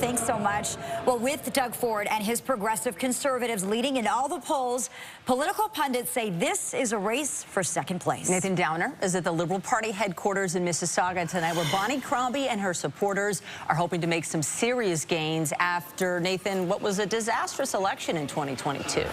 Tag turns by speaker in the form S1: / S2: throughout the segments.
S1: thanks so much. Well, with Doug Ford and his progressive conservatives leading in all the polls, political pundits say this is a race for second place.
S2: Nathan Downer is at the Liberal Party headquarters in Mississauga tonight, where Bonnie Cromby and her supporters are hoping to make some serious gains after, Nathan, what was a disastrous election in 2022.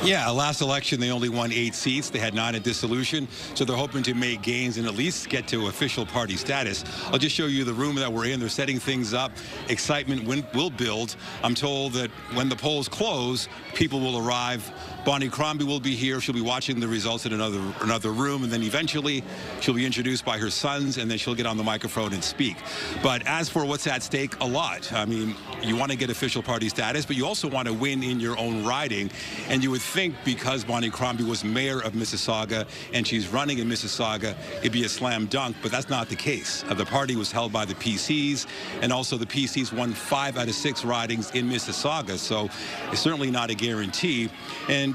S3: Yeah, last election, they only won 8 seats. They had 9 at dissolution, so they're hoping to make gains and at least get to official party status. I'll just show you the room that we're in. They're setting things up. Excitement will build. I'm told that when the polls close, people will arrive. Bonnie Cromby will be here. She'll be watching the results in another room, and then eventually she'll be introduced by her sons, and then she'll get on the microphone and speak. But as for what's at stake, a lot. I mean, you want to get official party status, but you also want to win in your own riding, and you would think because Bonnie Cromby was mayor of Mississauga and she's running in Mississauga, it'd be a slam dunk, but that's not the case. The party was held by the PCs, and also the PCs won 5 out of 6 ridings in Mississauga, so it's certainly not a guarantee. And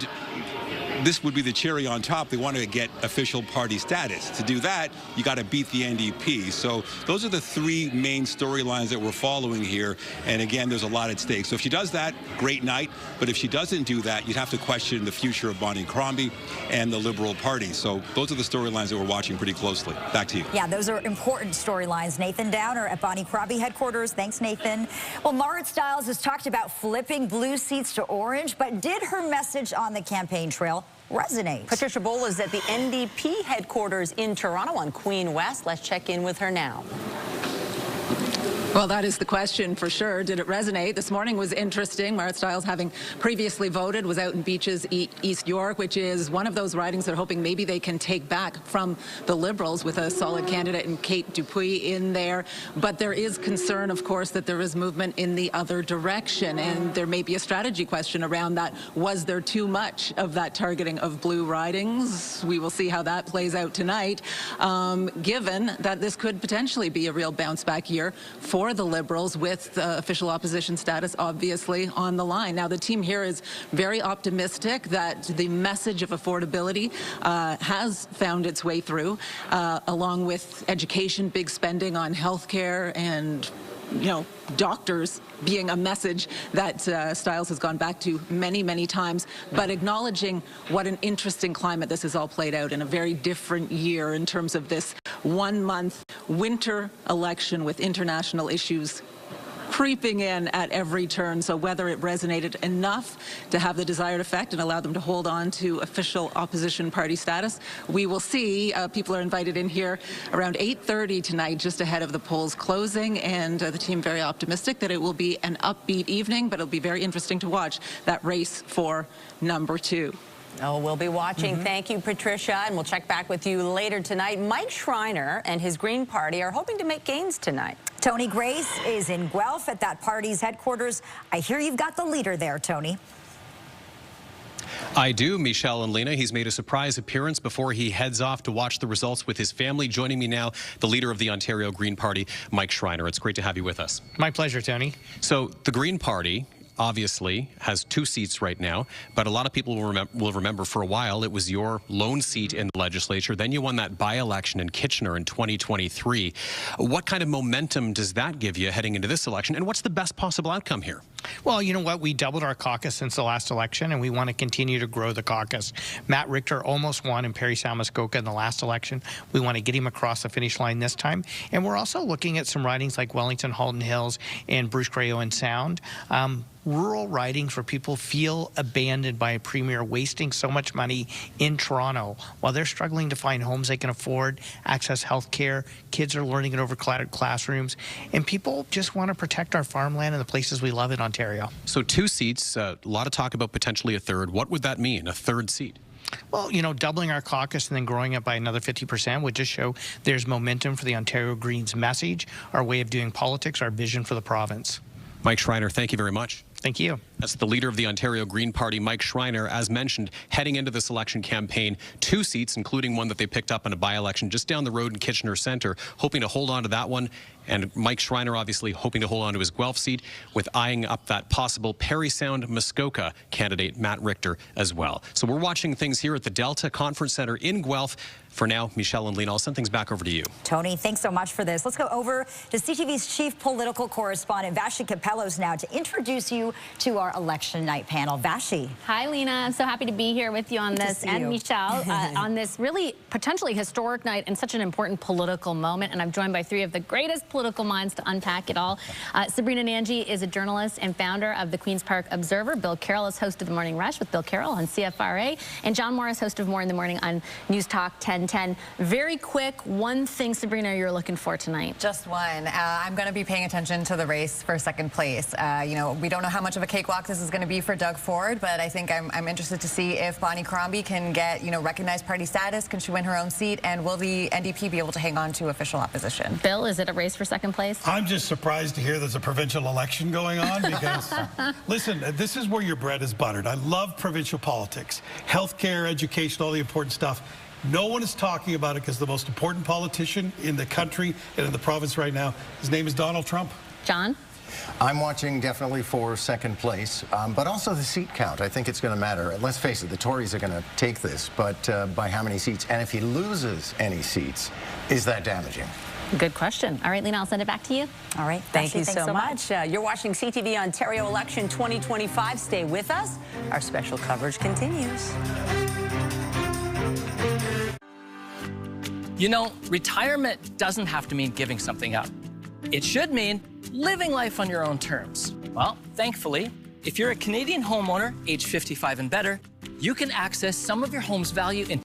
S3: this would be the cherry on top. They want to get official party status. To do that, you got to beat the NDP. So those are the 3 main storylines that we're following here. And again, there's a lot at stake. So if she does that, great night. But if she doesn't do that, you'd have to question the future of Bonnie Cromby and the Liberal Party. So those are the storylines that we're watching pretty closely. Back to you.
S1: Yeah, those are important storylines. Nathan Downer at Bonnie Cromby headquarters. Thanks, Nathan. Well, Marit Stiles has talked about flipping blue seats to orange, but did her message on the campaign trail resonate?
S2: Patricia Bowl is at the NDP headquarters in Toronto on Queen West. Let's check in with her now.
S4: Well, that is the question for sure. Did it resonate? This morning was interesting. Marit Stiles, having previously voted, was out in Beaches, East York, which is one of those ridings they're hoping maybe they can take back from the Liberals with a solid candidate in Kate Dupuis in there. But there is concern, of course, that there is movement in the other direction, and there may be a strategy question around that. Was there too much of that targeting of blue ridings? We will see how that plays out tonight, given that this could potentially be a real bounce-back year for the Liberals, with official opposition status obviously on the line. Now, the team here is very optimistic that the message of affordability has found its way through, along with education, big spending on healthcare, and doctors being a message that Stiles has gone back to many, many times, but acknowledging what an interesting climate this has all played out in a very different year in terms of this 1-month winter election with international issues creeping in at every turn. So whether it resonated enough to have the desired effect and allow them to hold on to official opposition party status, we will see. People are invited in here around 8:30 tonight, just ahead of the polls closing, and the team very optimistic that it will be an upbeat evening, but it'll be very interesting to watch that race for number 2.
S2: Oh, we'll be watching. Thank you, Patricia, and we'll check back with you later tonight. Mike Schreiner and his Green Party are hoping to make gains tonight.
S1: Tony Grace is in Guelph at that party's headquarters. I hear you've got the leader there, Tony.
S5: I do, Michelle and Lena. He's made a surprise appearance before he heads off to watch the results with his family. Joining me now, the leader of the Ontario Green Party, Mike Schreiner. It's great to have you with us.
S6: My pleasure, Tony.
S5: So the Green Party obviously has 2 seats right now, but a lot of people will remember for a while it was your lone seat in the legislature. Then you won that by-election in Kitchener in 2023. What kind of momentum does that give you heading into this election, and what's the best possible outcome here?
S6: Well, you know what? We doubled our caucus since the last election, and we want to continue to grow the caucus. Matt Richter almost won in Parry Sound Muskoka in the last election. We want to get him across the finish line this time. And we're also looking at some ridings like Wellington, Halton Hills, and Bruce Grey and Sound. Rural ridings where people feel abandoned by a premier wasting so much money in Toronto while they're struggling to find homes they can afford, access health care, kids are learning in overcrowded classrooms, and people just want to protect our farmland and the places we love in Ontario.
S5: So 2 seats, a lot of talk about potentially a third. What would that mean, a third seat?
S6: Well, doubling our caucus and then growing it by another 50% would just show there's momentum for the Ontario Greens message, our way of doing politics, our vision for the province.
S5: Mike Schreiner, thank you very much.
S6: Thank you.
S5: That's the leader of the Ontario Green Party, Mike Schreiner. As mentioned, heading into this election campaign, 2 seats, including one that they picked up in a by-election just down the road in Kitchener Centre, hoping to hold on to that one. And Mike Schreiner obviously hoping to hold on to his Guelph seat, with eyeing up that possible Parry Sound Muskoka candidate, Matt Richter, as well. So we're watching things here at the Delta Conference Centre in Guelph For now, Michelle and Lena, I'll send things back over to you.
S1: Tony, thanks so much for this. Let's go over to CTV's chief political correspondent, Vashi Capellos, now to introduce you to our election night panel. Vashi.
S7: Hi, Lena. I'm so happy to be here with you on this, and Michelle, on this really potentially historic night and such an important political moment. And I'm joined by three of the greatest political minds to unpack it all. Sabrina Nanji is a journalist and founder of the Queen's Park Observer. Bill Carroll is host of The Morning Rush with Bill Carroll on CFRA. And John Morris, host of More in the Morning on News Talk 1010. Very quick, one thing, Sabrina, you're looking for tonight.
S8: Just one. I'm going to be paying attention to the race for second place. You know, we don't know how much of a cakewalk this is going to be for Doug Ford, but I think I'm interested to see if Bonnie Cromby can get, recognized party status. Can she win her own seat? And will the NDP be able to hang on to official opposition?
S7: Bill, is it a race for second place?
S9: I'm just surprised to hear there's a provincial election going on because, listen, this is where your bread is buttered. I love provincial politics, healthcare, education, all the important stuff. No one is talking about it because the most important politician in the country and in the province right now, his name is Donald Trump.
S7: John?
S10: I'm watching definitely for second place, but also the seat count. I think it's going to matter. Let's face it, the Tories are going to take this, but by how many seats? And if he loses any seats, is that damaging?
S7: Good question. All right, Lena, I'll send it back to you.
S1: All right.
S2: Thank you so much. You're watching CTV Ontario Election 2025. Stay with us. Our special coverage continues.
S11: You know, retirement doesn't have to mean giving something up. It should mean living life on your own terms. Well, thankfully, if you're a Canadian homeowner, age 55 and better, you can access some of your home's value in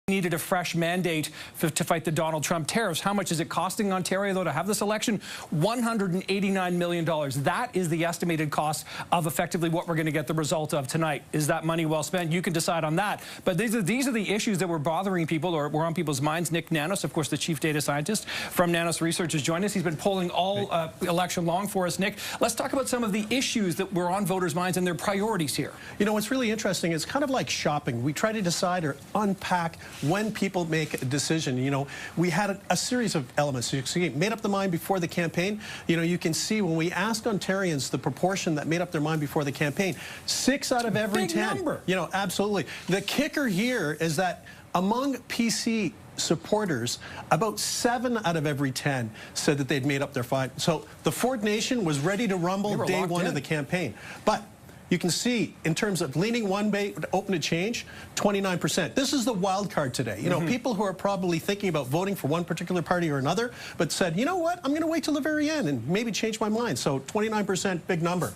S12: needed a fresh mandate to fight the Donald Trump tariffs. How much is it costing Ontario, though, to have this election? $189 million. That is the estimated cost of effectively what we're going to get the result of tonight. Is that money well spent? You can decide on that. But these are the issues that were bothering people or were on people's minds. Nick Nanos, of course, the chief data scientist from Nanos Research, has joined us. He's been polling all election long for us. Nick, let's talk about some of the issues that were on voters' minds and their priorities here.
S13: You know, what's really interesting is kind of like shopping. We try to decide or unpack when people make a decision. You know, we had a series of elements. So you made up the mind before the campaign. You know, you can see when we asked Ontarians the proportion that made up their mind before the campaign, 6 out of every 10. Number. You know, absolutely. The kicker here is that among PC supporters, about 7 out of every 10 said that they'd made up their mind. So the Ford Nation was ready to rumble day one of the campaign. But you can see, in terms of leaning one way, open to change, 29%. This is the wild card today. You know, people who are probably thinking about voting for one particular party or another, but said, you know what, I'm going to wait till the very end and maybe change my mind. So 29%, big number.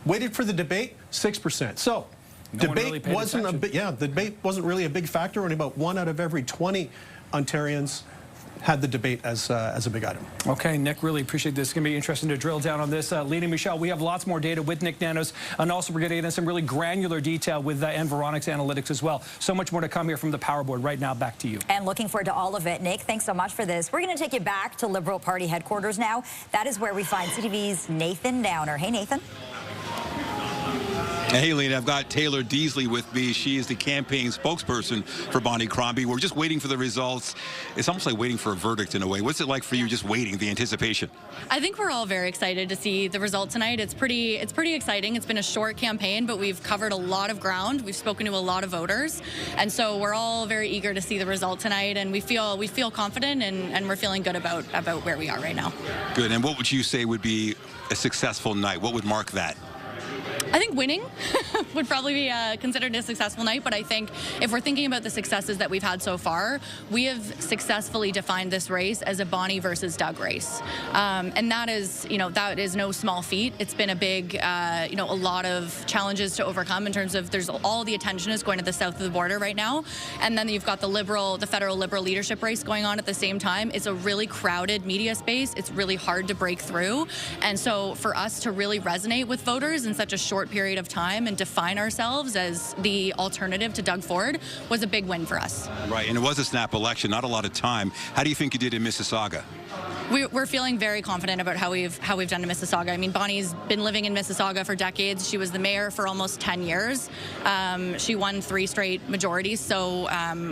S13: Waited for the debate, 6%. So debate wasn't a big, the debate wasn't really a big factor. Only about 1 out of every 20 Ontarians had the debate as a big item.
S12: Okay, Nick, really appreciate this. It's going to be interesting to drill down on this. Lena, Michelle, we have lots more data with Nick Nanos, and also we're getting into some really granular detail with and Veronic's analytics as well. So much more to come here from the Power Board. Right now, back to you.
S1: And looking forward to all of it. Nick, thanks so much for this. We're going to take you back to Liberal Party headquarters now. That is where we find CTV's Nathan Downer. Hey, Nathan.
S3: Hey, Lena, I've got Taylor Deasley with me. She is the campaign spokesperson for Bonnie Cromby. We're just waiting for the results. It's almost like waiting for a verdict in a way. What's it like for you just waiting, the anticipation?
S14: I think we're all very excited to see the result tonight. It's pretty exciting. It's been a short campaign, but we've covered a lot of ground. We've spoken to a lot of voters. And so we're all very eager to see the result tonight, and we feel confident, and we're feeling good about where we are right now.
S3: Good. And what would you say would be a successful night? What would mark that?
S14: I think winning would probably be considered a successful night, but I think if we're thinking about the successes that we've had so far, we have successfully defined this race as a Bonnie versus Doug race. And that is no small feat. It's been a big, a lot of challenges to overcome in terms of there's all the attention is going to the south of the border right now. And then you've got the federal Liberal leadership race going on at the same time. It's a really crowded media space. It's really hard to break through. And so for us to really resonate with voters in such a short period of time and define ourselves as the alternative to Doug Ford was a big win for us.
S3: Right, and it was a snap election, not a lot of time. How do you think you did in Mississauga?
S14: We're feeling very confident about how we've done in Mississauga. I mean, Bonnie's been living in Mississauga for decades. She was the mayor for almost 10 years. She won 3 straight majorities, so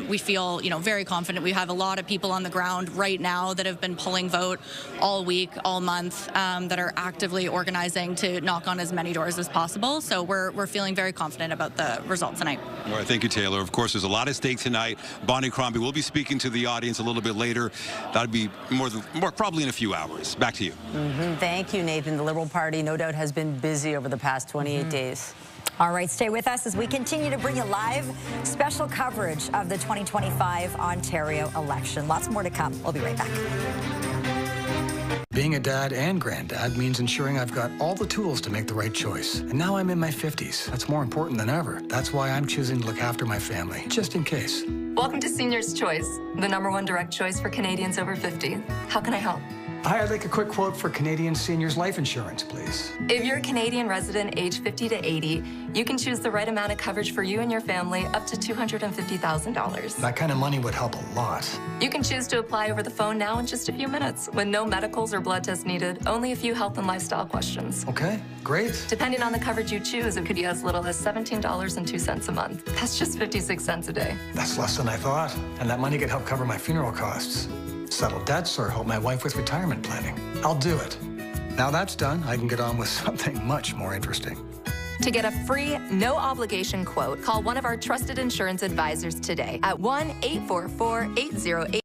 S14: we feel very confident. We have a lot of people on the ground right now that have been pulling vote all week, all month, that are actively organizing to knock on as many doors as possible. So we're feeling very confident about the result tonight.
S3: All right, thank you, Taylor. Of course, there's a lot at stake tonight. Bonnie Cromby will be speaking to the audience a little bit later. That'll be probably in a few hours. Back to you.
S2: Thank you, Nathan. The Liberal Party, no doubt, has been busy over the past 28 days.
S1: All right, stay with us as we continue to bring you live special coverage of the 2025 Ontario election. Lots more to come. We'll be right back.
S15: Being a dad and granddad means ensuring I've got all the tools to make the right choice. And now I'm in my 50s. That's more important than ever. That's why I'm choosing to look after my family, just in case.
S16: Welcome to Seniors Choice, the #1 direct choice for Canadians over 50. How can I help?
S15: Hi, I'd like a quick quote for Canadian seniors life insurance, please.
S16: If you're a Canadian resident age 50 to 80, you can choose the right amount of coverage for you and your family up to $250,000.
S15: That kind of money would help a lot.
S16: You can choose to apply over the phone now in just a few minutes with no medicals or blood tests needed, only a few health and lifestyle questions.
S15: Okay, great.
S16: Depending on the coverage you choose, it could be as little as $17.02 a month. That's just 56 cents a day.
S15: That's less than I thought. And that money could help cover my funeral costs, settle debts, or help my wife with retirement planning. I'll do it. Now that's done, I can get on with something much more interesting.
S16: To get a free, no-obligation quote, call one of our trusted insurance advisors today at 1-844-808.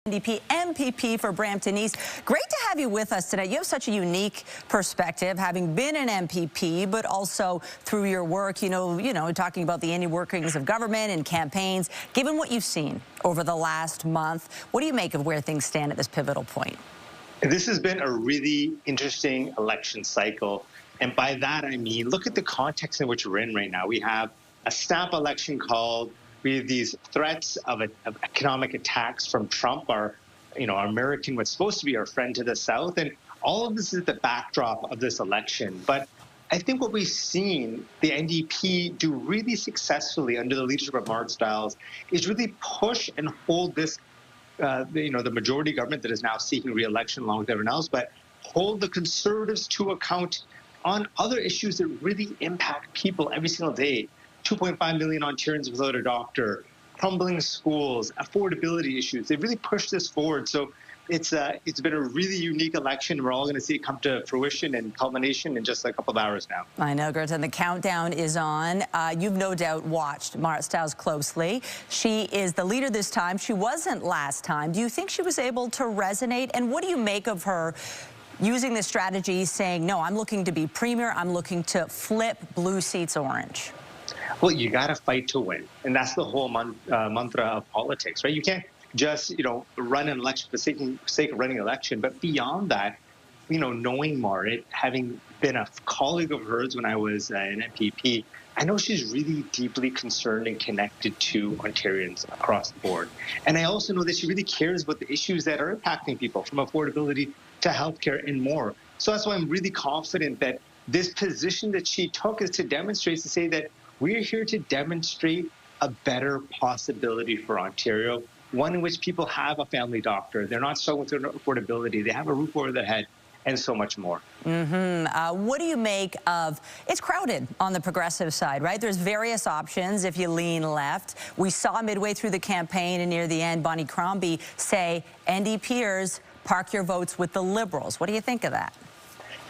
S2: NDP MPP for Brampton East. Great to have you with us tonight. You have such a unique perspective, having been an MPP, but also through your work, talking about the inner workings of government and campaigns. Given what you've seen over the last month, what do you make of where things stand at this pivotal point?
S17: This has been a really interesting election cycle. And by that, I mean, look at the context in which we're in right now. We have a snap election called. We have these threats of economic attacks from Trump, our American, what's supposed to be our friend to the south. And all of this is the backdrop of this election. But I think what we've seen the NDP do really successfully under the leadership of Marit Stiles is really push and hold this, the majority government that is now seeking re-election along with everyone else, but hold the Conservatives to account on other issues that really impact people every single day. 2.5 million Ontarians without a doctor, crumbling schools, affordability issues. They really pushed this forward. So it's been a really unique election. We're all going to see it come to fruition and culmination in just a couple of hours now.
S2: I know, Gerton. The countdown is on. You've no doubt watched Marit Stiles closely. She is the leader this time. She wasn't last time. Do you think she was able to resonate? And what do you make of her using this strategy, saying, no, I'm looking to be premier, I'm looking to flip blue seats orange?
S17: Well, you got to fight to win. And that's the whole mantra of politics, right? You can't just, run an election for the sake of running an election. But beyond that, knowing Marit, having been a colleague of hers when I was an MPP, I know she's really deeply concerned and connected to Ontarians across the board. And I also know that she really cares about the issues that are impacting people, from affordability to healthcare and more. So that's why I'm really confident that this position that she took is to demonstrate, to say that we're here to demonstrate a better possibility for Ontario, one in which people have a family doctor, they're not struggling with their affordability, they have a roof over their head, and so much more.
S2: What do you make of, it's crowded on the progressive side, right? There's various options if you lean left. We saw midway through the campaign and near the end, Bonnie Cromby say, NDPers, park your votes with the Liberals. What do you think of that?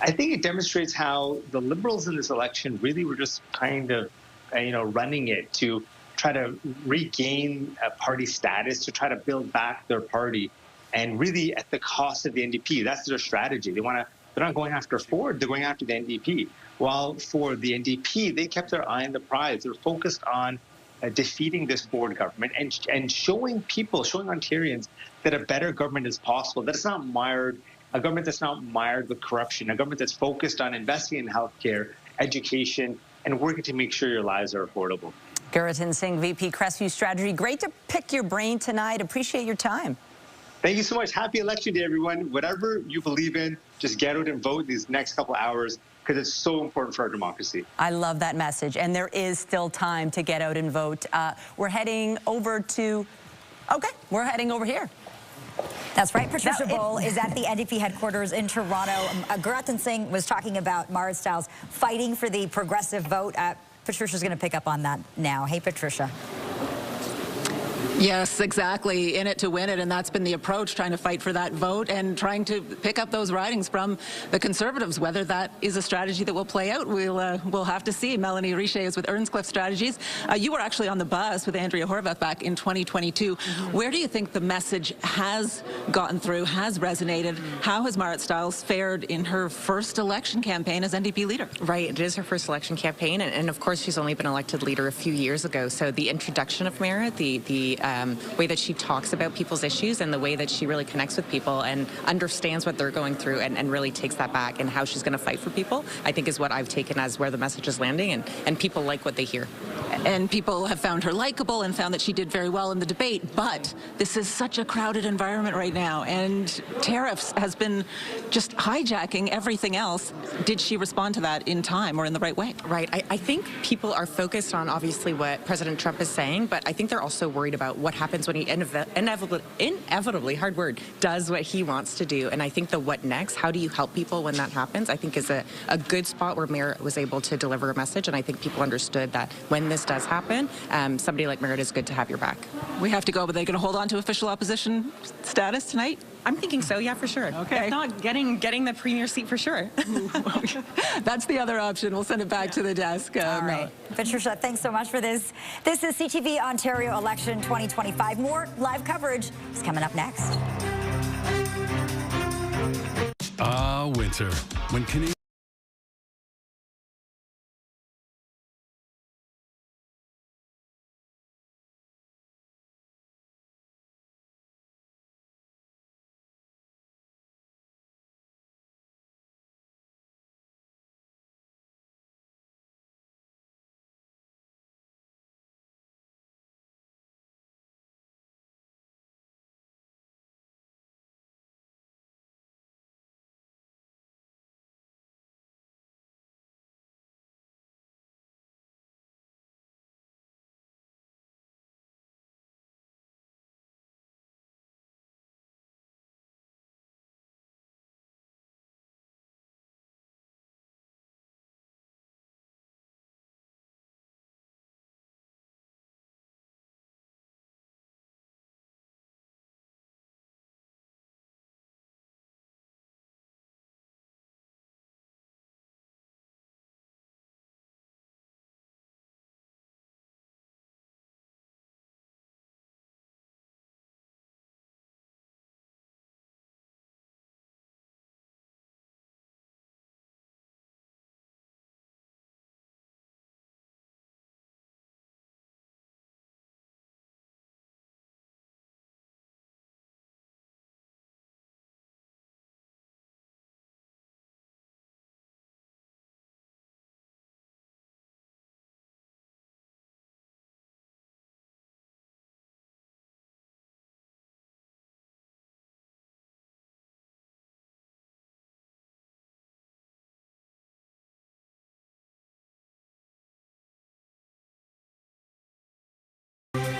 S17: I think it demonstrates how the Liberals in this election really were just kind of, running it to try to regain a party status, to try to build back their party, and really at the cost of the NDP. That's their strategy. They're not going after Ford, they're going after the NDP. While for the NDP, they kept their eye on the prize. They're focused on defeating this Ford government and showing Ontarians that a better government is possible, that it's not mired, a government that's not mired with corruption, a government that's focused on investing in healthcare, education, and working to make sure your lives are affordable.
S2: Gerton Singh, VP Crestview Strategy. Great to pick your brain tonight. Appreciate your time.
S17: Thank you so much. Happy Election Day, everyone. Whatever you believe in, just get out and vote these next couple hours, because it's so important for our democracy.
S2: I love that message, and there is still time to get out and vote. We're heading over here.
S1: That's right. Patricia Bull is at the NDP headquarters in Toronto. Gerton Singh was talking about Marit Stiles fighting for the progressive vote. Patricia's going to pick up on that now. Hey, Patricia.
S4: Yes, exactly. In it to win it, and that's been the approach, trying to fight for that vote and trying to pick up those ridings from the Conservatives. Whether that is a strategy that will play out, we'll have to see. Melanie Richer is with Earnscliffe Strategies. You were actually on the bus with Andrea Horwath back in 2022. Where do you think the message has gotten through, has resonated? How has Marit Stiles fared in her first election campaign as NDP leader?
S18: Right, it is her first election campaign, and of course she's only been elected leader a few years ago. So the introduction of Marit, the way that she talks about people's issues and the way that she really connects with people and understands what they're going through and really takes that back and how she's going to fight for people, I think is what I've taken as where the message is landing, and people like what they hear.
S4: And people have found her likable and found that she did very well in the debate, but this is such a crowded environment right now, and tariffs has been just hijacking everything else. Did she respond to that in time or in the right way?
S18: Right. I think people are focused on obviously what President Trump is saying, but I think they're also worried about what happens when he inevitably, hard word, does what he wants to do. And I think the what next, how do you help people when that happens, I think is a good spot where Marit was able to deliver a message. And I think people understood that when this does happen, somebody like Marit is good to have your back.
S4: We have to go, but they're going to hold on to official opposition status tonight?
S18: I'm thinking so, yeah, for sure.
S4: Okay.
S18: If not, getting the premier seat for sure.
S4: That's the other option. We'll send it back to the desk.
S1: All right. Patricia, thanks so much for this. This is CTV Ontario Election 2025. More live coverage is coming up next.
S19: Winter. When Canadians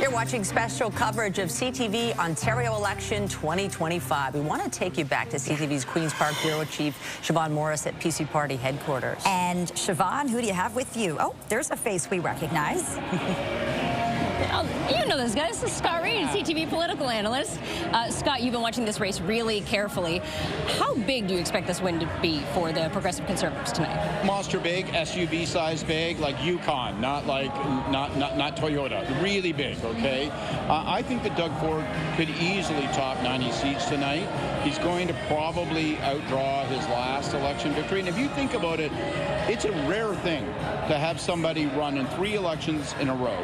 S2: You're watching special coverage of CTV Ontario election 2025. We want to take you back to CTV's Queen's Park Bureau Chief Siobhan Morris at PC Party headquarters.
S1: And Siobhan, who do you have with you? Oh, there's a face we recognize.
S20: You know this guy. This is Scott Reid, CTV political analyst. Scott, you've been watching this race really carefully. How big do you expect this win to be for the Progressive Conservatives tonight?
S21: Monster big, SUV size big, like Yukon, not Toyota. Really big, okay? I think that Doug Ford could easily top 90 seats tonight. He's going to probably outdraw his last election victory. And if you think about it, it's a rare thing to have somebody run in 3 elections in a row,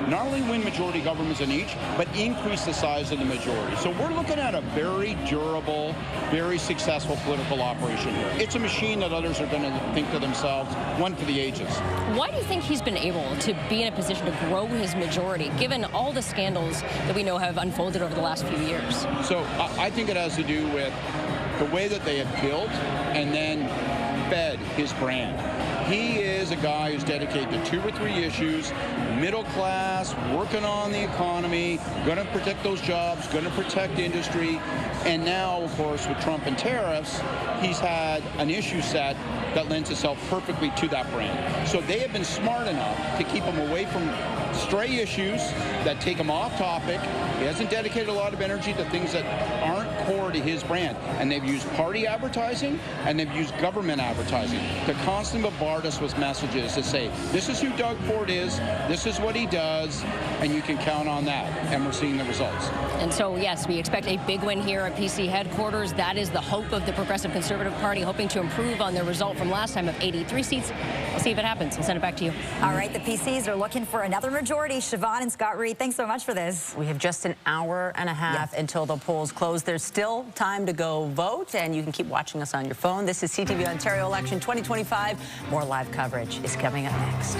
S21: not only win majority governments in each, but increase the size of the majority. So we're looking at a very durable, very successful political operation here. It's a machine that others are going to think to themselves, one for the ages.
S20: Why do you think he's been able to be in a position to grow his majority, given all the scandals that we know have unfolded over the last few years?
S21: So I think it has to do with the way that they have built and then fed his brand. He is a guy who's dedicated to 2 or 3 issues, middle class, working on the economy, going to protect those jobs, going to protect industry. And now, of course, with Trump and tariffs, he's had an issue set that lends itself perfectly to that brand. So they have been smart enough to keep him away from stray issues that take him off topic. He hasn't dedicated a lot of energy to things that aren't core to his brand. And they've used party advertising and they've used government advertising to constantly bombard us with messages to say, this is who Doug Ford is, this is what he does, and you can count on that. And we're seeing the results.
S20: And so, yes, we expect a big win here at PC headquarters. That is the hope of the Progressive Conservative Party, hoping to improve on their result from last time of 83 seats. We'll see if it happens. I'll send it back to you.
S1: All right, the PCs are looking for another majority. Siobhan and Scott Reid, thanks so much for this.
S2: We have just an hour and a half until the polls close. There's still time to go vote, and you can keep watching us on your phone. This is CTV Ontario Election 2025. More live coverage is coming up next.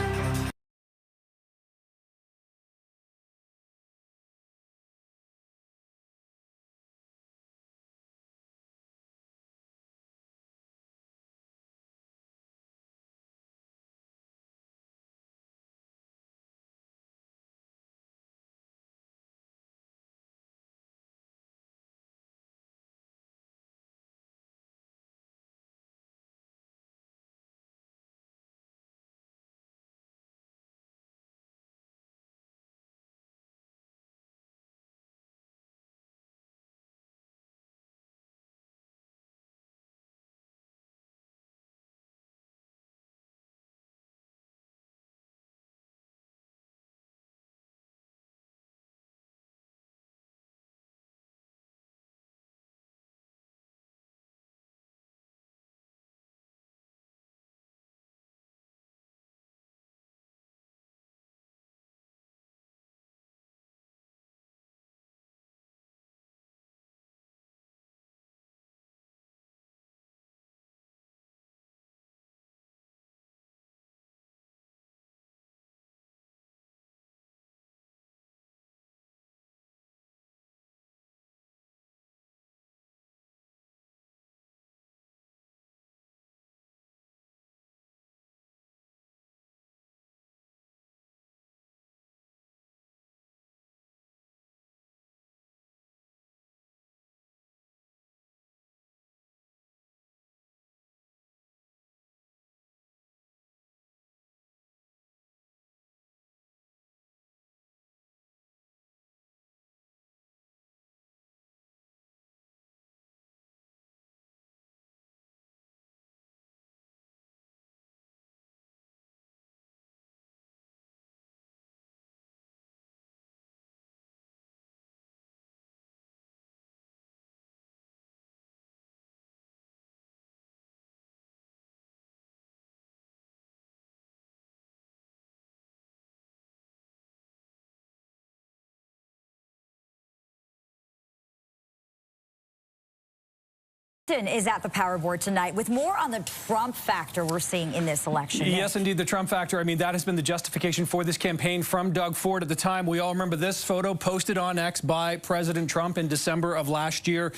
S1: Is at the power board tonight with more on the Trump factor we're seeing in this election.
S12: Yes, indeed, the Trump factor. I mean, that has been the justification for this campaign from Doug Ford at the time. We all remember this photo posted on X by President Trump in December of last year,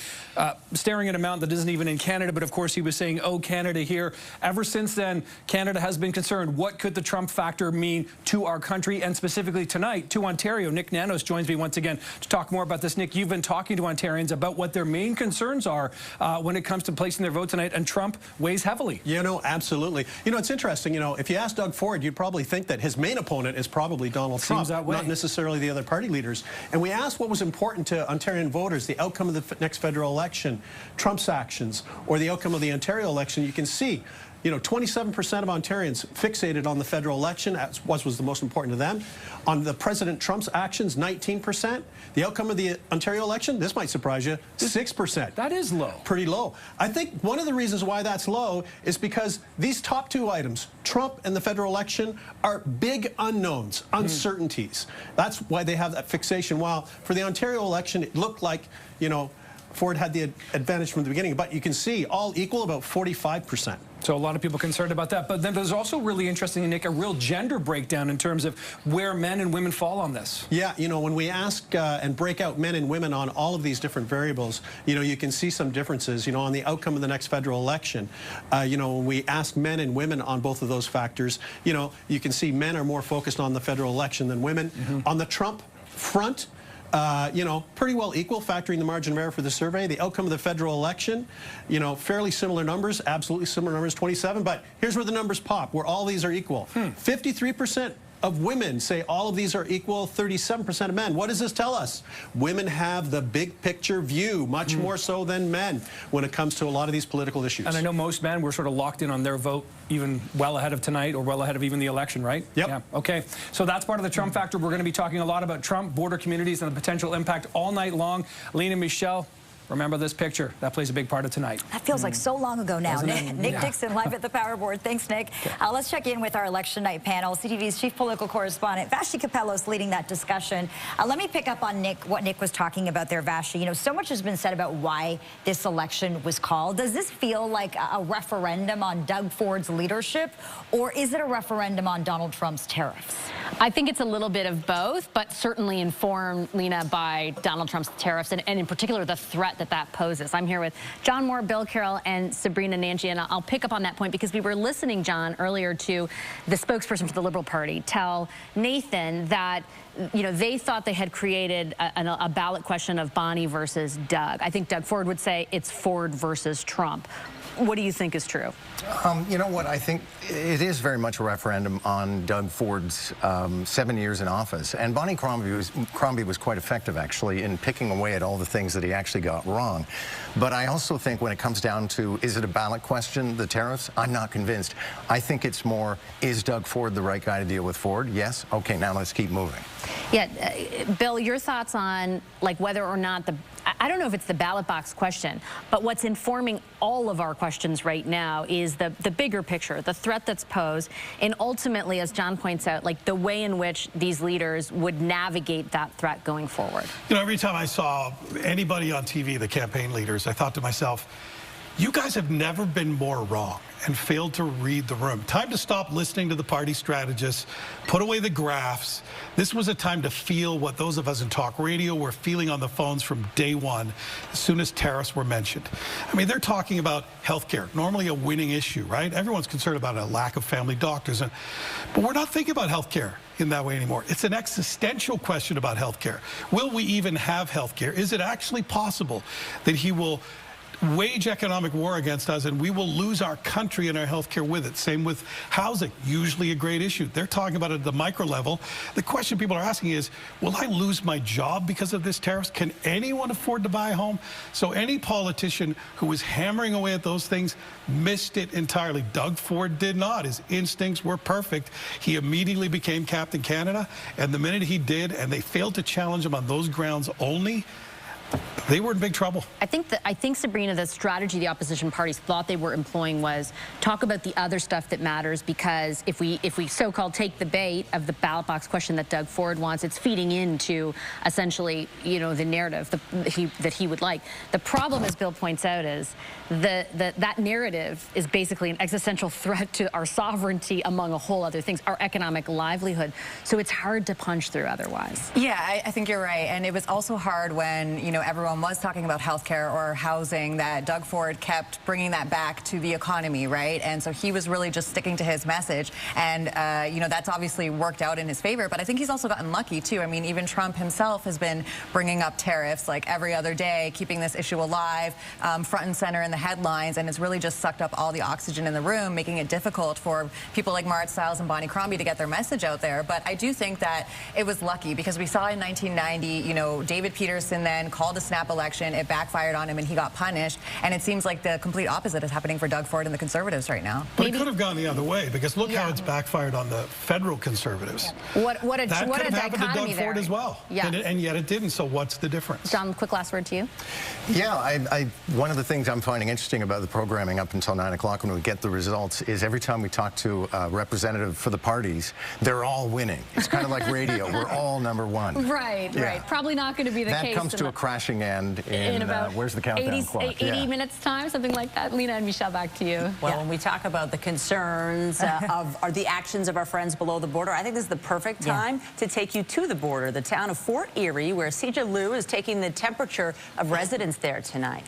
S12: staring at a mountain that isn't even in Canada, but of course he was saying, "Oh, Canada" here. Ever since then, Canada has been concerned. What could the Trump factor mean to our country, and specifically tonight to Ontario? Nick Nanos joins me once again to talk more about this. Nick, you've been talking to Ontarians about what their main concerns are when it comes to placing their vote tonight, and Trump weighs heavily.
S13: You know, absolutely. You know, it's interesting. You know, if you ask Doug Ford, you'd probably think that his main opponent is probably Donald Trump, not necessarily the other party leaders. And we asked what was important to Ontarian voters, the outcome of the next federal election, Trump's actions, or the outcome of the Ontario election. You can see, you know, 27% of Ontarians fixated on the federal election, as was the most important to them. On the President Trump's actions, 19%. The outcome of the Ontario election, this might surprise you, 6%.
S12: That is low.
S13: Pretty low. I think one of the reasons why that's low is because these top two items, Trump and the federal election, are big unknowns, uncertainties. That's why they have that fixation. While for the Ontario election, it looked like, you know, Ford had the advantage from the beginning, but you can see all equal, about 45%.
S12: So a lot of people concerned about that. But then there's also really interesting, Nick, a real gender breakdown in terms of where men and women fall on this.
S13: Yeah, you know, when we ask and break out men and women on all of these different variables, you know, you can see some differences, you know, on the outcome of the next federal election. You know, when we ask men and women on both of those factors, you know, you can see men are more focused on the federal election than women. On the Trump front, you know, pretty well equal, factoring the margin of error for the survey. The outcome of the federal election, you know, fairly similar numbers, absolutely similar numbers, 27. But here's where the numbers pop, where all these are equal. 53% of women say all of these are equal, 37% of men. What does this tell us? Women have the big picture view, much more so than men, when it comes to a lot of these political issues.
S12: And I know most men were sort of locked in on their vote even well ahead of tonight, or well ahead of even the election, right?
S13: Yep.
S12: Yeah. Okay. So that's part of the Trump factor. We're going to be talking a lot about Trump, border communities, and the potential impact all night long. Lena, Michelle, remember this picture. That plays a big part of tonight.
S1: That feels like so long ago now. Nick Dixon live at the power board. Thanks, Nick. Let's check in with our election night panel. CTV's chief political correspondent, Vashti Capello's leading that discussion. Let me pick up on what Nick was talking about there, Vashti. You know, so much has been said about why this election was called. Does this feel like a referendum on Doug Ford's leadership, or is it a referendum on Donald Trump's tariffs?
S7: I think it's a little bit of both, but certainly informed, Lena, by Donald Trump's tariffs, and in particular the threat that poses. I'm here with John Moore, Bill Carroll, and Sabrina Nanji, and I'll pick up on that point because we were listening, John, earlier to the spokesperson for the Liberal Party tell Nathan that, you know, they thought they had created a ballot question of Bonnie versus Doug. I think Doug Ford would say it's Ford versus Trump. What do you think is true?
S10: You know what? I think it is very much a referendum on Doug Ford's 7 years in office. And Bonnie Cromby was quite effective, actually, in picking away at all the things that he actually got wrong. But I also think when it comes down to, is it a ballot question, the tariffs? I'm not convinced. I think it's more, is Doug Ford the right guy to deal with Ford? Yes? Okay, now let's keep moving.
S7: Yeah, Bill, your thoughts on, like, whether or not I don't know if it's the ballot box question, but what's informing all of our questions right now is the bigger picture, the threat that's posed, and ultimately, as John points out, like the way in which these leaders would navigate that threat going forward.
S9: You know, every time I saw anybody on TV, the campaign leaders, I thought to myself, you guys have never been more wrong and failed to read the room. Time to stop listening to the party strategists, put away the graphs. This was a time to feel what those of us in talk radio were feeling on the phones from day one, as soon as tariffs were mentioned. I mean, they're talking about healthcare, normally a winning issue, right? Everyone's concerned about a lack of family doctors, but we're not thinking about healthcare in that way anymore. It's an existential question about healthcare. Will we even have healthcare? Is it actually possible that he will wage economic war against us and we will lose our country and our health care with it? Same with housing, usually a great issue. They're talking about it at the micro level. The question people are asking is, will I lose my job because of this tariffs? Can anyone afford to buy a home? So any politician who was hammering away at those things missed it entirely. Doug Ford did not. His instincts were perfect. He immediately became Captain Canada, and the minute he did, and they failed to challenge him on those grounds only, they were in big trouble.
S7: I think, Sabrina, the strategy the opposition parties thought they were employing was talk about the other stuff that matters, because if we so-called take the bait of the ballot box question that Doug Ford wants, it's feeding into essentially, you know, the narrative that he would like. The problem, as Bill points out, is that narrative is basically an existential threat to our sovereignty, among a whole other things, our economic livelihood. So it's hard to punch through otherwise.
S8: Yeah, I think you're right. And it was also hard when, you know, everyone was talking about healthcare or housing, that Doug Ford kept bringing that back to the economy, right? And so he was really just sticking to his message. And, you know, that's obviously worked out in his favor. But I think he's also gotten lucky, too. I mean, even Trump himself has been bringing up tariffs like every other day, keeping this issue alive, front and center in the headlines. And it's really just sucked up all the oxygen in the room, making it difficult for people like Marit Stiles and Bonnie Cromby to get their message out there. But I do think that it was lucky, because we saw in 1990, you know, David Peterson then called a snap election. It backfired on him and he got punished. And it seems like the complete opposite is happening for Doug Ford and the Conservatives right now.
S9: But it could have gone the other way, because look how it's backfired on the federal Conservatives.
S7: What a
S9: that could have happened to Doug
S7: there.
S9: Ford as well.
S7: Yeah.
S9: And yet it didn't. So what's the difference?
S7: John, quick last word to you.
S10: Yeah, one of the things I'm finding interesting about the programming up until 9 o'clock when we get the results is every time we talk to a representative for the parties, they're all winning. It's kind of like radio. We're all #1.
S7: Right, right. Probably not going to be the case.
S10: That comes to a crashing end in about, where's the countdown clock?
S7: 80 minutes time, something like that. Lena and Michelle, back to you.
S2: Well, when we talk about the concerns or the actions of our friends below the border, I think this is the perfect time to take you to the border, the town of Fort Erie, where Sija Liu is taking the temperature of residents there tonight.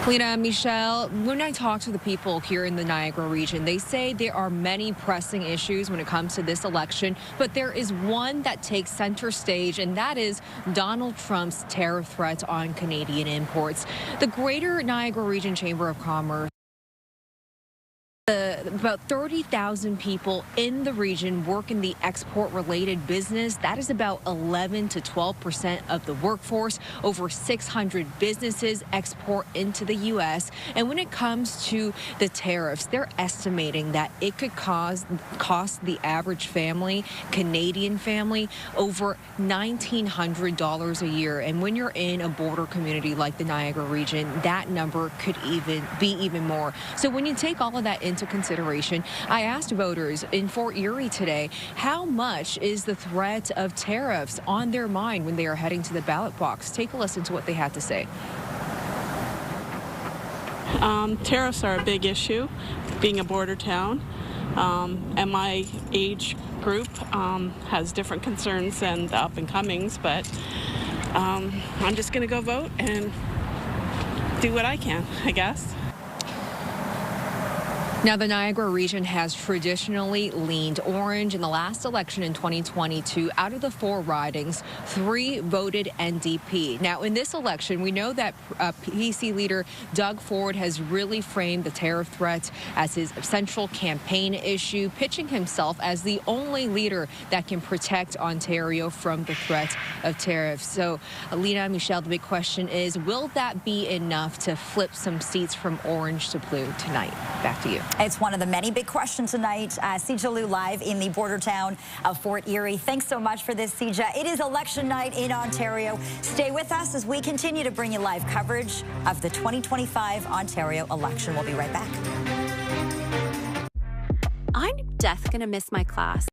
S6: Lena, Michelle, when I talk to the people here in the Niagara region, they say there are many pressing issues when it comes to this election, but there is one that takes center stage, and that is Donald Trump's tariff threat on Canadian imports. The Greater Niagara Region Chamber of Commerce, about 30,000 people in the region work in the export-related business. That is about 11 to 12% of the workforce. Over 600 businesses export into the U.S. And when it comes to the tariffs, they're estimating that it could cost the average family, Canadian family, over $1,900 a year. And when you're in a border community like the Niagara region, that number could be even more. So when you take all of that into consideration, I asked voters in Fort Erie today, how much is the threat of tariffs on their mind when they are heading to the ballot box? Take a listen to what they had to say.
S22: Tariffs are a big issue, being a border town. And my age group has different concerns than the up-and-comings, but I'm just going to go vote and do what I can, I guess.
S6: Now, the Niagara region has traditionally leaned orange. In the last election in 2022, out of the 4 ridings, 3 voted NDP. Now, in this election, we know that PC leader Doug Ford has really framed the tariff threat as his central campaign issue, pitching himself as the only leader that can protect Ontario from the threat of tariffs. So, Alina, Michelle, the big question is, will that be enough to flip some seats from orange to blue tonight? Back to you.
S1: It's one of the many big questions tonight. Sija Liu live in the border town of Fort Erie. Thanks so much for this, Sija. It is election night in Ontario. Stay with us as we continue to bring you live coverage of the 2025 Ontario election. We'll be right back.
S23: I'm definitely going to miss my class.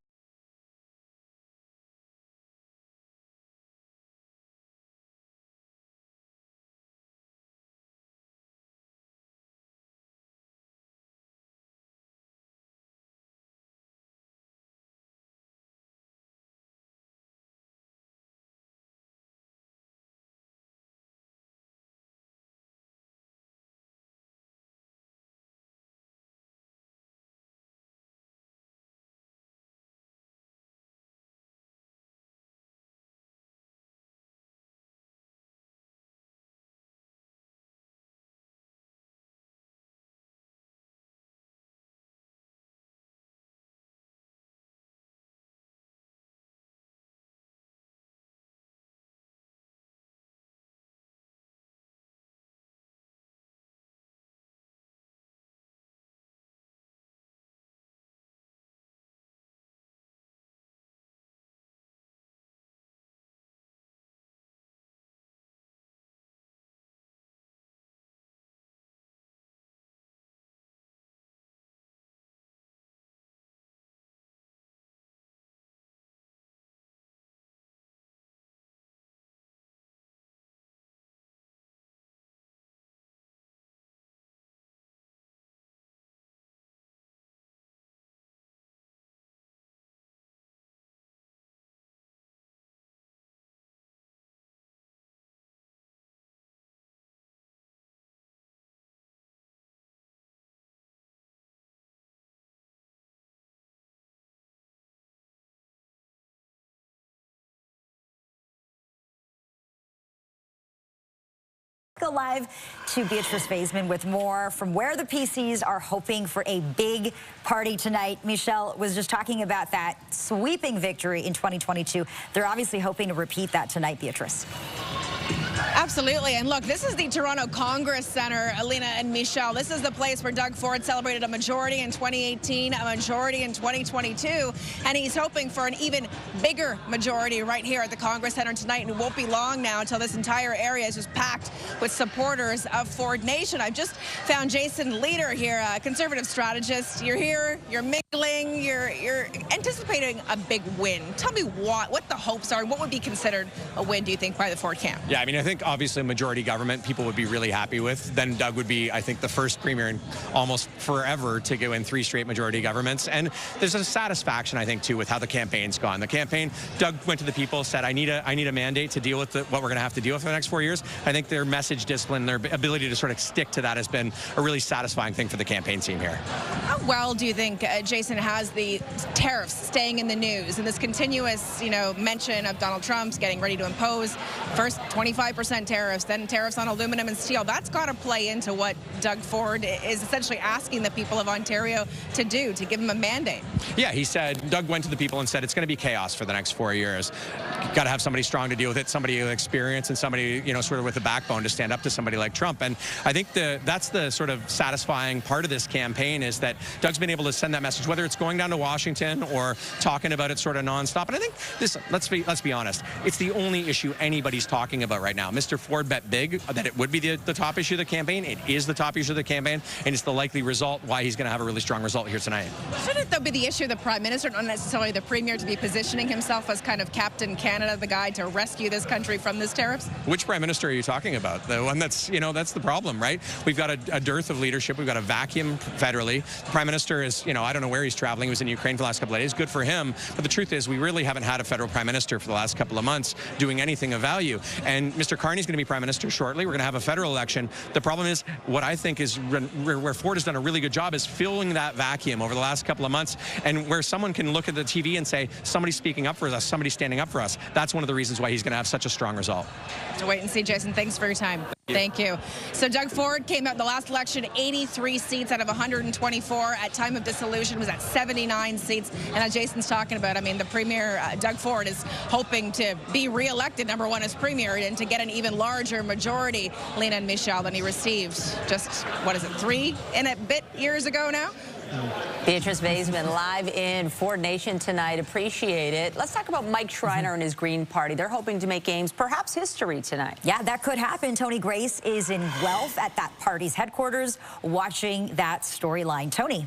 S1: go live to Beatrice Vaisman with more from where the PCs are hoping for a big party tonight. Michelle was just talking about that sweeping victory in 2022. They're obviously hoping to repeat that tonight, Beatrice.
S5: Absolutely. And look, this is the Toronto Congress Centre, Alina and Michelle. This is the place where Doug Ford celebrated a majority in 2018, a majority in 2022, and he's hoping for an even bigger majority right here at the Congress Centre tonight. And it won't be long now until this entire area is just packed with supporters of Ford Nation. I've just found Jason Leader here, a conservative strategist. You're here, you're mingling, you're anticipating a big win. Tell me what the hopes are and what would be considered a win, do you think, by the Ford camp?
S11: Yeah, I mean, I think obviously a majority government people would be really happy with. Then Doug would be, I think, the first premier in almost forever to go in 3 straight majority governments. And there's a satisfaction, I think, too, with how the campaign's gone. The campaign, Doug went to the people, said, I need a mandate to deal with what we're going to have to deal with for the next 4 years. I think their message discipline, their ability to sort of stick to that has been a really satisfying thing for the campaign team here.
S5: How well do you think Jason has the tariffs staying in the news and this continuous, mention of Donald Trump's getting ready to impose first 25% tariffs, then tariffs on aluminum and steel? That's got to play into what Doug Ford is essentially asking the people of Ontario to do, to give him a mandate.
S11: Yeah, he said, Doug went to the people and said, it's going to be chaos for the next 4 years. Got to have somebody strong to deal with it, somebody with experience and somebody, sort of with a backbone to stand up to somebody like Trump. And I think that's the sort of satisfying part of this campaign is that Doug's been able to send that message, whether it's going down to Washington or talking about it sort of nonstop. And I think this, let's be honest, it's the only issue anybody's talking about right now. Mr. Ford bet big that it would be the top issue of the campaign. It is the top issue of the campaign, and it's the likely result why he's going to have a really strong result here tonight.
S5: Shouldn't it, though, be the issue of the Prime Minister, not necessarily the Premier, to be positioning himself as kind of Captain Canada, the guy to rescue this country from this tariffs?
S11: Which Prime Minister are you talking about? The one that's, that's the problem, right? We've got a dearth of leadership. We've got a vacuum federally. The Prime Minister is, I don't know where he's traveling. He was in Ukraine for the last couple of days. Good for him. But the truth is we really haven't had a federal Prime Minister for the last couple of months doing anything of value. And Mr. Carney's going to be Prime Minister shortly. We're going to have a federal election. The problem is what I think is where Ford has done a really good job is filling that vacuum over the last couple of months, and where someone can look at the TV and say, somebody's speaking up for us, somebody's standing up for us. That's one of the reasons why he's going to have such a strong result.
S5: To wait and see, Jason. Thanks for your time. Thank you. So Doug Ford came out in the last election, 83 seats out of 124. At time of dissolution was at 79 seats. And as Jason's talking about, I mean, the Premier, Doug Ford, is hoping to be re-elected #1 as Premier and to get an even larger majority, Lena and Michelle, than he received just, 3 and a bit years ago now?
S2: Beatrice Vaisman live in Ford Nation tonight. Appreciate it. Let's talk about Mike Schreiner and his Green Party. They're hoping to make gains, perhaps history tonight.
S1: Yeah, that could happen. Tony Grace is in Guelph at that party's headquarters watching that storyline. Tony.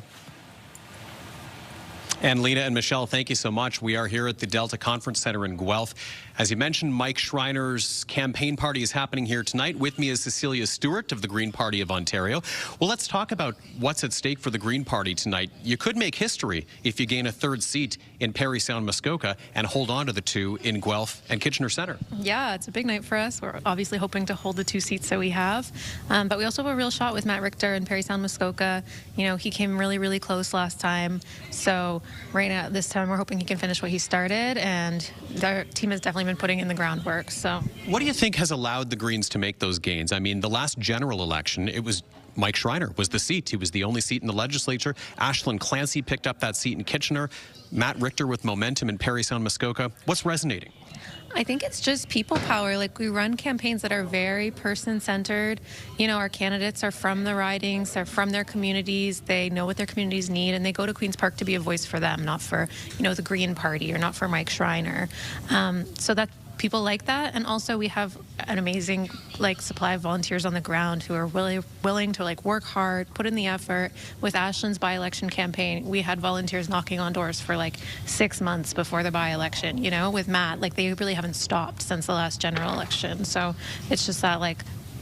S14: And Lena and Michelle, thank you so much. We are here at the Delta Conference Center in Guelph. As you mentioned, Mike Schreiner's campaign party is happening here tonight. With me is Cecilia Stewart of the Green Party of Ontario. Well, let's talk about what's at stake for the Green Party tonight. You could make history if you gain a 3rd seat in Parry Sound Muskoka and hold on to the 2 in Guelph and Kitchener Centre.
S24: Yeah, it's a big night for us. We're obviously hoping to hold the 2 seats that we have. But we also have a real shot with Matt Richter in Parry Sound Muskoka. He came really, really close last time. So right now, this time, we're hoping he can finish what he started. And our team has definitely been putting in the groundwork. So
S14: what do you think has allowed the Greens to make those gains? I mean, the last general election, it was Mike Schreiner was the seat. He was the only seat in the legislature. Ashlyn Clancy picked up that seat in Kitchener. Matt Richter with momentum in Parry Sound Muskoka. What's resonating?
S24: I think it's just people power. Like, we run campaigns that are very person-centered. Our candidates are from the ridings, they're from their communities, they know what their communities need, and they go to Queen's Park to be a voice for them, not for, the Green Party or not for Mike Schreiner. So that people like that. And also we have an amazing supply of volunteers on the ground who are willing to work hard, put in the effort. With Ashlyn's by-election campaign, we had volunteers knocking on doors for 6 months before the by-election. With Matt, they really haven't stopped since the last general election. So it's just that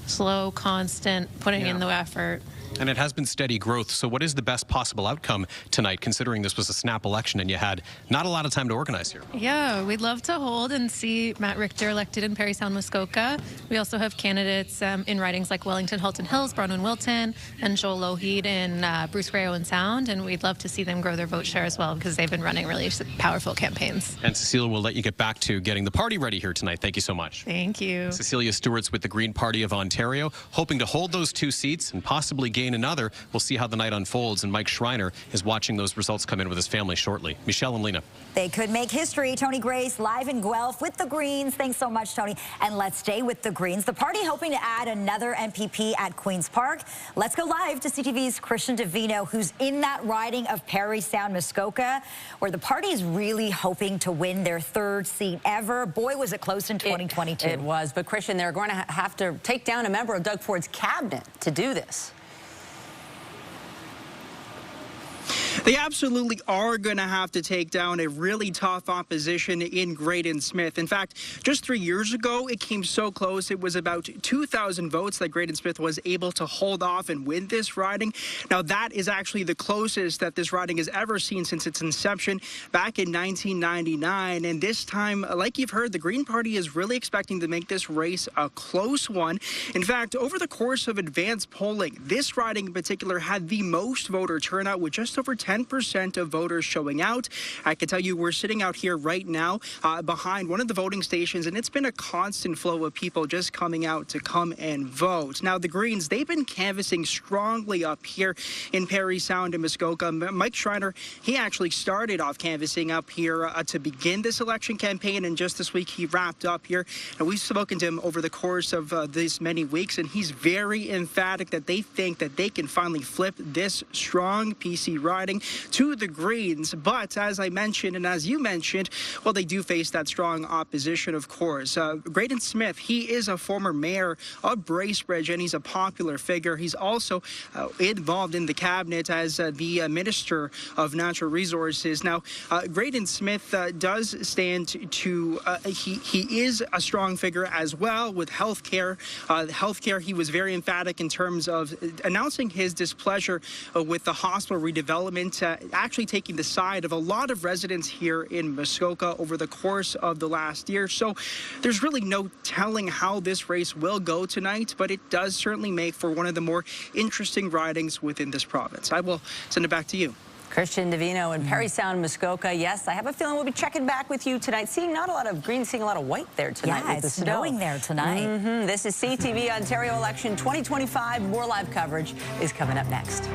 S24: slow, constant putting in the effort.
S14: And it has been steady growth. So what is the best possible outcome tonight, considering this was a snap election and you had not a lot of time to organize here?
S24: Yeah, we'd love to hold and see Matt Richter elected in Parry Sound Muskoka. We also have candidates in ridings like Wellington, Halton Hills, Bronwyn Wilton, and Joel Lougheed in Bruce Grey Owen Sound. And we'd love to see them grow their vote share as well, because they've been running really powerful campaigns.
S14: And Cecilia, will let you get back to getting the party ready here tonight. Thank you so much.
S24: Thank you.
S14: Cecilia Stewart's with the Green Party of Ontario. Ontario, hoping to hold those 2 seats and possibly gain another. We'll see how the night unfolds, and Mike Schreiner is watching those results come in with his family shortly. Michelle and Lena.
S1: They could make history. Tony Grace live in Guelph with the Greens. Thanks so much, Tony. And let's stay with the Greens. The party hoping to add another MPP at Queen's Park. Let's go live to CTV's Christian Davino, who's in that riding of Parry Sound Muskoka, where the party is really hoping to win their 3rd seat ever. Boy, was it close in 2022.
S2: It was. But, Christian, they're going to have to take down a member of Doug Ford's cabinet to do this.
S3: They absolutely are going to have to take down a really tough opposition in Graydon Smith. In fact, just 3 years ago, it came so close. It was about 2,000 votes that Graydon Smith was able to hold off and win this riding. Now, that is actually the closest that this riding has ever seen since its inception back in 1999. And this time, like you've heard, the Green Party is really expecting to make this race a close one. In fact, over the course of advanced polling, this riding in particular had the most voter turnout, with just over 10% of voters showing out. I can tell you we're sitting out here right now behind one of the voting stations, and it's been a constant flow of people just coming out to come and vote. Now, the Greens, they've been canvassing strongly up here in Parry Sound and Muskoka. Mike Schreiner, he actually started off canvassing up here to begin this election campaign, and just this week he wrapped up here. And we've spoken to him over the course of these many weeks, and he's very emphatic that they think that they can finally flip this strong PC riding to the Greens. But as I mentioned, and as you mentioned, well, they do face that strong opposition, of course. Graydon Smith, he is a former mayor of Bracebridge, and he's a popular figure. He's also involved in the cabinet as the Minister of Natural Resources. Now, Graydon Smith does stand to, he is a strong figure as well with healthcare. Healthcare, he was very emphatic in terms of announcing his displeasure with the hospital redevelopment, actually taking the side of a lot of residents here in Muskoka over the course of the last year. So there's really no telling how this race will go tonight, but it does certainly make for one of the more interesting ridings within this province. I will send it back to you.
S2: Christian Davino in Parry Sound, Muskoka. Yes, I have a feeling we'll be checking back with you tonight. Seeing not a lot of green, seeing a lot of white there tonight.
S1: Yeah,
S2: with the
S1: it's
S2: snow.
S1: snowing there tonight.
S2: This is CTV Ontario Election 2025. More live coverage is coming up next.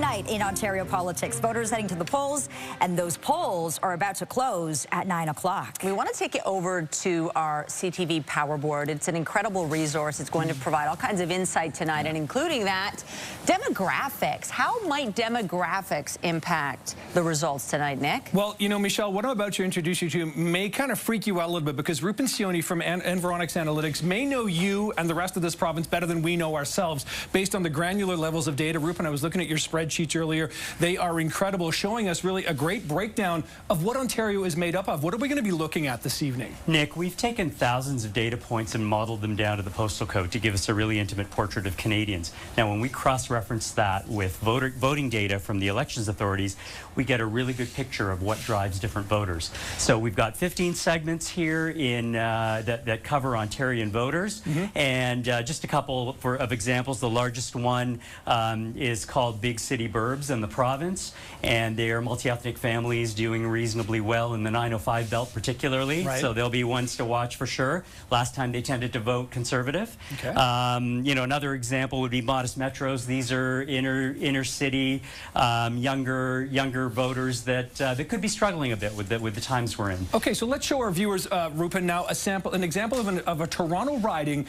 S1: night in Ontario politics. Voters heading to the polls, and those polls are about to close at 9 o'clock.
S2: We want to take it over to our CTV Power Board. It's an incredible resource. It's going to provide all kinds of insight tonight, and including that, demographics. How might demographics impact the results tonight, Nick?
S12: Well, you know, Michelle, what I'm about to introduce you to may kind of freak you out a little bit, because Rupin Sioni from Environics Analytics may know you and the rest of this province better than we know ourselves based on the granular levels of data. Rupin, I was looking at your spreadsheets earlier. They are incredible, showing us really a great breakdown of what Ontario is made up of. What are we going to be looking at this evening?
S15: Nick, we've taken thousands of data points and modeled them down to the postal code to give us a really intimate portrait of Canadians. Now, when we cross-reference that with voting data from the elections authorities, we get a really good picture of what drives different voters. So we've got 15 segments here in that cover Ontarian voters, and just a couple of examples. The largest one is called Big City Burbs in the province, and they are multi-ethnic families doing reasonably well in the 905 belt particularly, so they'll be ones to watch for sure. Last time they tended to vote Conservative. Okay. You know, another example would be modest metros. These are inner city, younger voters that could be struggling a bit with the times we're in.
S12: Okay, so let's show our viewers, Rupin, now an example of a Toronto riding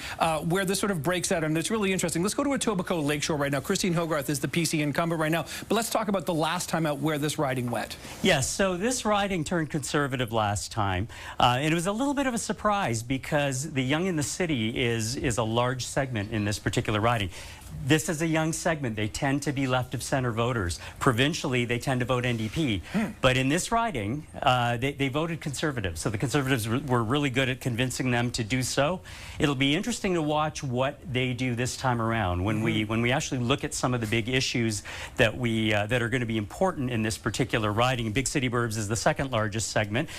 S12: where this sort of breaks out, and it's really interesting. Let's go to Etobicoke Lakeshore right now. Christine Hogarth is the PC incumbent right now, but let's talk about the last time out where this riding went.
S15: Yes, so this riding turned Conservative last time, and it was a little bit of a surprise because the young in the city is a large segment in this particular riding. This is a young segment. They tend to be left-of-center voters. Provincially, they tend to vote NDP. But in this riding, they voted Conservative. So the Conservatives were really good at convincing them to do so. It'll be interesting to watch what they do this time around when we actually look at some of the big issues that are going to be important in this particular riding. Big City Burbs is the second largest segment.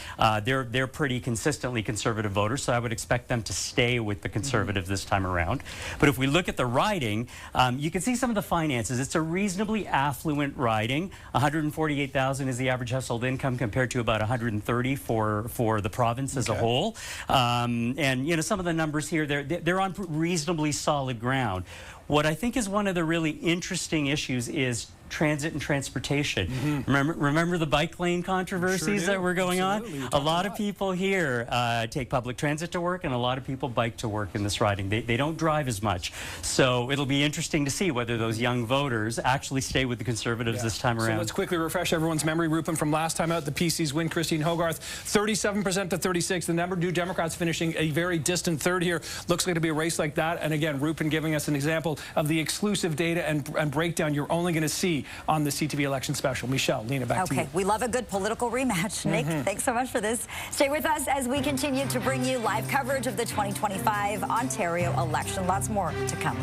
S15: They're pretty consistently Conservative voters, so I would expect them to stay with the Conservatives this time around. But if we look at the riding, you can see some of the finances. It's a reasonably affluent riding. $148,000 is the average household income compared to about $130,000 for the province as a whole. And you know, some of the numbers here, they're on reasonably solid ground. What I think is one of the really interesting issues is transit and transportation. Remember the bike lane controversies that were going on? A lot of people here take public transit to work, and a lot of people bike to work in this riding. They don't drive as much. So it'll be interesting to see whether those young voters actually stay with the Conservatives this time around.
S12: So let's quickly refresh everyone's memory, Rupin, from last time out. The PCs win. Christine Hogarth, 37% to 36%. The New Democrats finishing a very distant third here. Looks like it'll be a race like that. And again, Rupin giving us an example of the exclusive data and breakdown you're only going to see on the CTV election special. Michelle, Lena, back to you.
S1: Okay, we love a good political rematch. Nick, thanks so much for this. Stay with us as we continue to bring you live coverage of the 2025 Ontario election. Lots more to come.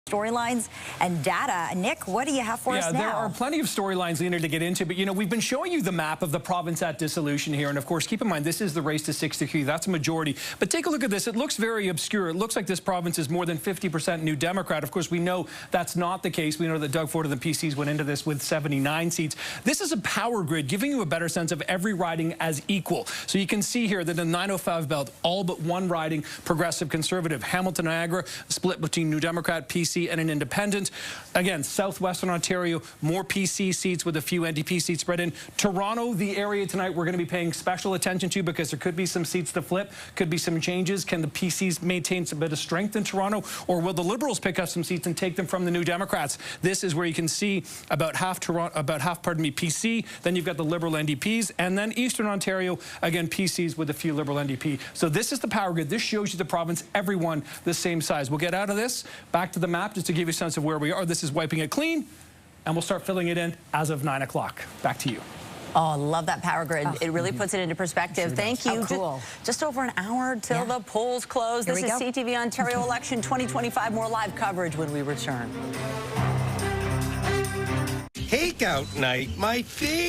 S1: storylines and data. Nick, what do you have for us now?
S12: There are plenty of storylines, Lena, to get into, but, you know, we've been showing you the map of the province at dissolution here, and of course, keep in mind, this is the race to 63. That's a majority. But take a look at this. It looks very obscure. It looks like this province is more than 50% New Democrat. Of course, we know that's not the case. We know that Doug Ford and the PCs went into this with 79 seats. This is a power grid, giving you a better sense of every riding as equal. So you can see here that in the 905 belt, all but one riding progressive conservative. Hamilton Niagara, split between New Democrat, PC, and an independent. Again, southwestern Ontario, more PC seats with a few NDP seats spread in. Toronto, the area tonight we're going to be paying special attention to because there could be some seats to flip, could be some changes. Can the PCs maintain some bit of strength in Toronto, or will the Liberals pick up some seats and take them from the New Democrats? This is where you can see about half PC, then you've got the Liberal NDPs, and then Eastern Ontario, again, PCs with a few Liberal NDP. So this is the power grid. This shows you the province, everyone the same size. We'll get out of this, back to the map, just to give you a sense of where we are. This is wiping it clean, and we'll start filling it in as of 9 o'clock. Back to you.
S2: Oh, I love that power grid. It really puts it into perspective. Thank you.
S1: Oh, cool.
S2: Just over an hour till the polls close. This is CTV Ontario Election 2025. More live coverage when we return.
S4: Takeout night, my favorite.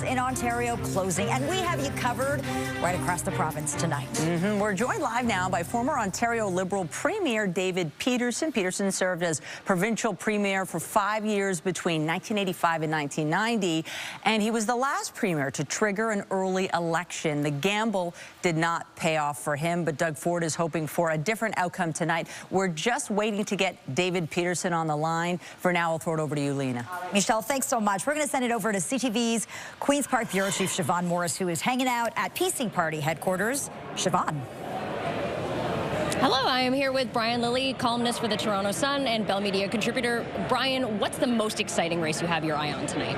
S1: In Ontario closing, and we have you covered right across the province tonight.
S2: We're joined live now by former Ontario Liberal Premier David Peterson. Peterson served as provincial premier for 5 years between 1985 and 1990, and he was the last premier to trigger an early election. The gamble did not pay off for him, but Doug Ford is hoping for a different outcome tonight. We're just waiting to get David Peterson on the line. For now, I'll throw it over to you, Lena.
S1: Michelle, thanks so much. We're going to send it over to CTV's Queen's Park Bureau Chief Siobhan Morris, who is hanging out at PC Party headquarters. Siobhan.
S20: Hello, I am here with Brian Lilly, columnist for the Toronto Sun and Bell Media contributor. Brian, what's the most exciting race you have your eye on tonight?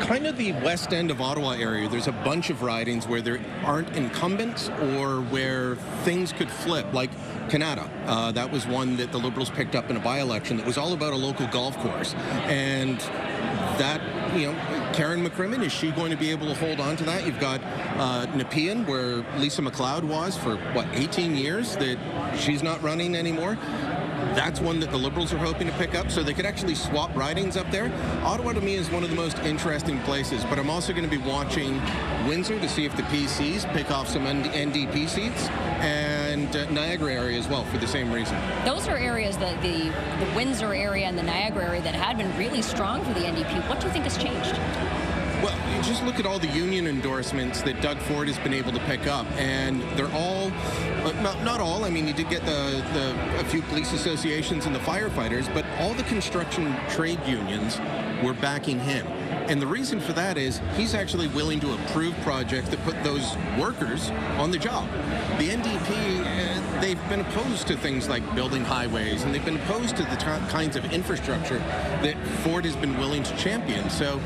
S16: Kind of the west end of Ottawa area, there's a bunch of ridings where there aren't incumbents or where things could flip, like Canada. That was one that the Liberals picked up in a by-election that was all about a local golf course. And that, you know, Karen McCrimmon, is she going to be able to hold on to that? You've got Nepean, where Lisa MacLeod was for, 18 years, that she's not running anymore. That's one that the Liberals are hoping to pick up, so they could actually swap ridings up there. Ottawa, to me, is one of the most interesting places, but I'm also going to be watching Windsor to see if the PCs pick off some NDP seats, and and Niagara area as well for the same reason.
S20: Those are areas that the Windsor area and the Niagara area that had been really strong for the NDP. What do you think has changed?
S16: Well, you just look at all the union endorsements that Doug Ford has been able to pick up, and they're all, not all, I mean, he did get a few police associations and the firefighters, but all the construction trade unions were backing him. And the reason for that is he's actually willing to approve projects that put those workers on the job. The NDP, they've been opposed to things like building highways, and they've been opposed to the kinds of infrastructure that Ford has been willing to champion. So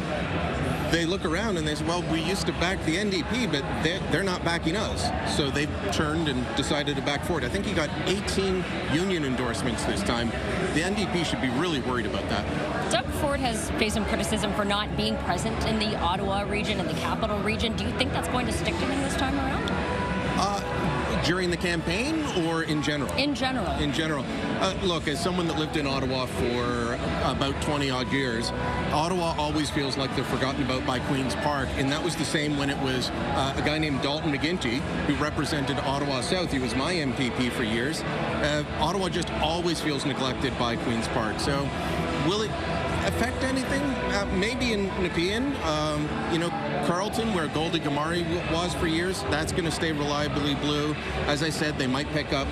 S16: they look around and they say, well, we used to back the NDP, but they're not backing us. So they've turned and decided to back Ford. I think he got 18 union endorsements this time. The NDP should be really worried about that.
S20: Doug Ford has faced some criticism for not being present in the Ottawa region and the capital region. Do you think that's going to stick to him this time around?
S16: During the campaign or in general?
S20: In general.
S16: In general. Look, as someone that lived in Ottawa for about 20-odd years, Ottawa always feels like they're forgotten about by Queen's Park, and that was the same when it was a guy named Dalton McGuinty, who represented Ottawa South. He was my MPP for years. Ottawa just always feels neglected by Queen's Park. So will it affect anything? Maybe in Nepean, Carleton, where Goldie Gamari was for years, that's going to stay reliably blue. As I said, they might pick up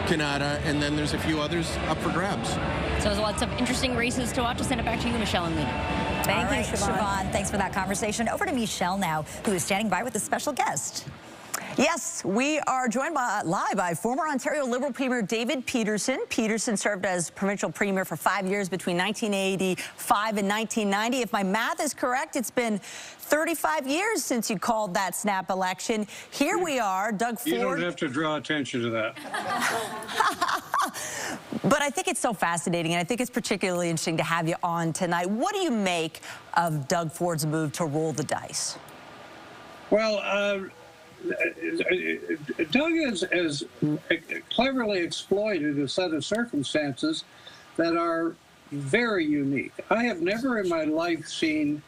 S16: Canada, and then there's a few others up for grabs.
S20: So there's lots of interesting races to watch. I'll send it back to you, Michelle and Lena.
S1: Thank you, Siobhan. Thanks for that conversation. Over to Michelle now, who is standing by with a special guest.
S2: Yes, we are joined live by former Ontario Liberal Premier David Peterson. Peterson served as provincial premier for 5 years between 1985 and 1990. If my math is correct, it's been 35 years since you called that snap election. Here we are, Doug Ford.
S17: You don't have to draw attention to that.
S2: But I think it's so fascinating, and I think it's particularly interesting to have you on tonight. What do you make of Doug Ford's move to roll the dice?
S17: Well, Doug has cleverly exploited a set of circumstances that are very unique. I have never in my life seen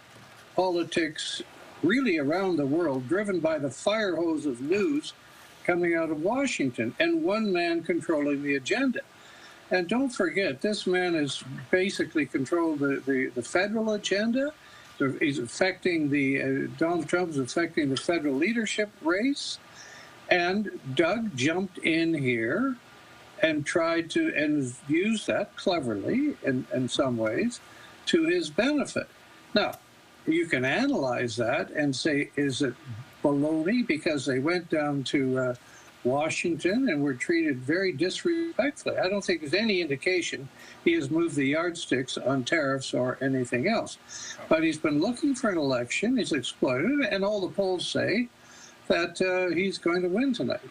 S17: politics really around the world driven by the fire hose of news coming out of Washington and one man controlling the agenda. And don't forget, this man has basically controlled the federal agenda. He's affecting Donald Trump is affecting the federal leadership race. And Doug jumped in here and tried to, and used that cleverly in some ways to his benefit. Now, you can analyze that and say, is it baloney because they went down to Washington and were treated very disrespectfully? I don't think there's any indication he has moved the yardsticks on tariffs or anything else. But he's been looking for an election. He's exploited it, and all the polls say that he's going to win tonight.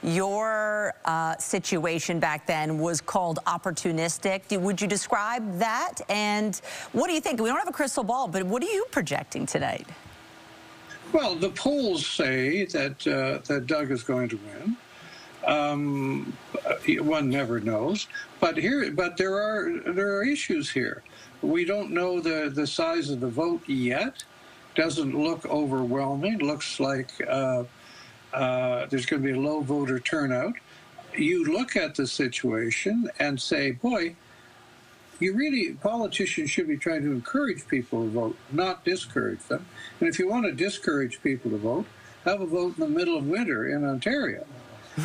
S2: Your situation back then was called opportunistic. Would you describe that? And what do you think? We don't have a crystal ball, but what are you projecting tonight?
S17: Well, the polls say that that Doug is going to win. One never knows, but there are issues here. We don't know the size of the vote yet. Doesn't look overwhelming. Looks like there's going to be a low voter turnout. You look at the situation and say, boy, politicians should be trying to encourage people to vote, not discourage them. And if you want to discourage people to vote, have a vote in the middle of winter in Ontario.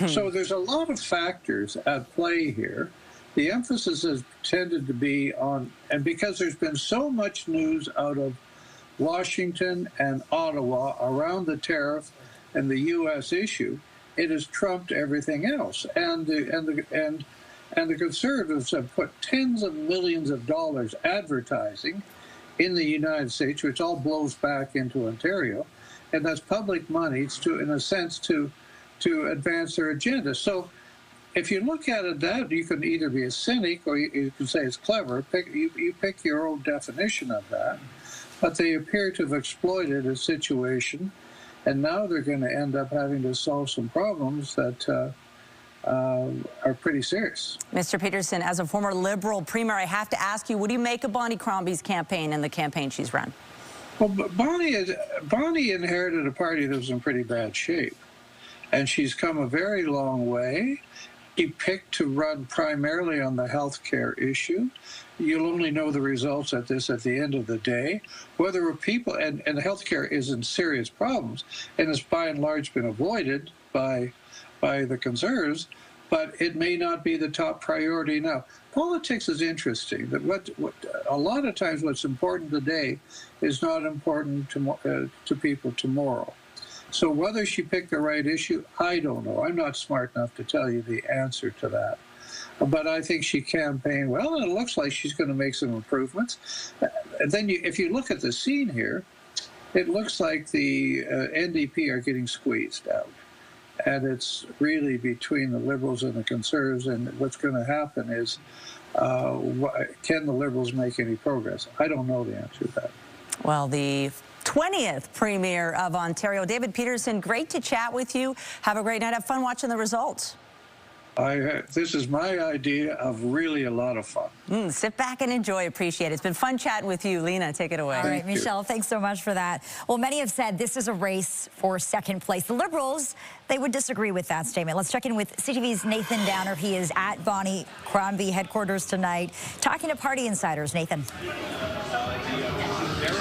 S17: So there's a lot of factors at play here. The emphasis has tended to be on, and because there's been so much news out of Washington and Ottawa around the tariff and the U.S. issue, it has trumped everything else. And the Conservatives have put tens of millions of dollars advertising in the United States, which all blows back into Ontario, and that's public money to, in a sense, to advance their agenda. So if you look at it that, you can either be a cynic or you can say it's clever. You pick your own definition of that. But they appear to have exploited a situation, and now they're going to end up having to solve some problems that are pretty serious.
S2: Mr. Peterson, as a former Liberal Premier, I have to ask you, what do you make of Bonnie Cromby's campaign and the campaign she's run?
S17: Well, Bonnie inherited a party that was in pretty bad shape. and she's come a very long way. She picked to run primarily on the healthcare issue. You'll only know the results at the end of the day. Whether people, and healthcare is in serious problems, and has by and large been avoided by the Conservatives, but it may not be the top priority now. Politics is interesting. That what a lot of times what's important today is not important to people tomorrow. So whether she picked the right issue, I don't know. I'm not smart enough to tell you the answer to that. But I think she campaigned well, and it looks like she's going to make some improvements. And then if you look at the scene here, it looks like the NDP are getting squeezed out. And it's really between the Liberals and the Conservatives, and what's going to happen is, can the Liberals make any progress? I don't know the answer to that.
S2: Well, the 20th Premier of Ontario, David Peterson, great to chat with you. Have a great night. Have fun watching the results.
S17: This is my idea of really a lot of fun.
S2: Sit back and enjoy. Appreciate it. It's been fun chatting with you. Lena, take it away.
S1: All right, Michelle, thanks so much for that. Well, many have said this is a race for second place. The Liberals, they would disagree with that statement. Let's check in with CTV's Nathan Downer. He is at Bonnie Cromby headquarters tonight, talking to party insiders. Nathan.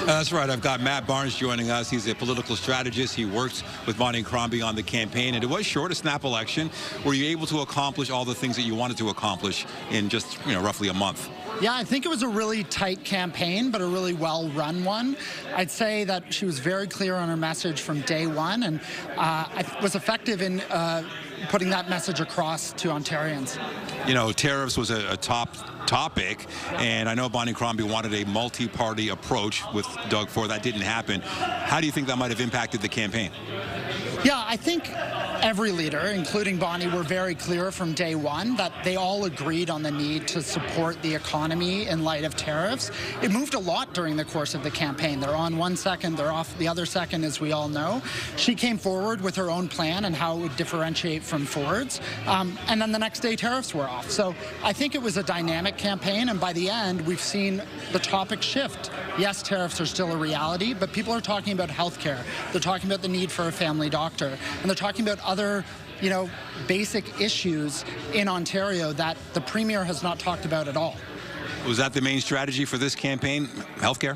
S13: That's right. I've got Matt Barnes joining us. He's a political strategist. He works with Bonnie Cromby on the campaign. And it was short, a snap election. Were you able to accomplish all the things that you wanted to accomplish in just, roughly a month?
S18: Yeah, I think it was a really tight campaign, but a really well-run one. I'd say that she was very clear on her message from day one, and was effective in putting that message across to Ontarians.
S13: Tariffs was a top topic, and I know Bonnie Cromby wanted a multi-party approach with Doug Ford. That didn't happen. How do you think that might have impacted the campaign?
S18: Yeah, I think every leader, including Bonnie, were very clear from day one that they all agreed on the need to support the economy in light of tariffs. It moved a lot during the course of the campaign. They're on one second, they're off the other second, as we all know. She came forward with her own plan and how it would differentiate from Ford's. And then the next day, tariffs were off. So I think it was a dynamic campaign, and by the end, we've seen the topic shift. Yes, tariffs are still a reality, but people are talking about health care. They're talking about the need for a family doctor, and they're talking about other basic issues in Ontario that the Premier has not talked about at all.
S13: Was that the main strategy for this campaign, healthcare?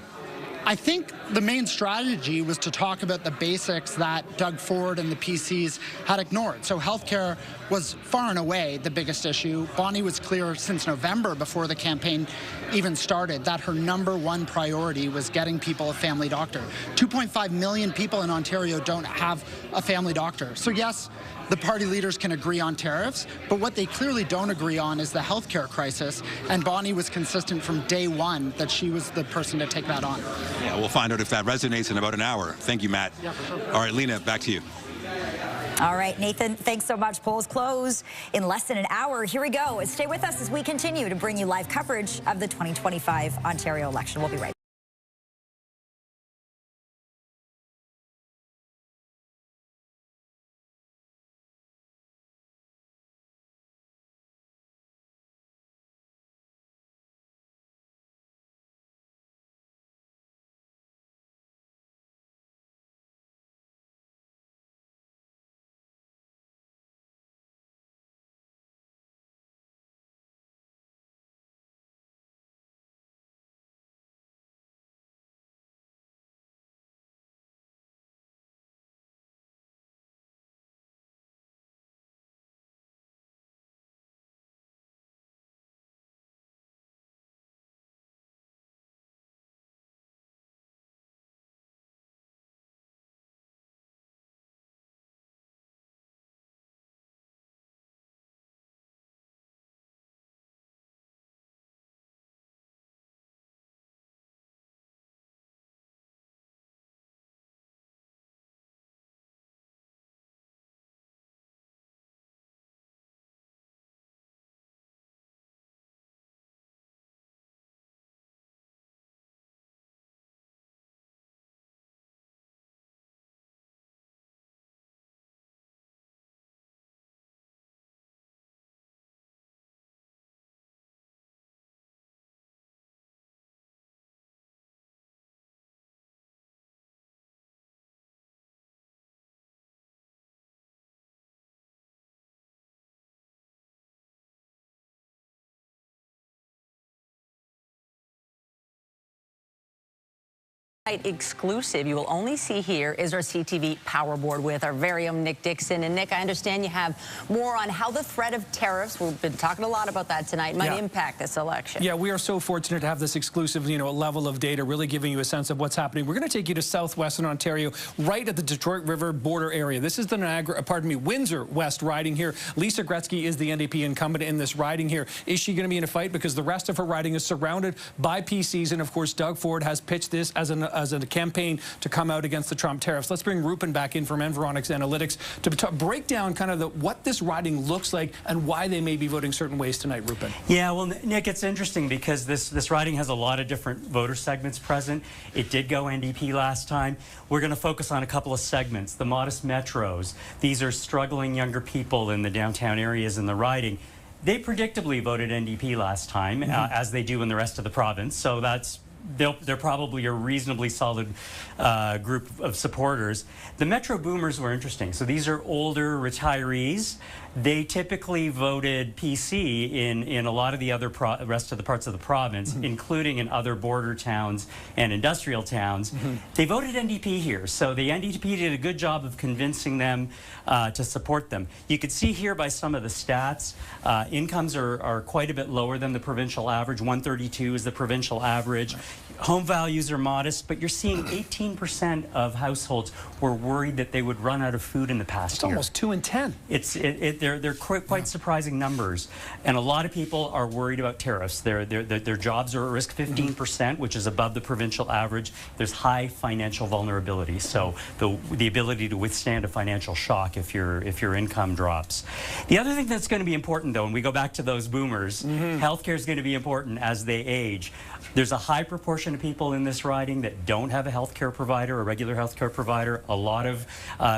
S18: I think the main strategy was to talk about the basics that Doug Ford and the PCs had ignored. So healthcare was far and away the biggest issue. Bonnie was clear since November, before the campaign even started, that her #1 priority was getting people a family doctor. 2.5 million people in Ontario don't have a family doctor. So yes, the party leaders can agree on tariffs, but what they clearly don't agree on is the healthcare crisis, and Bonnie was consistent from day one that she was the person to take that on.
S13: Yeah, we'll find out if that resonates in about an hour. Thank you, Matt.
S18: Yeah, for sure.
S13: All right, Lena, back to you.
S1: All right, Nathan, thanks so much. Polls close in less than an hour. Here we go. Stay with us as we continue to bring you live coverage of the 2025 Ontario election. We'll be right back.
S2: Exclusive you will only see here is our CTV Power Board with our very own Nick Dixon. And Nick, I understand you have more on how the threat of tariffs, we've been talking a lot about that tonight, might impact this election.
S12: Yeah, we are so fortunate to have this exclusive, level of data, really giving you a sense of what's happening. We're going to take you to southwestern Ontario, right at the Detroit River border area. This is the Windsor West riding here. Lisa Gretzky is the NDP incumbent in this riding here. Is she going to be in a fight? Because the rest of her riding is surrounded by PCs, and of course, Doug Ford has pitched this as a campaign to come out against the Trump tariffs. Let's bring Rupen back in from Environics Analytics to break down kind of what this riding looks like and why they may be voting certain ways tonight, Rupen.
S15: Yeah, well, Nick, it's interesting because this riding has a lot of different voter segments present. It did go NDP last time. We're going to focus on a couple of segments. The modest metros. These are struggling younger people in the downtown areas in the riding. They predictably voted NDP last time, as they do in the rest of the province. So they're probably a reasonably solid group of supporters. The Metro Boomers were interesting. So these are older retirees. They typically voted PC in a lot of the other rest of the parts of the province, including in other border towns and industrial towns. They voted NDP here. So the NDP did a good job of convincing them to support them. You could see here by some of the stats, incomes are quite a bit lower than the provincial average. 132 is the provincial average. Home values are modest, but you're seeing 18% of households were worried that they would run out of food in the past year.
S12: It's almost 2 in 10.
S15: They're quite surprising numbers, and a lot of people are worried about tariffs. Their jobs are at risk 15%, which is above the provincial average. There's high financial vulnerability, so the ability to withstand a financial shock if your income drops. The other thing that's going to be important, though, and we go back to those boomers, healthcare is going to be important as they age. There's a high proportion of people in this riding that don't have a healthcare provider, a regular healthcare provider. A lot of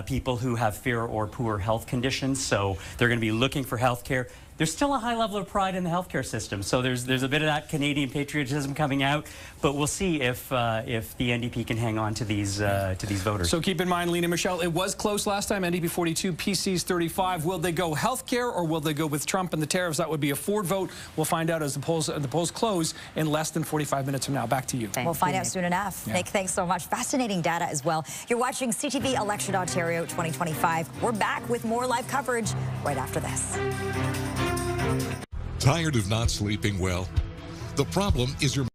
S15: people who have fair or poor health conditions, so they're going to be looking for healthcare. There's still a high level of pride in the healthcare system, so there's a bit of that Canadian patriotism coming out. But we'll see if the NDP can hang on to these voters.
S12: So keep in mind, Lena Michelle, it was close last time. NDP 42, PCs 35. Will they go healthcare or will they go with Trump and the tariffs? That would be a Ford vote. We'll find out as the polls close in less than 45 minutes from now. Back to you.
S1: We'll find out soon enough. Yeah. Nick, thanks so much. Fascinating data as well. You're watching CTV Election Ontario 2025. We're back with more live coverage right after this.
S8: Tired of not sleeping well? The problem is your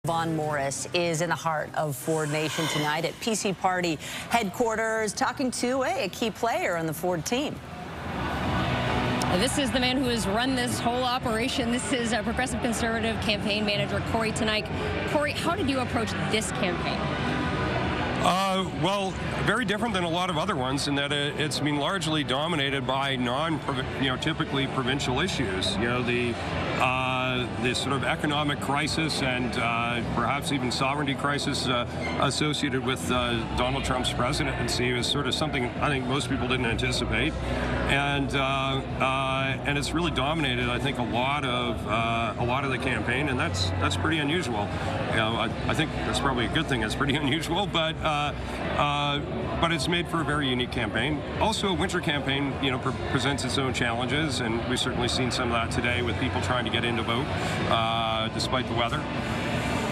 S2: Vaughan Morris is in the heart of Ford Nation tonight at PC Party headquarters, talking to a key player on the Ford team.
S20: This is the man who has run this whole operation. This is a Progressive Conservative campaign manager, Corey Tonight. Corey, how did you approach this campaign?
S9: Well, very different than a lot of other ones in that it's been largely dominated by typically provincial issues. The sort of economic crisis and perhaps even sovereignty crisis associated with Donald Trump's presidency is sort of something I think most people didn't anticipate, and it's really dominated, I think, a lot of the campaign, and that's pretty unusual. I think that's probably a good thing. It's pretty unusual, but it's made for a very unique campaign. Also, a winter campaign, presents its own challenges, and we've certainly seen some of that today with people trying to get in to vote, despite the weather.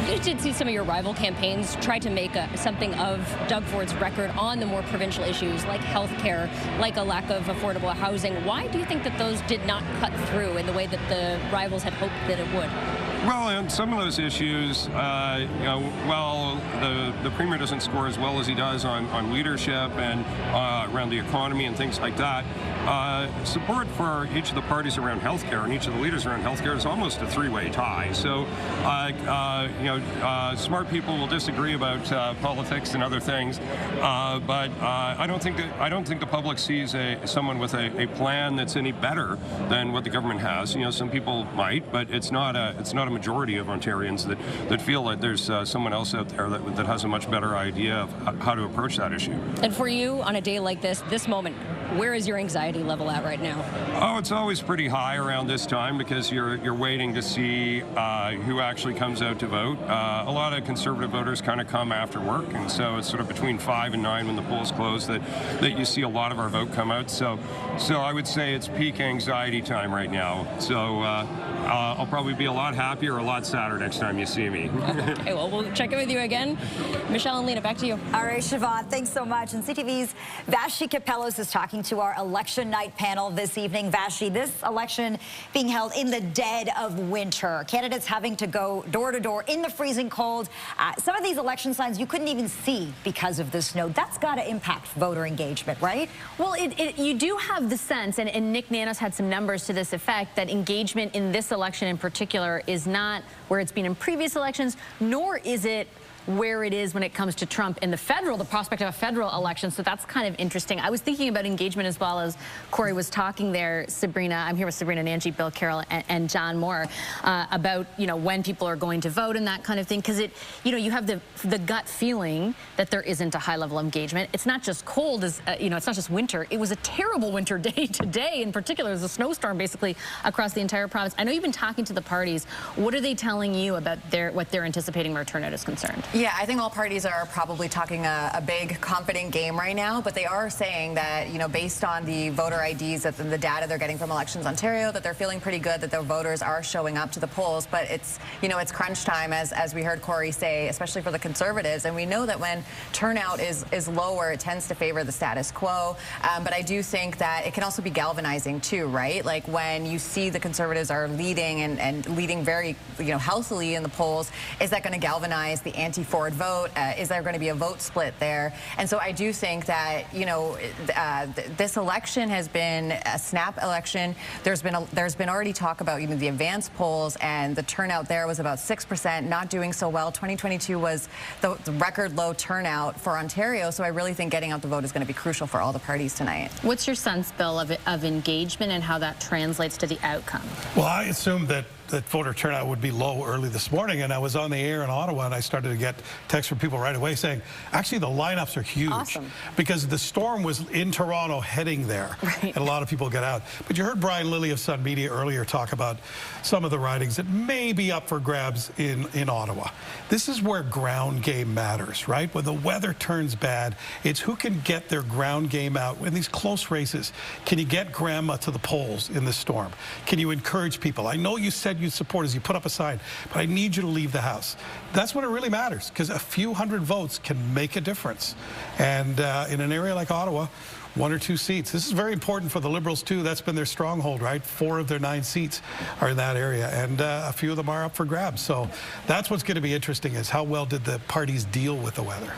S20: You did see some of your rival campaigns try to make something of Doug Ford's record on the more provincial issues like health care, like a lack of affordable housing. Why do you think that those did not cut through in the way that the rivals had hoped that it would?
S9: Well, on some of those issues, while the Premier doesn't score as well as he does on leadership and around the economy and things like that, support for each of the parties around healthcare and each of the leaders around healthcare is almost a three-way tie. So, smart people will disagree about politics and other things, but I don't think the public sees someone with a plan that's any better than what the government has. Some people might, but it's not a majority of Ontarians that feel that there's someone else out there that has a much better idea of how to approach that issue.
S20: And for you, on a day like this moment, where is your anxiety level at right now?
S9: Oh, it's always pretty high around this time because you're waiting to see who actually comes out to vote. A lot of Conservative voters kind of come after work, and so it's sort of between 5 and 9 when the polls close that you see a lot of our vote come out. So I would say it's peak anxiety time right now. So I'll probably be a lot happier or a lot sadder next time you see me.
S20: Okay, well, we'll check in with you again. Michelle and Lena, back to you.
S1: All right, Siobhan, thanks so much. And CTV's Vashti Capellos is talking to our election night panel this evening. Vashti, this election being held in the dead of winter. Candidates having to go door to door in the freezing cold. Some of these election signs you couldn't even see because of the snow. That's got to impact voter engagement, right?
S7: Well, you do have the sense, and Nick Nanos had some numbers to this effect, that engagement in this election in particular is not where it's been in previous elections, nor is it where it is when it comes to Trump in the prospect of a federal election. So that's kind of interesting. I was thinking about engagement as well as Corey was talking there, Sabrina. I'm here with Sabrina, Nancy, Bill Carroll, and John Moore about, when people are going to vote and that kind of thing. Because you have the gut feeling that there isn't a high level of engagement. It's not just cold, it's not just winter. It was a terrible winter day today. In particular, there's a snowstorm basically across the entire province. I know you've been talking to the parties. What are they telling you about what they're anticipating where turnout is concerned?
S10: Yeah, I think all parties are probably talking a big, confident game right now, but they are saying that, based on the voter IDs, that the data they're getting from Elections Ontario, that they're feeling pretty good that their voters are showing up to the polls. But it's, it's crunch time, as we heard Corey say, especially for the Conservatives. And we know that when turnout is lower, it tends to favor the status quo. But I do think that it can also be galvanizing too, right? Like when you see the Conservatives are leading and leading very, healthily in the polls, is that going to galvanize the anti-Ford vote? Is there going to be a vote split there? And so I do think that, this election has been a snap election. There's been already talk about the advanced polls, and the turnout there was about 6%, not doing so well. 2022 was the record low turnout for Ontario, so I really think getting out the vote is going to be crucial for all the parties tonight.
S7: What's your sense, Bill, of engagement and how that translates to the outcome?
S19: Well, I assumed that voter turnout would be low early this morning, and I was on the air in Ottawa, and I started to get texts from people right away saying, actually, the lineups are huge.
S7: Awesome.
S19: Because the storm was in Toronto heading there, and a lot of people get out. But you heard Brian Lilly of Sun Media earlier talk about some of the ridings that may be up for grabs in Ottawa. This is where ground game matters, right? When the weather turns bad, it's who can get their ground game out in these close races. Can you get grandma to the polls in the storm? Can you encourage people? I know you said you support as you put up a sign, but I need you to leave the house. That's when it really matters, because a few hundred votes can make a difference. And in an area like Ottawa, 1 or 2 seats. This is very important for the Liberals, too. That's been their stronghold, right? 4 of their 9 seats are in that area, and a few of them are up for grabs. So that's what's going to be interesting, is how well did the parties deal with the weather.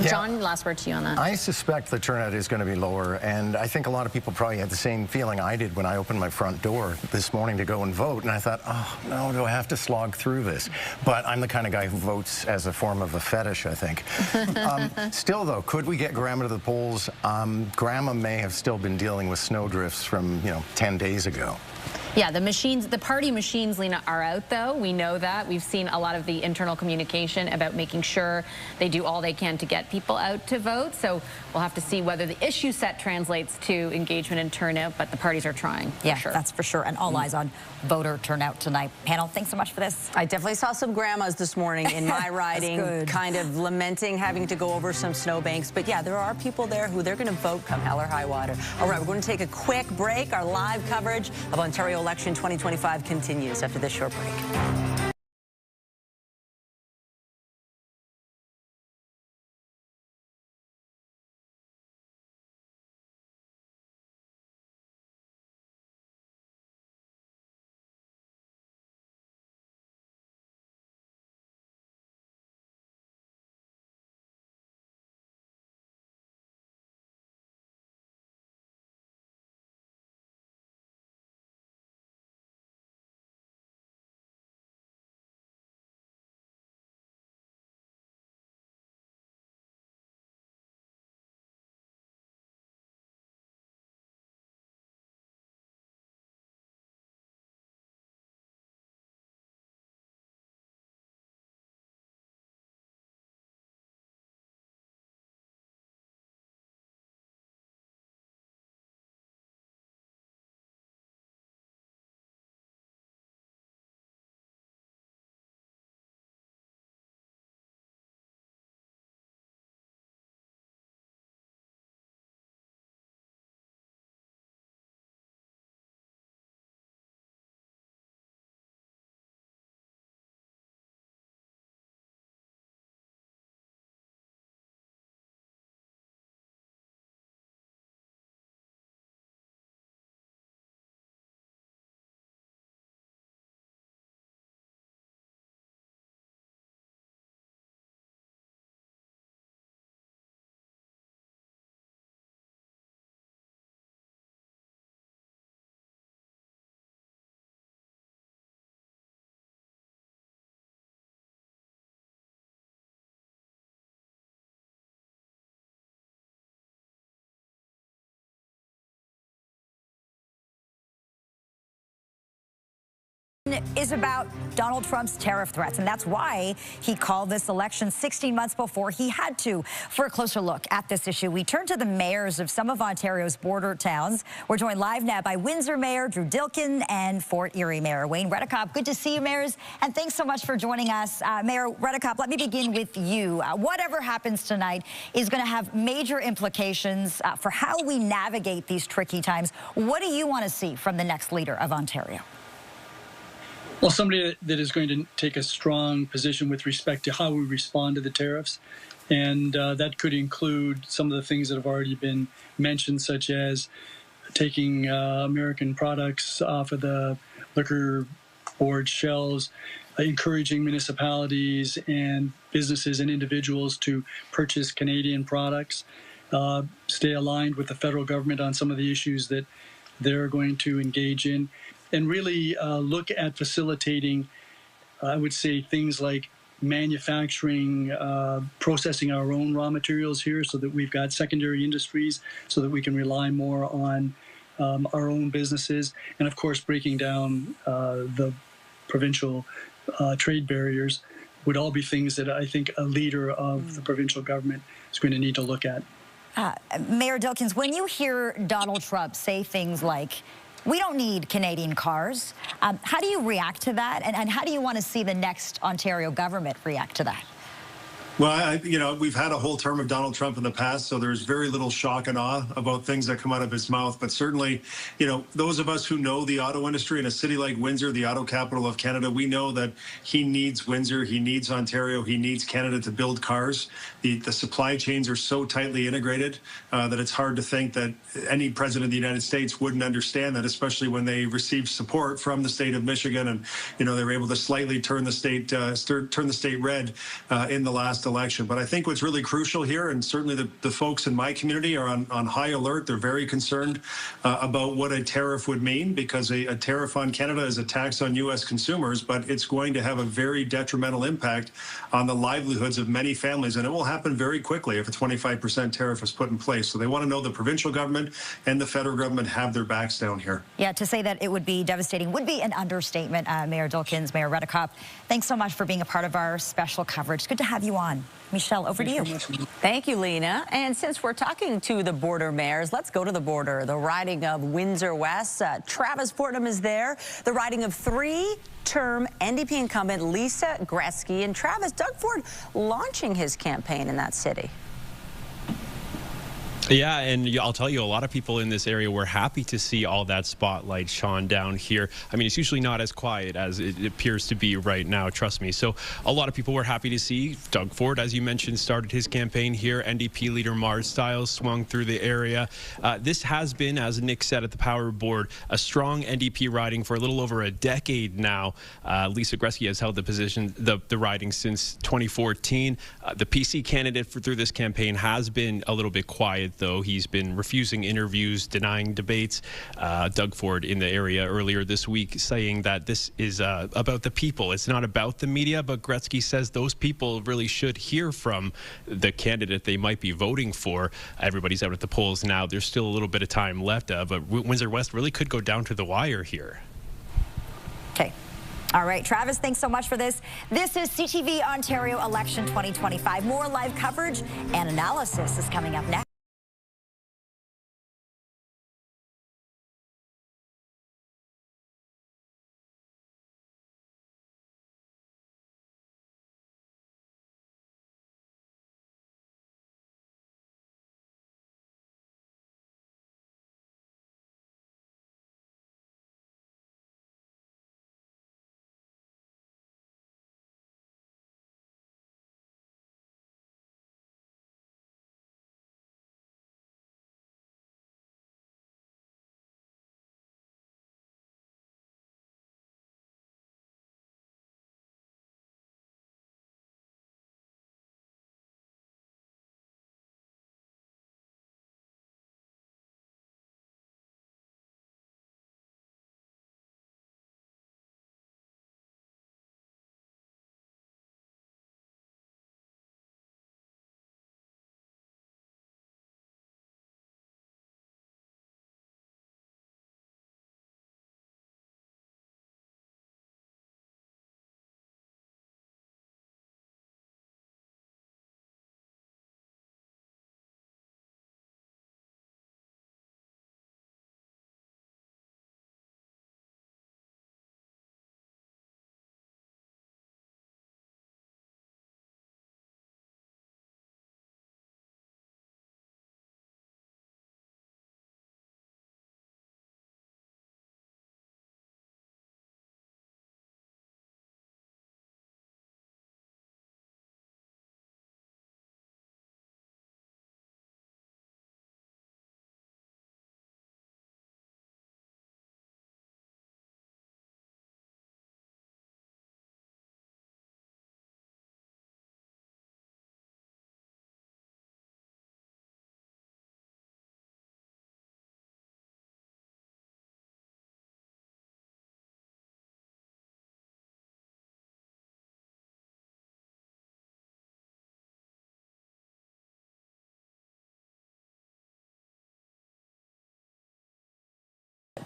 S7: John, last word to you on that.
S6: I suspect the turnout is going to be lower, and I think a lot of people probably had the same feeling I did when I opened my front door this morning to go and vote, and I thought, oh, no, do I have to slog through this? But I'm the kind of guy who votes as a form of a fetish, I think. Still, though, could we get Grandma to the polls? Grandma may have still been dealing with snowdrifts from, 10 days ago.
S7: Yeah, the party machines, Lena, are out, though. We know that. We've seen a lot of the internal communication about making sure they do all they can to get people out to vote. So we'll have to see whether the issue set translates to engagement and turnout, but the parties are trying.
S1: Yeah, sure. That's for sure. And all eyes on voter turnout tonight. Panel, thanks so much for this.
S2: I definitely saw some grandmas this morning in my riding, kind of lamenting having to go over some snowbanks. But yeah, there are people there who they're going to vote come hell or high water. All right, we're going to take a quick break. Our live coverage of Ontario Election 2025 continues after this short break.
S1: Is about Donald Trump's tariff threats, and that's why he called this election 16 months before he had to. For a closer look at this issue, we turn to the mayors of some of Ontario's border towns. We're joined live now by Windsor Mayor Drew Dilkin and Fort Erie Mayor Wayne Redekop. Good to see you, mayors, and thanks so much for joining us. Mayor Redekop, let me begin with you. Whatever happens tonight is going to have major implications for how we navigate these tricky times. What do you want to see from the next leader of Ontario?
S21: Well, somebody that is going to take a strong position with respect to how we respond to the tariffs. And that could include some of the things that have already been mentioned, such as taking American products off of the liquor board shelves, encouraging municipalities and businesses and individuals to purchase Canadian products, stay aligned with the federal government on some of the issues that they're going to engage in, and really look at facilitating, I would say, things like manufacturing, processing our own raw materials here so that we've got secondary industries so that we can rely more on our own businesses, and of course breaking down the provincial trade barriers would all be things that I think a leader of the provincial government is going to need to look at.
S1: Mayor Dilkins, when you hear Donald Trump say things like, we don't need Canadian cars, how do you react to that? And how do you want to see the next Ontario government react to that?
S22: Well, we've had a whole term of Donald Trump in the past, so there's very little shock and awe about things that come out of his mouth. But certainly, those of us who know the auto industry in a city like Windsor, the auto capital of Canada, we know that he needs Windsor, he needs Ontario, he needs Canada to build cars. The supply chains are so tightly integrated that it's hard to think that any president of the United States wouldn't understand that, especially when they received support from the state of Michigan, and they were able to slightly turn the state red in the last election. But I think what's really crucial here, and certainly the folks in my community are on high alert. They're very concerned about what a tariff would mean, because a tariff on Canada is a tax on U.S. consumers, but it's going to have a very detrimental impact on the livelihoods of many families, and it will happen very quickly if a 25% tariff is put in place. So they want to know the provincial government and the federal government have their backs down here.
S1: Yeah, to say that it would be devastating would be an understatement. Mayor Dulkins, Mayor Redekop, thanks so much for being a part of our special coverage. Good to have you on. Michelle, over to you.
S2: Thank you, Lena. And since we're talking to the border mayors, let's go to the border. The riding of Windsor West. Travis Fortnum is there. The riding of three-term NDP incumbent Lisa Gretzky. And Travis, Doug Ford launching his campaign in that city.
S5: Yeah, and I'll tell you, a lot of people in this area were happy to see all that spotlight shone down here. I mean, it's usually not as quiet as it appears to be right now, trust me. So a lot of people were happy to see Doug Ford, as you mentioned, started his campaign here. NDP leader Mars Stiles swung through the area. This has been, as Nick said at the Power Board, a strong NDP riding for a little over a decade now. Lisa Gretzky has held the position, the riding since 2014. The PC candidate through this campaign has been a little bit quiet, though. He's been refusing interviews, denying debates. Doug Ford in the area earlier this week saying that this is about the people. It's not about the media, but Gretzky says those people really should hear from the candidate they might be voting for. Everybody's out at the polls now. There's still a little bit of time left, but Windsor West really could go down to the wire here.
S1: Okay. All right, Travis, thanks so much for this. This is CTV Ontario Election 2025. More live coverage and analysis is coming up next.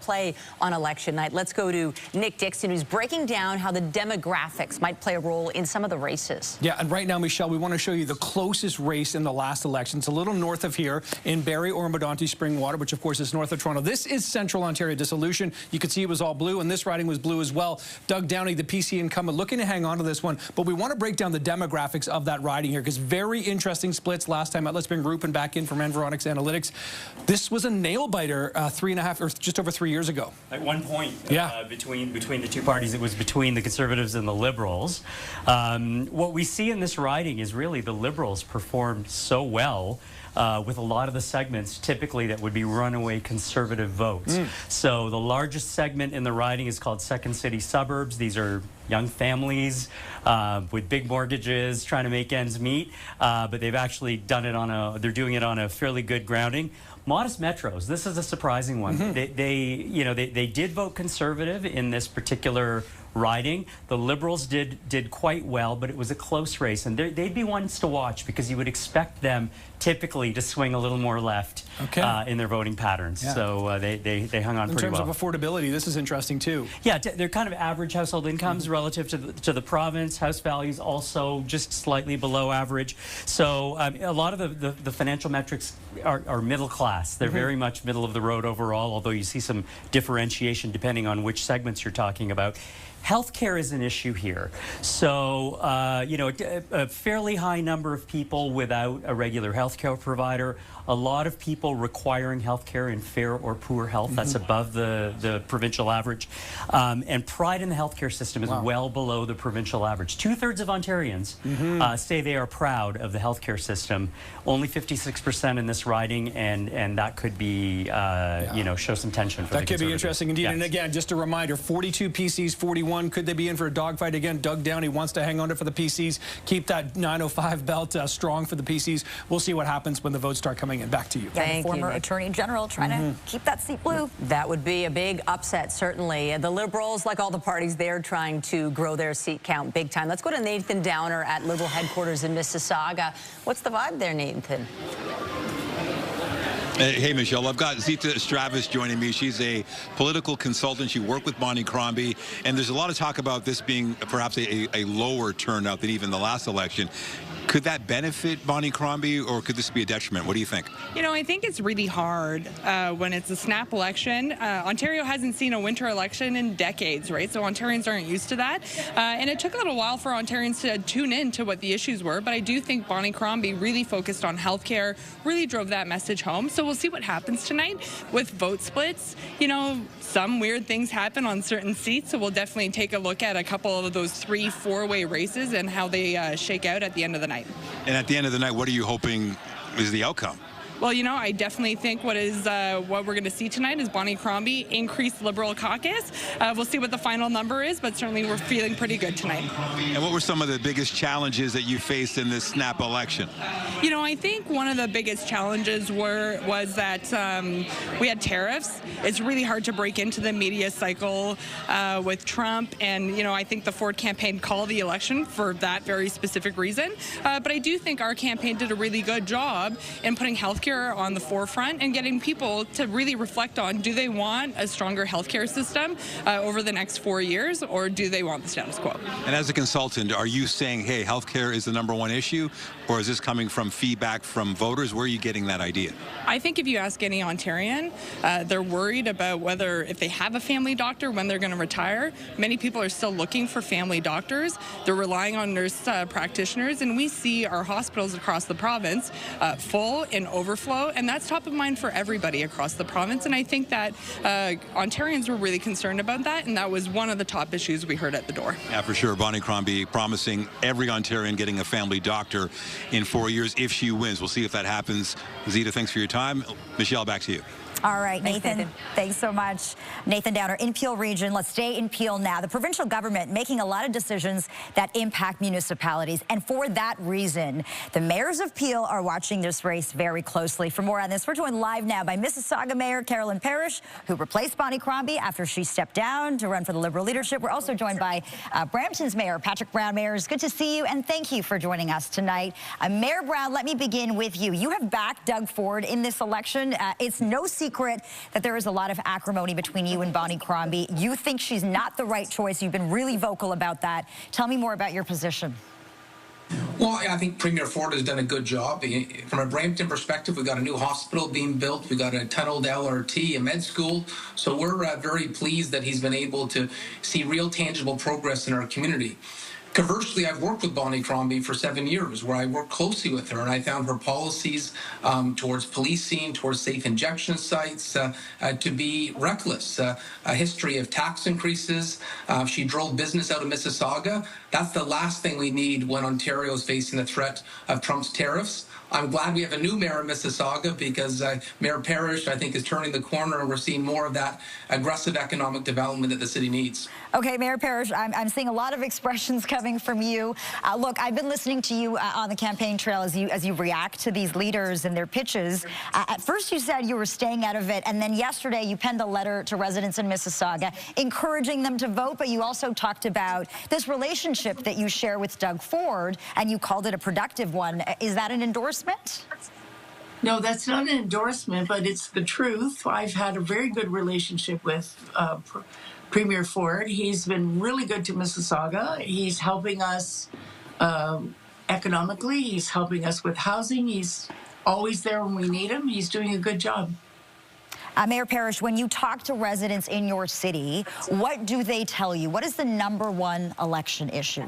S2: Play on election night. Let's go to Nick Dixon, who's breaking down how the demographics might play a role in some of the races.
S12: Yeah, and right now, Michelle, we want to show you the closest race in the last election. It's a little north of here in Barrie, Ormodonte, Springwater, which of course is north of Toronto. This is Central Ontario dissolution. You could see it was all blue, and this riding was blue as well. Doug Downey, the PC incumbent, looking to hang on to this one, but we want to break down the demographics of that riding here, because very interesting splits last time out. Let's bring Rupen back in from Environics Analytics. This was a nail-biter 3.5 or just over 3 years ago.
S15: At one point,
S12: yeah.
S15: Between the two parties, it was between the Conservatives and the Liberals. What we see in this riding is really the Liberals performed so well with a lot of the segments typically that would be runaway Conservative votes. So the largest segment in the riding is called Second City Suburbs. These are young families with big mortgages trying to make ends meet, but they've actually done it they're doing it on a fairly good grounding. Modest metros, this is a surprising one. They did vote Conservative in this particular riding. The Liberals did quite well, but it was a close race, and they'd be ones to watch because you would expect them typically to swing a little more left in their voting patterns. Yeah. So they hung on pretty well.
S12: In terms of affordability, this is interesting too.
S15: Yeah, they're kind of average household incomes relative to the province. House values also just slightly below average. So a lot of the financial metrics are middle class. They're very much middle of the road overall, although you see some differentiation depending on which segments you're talking about. Healthcare is an issue here. So, a fairly high number of people without a regular healthcare provider, a lot of people requiring healthcare in fair or poor health. That's above the provincial average. And pride in the healthcare system is well below the provincial average. 2/3 of Ontarians say they are proud of the healthcare system. Only 56% in this riding, and that could be, show some tension for the Conservatives.
S12: That could be interesting indeed.
S15: Yes.
S12: And again, just a reminder, 42 PCs, 41. Could they be in for a dogfight again? Doug Downey wants to hang on to for the PCs, keep that 905 belt strong for the PCs. We'll see what happens when the votes start coming in. Back to you.
S1: Yeah, former Attorney General trying to keep that seat blue.
S2: That would be a big upset, certainly. The Liberals, like all the parties, they're trying to grow their seat count big time. Let's go to Nathan Downer at Liberal headquarters in Mississauga. What's the vibe there, Nathan?
S13: Hey, Michelle, I've got Zita Stravis joining me. She's a political consultant. She worked with Bonnie Cromby, and there's a lot of talk about this being perhaps a lower turnout than even the last election. Could that benefit Bonnie Cromby, or could this be a detriment? What do you think?
S11: I think it's really hard when it's a snap election. Ontario hasn't seen a winter election in decades, right? So Ontarians aren't used to that. And it took a little while for Ontarians to tune in to what the issues were. But I do think Bonnie Cromby really focused on healthcare, really drove that message home. So we'll see what happens tonight with vote splits. Some weird things happen on certain seats. So we'll definitely take a look at a couple of those 3-4-way races and how they shake out at the end of the night.
S13: And at the end of the night, what are you hoping is the outcome?
S11: Well, I definitely think what we're going to see tonight is Bonnie Cromby increase Liberal caucus. We'll see what the final number is, but certainly we're feeling pretty good tonight.
S13: And what were some of the biggest challenges that you faced in this snap election?
S11: I think one of the biggest challenges was that we had tariffs. It's really hard to break into the media cycle with Trump, and I think the Ford campaign called the election for that very specific reason. But I do think our campaign did a really good job in putting healthcare on the forefront and getting people to really reflect on, do they want a stronger healthcare system over the next 4 years, or do they want the status quo?
S13: And as a consultant, are you saying, hey, healthcare is the #1 issue, or is this coming from feedback from voters? Where are you getting that idea?
S11: I think if you ask any Ontarian, they're worried about if they have a family doctor, when they're going to retire. Many people are still looking for family doctors. They're relying on nurse practitioners, and we see our hospitals across the province full and overflow, and that's top of mind for everybody across the province. And I think that Ontarians were really concerned about that, and that was one of the top issues we heard at the door.
S13: Yeah, for sure. Bonnie Cromby promising every Ontarian getting a family doctor in 4 years if she wins. We'll see if that happens. Zita, thanks for your time. Michelle, back to you.
S1: All right, Nathan, thanks so much. Nathan Downer in Peel Region. Let's stay in Peel now. The provincial government making a lot of decisions that impact municipalities. And for that reason, the mayors of Peel are watching this race very closely. For more on this, we're joined live now by Mississauga Mayor Carolyn Parrish, who replaced Bonnie Cromby after she stepped down to run for the Liberal leadership. We're also joined by Brampton's Mayor Patrick Brown. Mayor, it's good to see you, and thank you for joining us tonight. Mayor Brown, let me begin with you. You have backed Doug Ford in this election. It's no secret that there is a lot of acrimony between you and Bonnie Cromby. You think she's not the right choice. You've been really vocal about that. Tell me more about your position.
S14: Well, I think Premier Ford has done a good job. From a Brampton perspective, we've got a new hospital being built. We've got a tunneled LRT, a med school. So we're very pleased that he's been able to see real tangible progress in our community. Conversely, I've worked with Bonnie Cromby for 7 years, where I worked closely with her, and I found her policies towards policing, towards safe injection sites, to be reckless. A history of tax increases. She drove business out of Mississauga. That's the last thing we need when Ontario is facing the threat of Trump's tariffs. I'm glad we have a new mayor in Mississauga, because Mayor Parrish, I think, is turning the corner, and we're seeing more of that aggressive economic development that the city needs.
S1: Okay, Mayor Parrish, I'm seeing a lot of expressions coming from you. Look, I've been listening to you on the campaign trail as you react to these leaders and their pitches. At first, you said you were staying out of it, and then yesterday you penned a letter to residents in Mississauga encouraging them to vote, but you also talked about this relationship that you share with Doug Ford, and you called it a productive one. Is that an endorsement?
S3: No, that's not an endorsement, but it's the truth. I've had a very good relationship with Premier Ford. He's been really good to Mississauga. He's helping us economically. He's helping us with housing. He's always there when we need him. He's doing a good job.
S1: Mayor Parrish, when you talk to residents in your city, what do they tell you? What is the #1 election issue?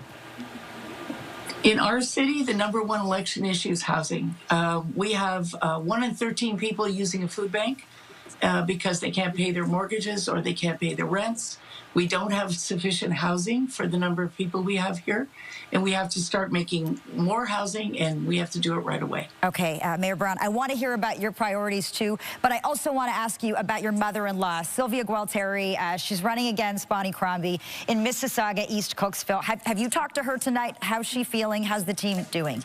S3: In our city, the #1 election issue is housing. We have 1 in 13 people using a food bank because they can't pay their mortgages or they can't pay their rents. We don't have sufficient housing for the number of people we have here, and we have to start making more housing, and we have to do it right away.
S1: Okay, Mayor Brown, I want to hear about your priorities too, but I also want to ask you about your mother-in-law, Sylvia Gualtieri. She's running against Bonnie Cromby in Mississauga East, Cooksville. Have you talked to her tonight? How's she feeling? How's the team doing?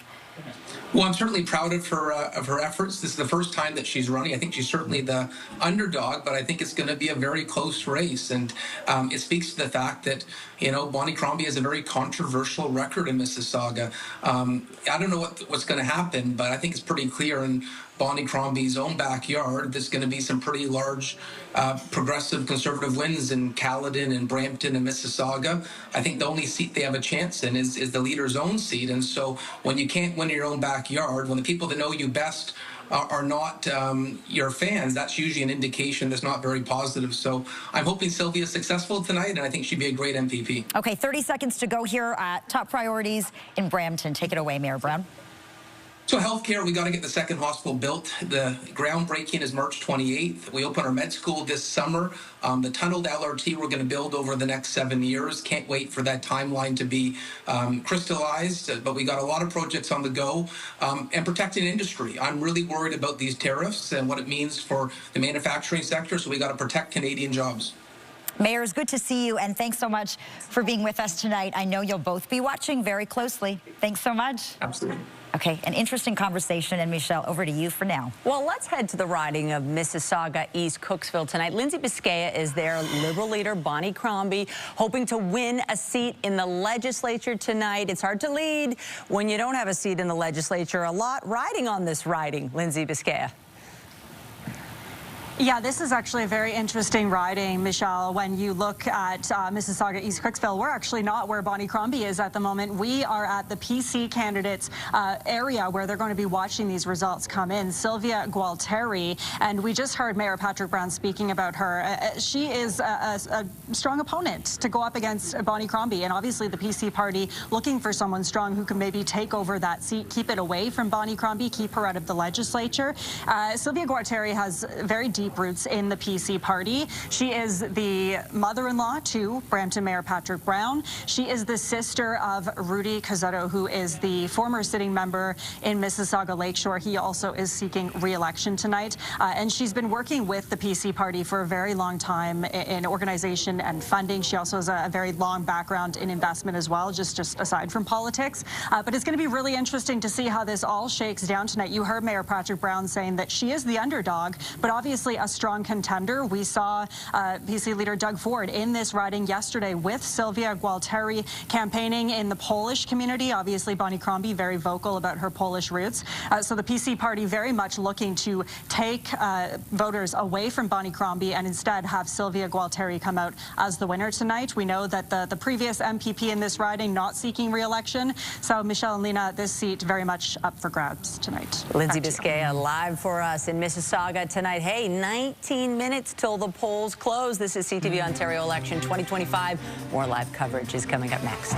S14: Well, I'm certainly proud of her efforts. This is the first time that she's running. I think she's certainly the underdog, but I think it's going to be a very close race. And it speaks to the fact that, you know, Bonnie Cromby has a very controversial record in Mississauga. I don't know what's going to happen, but I think it's pretty clear in Bonnie Cromby's own backyard, there's going to be some pretty large progressive conservative wins in Caledon and Brampton and Mississauga. I think the only seat they have a chance in is the leader's own seat. And so when you can't win in your own backyard, when the people that know you best are not your fans, that's usually an indication that's not very positive. So I'm hoping Sylvia is successful tonight, and I think she'd be a great MPP.
S1: Okay, 30 seconds to go here. Top priorities in Brampton. Take it away, Mayor Brown.
S14: So healthcare, we got to get the second hospital built. The groundbreaking is March 28th. We open our med school this summer. The tunneled LRT we're going to build over the next 7 years. Can't wait for that timeline to be crystallized. But we got a lot of projects on the go. And protecting industry. I'm really worried about these tariffs and what it means for the manufacturing sector. So we got to protect Canadian jobs.
S1: Mayor, it's good to see you, and thanks so much for being with us tonight. I know you'll both be watching very closely. Thanks so much.
S14: Absolutely.
S1: Okay, an interesting conversation, and Michelle, over to you for now.
S2: Well, let's head to the riding of Mississauga East, Cooksville tonight. Lindsay Biscaya is there, Liberal leader Bonnie Cromby, hoping to win a seat in the legislature tonight. It's hard to lead when you don't have a seat in the legislature. A lot riding on this riding, Lindsay Biscaya.
S4: Yeah, this is actually a very interesting riding, Michelle. When you look at Mississauga East Cooksville, we're actually not where Bonnie Cromby is at the moment. We are at the PC candidates area where they're going to be watching these results come in. Sylvia Gualtieri, and we just heard Mayor Patrick Brown speaking about her. She is a strong opponent to go up against Bonnie Cromby, and obviously the PC party looking for someone strong who can maybe take over that seat, keep it away from Bonnie Cromby, keep her out of the legislature. Sylvia Gualtieri has very deep roots in the PC party. She is the mother-in-law to Brampton Mayor Patrick Brown. She is the sister of Rudy Cazzetto, who is the former sitting member in Mississauga Lakeshore. He also is seeking re-election tonight. And she's been working with the PC party for a very long time in organization and funding. She also has a very long background in investment as well, just aside from politics. But it's going to be really interesting to see how this all shakes down tonight. You heard Mayor Patrick Brown saying that she is the underdog, but obviously a strong contender. We saw PC leader Doug Ford in this riding yesterday with Sylvia Gualtieri campaigning in the Polish community. Obviously, Bonnie Cromby very vocal about her Polish roots. So the PC party very much looking to take voters away from Bonnie Cromby and instead have Sylvia Gualtieri come out as the winner tonight. We know that the previous MPP in this riding not seeking re-election. So Michelle and Lena, this seat very much up for grabs tonight.
S2: Lindsay Biscaya live for us in Mississauga tonight. Hey, 19 minutes till the polls close. This is CTV Ontario Election 2025. More live coverage is coming up next.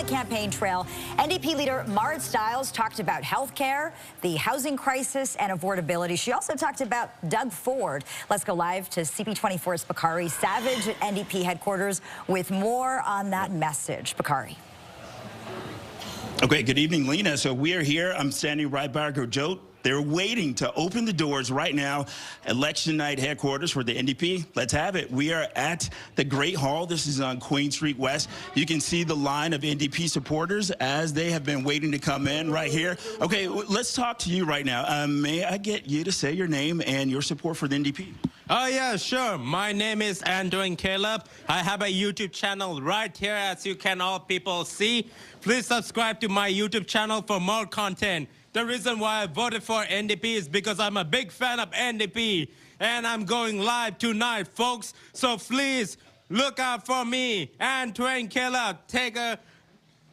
S1: the campaign trail, NDP leader Marit Stiles talked about health care, the housing crisis, and affordability. She also talked about Doug Ford. Let's go live to CP24's Bakari Savage at NDP headquarters with more on that message. Bakari.
S16: Okay, good evening, Lena. So we are here. I'm standing right by our Joe. They're waiting to open the doors right now. Election night headquarters for the NDP. Let's have it. We are at the Great Hall. This is on Queen Street West. You can see the line of NDP supporters as they have been waiting to come in right here. Okay, let's talk to you right now. May I get you to say your name and your support for the NDP?
S17: Oh, yeah, sure. My name is Andrew Caleb. I have a YouTube channel right here, as you can all people see. Please subscribe to my YouTube channel for more content. The reason why I voted for NDP is because I'm a big fan of NDP. And I'm going live tonight, folks. So please look out for me. And Twain Caleb, take a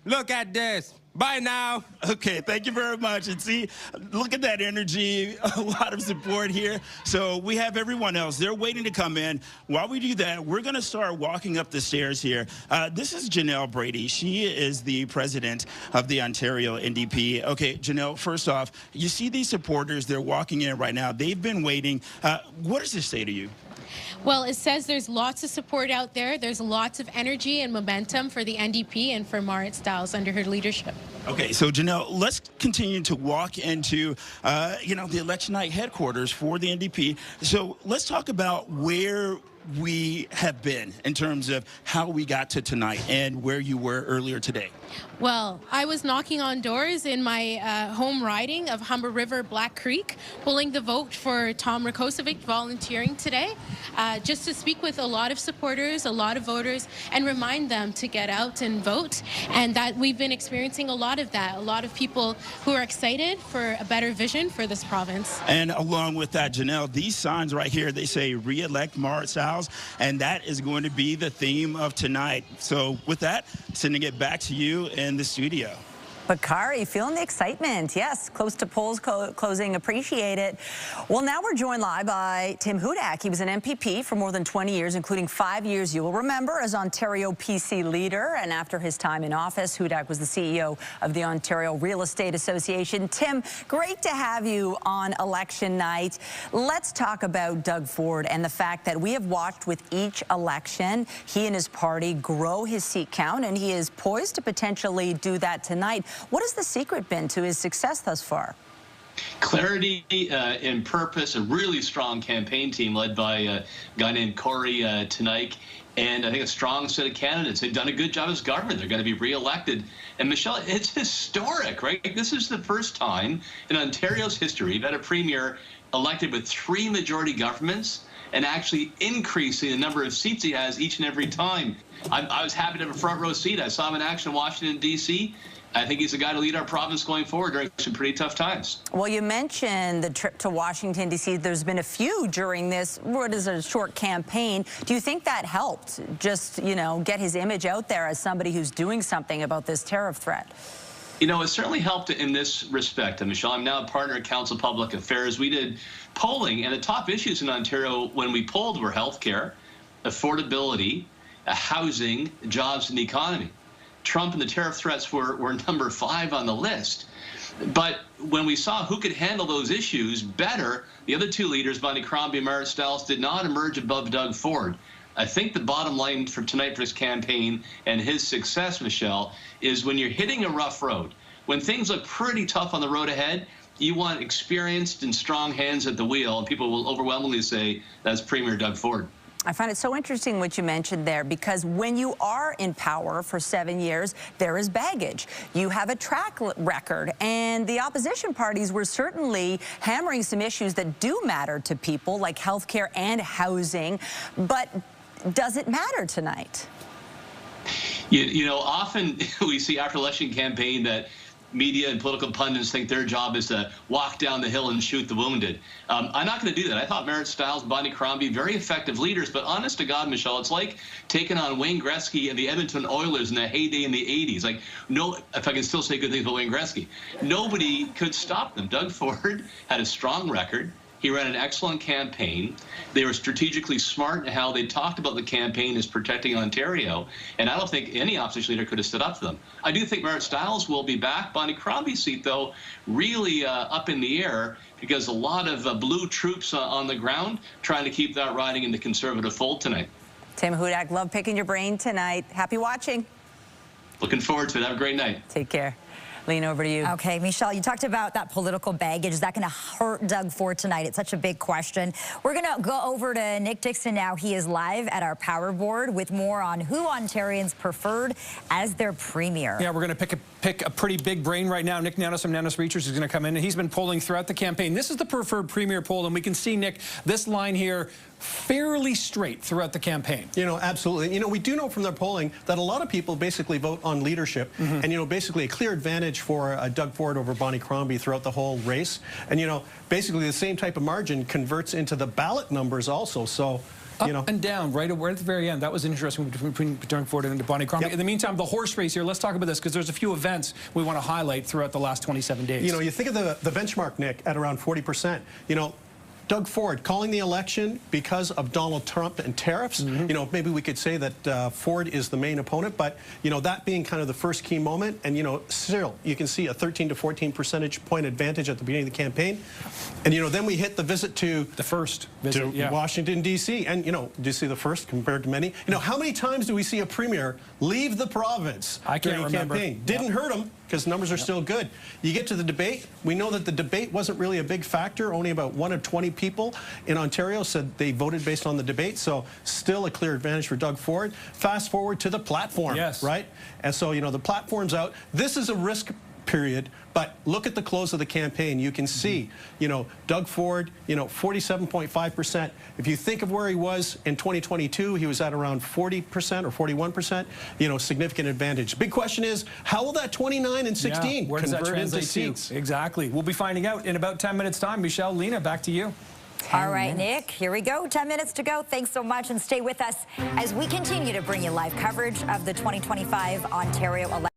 S17: look at this. Bye now.
S16: Okay, thank you very much. And see, look at that energy, a lot of support here. So we have everyone else. They're waiting to come in. While we do that, we're going to start walking up the stairs here. This is Janelle Brady. She is the president of the Ontario NDP. Okay, Janelle, first off, you see these supporters, they're walking in right now. They've been waiting. What does this say to you?
S23: Well, it says there's lots of support out there. There's lots of energy and momentum for the NDP and for Marit Stiles under her leadership.
S16: Okay, so Janelle, let's continue to walk into, the election night headquarters for the NDP. So let's talk about where we have been in terms of how we got to tonight and where you were earlier today.
S23: Well, I was knocking on doors in my home riding of Humber River Black Creek, pulling the vote for Tom Rakocevic, volunteering today, just to speak with a lot of supporters, a lot of voters, and remind them to get out and vote. And that we've been experiencing a lot of that, a lot of people who are excited for a better vision for this province.
S16: And along with that, Janelle, these signs right here, they say re-elect Marit Stiles, and that is going to be the theme of tonight. So with that, sending it back to you in the studio.
S2: Bakari, feeling the excitement. Yes, close to polls closing. Appreciate it. Well, now we're joined live by Tim Hudak. He was an MPP for more than 20 years, including 5 years, you will remember, as Ontario PC leader. And after his time in office, Hudak was the CEO of the Ontario Real Estate Association. Tim, great to have you on election night. Let's talk about Doug Ford and the fact that we have watched with each election, he and his party grow his seat count, and he is poised to potentially do that tonight. What has the secret been to his success thus far?
S24: Clarity and purpose, a really strong campaign team led by a guy named Tory tonight, and I think a strong set of candidates. They've done a good job as government. They're going to be reelected. And Michelle, it's historic, right? This is the first time in Ontario's history we've had a premier elected with 3 majority governments and actually increasing the number of seats he has each and every time. I was happy to have a front row seat. I saw him in action in Washington, D.C. I think he's a guy to lead our province going forward during some pretty tough times.
S2: Well, you mentioned the trip to Washington, D.C. There's been a few during this, what is a short campaign. Do you think that helped just, get his image out there as somebody who's doing something about this tariff threat?
S24: It certainly helped in this respect. And Michelle, I'm now a partner at Council Public Affairs. We did polling, and the top issues in Ontario when we polled were healthcare, affordability, housing, jobs, and the economy. Trump and the tariff threats were number 5 on the list. But when we saw who could handle those issues better, the other 2 leaders, Bonnie Cromby and Marit Stiles, did not emerge above Doug Ford. I think the bottom line for tonight for his campaign and his success, Michelle, is when you're hitting a rough road, when things look pretty tough on the road ahead, you want experienced and strong hands at the wheel, and people will overwhelmingly say that's Premier Doug Ford.
S2: I find it so interesting what you mentioned there, because when you are in power for 7 years, there is baggage. You have a track record, and the opposition parties were certainly hammering some issues that do matter to people, like healthcare and housing. But does it matter tonight?
S24: Often we see after election campaign that media and political pundits think their job is to walk down the hill and shoot the wounded. I'm not going to do that. I thought Marit Stiles, Bonnie Cromby, very effective leaders, but honest to God, Michelle, it's like taking on Wayne Gretzky and the Edmonton Oilers in the heyday in the 80s. Like, if I can still say good things about Wayne Gretzky, nobody could stop them. Doug Ford had a strong record. He ran an excellent campaign. They were strategically smart in how they talked about the campaign as protecting Ontario, and I don't think any opposition leader could have stood up to them. I do think Marit Stiles will be back. Bonnie Cromby's seat, though, really up in the air because a lot of blue troops on the ground trying to keep that riding in the Conservative fold tonight.
S2: Tim Hudak, love picking your brain tonight. Happy watching.
S24: Looking forward to it. Have a great night.
S2: Take care. Lean, over to you.
S1: Okay, Michelle, you talked about that political baggage. Is that going to hurt Doug Ford tonight? It's such a big question. We're going to go over to Nick Dixon now. He is live at our Power Board with more on who Ontarians preferred as their premier.
S12: Yeah, we're going to pick a pretty big brain right now. Nick Nanos from Nanos Research is going to come in, and he's been polling throughout the campaign. This is the preferred premier poll, and we can see, Nick, this line here fairly straight throughout the campaign.
S8: You know, absolutely. You know, we do know from their polling that a lot of people basically vote on leadership, and, you know, basically a clear advantage for Doug Ford over Bonnie Cromby throughout the whole race. And, you know, basically the same type of margin converts into the ballot numbers also. So, you know,
S12: up and down, right at the very end. That was interesting between Doug Ford and Bonnie Cromby. Yep. In the meantime, the horse race here, let's talk about this because there's a few events we want to highlight throughout the last 27 days.
S8: You know, you think of the benchmark, Nick, at around 40%. You know, Doug Ford calling the election because of Donald Trump and tariffs. You know, maybe we could say that Ford is the main opponent, but, you know, that being kind of the first key moment, and, you know, still, you can see a 13 to 14 percentage point advantage at the beginning of the campaign. And, you know, then we hit the visit to
S12: the first visit
S8: to Washington, D.C. And, you know, do you see the first compared to many? You know, how many times do we see a premier leave the province during a campaign? Didn't hurt him, because numbers are still good. You get to the debate. We know that the debate wasn't really a big factor. Only about 1 of 20 people in Ontario said they voted based on the debate, so still a clear advantage for Doug Ford. Fast forward to the platform, right? And so, you know, the platform's out. This is a risk period, but look at the close of the campaign. You can see, you know, Doug Ford, you know, 47.5%. If you think of where he was in 2022, he was at around 40% or 41%, you know, significant advantage. Big question is, how will that 29 and 16
S12: where does that
S8: convert into
S12: translate
S8: seats?
S12: to? Exactly. We'll be finding out in about 10 minutes' time. Michelle, Lena, back to you.
S1: All right, Nick, here we go. 10 minutes to go. Thanks so much, and stay with us as we continue to bring you live coverage of the 2025 Ontario election.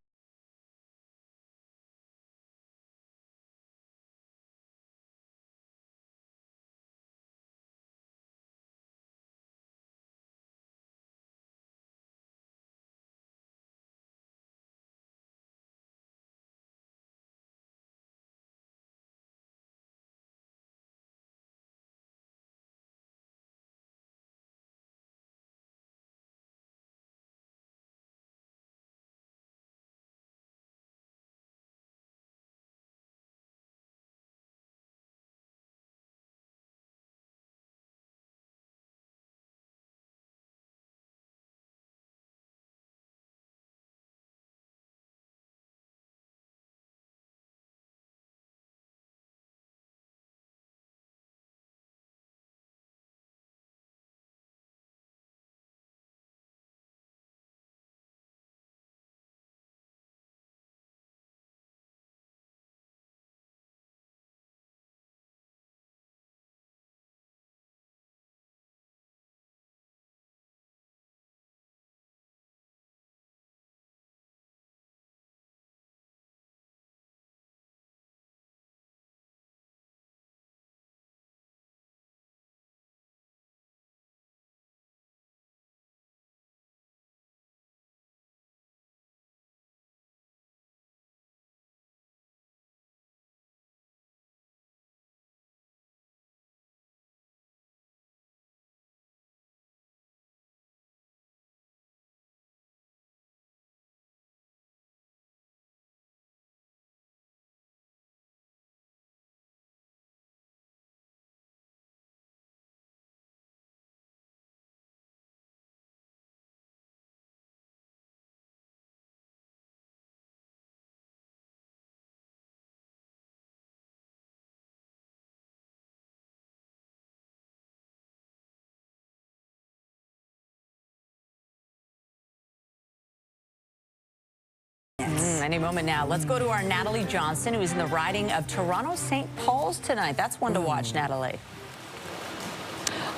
S2: Any moment now. Let's go to our Natalie Johnson, who's in the riding of Toronto St. Paul's tonight. That's one to watch, Natalie.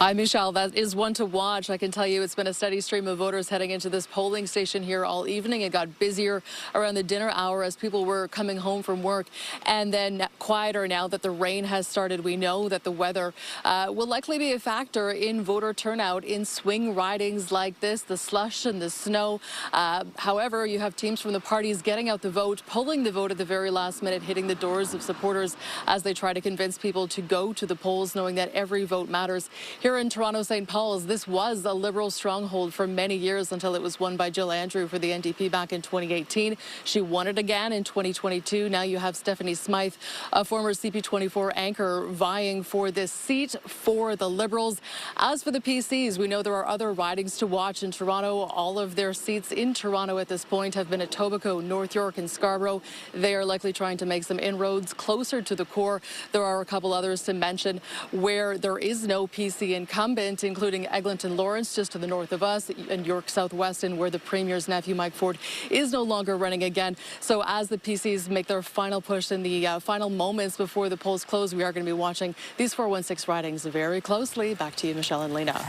S9: Hi, Michelle. That is one to watch. I can tell you it's been a steady stream of voters heading into this polling station here all evening. It got busier around the dinner hour as people were coming home from work, and then quieter now that the rain has started. We know that the weather will likely be a factor in voter turnout in swing ridings like this, the slush and the snow. However, you have teams from the parties getting out the vote, pulling the vote at the very last minute, hitting the doors of supporters as they try to convince people to go to the polls, knowing that every vote matters. Here in Toronto, St. Paul's, this was a Liberal stronghold for many years until it was won by Jill Andrew for the NDP back in 2018. She won it again in 2022. Now you have Stephanie Smythe, a former CP24 anchor, vying for this seat for the Liberals. As for the PCs, we know there are other ridings to watch in Toronto. All of their seats in Toronto at this point have been Etobicoke, North York, and Scarborough. They are likely trying to make some inroads closer to the core. There are a couple others to mention where there is no PC incumbent, including Eglinton Lawrence, just to the north of us, and York Southwest, and where the Premier's nephew, Mike Ford, is no longer running again. So as the PCs make their final push in the final moments before the polls close, we are going to be watching these 416 ridings very closely. Back to you, Michelle and Lena.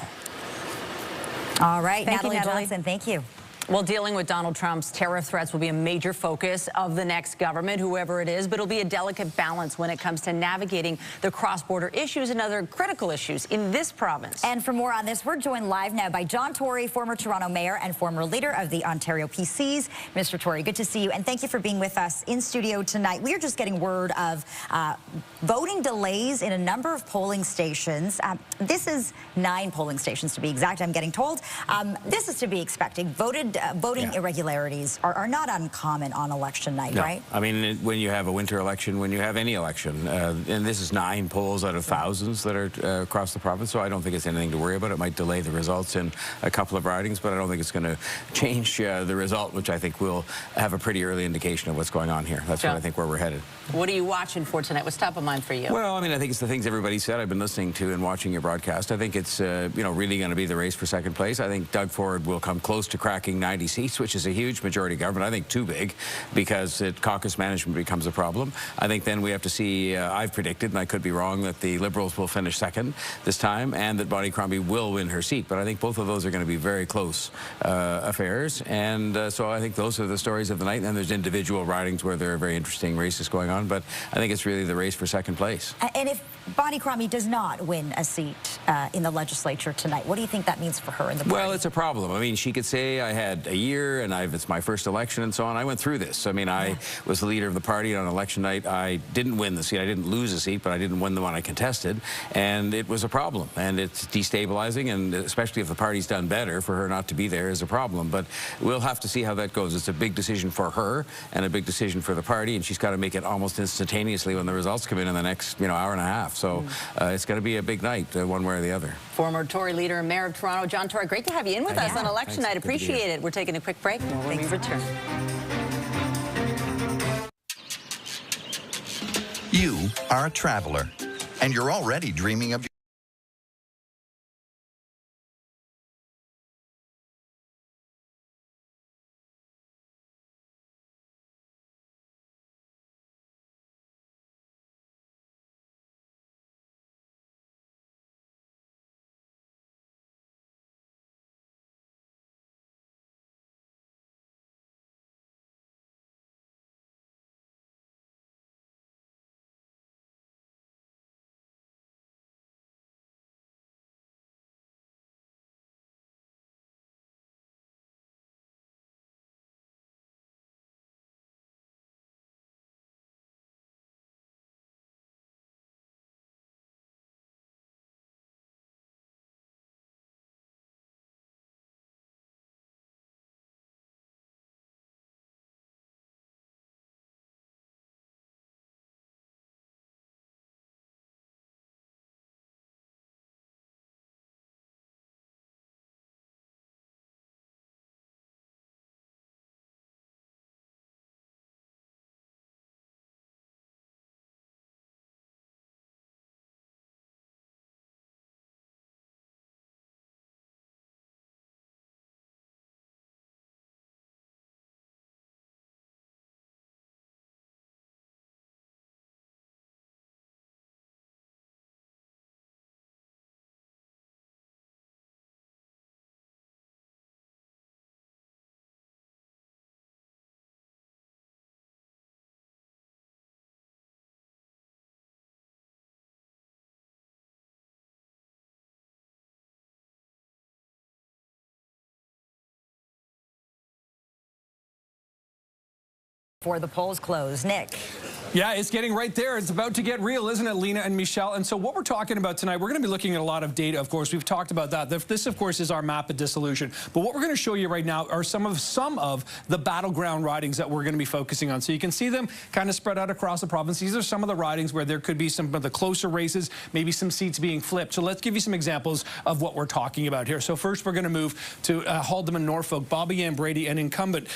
S1: All right,
S2: Thank you,
S1: Natalie
S2: Natalie.
S1: Johnson, thank you.
S2: Well, dealing with Donald Trump's tariff threats will be a major focus of the next government, whoever it is, but it'll be a delicate balance when it comes to navigating the cross-border issues and other critical issues in this province.
S1: And for more on this, we're joined live now by John Tory, former Toronto mayor and former leader of the Ontario PCs. Mr. Tory, good to see you, and thank you for being with us in studio tonight. We are just getting word of voting delays in a number of polling stations. This is 9 polling stations, to be exact, I'm getting told. This is to be expected. Voting irregularities are not uncommon on election night, right?
S10: I mean, when you have a winter election, when you have any election, and this is 9 polls out of thousands that are across the province, so I don't think it's anything to worry about. It might delay the results in a couple of ridings, but I don't think it's going to change the result, which I think will have a pretty early indication of what's going on here. That's what I think where we're headed.
S2: What are you watching for tonight? What's top of mind for you?
S10: Well, I mean, I think it's the things everybody said. I've been listening to and watching your broadcast. I think it's, really going to be the race for second place. I think Doug Ford will come close to cracking 90 seats, which is a huge majority government. I think too big, because caucus management becomes a problem. I think then we have to see, I've predicted, and I could be wrong, that the Liberals will finish second this time and that Bonnie Cromby will win her seat. But I think both of those are going to be very close affairs. And so I think those are the stories of the night. And then there's individual ridings where there are very interesting races going on. But I think it's really the race for second place.
S1: And if Bonnie Cromby does not win a seat in the legislature tonight, what do you think that means for her in the party?
S10: Well, it's a problem. I mean, she could say, I had a year and it's my first election and so on. I went through this. I mean, I was the leader of the party on election night. I didn't win the seat. I didn't lose a seat, but I didn't win the one I contested. And it was a problem. And it's destabilizing, and especially if the party's done better, for her not to be there is a problem. But we'll have to see how that goes. It's a big decision for her and a big decision for the party, and she's got to make it almost instantaneously when the results come in the next, hour and a half. So it's going to be a big night, one way or the other.
S2: Former Tory leader and mayor of Toronto, John Tory, great to have you in with us on election night. Appreciate it. We're taking a quick break when we return.
S18: You are a traveler, and you're already dreaming of
S1: before the polls close. Nick.
S12: Yeah, it's getting right there. It's about to get real, isn't it, Lena and Michelle? And so what we're talking about tonight, we're going to be looking at a lot of data, of course. We've talked about that. This, of course, is our map of dissolution. But what we're going to show you right now are some of the battleground ridings that we're going to be focusing on. So you can see them kind of spread out across the province. These are some of the ridings where there could be some of the closer races, maybe some seats being flipped. So let's give you some examples of what we're talking about here. So first, we're going to move to Haldimand, Norfolk. Bobby Ann Brady, an incumbent.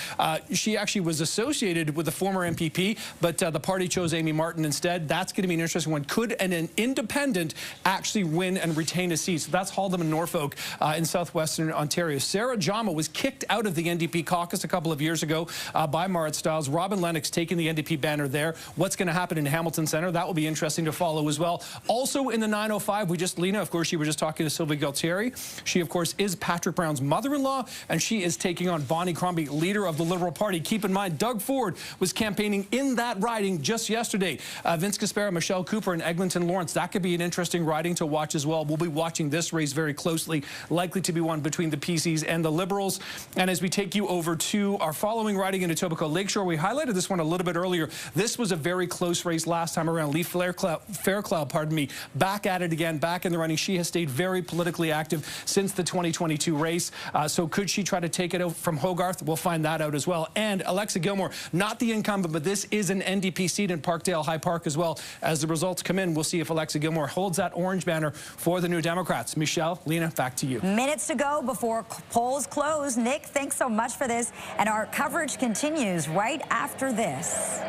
S12: She actually was associated with the former MPP, but the party chose Amy Martin instead. That's going to be an interesting one. Could an independent actually win and retain a seat? So that's Haldimand, Norfolk in southwestern Ontario. Sarah Jama was kicked out of the NDP caucus a couple of years ago by Marit Stiles. Robin Lennox taking the NDP banner there. What's going to happen in Hamilton Centre? That will be interesting to follow as well. Also in the 905, Lena, of course, you were just talking to Sylvie Galtieri. She, of course, is Patrick Brown's mother-in-law, and she is taking on Bonnie Cromby, leader of the Liberal Party. Keep in mind, Doug Ford was campaigning in that riding just yesterday. Vince Caspera, Michelle Cooper, and Eglinton Lawrence. That could be an interesting riding to watch as well. We'll be watching this race very closely, likely to be one between the PCs and the Liberals. And as we take you over to our following riding in Etobicoke Lakeshore, we highlighted this one a little bit earlier. This was a very close race last time around. Lee Fairclough, pardon me, back at it again, back in the running. She has stayed very politically active since the 2022 race. So could she try to take it out from Hogarth? We'll find that out as well. And Alexa Gilmore, not the incumbent, but this is an NDP seat in Parkdale High Park as well. As the results come in, we'll see if Alexa Gilmore holds that orange banner for the New Democrats. Michelle, Lena, back to you.
S1: Minutes to go before polls close. Nick, thanks so much for this. And our coverage continues right after this.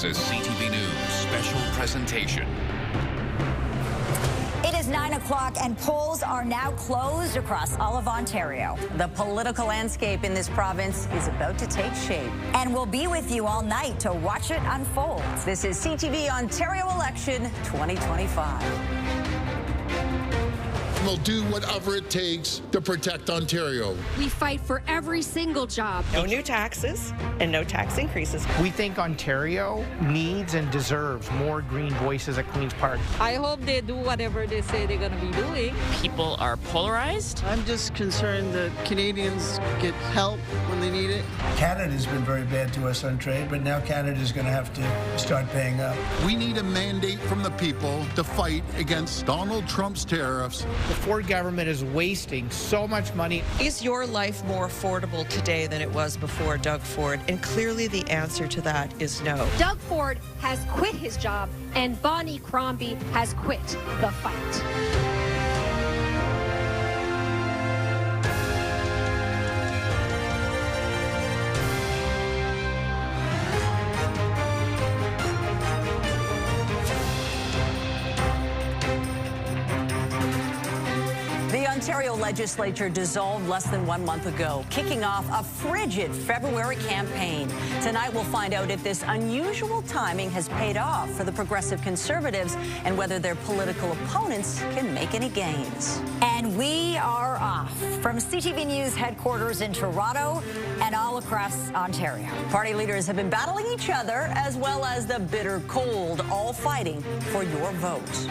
S6: is a CTV News special presentation.
S1: It is 9 o'clock and polls are now closed across all of Ontario.
S2: The political landscape in this province is about to take shape.
S1: And we'll be with you all night to watch it unfold.
S2: This is CTV Ontario Election 2025.
S7: We'll do whatever it takes to protect Ontario.
S19: We fight for every single job.
S20: No new taxes and no tax increases.
S25: We think Ontario needs and deserves more green voices at Queen's Park.
S26: I hope they do whatever they say they're going to be doing.
S27: People are polarized.
S28: I'm just concerned that Canadians get help when they need it.
S29: Canada's been very bad to us on trade, but now Canada's going to have to start paying up.
S7: We need a mandate from the people to fight against Donald Trump's tariffs.
S25: The Ford government is wasting so much money.
S30: Is your life more affordable today than it was before Doug Ford? And clearly the answer to that is no.
S19: Doug Ford has quit his job and Bonnie Cromby has quit the fight.
S2: Ontario legislature dissolved less than 1 month ago, kicking off a frigid February campaign. Tonight we'll find out if this unusual timing has paid off for the Progressive Conservatives and whether their political opponents can make any gains.
S1: And we are off from CTV News headquarters in Toronto and all across Ontario.
S2: Party leaders have been battling each other as well as the bitter cold, all fighting for your vote.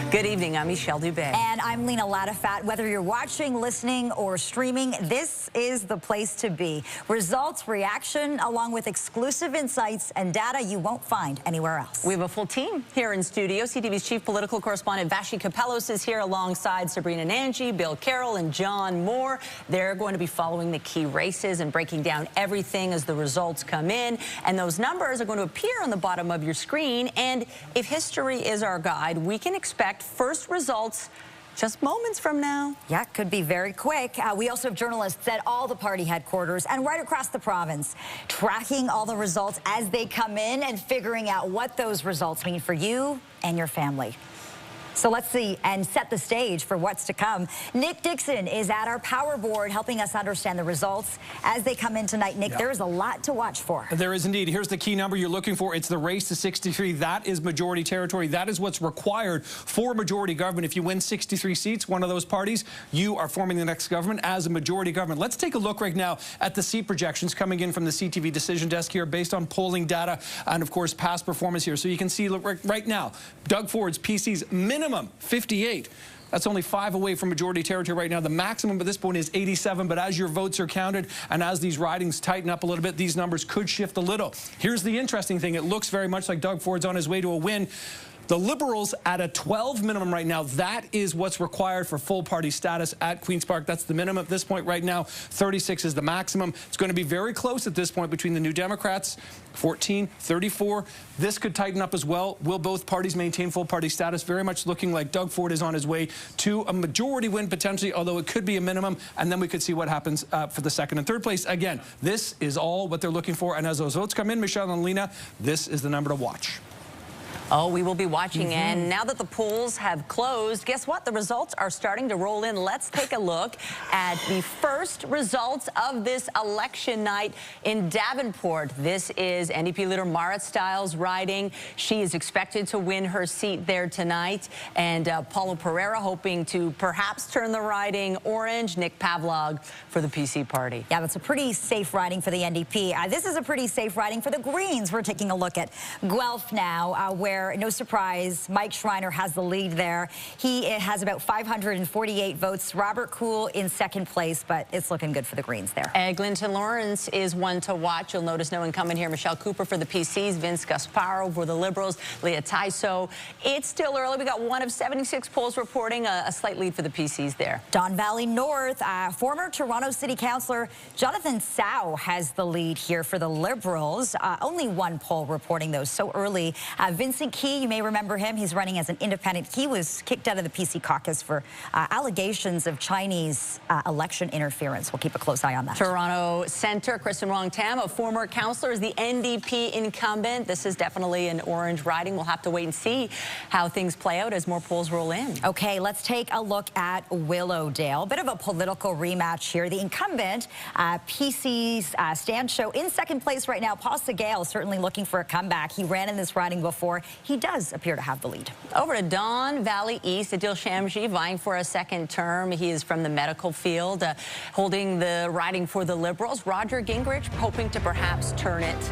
S2: Good evening, I'm Michelle Dubé.
S1: And I'm Lena Latafat. Whether you're watching, listening, or streaming, this is the place to be. Results, reaction, along with exclusive insights and data you won't find anywhere else.
S2: We have a full team here in studio. CTV's chief political correspondent Vashi Kapelos is here alongside Sabrina Nanji, Bill Carroll, and John Moore. They're going to be following the key races and breaking down everything as the results come in. And those numbers are going to appear on the bottom of your screen. And if history is our guide, we can expect first results just moments from now.
S1: Yeah, could be very quick. We also have journalists at all the party headquarters and right across the province, tracking all the results as they come in and figuring out what those results mean for you and your family. So let's see and set the stage for what's to come. Nick Dixon is at our power board helping us understand the results as they come in tonight. Nick, there is a lot to watch for.
S12: There is indeed. Here's the key number you're looking for. It's the race to 63. That is majority territory. That is what's required for majority government. If you win 63 seats, one of those parties, you are forming the next government as a majority government. Let's take a look right now at the seat projections coming in from the CTV decision desk here based on polling data and, of course, past performance here. So you can see, look, right now, Doug Ford's PC's minimum 58. That's only 5 away from majority territory right now. The maximum at this point is 87, but as your votes are counted and as these ridings tighten up a little bit, these numbers could shift a little. Here's the interesting thing. It looks very much like Doug Ford's on his way to a win. The Liberals at a 12 minimum right now. That is what's required for full party status at Queen's Park. That's the minimum at this point right now. 36 is the maximum. It's going to be very close at this point between the New Democrats, 14, 34. This could tighten up as well. Will both parties maintain full party status? Very much looking like Doug Ford is on his way to a majority win potentially, although it could be a minimum, and then we could see what happens for the second and third place. Again, this is all what they're looking for, and as those votes come in, Michelle and Lena, this is the number to watch.
S2: Oh, we will be watching. And now that the polls have closed, guess what? The results are starting to roll in. Let's take a look at the first results of this election night in Davenport. This is NDP leader Marit Stiles riding. She is expected to win her seat there tonight. And Paulo Pereira hoping to perhaps turn the riding orange. Nick Pavlog for the PC party.
S1: Yeah, that's a pretty safe riding for the NDP. This is a pretty safe riding for the Greens. We're taking a look at Guelph now, where no surprise, Mike Schreiner has the lead there. He has about 548 votes. Robert Cool in second place, but it's looking good for the Greens there.
S2: Eglinton Lawrence is one to watch. You'll notice no incumbent here. Michelle Cooper for the PCs, Vince Gasparo for the Liberals, Leah Taiso. It's still early. We got one of 76 polls reporting a slight lead for the PCs there.
S1: Don Valley North, former Toronto City Councillor Jonathan Sow has the lead here for the Liberals. Only one poll reporting those so early. Vincent Key, you may remember him. He's running as an independent. He was kicked out of the PC caucus for allegations of Chinese election interference. We'll keep a close eye on that.
S2: Toronto Centre, Kristen Wong-Tam, a former councillor, is the NDP incumbent. This is definitely an orange riding. We'll have to wait and see how things play out as more polls roll in.
S1: Okay, let's take a look at Willowdale. Bit of a political rematch here. The incumbent, PC's Stan Show, in second place right now. Paul Segale certainly looking for a comeback. He ran in this riding before. He does appear to have the lead.
S2: Over to Don Valley East, Adil Shamji vying for a second term. He is from the medical field, holding the riding for the Liberals. Roger Gingrich hoping to perhaps turn it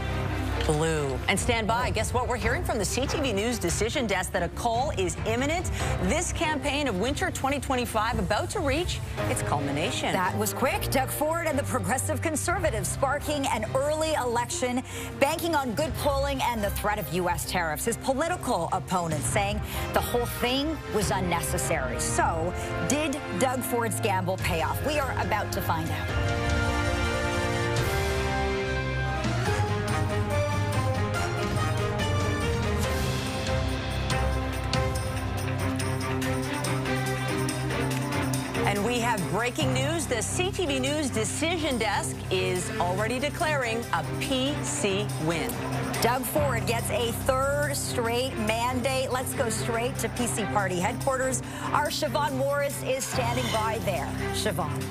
S2: blue. And stand by. Guess what? We're hearing from the CTV News decision desk that a call is imminent. This campaign of winter 2025 about to reach its culmination.
S1: That was quick. Doug Ford and the Progressive Conservatives sparking an early election, banking on good polling and the threat of U.S. tariffs. His political opponents saying the whole thing was unnecessary. So, did Doug Ford's gamble pay off? We are about to find out.
S2: And we have breaking news. The CTV News decision desk is already declaring a PC win.
S1: Doug Ford gets a third straight mandate. Let's go straight to PC party headquarters. Our Siobhan Morris is standing by there. Siobhan.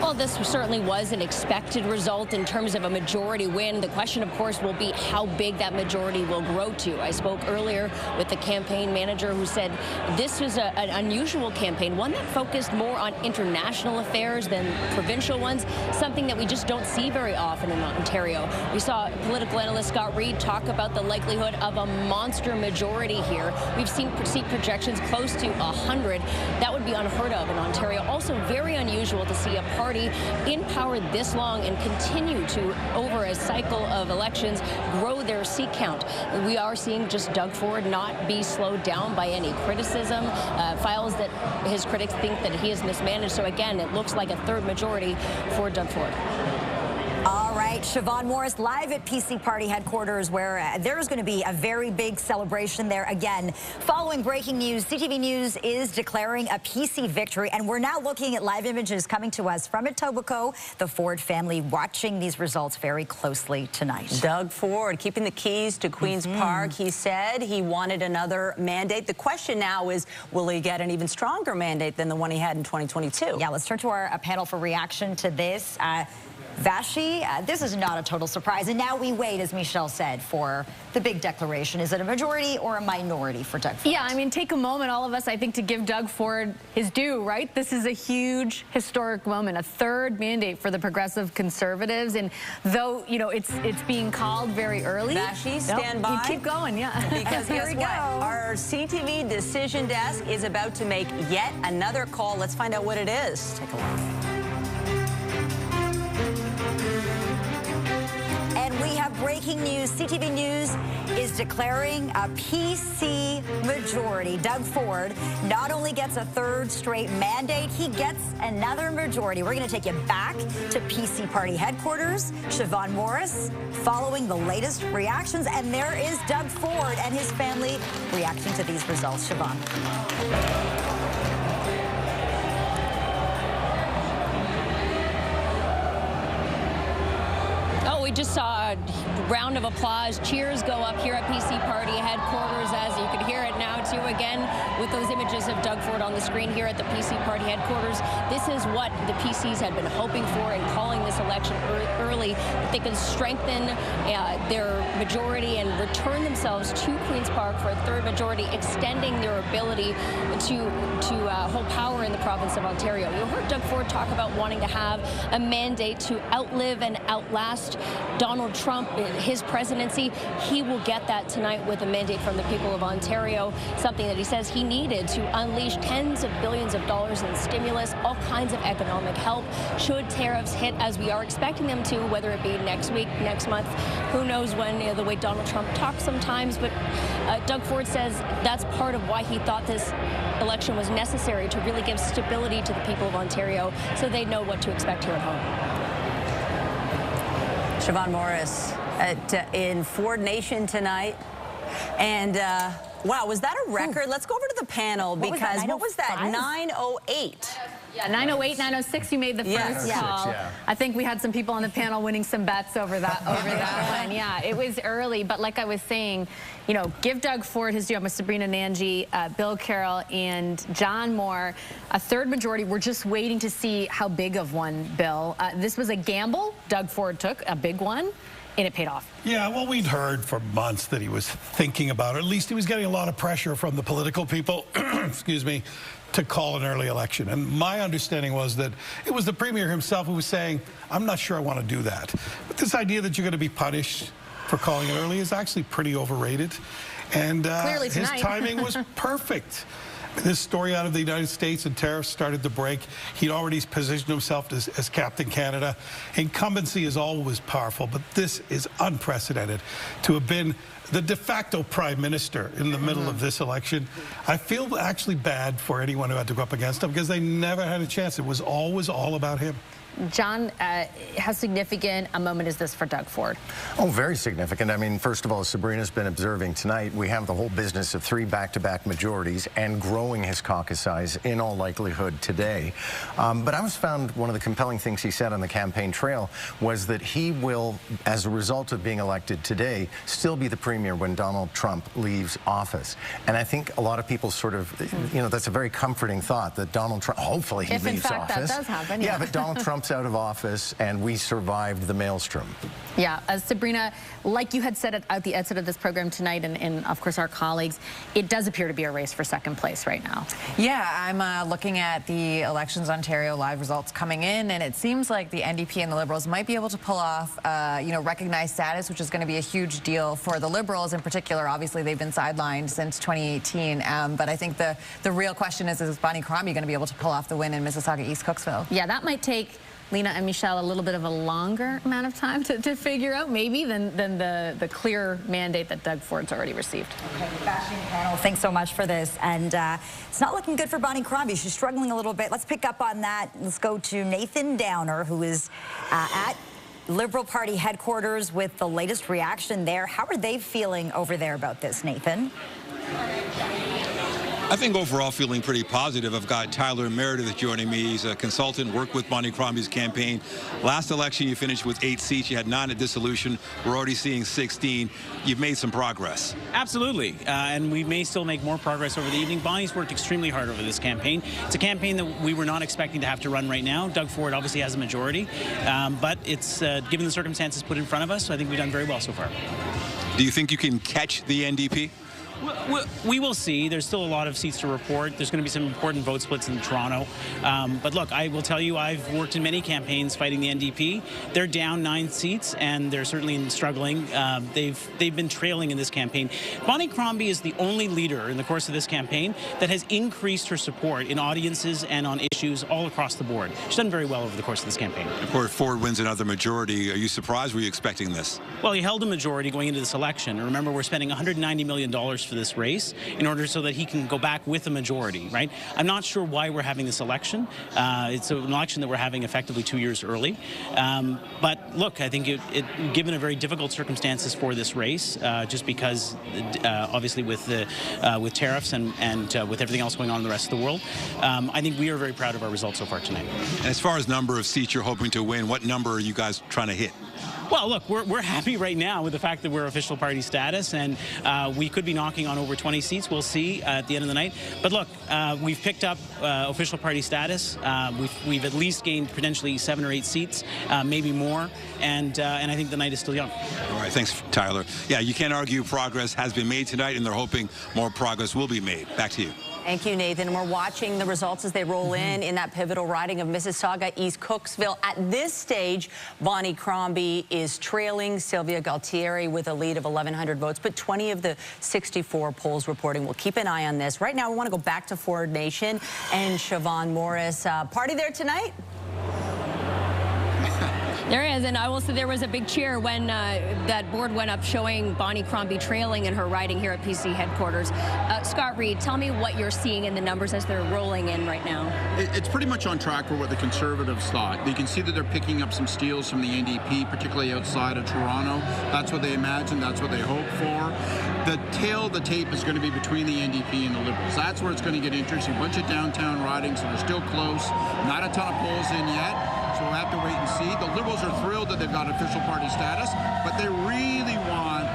S3: Well, this certainly was an expected result in terms of a majority win. The question, of course, will be how big that majority will grow to. I spoke earlier with the campaign manager who said this was an unusual campaign, one that focused more on international affairs than provincial ones, something that we just don't see very often in Ontario. We saw political analyst Scott Reid talk about the likelihood of a monster majority here. We've seen seat projections close to 100. That would be unheard of in Ontario. Also very unusual to see a party in power this long and continue to, over a cycle of elections, grow their seat count. We are seeing just Doug Ford not be slowed down by any criticism, files that his critics think that he has mismanaged. So again, it looks like a third majority for Doug Ford.
S1: All right, Siobhan Morris live at PC Party headquarters, where there's going to be a very big celebration there again. Following breaking news, CTV News is declaring a PC victory, and we're now looking at live images coming to us from Etobicoke. The Ford family watching these results very closely tonight.
S2: Doug Ford keeping the keys to Queen's Park. He said he wanted another mandate. The question now is, will he get an even stronger mandate than the one he had in 2022?
S1: Yeah, let's turn to our panel for reaction to this. Vashi, this is not a total surprise. And now we wait, as Michelle said, for the big declaration. Is it a majority or a minority for Doug Ford?
S4: Yeah, I mean, take a moment, all of us, I think, to give Doug Ford his due, right? This is a huge historic moment, a third mandate for the Progressive Conservatives. And though, you know, it's being called very early.
S2: Vashi, stand by.
S4: You keep going, yeah.
S2: Because
S4: Here
S2: guess
S4: we
S2: what?
S4: go.
S2: Our CTV decision desk is about to make yet another call. Let's find out what it is. Take a look.
S1: And we have breaking news. CTV News is declaring a PC majority. Doug Ford not only gets a third straight mandate, he gets another majority. We're going to take you back to PC Party headquarters. Siobhan Morris following the latest reactions. And there is Doug Ford and his family reacting to these results. Siobhan.
S3: We just saw a round of applause, cheers go up here at PC Party headquarters, as you could hear it now too, again with those images of Doug Ford on the screen here at the PC Party headquarters. This is what the PCs had been hoping for in calling this election early, that they could strengthen their majority and return themselves to Queen's Park for a third majority, extending their ability to hold power in the province of Ontario. You heard Doug Ford talk about wanting to have a mandate to outlive and outlast Donald Trump in his presidency. He will get that tonight with a mandate from the people of Ontario, something that he says he needed to unleash tens of billions of dollars in stimulus, all kinds of economic help, should tariffs hit, as we are expecting them to, whether it be next week, next month, who knows when, you know, the way Donald Trump talks sometimes. But Doug Ford says that's part of why he thought this election was necessary, to really give stability to the people of Ontario so they know what to expect here at home.
S2: Siobhan Morris in Ford Nation tonight. And wow, was that a record? Let's go over to the panel, because what was that? 908.
S4: Yeah, 908, 906, you made the first call.
S2: Yeah.
S4: I think we had some people on the panel winning some bets over that one. Yeah, it was early, but like I was saying, you know, give Doug Ford his due. I'm with Sabrina Nanji, Bill Carroll, and John Moore. A third majority. We're just waiting to see how big of one, Bill. This was a gamble Doug Ford took, a big one, and it paid off.
S5: Yeah, well, we'd heard for months that he was thinking about it. At least he was getting a lot of pressure from the political people, excuse me, to call an early election. And my understanding was that it was the Premier himself who was saying, I'm not sure I want to do that. But this idea that you're going to be punished for calling it early is actually pretty overrated. And his timing was perfect. This story out of the United States and tariffs started to break. He'd already positioned himself as Captain Canada. Incumbency is always powerful, but this is unprecedented. To have been the de facto prime minister in the middle of this election, I feel actually bad for anyone who had to go up against him, because they never had a chance. It was always all about him.
S4: John, how significant a moment is this for Doug Ford?
S11: Oh, very significant. I mean, first of all, as Sabrina's been observing tonight, we have the whole business of 3 back-to-back majorities and growing his caucus size in all likelihood today. But I was found one of the compelling things he said on the campaign trail was that he will, as a result of being elected today, still be the Premier when Donald Trump leaves office. And I think a lot of people sort of, you know, that's a very comforting thought, that Donald Trump, hopefully he leaves office. If in fact that does happen, yeah. But Donald Trump's out of office, and we survived the maelstrom.
S4: Yeah, Sabrina, like you had said at the outset of this program tonight, and of course our colleagues, it does appear to be a race for second place right now.
S13: Yeah, I'm looking at the Elections Ontario live results coming in, and it seems like the NDP and the Liberals might be able to pull off, you know, recognized status, which is going to be a huge deal for the Liberals in particular. Obviously, they've been sidelined since 2018, but I think the real question is Bonnie Cromby going to be able to pull off the win in Mississauga East, Cooksville?
S4: Yeah, that might take Lena and Michelle a little bit of a longer amount of time to figure out, maybe, than the clear mandate that Doug Ford's already received.
S1: Okay, bashing panel, thanks so much for this. And it's not looking good for Bonnie Cromby. She's struggling a little bit. Let's pick up on that. Let's go to Nathan Downer, who is at Liberal Party headquarters with the latest reaction there. How are they feeling over there about this, Nathan?
S8: I think overall feeling pretty positive. I've got Tyler Meredith joining me. He's a consultant, worked with Bonnie Cromby's campaign. Last election, you finished with 8 seats. You had 9 at dissolution. We're already seeing 16. You've made some progress.
S9: Absolutely, and we may still make more progress over the evening. Bonnie's worked extremely hard over this campaign. It's a campaign that we were not expecting to have to run right now. Doug Ford obviously has a majority, but it's given the circumstances put in front of us, so I think we've done very well so far.
S8: Do you think you can catch the NDP?
S9: We will see. There's still a lot of seats to report. There's going to be some important vote splits in Toronto. But look, I will tell you, I've worked in many campaigns fighting the NDP. They're down 9 seats, and they're certainly struggling. They've been trailing in this campaign. Bonnie Cromby is the only leader in the course of this campaign that has increased her support in audiences and on issues all across the board. She's done very well over the course of this campaign.
S8: Of course, Ford wins another majority. Are you surprised? Were you expecting this?
S9: Well, he held a majority going into this election. And remember, we're spending $190 million for this race in order so that he can go back with a majority, right? I'm not sure why we're having this election. It's an election that we're having effectively 2 years early. But look, I think given a very difficult circumstances for this race, just because obviously with tariffs and with everything else going on in the rest of the world, I think we are very proud of our results so far tonight.
S8: And as far as number of seats you're hoping to win, what number are you guys trying to hit?
S9: Well, look, we're happy right now with the fact that we're official party status, and we could be knocking on over 20 seats. We'll see at the end of the night. But look, we've picked up official party status. We've at least gained potentially 7 or 8 seats, maybe more, and I think the night is still young.
S8: All right, thanks, Tyler. Yeah, you can't argue progress has been made tonight, and they're hoping more progress will be made. Back to you.
S2: Thank you, Nathan. We're watching the results as they roll in that pivotal riding of Mississauga East Cooksville. At this stage, Bonnie Cromby is trailing Sylvia Galtieri with a lead of 1,100 votes, but 20 of the 64 polls reporting. We'll keep an eye on this. Right now, we want to go back to Ford Nation and Siobhan Morris. Party there tonight?
S3: There is, and I will say there was a big cheer when that board went up showing Bonnie Cromby trailing in her riding here at PC headquarters. Scott Reid, tell me what you're seeing in the numbers as they're rolling in right now.
S14: It's pretty much on track for what the Conservatives thought. You can see that they're picking up some steals from the NDP, particularly outside of Toronto. That's what they imagined. That's what they hoped for. The tail of the tape is going to be between the NDP and the Liberals. That's where it's going to get interesting. A bunch of downtown ridings that are still close. Not a ton of polls in yet. So we'll have to wait and see. The Liberals are thrilled that they've got official party status, but they really want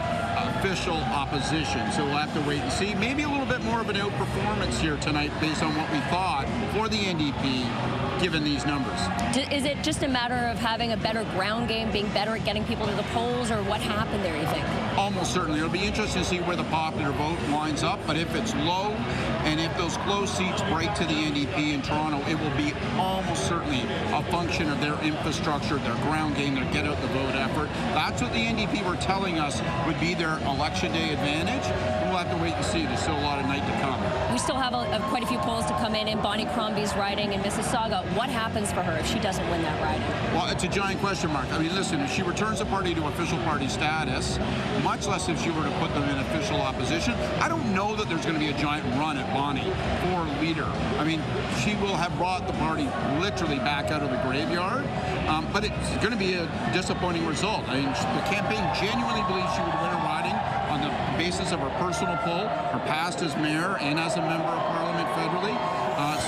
S14: official opposition. So we'll have to wait and see. Maybe a little bit more of an outperformance here tonight based on what we thought for the NDP, given these numbers.
S3: Is it just a matter of having a better ground game, being better at getting people to the polls, or what happened there, you think?
S14: Almost certainly. It'll be interesting to see where the popular vote lines up, but if it's low and if those close seats break to the NDP in Toronto, it will be almost certainly a function of their infrastructure, their ground game, their get out the vote effort. That's what the NDP were telling us would be their election day advantage. We'll have to wait and see. There's still a lot of night to come.
S3: We still have quite a few polls to come in Bonnie Cromby's riding in Mississauga. What happens for her if she doesn't win that riding?
S14: Well, it's a giant question mark. I mean, listen, if she returns the party to official party status, much less if she were to put them in official opposition, I don't know that there's going to be a giant run at Bonnie for leader. I mean, she will have brought the party literally back out of the graveyard, but it's going to be a disappointing result. I mean, the campaign genuinely believes she would win a riding on the basis of her personal poll, her past as mayor and as a member of parliament federally.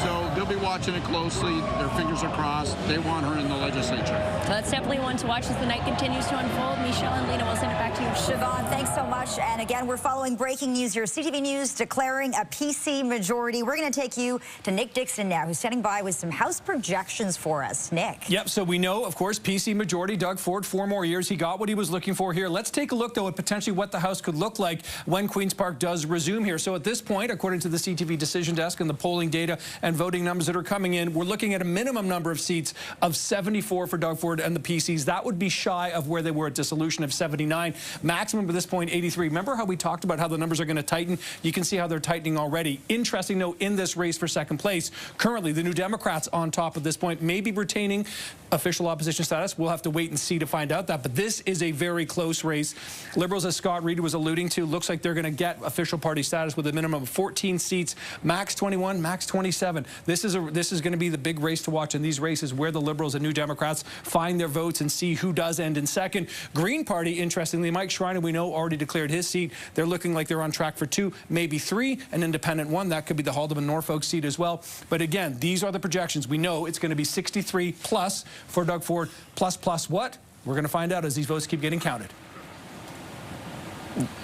S14: So they'll be watching it closely. Their fingers are crossed. They want her in the legislature.
S3: So that's definitely one to watch as the night continues to unfold. Michelle and Lena, we'll send it back to you.
S1: Siobhan, thanks so much. And again, we're following breaking news here. CTV News declaring a PC majority. We're going to take you to Nick Dixon now, who's standing by with some House projections for us. Nick.
S12: Yep, so we know, of course, PC majority. Doug Ford, 4 more years. He got what he was looking for here. Let's take a look, though, at potentially what the House could look like when Queen's Park does resume here. So at this point, according to the CTV decision desk and the polling data and voting numbers that are coming in, we're looking at a minimum number of seats of 74 for Doug Ford and the PCs. That would be shy of where they were at dissolution of 79. Maximum at this point, 83. Remember how we talked about how the numbers are going to tighten? You can see how they're tightening already. Interesting, though, in this race for second place, currently the New Democrats on top at this point, maybe retaining official opposition status. We'll have to wait and see to find out that. But this is a very close race. Liberals, as Scott Reid was alluding to, looks like they're going to get official party status with a minimum of 14 seats, max 21, max 27. 27. This is going to be the big race to watch in these races, where the Liberals and New Democrats find their votes and see who does end in second. Green Party, interestingly, Mike Schreiner, we know, already declared his seat. They're looking like they're on track for 2, maybe 3, an independent 1. That could be the Haldeman-Norfolk seat as well. But again, these are the projections. We know it's going to be 63 plus for Doug Ford. Plus what? We're going to find out as these votes keep getting counted.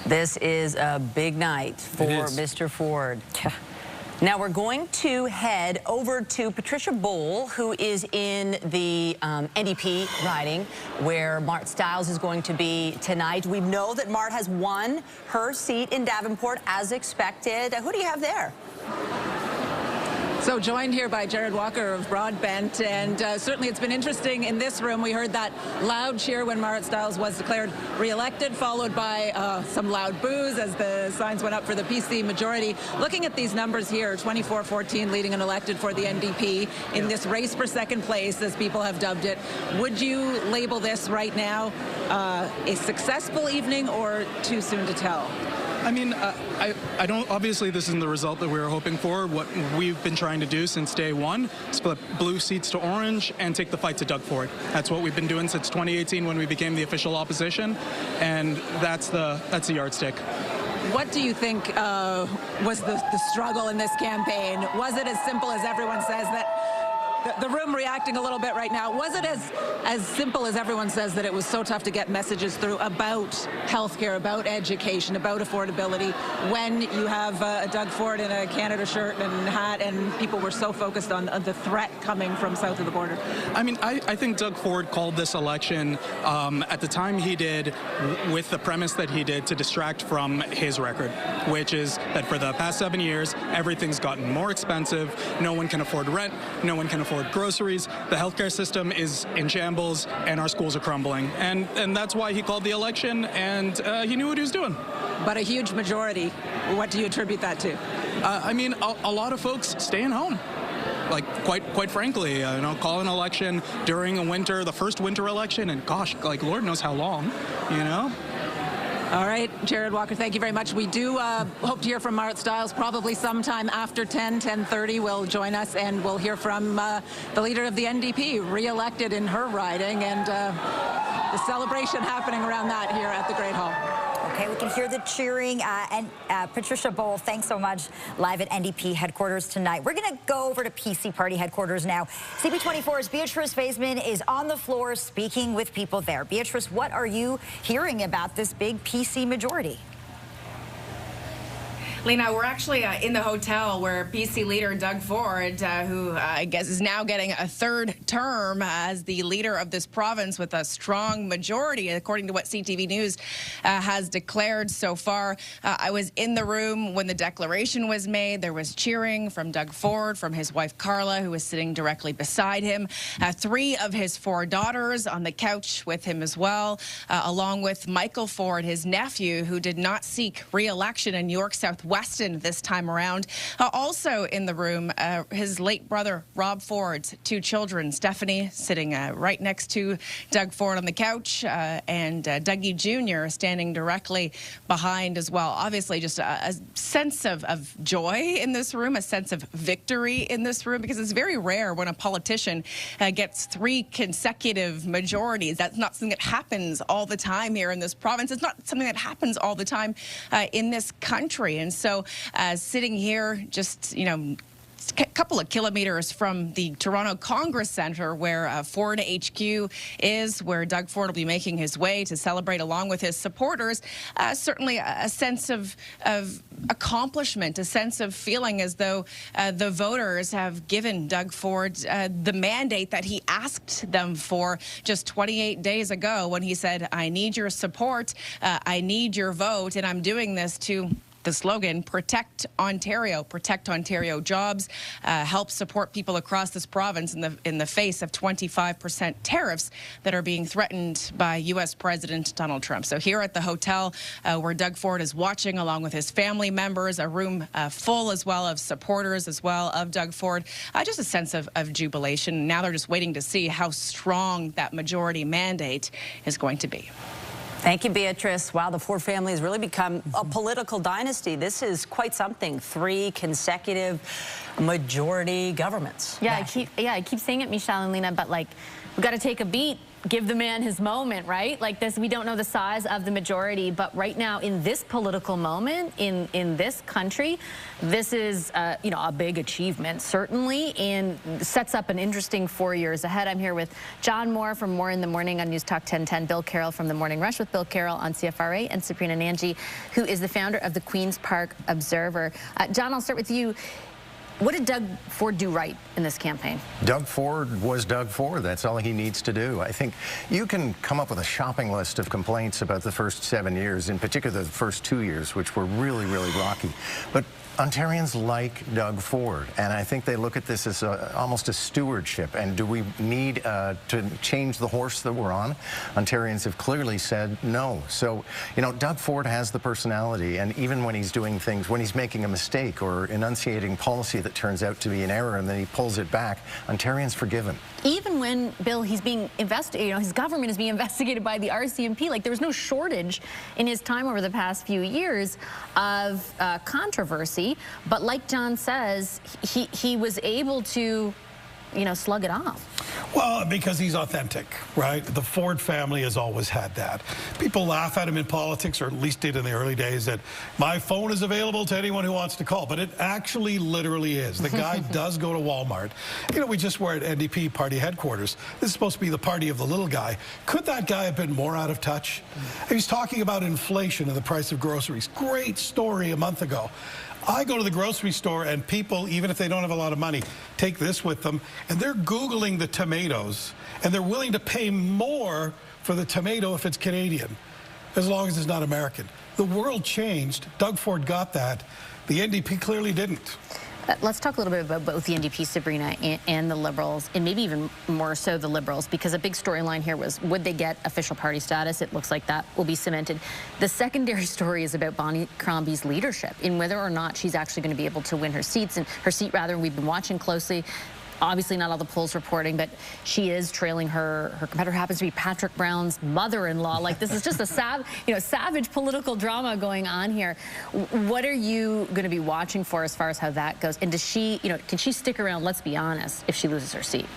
S2: This is a big night for Mr. Ford. Now we're going to head over to Patricia Bowl, who is in the NDP riding, where Mart Stiles is going to be tonight. We know that Mart has won her seat in Davenport as expected. Who do you have there?
S6: So joined here by Jared Walker of Broadbent, and certainly it's been interesting in this room. We heard that loud cheer when Marit Stiles was declared re-elected, followed by some loud boos as the signs went up for the PC majority. Looking at these numbers here, 24-14 leading unelected for the NDP in this race for second place, as people have dubbed it. Would you label this right now a successful evening, or too soon to tell?
S10: I mean, I don't, obviously this isn't the result that we were hoping for. What we've been trying to do since day one, split blue seats to orange and take the fight to Doug Ford. That's what we've been doing since 2018 when we became the official opposition, and that's the yardstick.
S6: What do you think was the struggle in this campaign? Was it as simple as everyone says that? The room reacting a little bit right now. Was it as simple as everyone says, that it was so tough to get messages through about healthcare, about education, about affordability, when you have Doug Ford in a Canada shirt and hat, and people were so focused on the threat coming from south of the border?
S10: I mean, I think Doug Ford called this election at the time he did, with the premise that he did, to distract from his record, which is that for the past 7 years, everything's gotten more expensive. No one can afford rent. No one can afford groceries. The healthcare system is in shambles, and our schools are crumbling. And that's why he called the election, and he knew what he was doing.
S6: But a huge majority, what do you attribute that to?
S10: I mean, a lot of folks staying home. Like, quite frankly, you know, call an election during a winter, the first winter election, and gosh, like, Lord knows how long, you know?
S6: All right, Jared Walker, thank you very much. We do hope to hear from Marit Stiles probably sometime after 10:30 will join us, and we'll hear from the leader of the NDP, re-elected in her riding, and the celebration happening around that here at the Great Hall.
S1: Okay, we can hear the cheering. And Patricia Bowl, thanks so much, live at NDP headquarters tonight. We're going to go over to PC Party headquarters now. CP24's Beatrice Faisman is on the floor speaking with people there. Beatrice, what are you hearing about this big PC majority?
S15: Lena, we're actually in the hotel where PC leader Doug Ford, who I guess is now getting a third term as the leader of this province with a strong majority, according to what CTV News has declared so far. I was in the room when the declaration was made. There was cheering from Doug Ford, from his wife Carla, who was sitting directly beside him. 3 of his 4 daughters on the couch with him as well, along with Michael Ford, his nephew, who did not seek re-election in York Southwestern this time around. Also in the room, his late brother, Rob Ford's 2 children, Stephanie sitting right next to Doug Ford on the couch, and Dougie Jr. standing directly behind as well. Obviously, just a sense of joy in this room, a sense of victory in this room, because it's very rare when a politician gets 3 consecutive majorities. That's not something that happens all the time here in this province. It's not something that happens all the time in this country. And so sitting here just, you know, a couple of kilometers from the Toronto Congress Centre, where Ford HQ is, where Doug Ford will be making his way to celebrate along with his supporters. Certainly a sense of accomplishment, a sense of feeling as though the voters have given Doug Ford the mandate that he asked them for just 28 days ago, when he said, I need your support, I need your vote, and I'm doing this to the slogan, protect Ontario jobs, help support people across this province in the face of 25% tariffs that are being threatened by U.S. President Donald Trump. So here at the hotel where Doug Ford is watching, along with his family members, a room full as well of supporters as well of Doug Ford, just a sense of jubilation. Now they're just waiting to see how strong that majority mandate is going to be.
S2: Thank you, Beatrice. Wow, the Ford family has really become a political dynasty. This is quite something. 3 consecutive majority governments.
S4: Yeah, I keep saying it, Michelle and Lena, but like, we got to take a beat. Give the man his moment, right? Like this, we don't know the size of the majority, but right now in this political moment in this country, this is you know, a big achievement certainly, and sets up an interesting 4 years ahead. I'm here with John Moore from More in the Morning on News Talk 1010, Bill Carroll from the Morning Rush with Bill Carroll on CFRA, and Sabrina Nanji, who is the founder of the Queen's Park Observer. John, I'll start with you. What did Doug Ford do right in this campaign?
S11: Doug Ford was Doug Ford. That's all he needs to do. I think you can come up with a shopping list of complaints about the first 7 years, in particular the first 2 years, which were really, really rocky. But Ontarians like Doug Ford, and I think they look at this as almost a stewardship. And do we need to change the horse that we're on? Ontarians have clearly said no. So, you know, Doug Ford has the personality, and even when he's doing things, when he's making a mistake or enunciating policy that turns out to be an error and then he pulls it back, Ontarians forgive him.
S4: Even when, Bill, he's being investigated, you know, his government is being investigated by the RCMP, like there was no shortage in his time over the past few years of controversy. But like John says, he was able to, you know, slug it off.
S5: Well, because he's authentic, right? The Ford family has always had that. People laugh at him in politics, or at least did in the early days, that my phone is available to anyone who wants to call. But it actually literally is. The guy does go to Walmart. You know, we just were at NDP party headquarters. This is supposed to be the party of the little guy. Could that guy have been more out of touch? He's talking about inflation and the price of groceries. Great story a month ago. I go to the grocery store and people, even if they don't have a lot of money, take this with them, and they're Googling the tomatoes, and they're willing to pay more for the tomato if it's Canadian, as long as it's not American. The world changed. Doug Ford got that. The NDP clearly didn't.
S4: Let's talk a little bit about both the NDP, Sabrina, and the Liberals, and maybe even more so the Liberals, because a big storyline here was, would they get official party status? It looks like that will be cemented. The secondary story is about Bonnie Crombie's leadership, in whether or not she's actually going to be able to win her seats, and her seat, rather. We've been watching closely. Obviously not all the polls reporting, but she is trailing her competitor. Happens to be Patrick Brown's mother-in-law. Like, this is just a savage political drama going on here. What are you going to be watching for as far as how that goes? And does she, you know, can she stick around, let's be honest, if she loses her seat?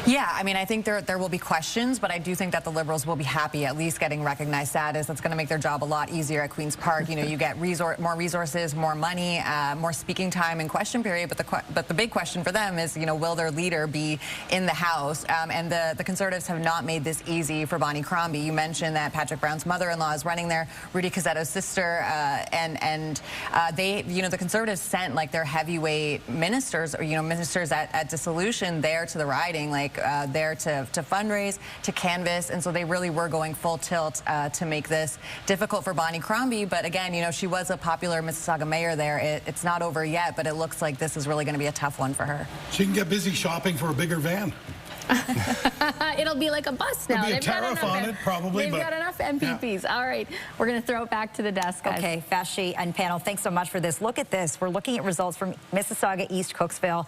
S13: Yeah, I mean, I think there will be questions, but I do think that the Liberals will be happy at least getting recognized status. That's going to make their job a lot easier at Queen's Park. You know, you get more resources, more money, more speaking time and question period. But the big question for them is, you know, will their leader be in the House? And the Conservatives have not made this easy for Bonnie Crombie. You mentioned that Patrick Brown's mother-in-law is running there, Rudy Cazzetto's sister, and they, you know, the Conservatives sent like their heavyweight ministers, or, you know, ministers at dissolution there to the riding, like there to fundraise, to canvass, and so they really were going full tilt to make this difficult for Bonnie Crombie. But again, you know, she was a popular Mississauga mayor there. It's not over yet, but it looks like this is really going to be a tough one for her.
S5: She can get busy shopping for a bigger van.
S4: It'll be like a bus now.
S5: There'll be a tariff on it, probably.
S4: They've got enough MPPs. Yeah. All right, we're going to throw it back to the desk, guys.
S1: Okay, Fashi and panel, thanks so much for this. Look at this. We're looking at results from Mississauga East, Cooksville,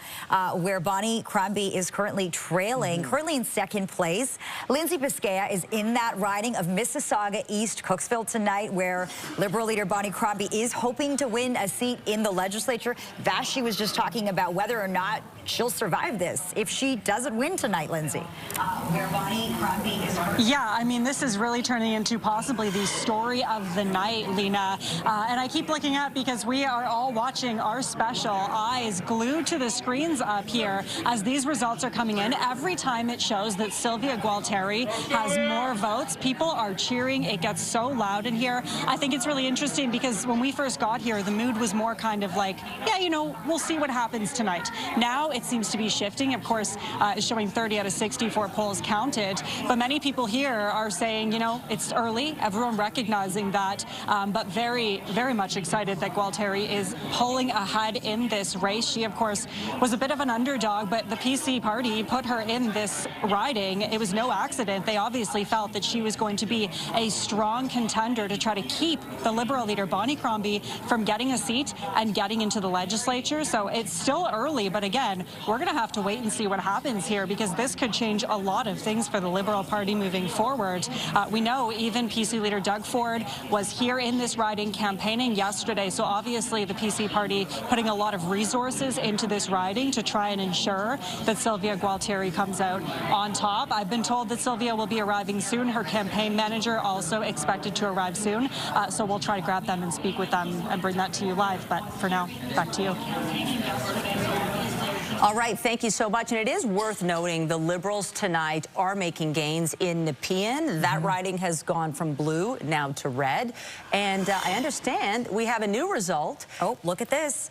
S1: where Bonnie Crombie is currently trailing, currently in second place. Lindsay Biscaya is in that riding of Mississauga East, Cooksville tonight, where Liberal leader Bonnie Crombie is hoping to win a seat in the legislature. Fashi was just talking about whether or not she'll survive this if she doesn't win tonight, Lindsay. Where Bonnie Crombie is.
S16: Yeah, I mean, this is really turning into possibly the story of the night, Lena. And I keep looking up because we are all watching our special, eyes glued to the screens up here as these results are coming in. Every time it shows that Sylvia Gualtieri has more votes, people are cheering. It gets so loud in here. I think it's really interesting because when we first got here, the mood was more kind of like, yeah, you know, we'll see what happens tonight. Now it seems to be shifting. Of course, it's showing 30 out of 64 polls counted, but many people here are saying, you know, it's early, everyone recognizing that, but very, very much excited that Gualtieri is pulling ahead in this race. She, of course, was a bit of an underdog, but the PC party put her in this riding. It was no accident. They obviously felt that she was going to be a strong contender to try to keep the Liberal leader, Bonnie Crombie, from getting a seat and getting into the legislature. So it's still early, but again, we're going to have to wait and see what happens here, because this could change a lot of things for the Liberal Party moving forward. We know even PC leader Doug Ford was here in this riding campaigning yesterday, so obviously the PC Party putting a lot of resources into this riding to try and ensure that Sylvia Gualtieri comes out on top. I've been told that Sylvia will be arriving soon. Her campaign manager also expected to arrive soon, so we'll try to grab them and speak with them and bring that to you live. But for now, back to you.
S2: All right, thank you so much. And it is worth noting the Liberals tonight are making gains in Nepean. That riding has gone from blue now to red. And I understand we have a new result.
S1: Oh, look at this.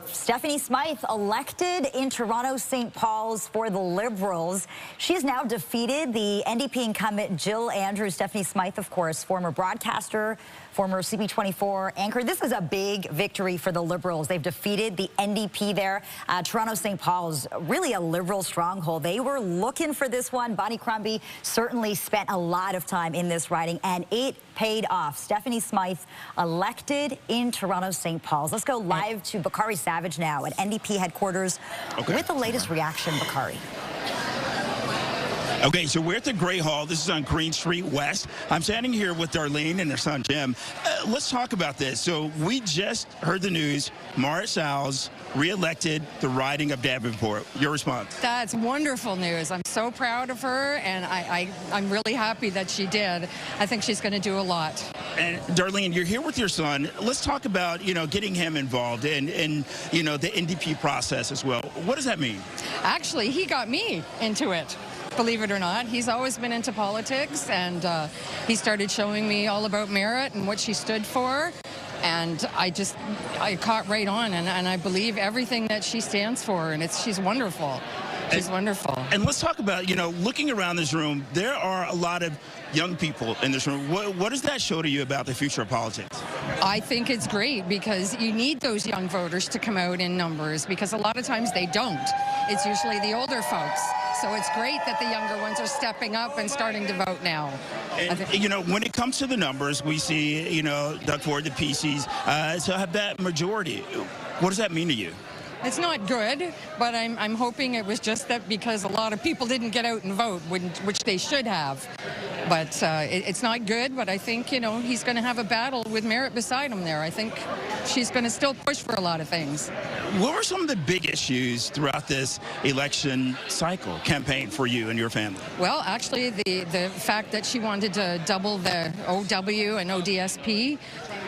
S1: Stephanie Smyth elected in Toronto St. Paul's for the Liberals. She has now defeated the NDP incumbent Jill Andrews. Stephanie Smyth, of course, former broadcaster, former CP24 anchor. This is a big victory for the Liberals. They've defeated the NDP there. Toronto St. Paul's, really a Liberal stronghold. They were looking for this one. Bonnie Cromby certainly spent a lot of time in this riding, and it paid off. Stephanie Smyth elected in Toronto St. Paul's. Let's go live to Bakari Savage now at NDP headquarters with the latest reaction. Bakari.
S17: Okay, so we're at the Grey Hall. This is on Green Street West. I'm standing here with Darlene and her son, Jim. Let's talk about this. So we just heard the news. Marit Stiles re-elected the riding of Davenport. Your response?
S18: That's wonderful news. I'm so proud of her, and I'm really happy that she did. I think she's going to do a lot.
S17: And Darlene, you're here with your son. Let's talk about, getting him involved in the NDP process as well. What does that mean?
S18: Actually, he got me into it. Believe it or not, he's always been into politics, and he started showing me all about Merit and what she stood for, and I caught right on, and I believe everything that she stands for, and she's wonderful. She's wonderful.
S17: And let's talk about, looking around this room, there are a lot of young people in this room. What does that show to you about the future of politics?
S18: I think it's great, because you need those young voters to come out in numbers, because a lot of times they don't. It's usually the older folks. So it's great that the younger ones are stepping up and starting to vote now.
S17: And, when it comes to the numbers, we see, Doug Ford, the PCs, so have that majority. What does that mean to you?
S18: It's not good, but I'm hoping it was just that because a lot of people didn't get out and vote, which they should have. But it's not good, but I think, he's going to have a battle with Merit beside him there. I think she's going to still push for a lot of things.
S17: What were some of the big issues throughout this election cycle campaign for you and your family?
S18: Well, actually, the fact that she wanted to double the OW and ODSP,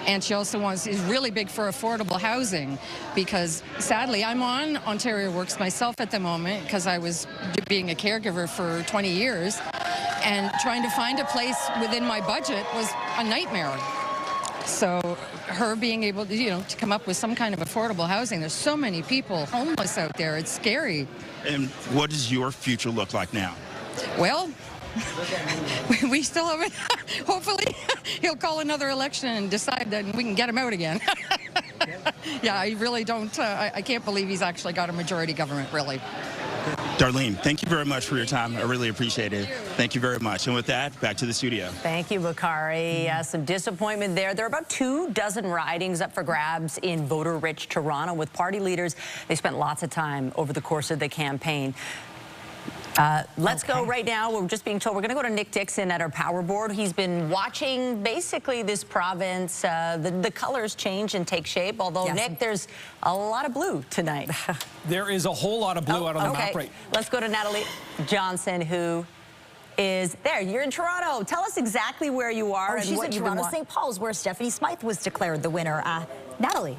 S18: and she also is really big for affordable housing, because sadly I'm on Ontario Works myself at the moment, because I was being a caregiver for 20 years, and trying to find a place within my budget was a nightmare. So her being able to, to come up with some kind of affordable housing. There's so many people homeless out there. It's scary.
S17: And what does your future look like now?
S18: Well, we still haven't. Hopefully, he'll call another election and decide that we can get him out again. Yeah, I really don't. I can't believe he's actually got a majority government, really.
S17: Darlene, thank you very much for your time. I really appreciate it. Thank you very much. And with that, back to the studio.
S2: Thank you, Bakari. Some disappointment there. There are about 24 ridings up for grabs in voter-rich Toronto with party leaders. They spent lots of time over the course of the campaign. Let's go right now. We're just being told we're going to go to Nick Dixon at our power board. He's been watching basically this province. The colors change and take shape, although, yes. Nick, there's a lot of blue tonight.
S12: There is a whole lot of blue out on the map right.
S2: Let's go to Natalie Johnson, who is there. You're in Toronto. Tell us exactly where you are and
S1: she's
S2: what
S1: in
S2: you've
S1: Toronto
S2: been
S1: St. Paul's, where Stephanie Smyth was declared the winner. Natalie.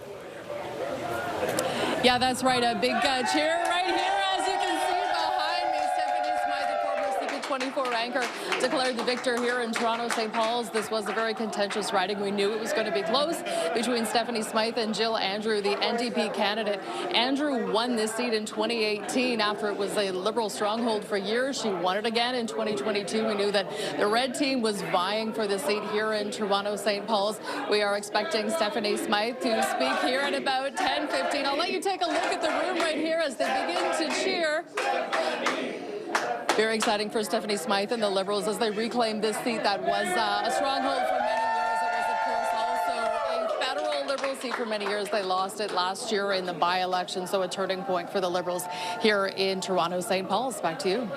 S20: Yeah, that's right. A big cheer right here. As you can see behind me, Stephanie Smyth, the former CP24 anchor, declared the victor here in Toronto St. Paul's. This was a very contentious riding. We knew it was going to be close between Stephanie Smyth and Jill Andrew, the NDP candidate. Andrew won this seat in 2018 after it was a Liberal stronghold for years. She won it again in 2022. We knew that the red team was vying for the seat here in Toronto St. Paul's. We are expecting Stephanie Smyth to speak here at about 10:15. I'll let you take a look at the room right here as they begin to cheer. Very exciting for Stephanie Smyth and the Liberals as they reclaim this seat that was a stronghold for many years. It was, of course, also a federal Liberal seat for many years. They lost it last year in the by-election, so a turning point for the Liberals here in Toronto, St. Paul's. Back to you.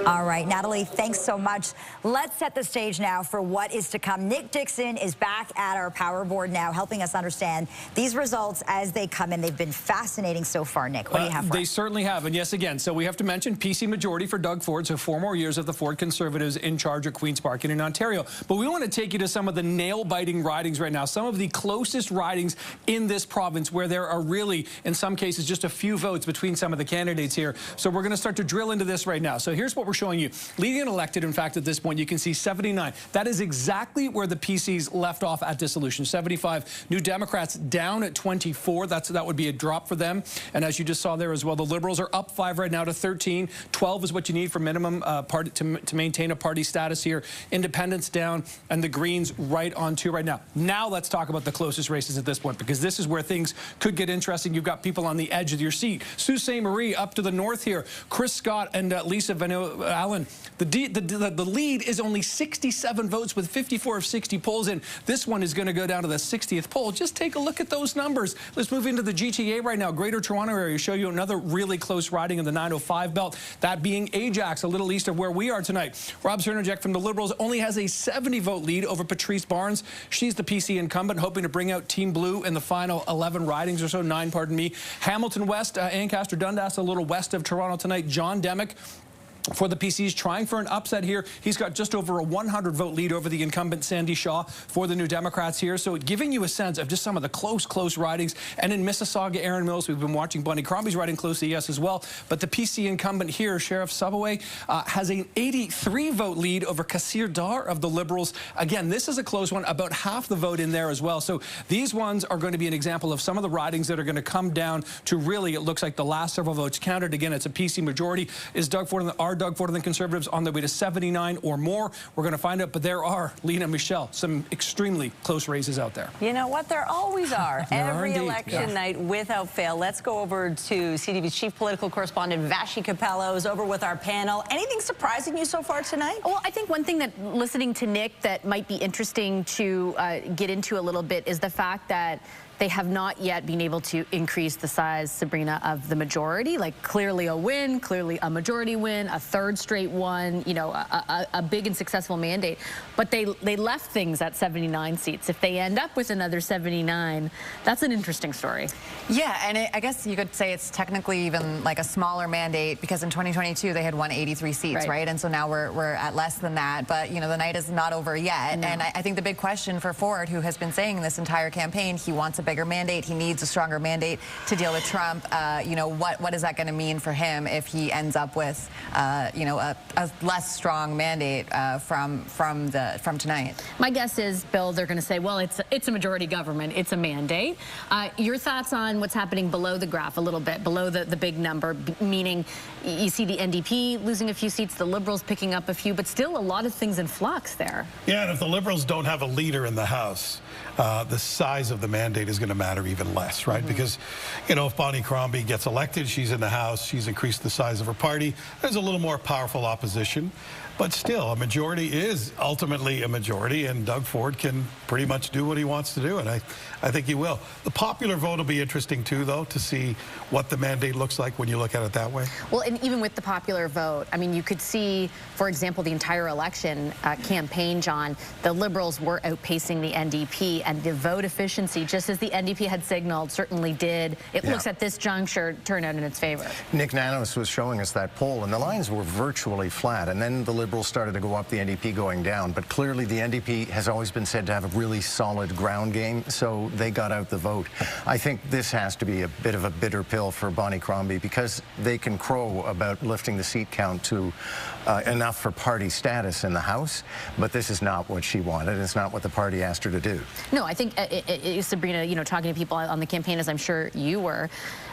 S1: All right, Natalie, thanks so much. Let's set the stage now for what is to come. Nick Dixon is back at our power board now, helping us understand these results as they come in. They've been fascinating so far, Nick. What do you have for us?
S12: They certainly have. And yes, again, so we have to mention PC majority for Doug Ford, so 4 more years of the Ford Conservatives in charge at Queen's Park and in Ontario. But we want to take you to some of the nail-biting ridings right now, some of the closest ridings in this province where there are really, in some cases, just a few votes between some of the candidates here. So we're going to start to drill into this right now. So here's what we're showing you. Leading and elected, in fact, at this point, you can see 79. That is exactly where the PCs left off at dissolution. 75. New Democrats down at 24. That would be a drop for them. And as you just saw there as well, the Liberals are up 5 right now to 13. 12 is what you need for minimum party to maintain a party status here. Independents down, and the Greens right on 2 right now. Now let's talk about the closest races at this point, because this is where things could get interesting. You've got people on the edge of your seat. Sault Ste. Marie up to the north here. Chris Scott and Lisa Van Allen. The lead is only 67 votes with 54 of 60 polls in. This one is going to go down to the 60th poll. Just take a look at those numbers. Let's move into the GTA right now. Greater Toronto area. Show you another really close riding in the 905 belt. That being Ajax, a little east of where we are tonight. Rob Cernajek from the Liberals only has a 70-vote lead over Patrice Barnes. She's the PC incumbent, hoping to bring out Team Blue in the final 11 ridings or so, 9, pardon me. Hamilton West, Ancaster Dundas, a little west of Toronto tonight. John Demick for the PCs, trying for an upset here. He's got just over a 100-vote lead over the incumbent Sandy Shaw for the New Democrats here. So giving you a sense of just some of the close ridings. And in Mississauga, Erin Mills, we've been watching Bonnie Cromby's riding closely, yes, as well. But the PC incumbent here, Sheriff Subaway, has an 83-vote lead over Kassir Dar of the Liberals. Again, this is a close one, about half the vote in there as well. So these ones are going to be an example of some of the ridings that are going to come down to really, it looks like the last several votes counted. Again, it's a PC majority. Is Doug Ford and Doug Ford and the Conservatives on their way to 79 or more? We're going to find out, but there are, Lena, Michelle, some extremely close races out there.
S2: You know what? There always are. Every election
S12: yeah.
S2: night, without fail. Let's go over to CTV's chief political correspondent, Vashi Capello, is over with our panel. Anything surprising you so far tonight?
S4: Well, I think one thing that, listening to Nick, that might be interesting to get into a little bit is the fact that they have not yet been able to increase the size, Sabrina, of the majority. Like, clearly a win, clearly a majority win, a third straight one, you know, a big and successful mandate. But they left things at 79 seats. If they end up with another 79, that's an interesting story.
S13: Yeah, and I guess you could say it's technically even like a smaller mandate, because in 2022 they had won 83 seats, right? And so now we're at less than that. But, you know, the night is not over yet. No. And I think the big question for Ford, who has been saying this entire campaign, he wants a bigger mandate. He needs a stronger mandate to deal with Trump. You know, what is that going to mean for him if he ends up with, you know, a less strong mandate from tonight?
S4: My guess is, Bill, they're going to say, well, it's a majority government. It's a mandate. Your thoughts on what's happening below the graph a little bit, below the big number, meaning you see the NDP losing a few seats, the Liberals picking up a few, but still a lot of things in flux there.
S5: Yeah, and if the Liberals don't have a leader in the House, the size of the mandate is going to matter even less, right? Because, you know, if Bonnie Cromby gets elected, she's in the House, she's increased the size of her party, there's a little more powerful opposition. But still, a majority is ultimately a majority, and Doug Ford can pretty much do what he wants to do, and I think he will. The popular vote will be interesting, too, though, to see what the mandate looks like when you look at it that way.
S4: Well, and even with the popular vote, I mean, you could see, for example, the entire election campaign, John, the Liberals were outpacing the NDP, and the vote efficiency, just as the NDP had signaled, certainly did. It looks at this juncture turn out in its favor.
S11: Nick Nanos was showing us that poll, and the lines were virtually flat, and then the Liberals started to go up, the NDP going down. But clearly the NDP has always been said to have a really solid ground game, so they got out the vote. I think this has to be a bit of a bitter pill for Bonnie Cromby, because they can crow about lifting the seat count to enough for party status in the House, but this is not what she wanted. It's not what the party asked her to do.
S4: No, I think, Sabrina, you know, talking to people on the campaign, as I'm sure you were,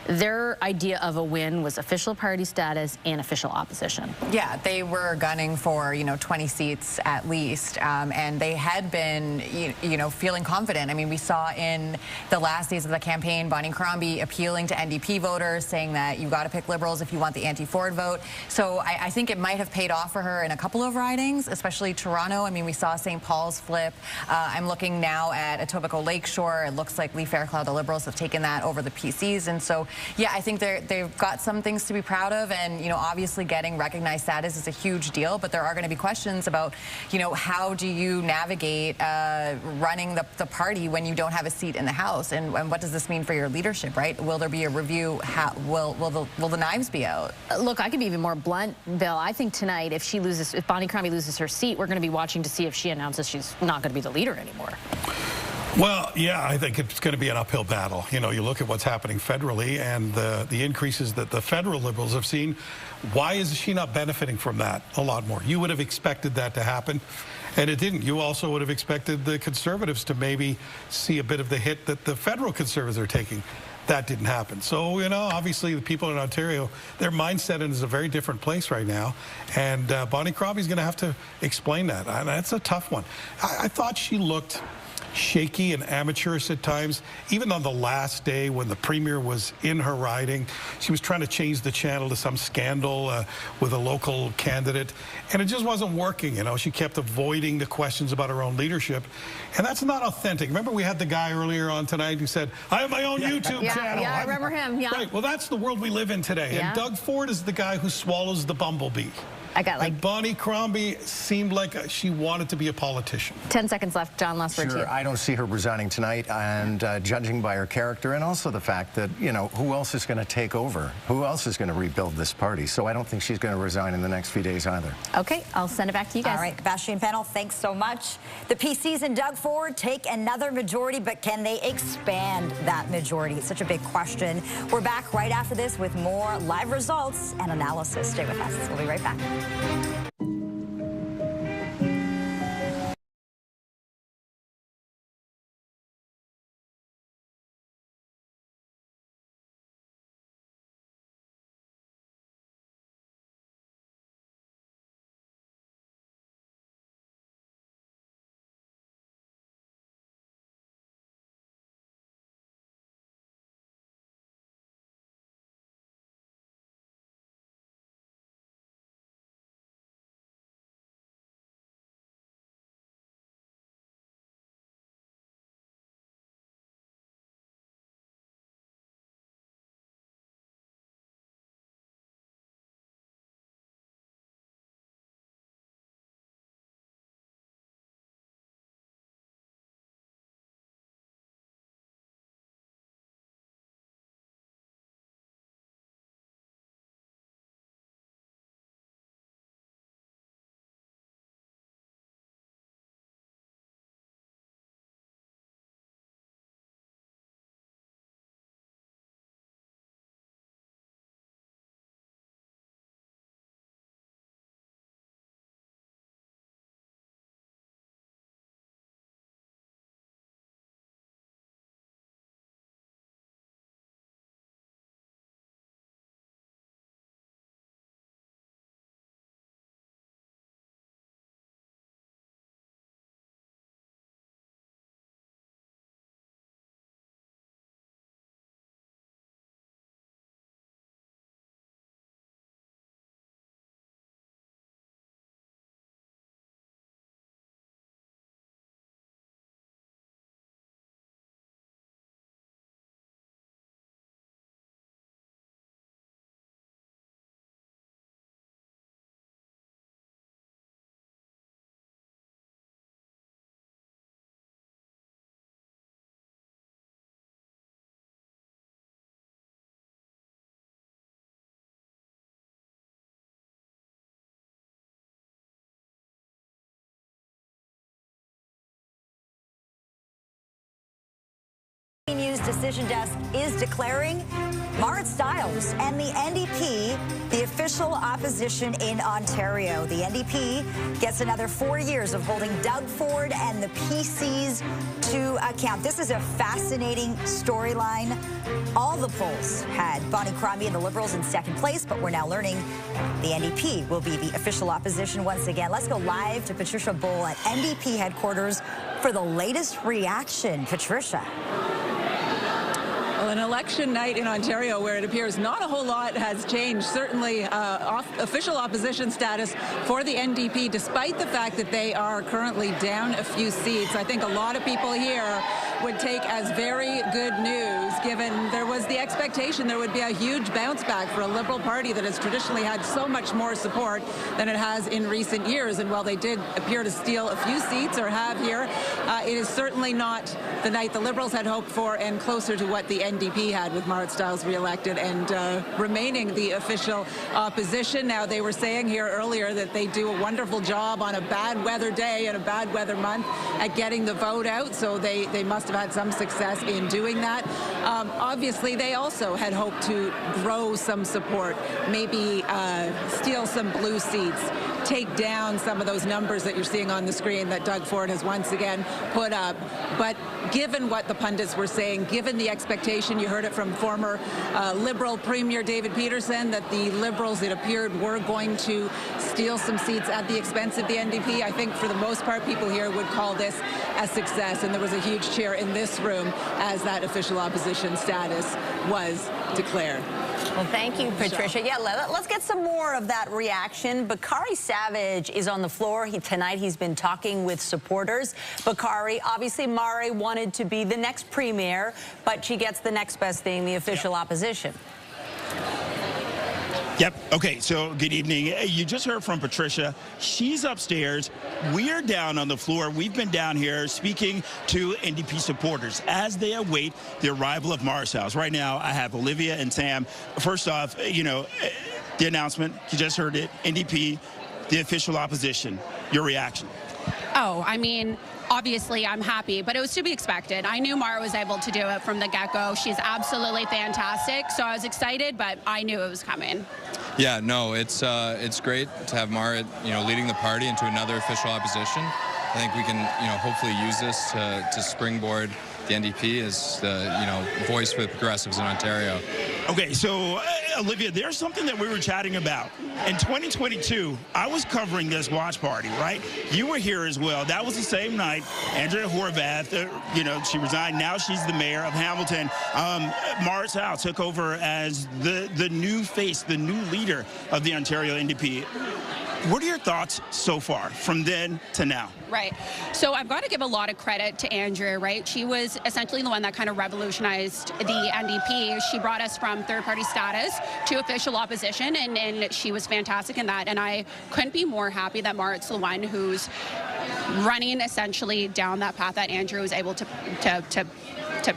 S4: their idea of a win was official party status and official opposition.
S13: Yeah, they were gunning for, you know, 20 seats at least, and they had been, you know, feeling confident. I mean, we saw in the last days of the campaign, Bonnie Cromby appealing to NDP voters, saying that you got to pick Liberals if you want the anti-Ford vote. So I think it might have paid off for her in a couple of ridings, especially Toronto. I mean, we saw St. Paul's flip. I'm looking now at Etobicoke Lakeshore. It looks like Lee Fairclough, the Liberals, have taken that over the PCs. And so, yeah, I think they've got some things to be proud of. And, you know, obviously getting recognized status is a huge deal. But there are going to be questions about, you know, how do you navigate running the party when you don't have a seat in the House? And what does this mean for your leadership, right? Will there be a review? Will the knives be out?
S4: Look, I could be even more blunt, Bill. I think tonight, if Bonnie Cromby loses her seat, we're going to be watching to see if she announces she's not going to be the leader anymore.
S5: Well, yeah, I think it's going to be an uphill battle. You know, you look at what's happening federally and the increases that the federal Liberals have seen. Why is she not benefiting from that a lot more? You would have expected that to happen, and it didn't. You also would have expected the Conservatives to maybe see a bit of the hit that the federal Conservatives are taking. That didn't happen. So, you know, obviously the people in Ontario, their mindset is a very different place right now. And Bonnie Cromby's going to have to explain that. And that's a tough one. I thought she looked shaky and amateurish at times. Even on the last day when the Premier was in her riding, she was trying to change the channel to some scandal with a local candidate. And it just wasn't working, you know. She kept avoiding the questions about her own leadership. And that's not authentic. Remember we had the guy earlier on tonight who said, I have my own YouTube channel.
S4: Yeah, I remember him. Yeah.
S5: Right. Well, that's the world we live in today.
S4: Yeah.
S5: And Doug Ford is the guy who swallows the bumblebee. And Bonnie Cromby seemed like she wanted to be a politician.
S4: 10 seconds left. John, last word to you.
S11: I don't see her resigning tonight, and judging by her character and also the fact that, you know, who else is going to take over? Who else is going to rebuild this party? So I don't think she's going to resign in the next few days either.
S4: Okay, I'll send it back to you guys.
S1: All right, Bashir and panel, thanks so much. The PCs and Doug Ford take another majority, but can they expand that majority? It's such a big question. We're back right after this with more live results and analysis. Stay with us. We'll be right back. News Decision Desk is declaring Marit Stiles and the NDP the official opposition in Ontario. The NDP gets another 4 years of holding Doug Ford and the PCs to account. This is a fascinating storyline. All the polls had Bonnie Cromby and the Liberals in second place, but we're now learning the NDP will be the official opposition once again. Let's go live to Patricia Bull at NDP headquarters for the latest reaction. Patricia.
S6: Well, in a election night in Ontario, where it appears not a whole lot has changed. Certainly official opposition status for the NDP, despite the fact that they are currently down a few seats. I think a lot of people here would take as very good news, given there was the expectation there would be a huge bounce back for a Liberal Party that has traditionally had so much more support than it has in recent years. And while they did appear to steal a few seats, or have here, it is certainly not the night the Liberals had hoped for, and closer to what the NDP had, with Marit Stiles re-elected and remaining the official opposition. Now, they were saying here earlier that they do a wonderful job on a bad weather day and a bad weather month at getting the vote out, so they must have had some success in doing that. Obviously, they also had hoped to grow some support, maybe steal some blue seats, take down some of those numbers that you're seeing on the screen that Doug Ford has once again put up. But given what the pundits were saying, given the expectation, you heard it from former Liberal Premier David Peterson, that the Liberals, it appeared, were going to steal some seats at the expense of the NDP. I think for the most part, people here would call this a success, and there was a huge cheer in this room as that official opposition status was declared.
S2: Well, thank you, Patricia. Yeah, let's get some more of that reaction. Bakari Savage is on the floor. Tonight he's been talking with supporters. Bakari, obviously Mari wanted to be the next premier, but she gets the next best thing, the official opposition.
S17: Yep. Okay, so good evening. You just heard from Patricia. She's upstairs. We're down on the floor. We've been down here speaking to NDP supporters as they await the arrival of Marit Stiles. Right now, I have Olivia and Sam. First off, you know, the announcement, you just heard it, NDP, the official opposition. Your reaction?
S7: Oh, I mean, obviously I'm happy, but it was to be expected. I knew Mara was able to do it from the get-go. She's absolutely fantastic, so I was excited, but I knew it was coming.
S21: Yeah, no, it's great to have Marit, you know, leading the party into another official opposition. I think we can, you know, hopefully use this to springboard the NDP as the, you know, voice for the progressives in Ontario.
S17: Okay, so Olivia, there's something that we were chatting about. In 2022, I was covering this watch party, right? You were here as well. That was the same night. Andrea Horwath, you know, she resigned. Now she's the mayor of Hamilton. Marit Stiles took over as the new face, the new leader of the Ontario NDP. What are your thoughts so far from then to now?
S7: Right. So I've got to give a lot of credit to Andrea, right? She was essentially the one that kind of revolutionized the NDP. She brought us from third-party status to official opposition, and she was fantastic in that. And I couldn't be more happy that Marit's the one who's running essentially down that path that Andrea was able to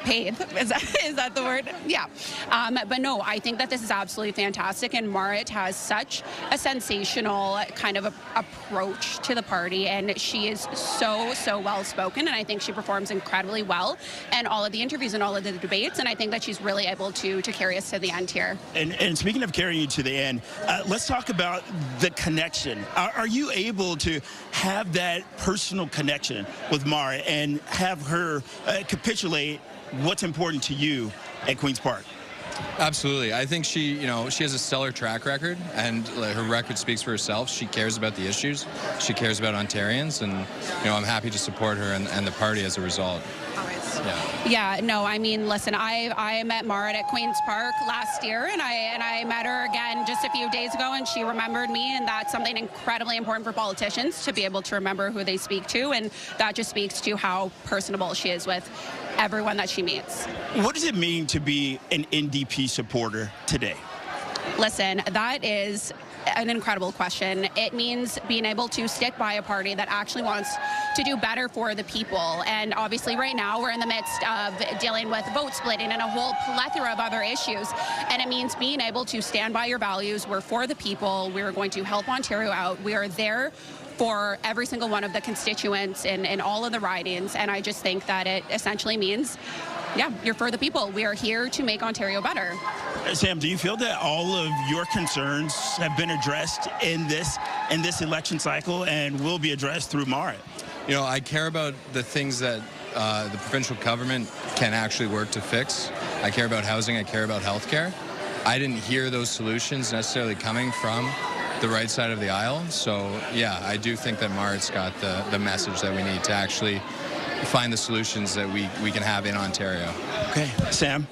S7: pave. Is that the word? Yeah. But no, I think that this is absolutely fantastic, and Marit has such a sensational kind of approach to the party, and she is so well spoken, and I think she performs incredibly well in all of the interviews and all of the debates, and I think that she's really able to carry us to the end here.
S17: And speaking of carrying you to the end, let's talk about the connection. Are you able to have that personal connection with Marit and have her capitulate what's important to you at Queen's Park?
S21: Absolutely. I think she, you know, she has a stellar track record, and her record speaks for herself. She cares about the issues. She cares about Ontarians, and, you know, I'm happy to support her and the party as a result.
S7: Yeah, no, I mean, listen, I met Marit at Queen's Park last year, and I met her again just a few days ago, and she remembered me, and that's something incredibly important for politicians, to be able to remember who they speak to, and that just speaks to how personable she is with everyone that she meets.
S17: What does it mean to be an NDP supporter today?
S7: Listen, that is an incredible question. It means being able to stick by a party that actually wants to do better for the people. And obviously right now we're in the midst of dealing with vote splitting and a whole plethora of other issues. And it means being able to stand by your values. We're for the people. We're going to help Ontario out. We are there for every single one of the constituents in all of the ridings. And I just think that it essentially means, yeah, you're for the people. We are here to make Ontario better.
S17: Sam, do you feel that all of your concerns have been addressed in this election cycle and will be addressed through Marit?
S21: You know, I care about the things that the provincial government can actually work to fix. I care about housing. I care about healthcare. I didn't hear those solutions necessarily coming from the right side of the aisle. So, yeah, I do think that Marit's got the message that we need to actually find the solutions that we can have in Ontario.
S17: Okay, Sam?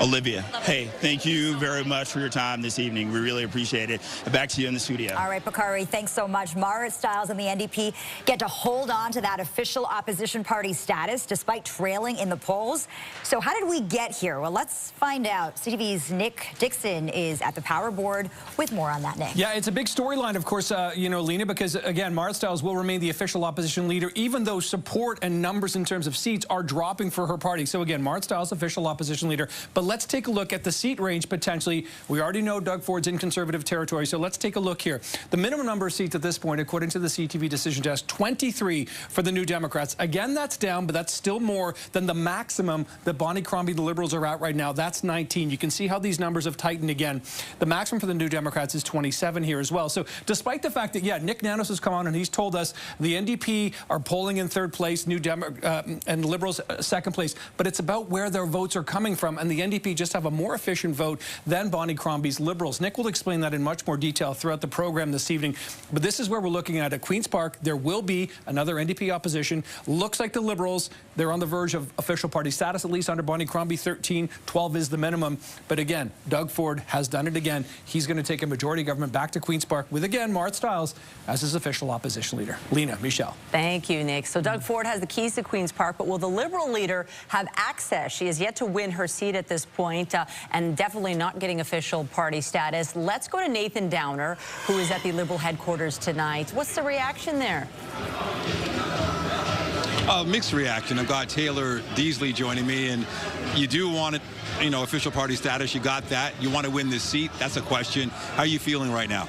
S17: Olivia, hey, thank you very much for your time this evening. We really appreciate it. Back to you in the studio.
S1: All right, Bakari, thanks so much. Marit Stiles and the NDP get to hold on to that official opposition party status despite trailing in the polls. So how did we get here? Well, let's find out. CTV's Nick Dixon is at the power board with more on that, Nick.
S12: Yeah, it's a big storyline, of course, you know, Lena, because, again, Marit Stiles will remain the official opposition leader, even though support and numbers in terms of seats are dropping for her party. So, again, Marit Stiles, official opposition leader. But let's take a look at the seat range, potentially. We already know Doug Ford's in Conservative territory, so let's take a look here. The minimum number of seats at this point, according to the CTV decision desk, 23 for the New Democrats. Again, that's down, but that's still more than the maximum that Bonnie Cromby, the Liberals, are at right now. That's 19. You can see how these numbers have tightened again. The maximum for the New Democrats is 27 here as well. So despite the fact that, yeah, Nick Nanos has come on and he's told us the NDP are polling in third place, and Liberals second place, but it's about where their votes are coming from, and the NDP just have a more efficient vote than Bonnie Crombie's Liberals. Nick will explain that in much more detail throughout the program this evening, but this is where we're looking at Queen's Park. There will be another NDP opposition. Looks like the Liberals, they're on the verge of official party status, at least under Bonnie Crombie. 13, 12 is the minimum. But again, Doug Ford has done it again. He's going to take a majority government back to Queen's Park with, again, Marit Stiles as his official opposition leader. Lena, Michelle.
S2: Thank you, Nick. So Doug Ford has the keys to Queen's Park, but will the Liberal leader have access? She has yet to win her seat at this point, and definitely not getting official party status. Let's go to Nathan Downer, who is at the Liberal headquarters tonight. What's the reaction there?
S8: Mixed reaction. I've got Taylor Deasley joining me, and you do want it, you know, official party status. You got that. You want to win this seat. That's a question. How are you feeling right now?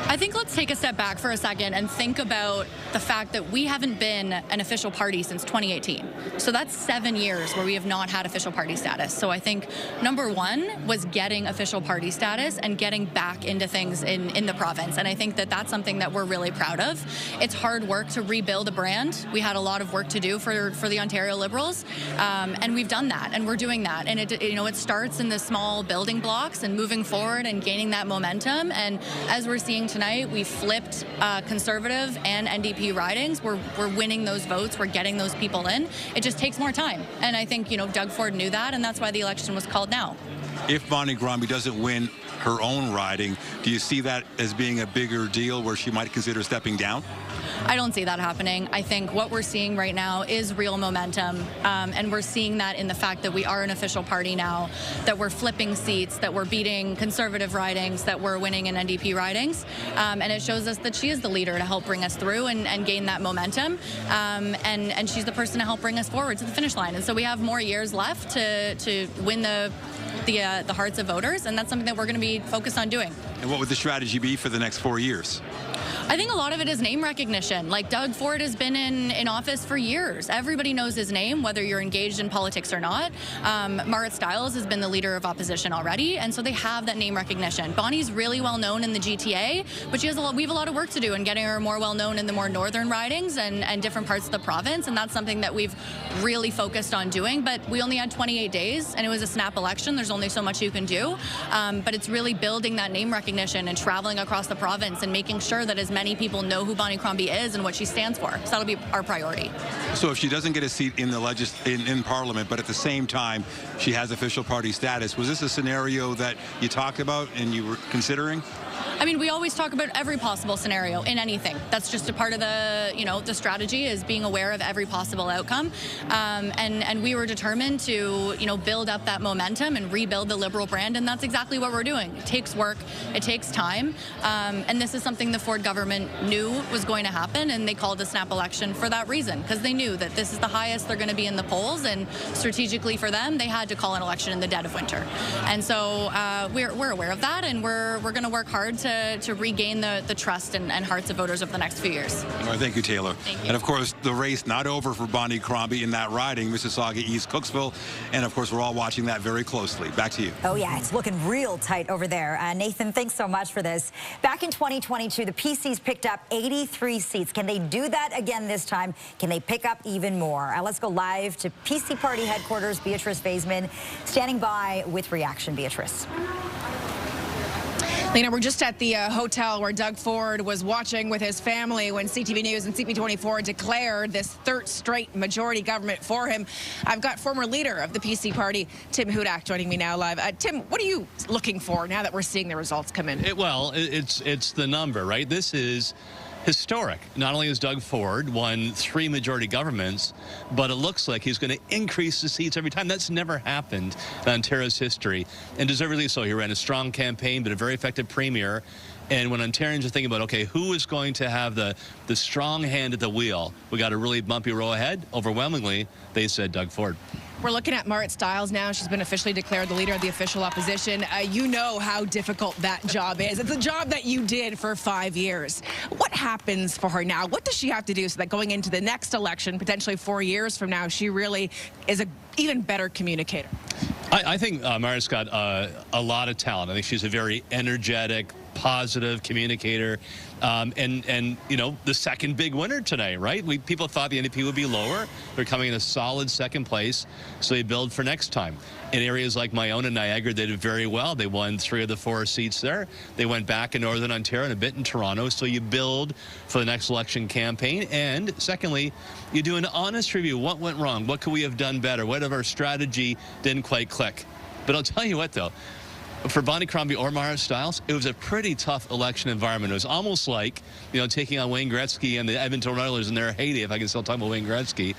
S19: I think let's take a step back for a second and think about the fact that we haven't been an official party since 2018. So that's 7 years where we have not had official party status. So I think number one was getting official party status and getting back into things in the province. And I think that that's something that we're really proud of. It's hard work to rebuild a brand. We had a lot of work to do for the Ontario Liberals, and we've done that, and we're doing that. And it starts in the small building blocks and moving forward and gaining that momentum. And as we're seeing tonight, we flipped Conservative and NDP ridings. We're winning those votes. We're getting those people in. It just takes more time. And I think, Doug Ford knew that, and that's why the election was called now.
S8: If Bonnie Crombie doesn't win her own riding, do you see that as being a bigger deal where she might consider stepping down?
S19: I don't see that happening. I think what we're seeing right now is real momentum, and we're seeing that in the fact that we are an official party now, that we're flipping seats, that we're beating Conservative ridings, that we're winning in NDP ridings, and it shows us that she is the leader to help bring us through and gain that momentum, and she's the person to help bring us forward to the finish line. And so we have more years left to win the hearts of voters, and that's something that we're going to be focused on doing.
S8: And what would the strategy be for the next 4 years?
S19: I think a lot of it is name recognition. Like, Doug Ford has been in office for years. Everybody knows his name, whether you're engaged in politics or not. Marit Stiles has been the leader of opposition already, and so they have that name recognition. Bonnie's really well known in the GTA, but we have a lot of work to do in getting her more well known in the more northern ridings and different parts of the province, and that's something that we've really focused on doing. But we only had 28 days, and it was a snap election. There's only so much you can do, but it's really building that name recognition and traveling across the province and making sure that as many people know who Bonnie Crombie is and what she stands for. So that'll be our priority.
S8: So if she doesn't get a seat in the in Parliament, but at the same time she has official party status, was this a scenario that you talked about and you were considering?
S19: I mean, we always talk about every possible scenario in anything. That's just a part of the strategy, is being aware of every possible outcome. And we were determined to, build up that momentum and rebuild the Liberal brand, and that's exactly what we're doing. It takes work, it takes time, and this is something the Ford government knew was going to happen, and they called a snap election for that reason, because they knew that this is the highest they're going to be in the polls, and strategically for them, they had to call an election in the dead of winter. And so we're aware of that, and we're going to work hard to regain the trust and hearts of voters over the next few years.
S8: All right, thank you, Taylor.
S19: Thank you.
S8: And of course, the race not over for Bonnie Crombie in that riding, Mississauga East, Cooksville, and of course, we're all watching that very closely. Back to you.
S1: Oh yeah, it's looking real tight over there. Nathan, thanks so much for this. Back in 2022, the PCs picked up 83 seats. Can they do that again this time? Can they pick up even more? Let's go live to PC Party headquarters. Beatrice Vaisman standing by with reaction. Beatrice.
S15: Lena, we're just at the hotel where Doug Ford was watching with his family when CTV News and CP24 declared this third straight majority government for him. I've got former leader of the PC party, Tim Hudak, joining me now live. Tim, what are you looking for now that we're seeing the results come in?
S9: It's the number, right? This is historic. Not only has Doug Ford won 3 majority governments, but it looks like he's going to increase the seats every time. That's never happened in Ontario's history, and deservedly so. He ran a strong campaign, but a very effective premier. And when Ontarians are thinking about, okay, who is going to have the strong hand at the wheel, we got a really bumpy row ahead. Overwhelmingly, they said Doug Ford.
S15: We're looking at Marit Stiles now. She's been officially declared the leader of the official opposition. You know how difficult that job is. It's a job that you did for 5 years. What happens for her now? What does she have to do so that going into the next election, potentially 4 years from now, she really is an even better communicator?
S9: I think Marit's got a lot of talent. I think she's a very energetic, positive communicator, and you know, the second big winner tonight, right? People thought the NDP would be lower. They're coming in a solid second place, so they build for next time. In areas like my own in Niagara, they did very well. They won 3 of the 4 seats there. They went back in Northern Ontario and a bit in Toronto, so you build for the next election campaign. And secondly, you do an honest review. What went wrong? What could we have done better? What of our strategy didn't quite click? But I'll tell you what, though, for Bonnie Cromby or Marit Stiles, it was a pretty tough election environment. It was almost like, you know, taking on Wayne Gretzky and the Edmonton Oilers in their heyday, if I can still talk about Wayne Gretzky.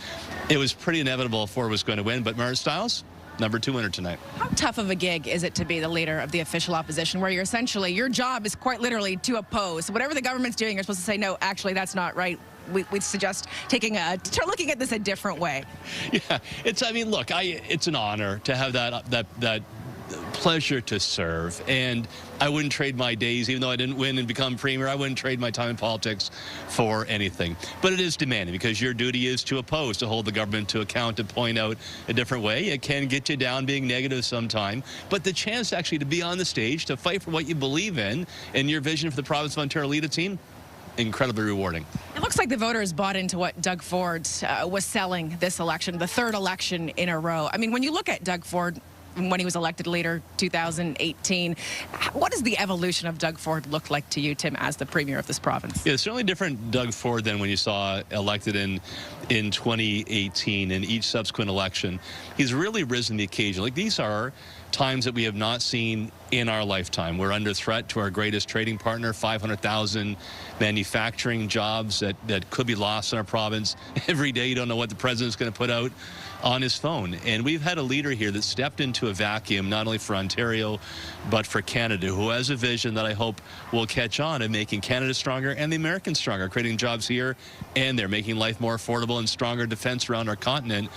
S9: It was pretty inevitable Ford was going to win, but Marit Stiles, number 2 winner tonight. How
S15: tough of a gig is it to be the leader of the official opposition, where you're essentially, your job is quite literally to oppose? Whatever the government's doing, you're supposed to say, no, actually, that's not right. We suggest looking at this a different way.
S9: Yeah, I mean, look, it's an honor to have that pleasure to serve, and I wouldn't trade my days, even though I didn't win and become premier. I wouldn't trade my time in politics for anything. But it is demanding, because your duty is to oppose, to hold the government to account, to point out a different way. It can get you down being negative sometime, but the chance actually to be on the stage, to fight for what you believe in and your vision for the province of Ontario, lead a team, incredibly rewarding.
S15: It looks like the voters bought into what Doug Ford was selling this election, the third election in a row. I mean, when you look at Doug Ford when he was elected leader 2018, what does the evolution of Doug Ford look like to you, Tim, as the premier of this province?
S9: Yeah, it's certainly different Doug Ford than when you saw elected in 2018 and each subsequent election. He's really risen the occasion. Like, these are times that we have not seen in our lifetime. We're under threat to our greatest trading partner, 500,000 manufacturing jobs that could be lost in our province. Every day you don't know what the president's going to put out on his phone. And we've had a leader here that stepped into a vacuum, not only for Ontario, but for Canada, who has a vision that I hope will catch on in making Canada stronger and the Americans stronger, creating jobs here and there, making life more affordable and stronger defense around our continent.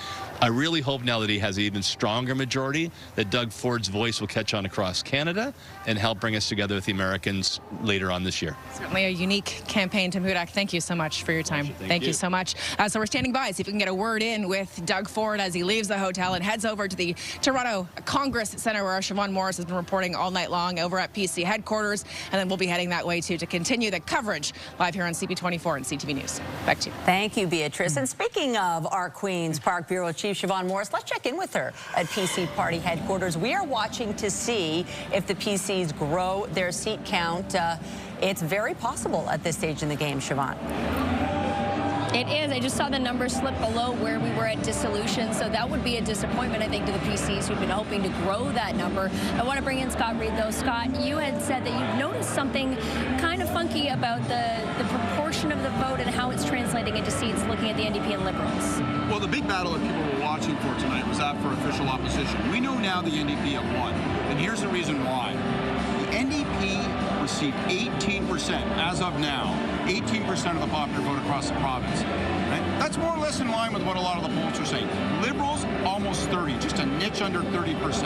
S9: I really hope now that he has an even stronger majority, that Doug Ford's voice will catch on across Canada and help bring us together with the Americans later on this year.
S15: Certainly a unique campaign. Tim Hudak, thank you so much for your time. Thank you so much. So we're standing by, see if we can get a word in with Doug Ford as he leaves the hotel and heads over to the Toronto Congress Centre, where Siobhan Morris has been reporting all night long over at PC headquarters. And then we'll be heading that way, too, to continue the coverage live here on CP24 and CTV News. Back to you.
S2: Thank you, Beatrice. And speaking of our Queen's Park Bureau Chief, Siobhan Morris, let's check in with her at PC Party headquarters. We are watching to see if the PCs grow their seat count. It's very possible at this stage in the game, Siobhan.
S3: It is. I just saw the numbers slip below where we were at dissolution, so that would be a disappointment, I think, to the PCs who've been hoping to grow that number. I want to bring in Scott Reid, though. Scott, you had said that you've noticed something kind of funky about the proportion of the vote and how it's translating into seats looking at the NDP and Liberals.
S14: Well, the big battle that people were watching for tonight was that for official opposition. We know now the NDP have won, and here's the reason why. The NDP received 18%, as of now, 18% of the popular vote across the province. Right? That's more or less in line with what a lot of the polls are saying. Liberals, almost 30, just a niche under 30%.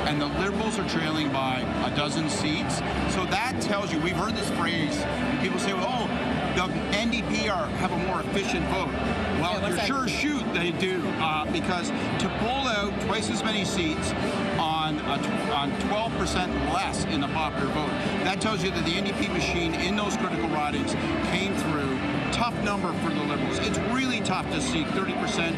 S14: And the Liberals are trailing by a dozen seats. So that tells you, we've heard this phrase, and people say, well, oh, the NDP have a more efficient vote. Well, you're sure shoot they do, because to pull out twice as many seats on 12% less in the popular vote, that tells you that the NDP machine in those critical ridings came through. Tough number for the Liberals. It's really tough to see 30%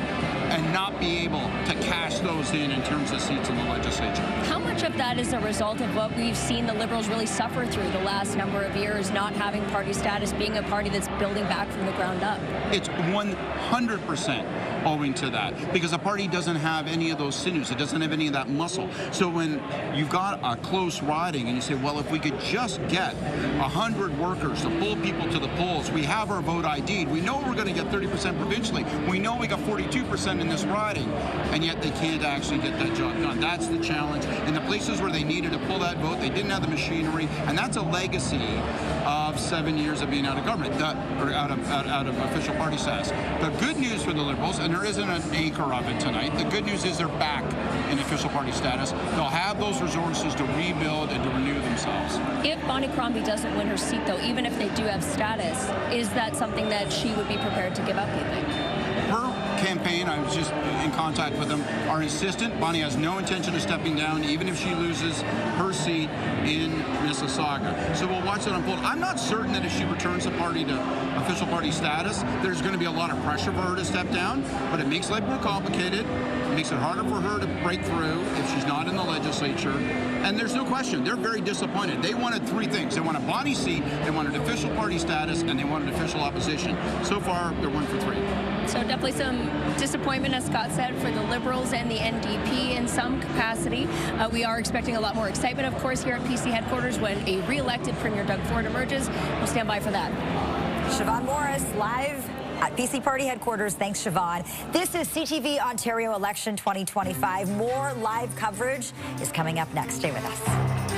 S14: and not be able to cash those in terms of seats in the legislature.
S3: How much of that is a result of what we've seen the Liberals really suffer through the last number of years, not having party status, being a party that's building back from the ground up?
S14: It's 100% owing to that, because the party doesn't have any of those sinews. It doesn't have any of that muscle. So when you've got a close riding and you say, well, if we could just get 100 workers to pull people to the polls, we have our vote ID'd. We know we're going to get 30% provincially. We know we got 42% in this riding, and yet they can't actually get that job done. That's the challenge. In the places where they needed to pull that vote, they didn't have the machinery, and that's a legacy of 7 years of being out of government, or out of official party status. The good news for the Liberals, and there isn't an acre of it tonight, the good news is they're back in official party status. They'll have those resources to rebuild and to renew themselves.
S3: If Bonnie Cromby doesn't win her seat, though, even if they do have status, is that something that she would be prepared to give up, do you think?
S14: Her campaign, I was just in contact with them, are insistent. Bonnie has no intention of stepping down, even if she loses her seat in Mississauga. So we'll watch that unfold. I'm not certain that if she returns the party to official party status, there's going to be a lot of pressure for her to step down, but it makes life more complicated. It makes it harder for her to break through if she's not in the legislature. And there's no question, they're very disappointed. They wanted three things. They wanted Bonnie's seat, they wanted official party status, and they wanted official opposition. So far, they're 1 for 3.
S3: So definitely some disappointment, as Scott said, for the Liberals and the NDP in some capacity. We are expecting a lot more excitement, of course, here at PC headquarters when a re-elected Premier Doug Ford emerges. We'll stand by for that.
S1: Siobhan Morris, live at PC Party headquarters. Thanks, Siobhan. This is CTV Ontario Election 2025. More live coverage is coming up next. Stay with us.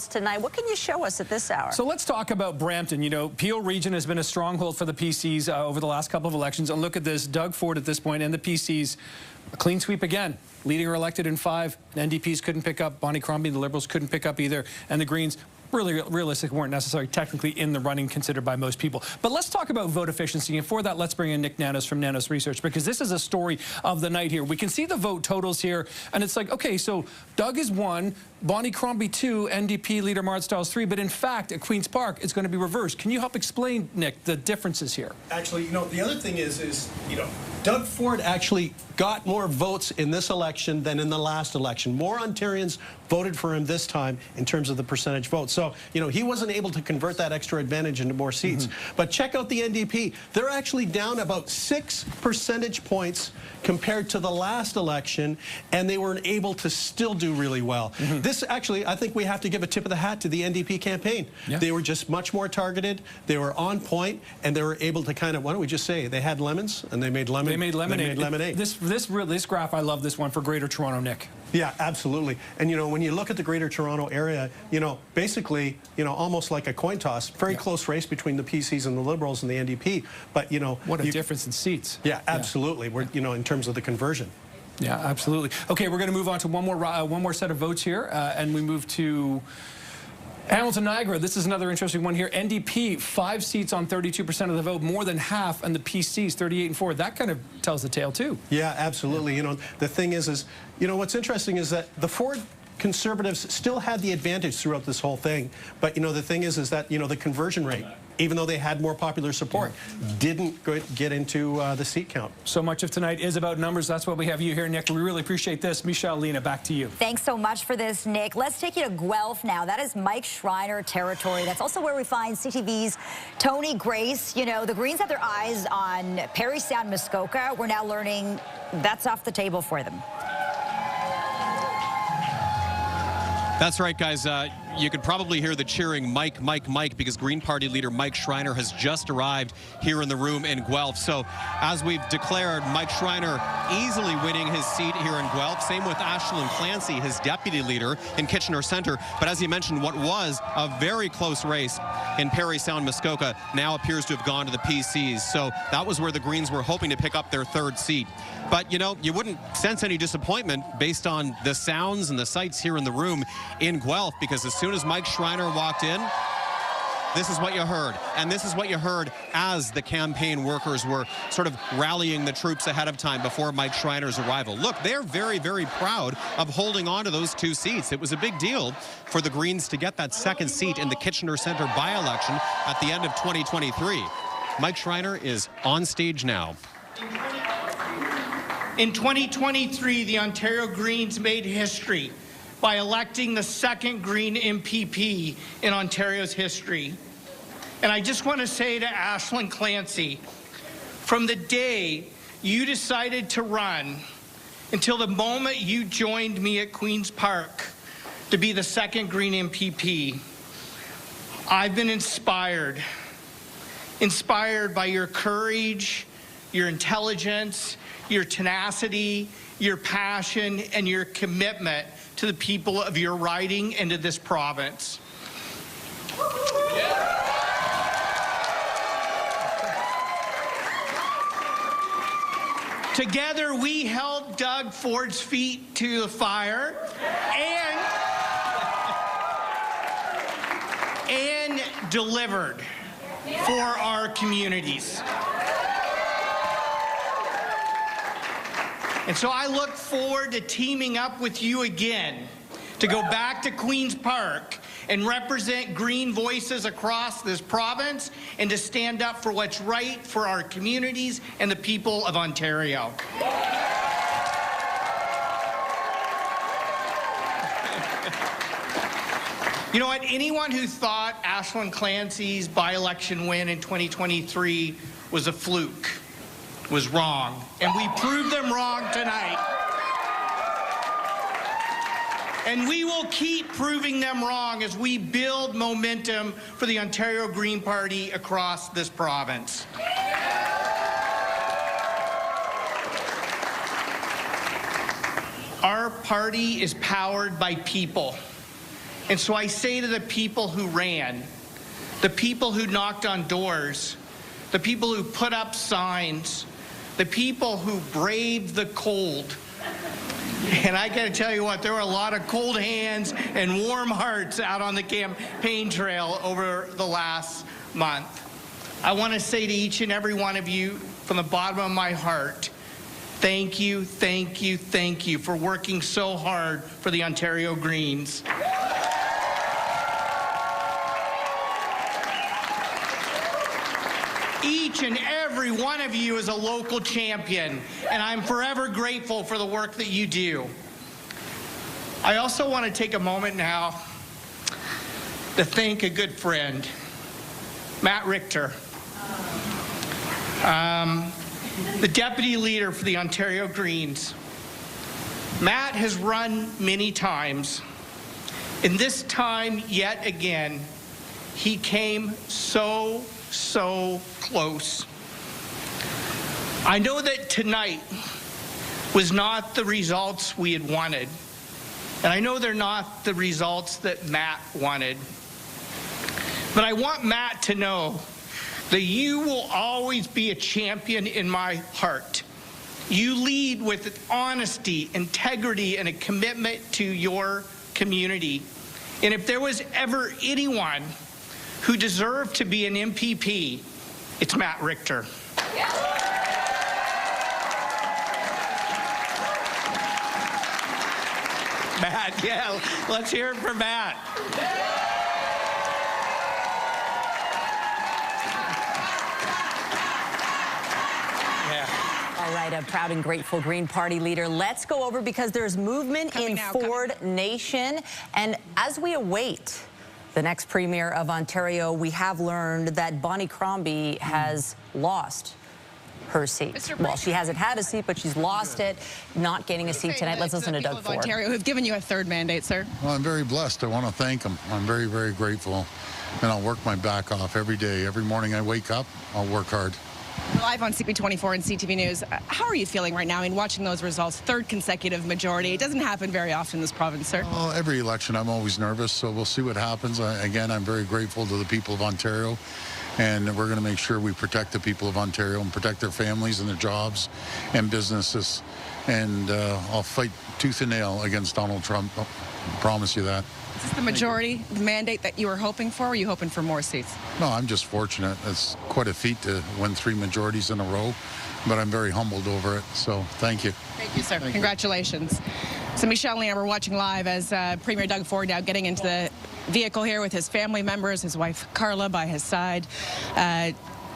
S2: Tonight, what can you show us at this hour?
S12: So let's talk about Brampton. You know, Peel Region has been a stronghold for the PCs over the last couple of elections. And look at this, Doug Ford at this point and the PCs, a clean sweep again. Leading or elected in 5. NDPs couldn't pick up. Bonnie Cromby, the Liberals couldn't pick up either. And the Greens really realistically weren't necessarily technically in the running considered by most people. But let's talk about vote efficiency. And for that, let's bring in Nick Nanos from Nanos Research, because this is a story of the night here. We can see the vote totals here, and it's like, okay, so Doug is 1, Bonnie Cromby 2, NDP leader Marit Stiles 3, but in fact, at Queen's Park, it's going to be reversed. Can you help explain, Nick, the differences here?
S10: Actually, you know, the other thing is, you know, Doug Ford actually got more votes in this election than in the last election. More Ontarians voted for him this time in terms of the percentage vote. So, you know, he wasn't able to convert that extra advantage into more seats. But check out the NDP. They're actually down about 6 percentage points compared to the last election, and they were able to still do really well. This actually, I think we have to give a tip of the hat to the NDP campaign. They were just much more targeted, they were on point, and they were able to kind of, why don't we just say, they had lemons, and they made lemon. They made lemonade. They made lemonade.
S12: This graph, I love this one for Greater Toronto, Nick.
S10: Yeah, absolutely. And, you know, when you look at the Greater Toronto area, you know, basically, you know, almost like a coin toss, very close race between the PCs and the Liberals and the NDP. But, you know,
S12: what a difference in seats.
S10: Yeah, absolutely. We're, you know, in terms of the conversion.
S12: Yeah, absolutely. Okay, we're going to move on to one more set of votes here, and we move to Hamilton Niagara. This is another interesting one here. NDP, 5 seats on 32% of the vote, more than half, and the PCs 38 and 4. That kind of tells the tale too.
S10: Yeah, absolutely. You know, the thing is, you know, what's interesting is that the Ford Conservatives still had the advantage throughout this whole thing. But, you know, the thing is that, you know, the conversion rate, even though they had more popular support, didn't get into the seat count.
S12: So much of tonight is about numbers. That's what we have you here, Nick. We really appreciate this. Michelle, Lena, back to you.
S1: Thanks so much for this, Nick. Let's take you to Guelph now. That is Mike Schreiner territory. That's also where we find CTV's Tony Grace. You know, the Greens had their eyes on Parry Sound Muskoka. We're now learning that's off the table for them.
S22: That's right, guys. You could probably hear the cheering, Mike, Mike, Mike, because Green Party leader Mike Schreiner has just arrived here in the room in Guelph. So, as we've declared, Mike Schreiner easily winning his seat here in Guelph. Same with Ashlyn Clancy, his deputy leader in Kitchener Centre. But as you mentioned, what was a very close race in Parry Sound Muskoka now appears to have gone to the PCs. So that was where the Greens were hoping to pick up their 3rd seat. But, you know, you wouldn't sense any disappointment based on the sounds and the sights here in the room in Guelph, because as soon as Mike Schreiner walked in, this is what you heard. And this is what you heard as the campaign workers were sort of rallying the troops ahead of time before Mike Schreiner's arrival. Look, they're very, very proud of holding on to those 2 seats. It was a big deal for the Greens to get that 2nd seat in the Kitchener Centre by-election at the end of 2023. Mike Schreiner is on stage now.
S23: In 2023, the Ontario Greens made history by electing the 2nd Green MPP in Ontario's history. And I just want to say to Ashlyn Clancy, from the day you decided to run until the moment you joined me at Queen's Park to be the 2nd Green MPP, I've been inspired by your courage, your intelligence, your tenacity, your passion, and your commitment to the people of your riding and to this province. Together, we held Doug Ford's feet to the fire and delivered for our communities. And so I look forward to teaming up with you again to go back to Queen's Park and represent Green voices across this province and to stand up for what's right for our communities and the people of Ontario. You know what? Anyone who thought Ashlyn Clancy's by-election win in 2023 was a fluke was wrong, and we proved them wrong tonight. And we will keep proving them wrong as we build momentum for the Ontario Green Party across this province. Our party is powered by people. And so I say to the people who ran, the people who knocked on doors, the people who put up signs, the people who braved the cold. And I got to tell you what, there were a lot of cold hands and warm hearts out on the campaign trail over the last month. I want to say to each and every one of you from the bottom of my heart, thank you, thank you, thank you for working so hard for the Ontario Greens. Each and every every one of you is a local champion, and I'm forever grateful for the work that you do. I also want to take a moment now to thank a good friend, Matt Richter, the deputy leader for the Ontario Greens. Matt has run many times, and this time, yet again, he came so close. I know that tonight was not the results we had wanted, and I know they're not the results that Matt wanted. But I want Matt to know that you will always be a champion in my heart. You lead with honesty, integrity, and a commitment to your community. And if there was ever anyone who deserved to be an MPP, it's Matt Richter. Matt, yeah, let's hear it for Matt.
S2: All right, a proud and grateful Green Party leader. Let's go over, because there's movement in Ford Nation. And as we await the next Premier of Ontario, we have learned that Bonnie Cromby has lost her seat. Well, she hasn't had a seat, but she's lost it, not getting a seat tonight. Let's listen to Doug Ford.
S15: Ontario, who've given you a third mandate, sir.
S16: Well, I'm very blessed. I want to thank them. I'm very, very grateful. And I'll work my back off every day. Every morning I wake up, I'll work hard.
S15: Live on CP24 and CTV News, how are you feeling right now in watching those results? Third consecutive majority. It doesn't happen very often in this province, sir.
S16: Well, every election I'm always nervous, so we'll see what happens. Again, I'm very grateful to the people of Ontario, and we're going to make sure we protect the people of Ontario and protect their families and their jobs and businesses. And I'll fight tooth and nail against Donald Trump. I promise you that.
S15: Is this the majority mandate that you were hoping for, or are you hoping for more seats?
S16: No, I'm just fortunate. It's quite a feat to win 3 majorities in a row, but I'm very humbled over it, so thank you.
S15: Thank you, sir. Congratulations. So Michelle and I were watching live as Premier Doug Ford now getting into the vehicle here with his family members, his wife Carla by his side.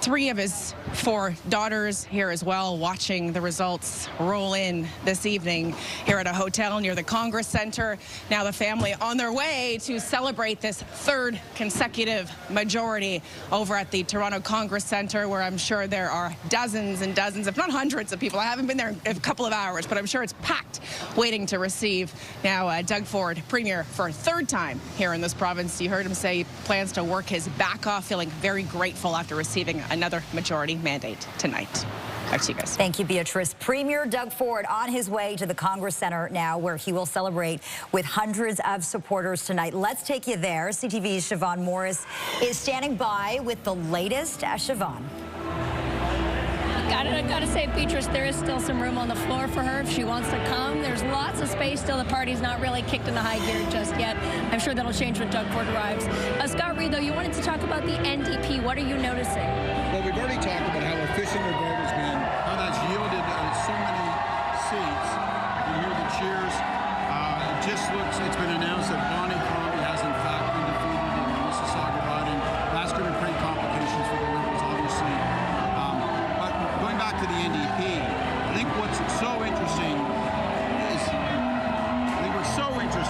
S15: 3 of his 4 daughters here as well, watching the results roll in this evening here at a hotel near the Congress Center. Now the family on their way to celebrate this 3rd consecutive majority over at the Toronto Congress Center, where I'm sure there are dozens and dozens, if not hundreds of people. I haven't been there in a couple of hours, but I'm sure it's packed waiting to receive now Doug Ford, Premier for a 3rd time here in this province. You heard him say he plans to work his back off, feeling very grateful after receiving another majority mandate tonight. Back to you guys.
S1: Thank you, Beatrice. Premier Doug Ford on his way to the Congress Center now, where he will celebrate with hundreds of supporters tonight. Let's take you there. CTV's Siobhan Morris is standing by with the latest. Siobhan.
S3: I gotta say, Beatrice, there is still some room on the floor for her if she wants to come. There's lots of space still. The party's not really kicked into high gear just yet. I'm sure that'll change when Doug Ford arrives. Scott Reed, though, you wanted to talk about the NDP. What are you noticing?
S14: Well, we've already talked about how efficient their vote has been, how that's yielded so many seats. You hear the cheers. It just looks, it's been announced that Bonnie Cromby has in fact been defeated in the Mississauga riding. That's going to create complications for the Liberals, obviously. But going back to the NDP, I think what's so interesting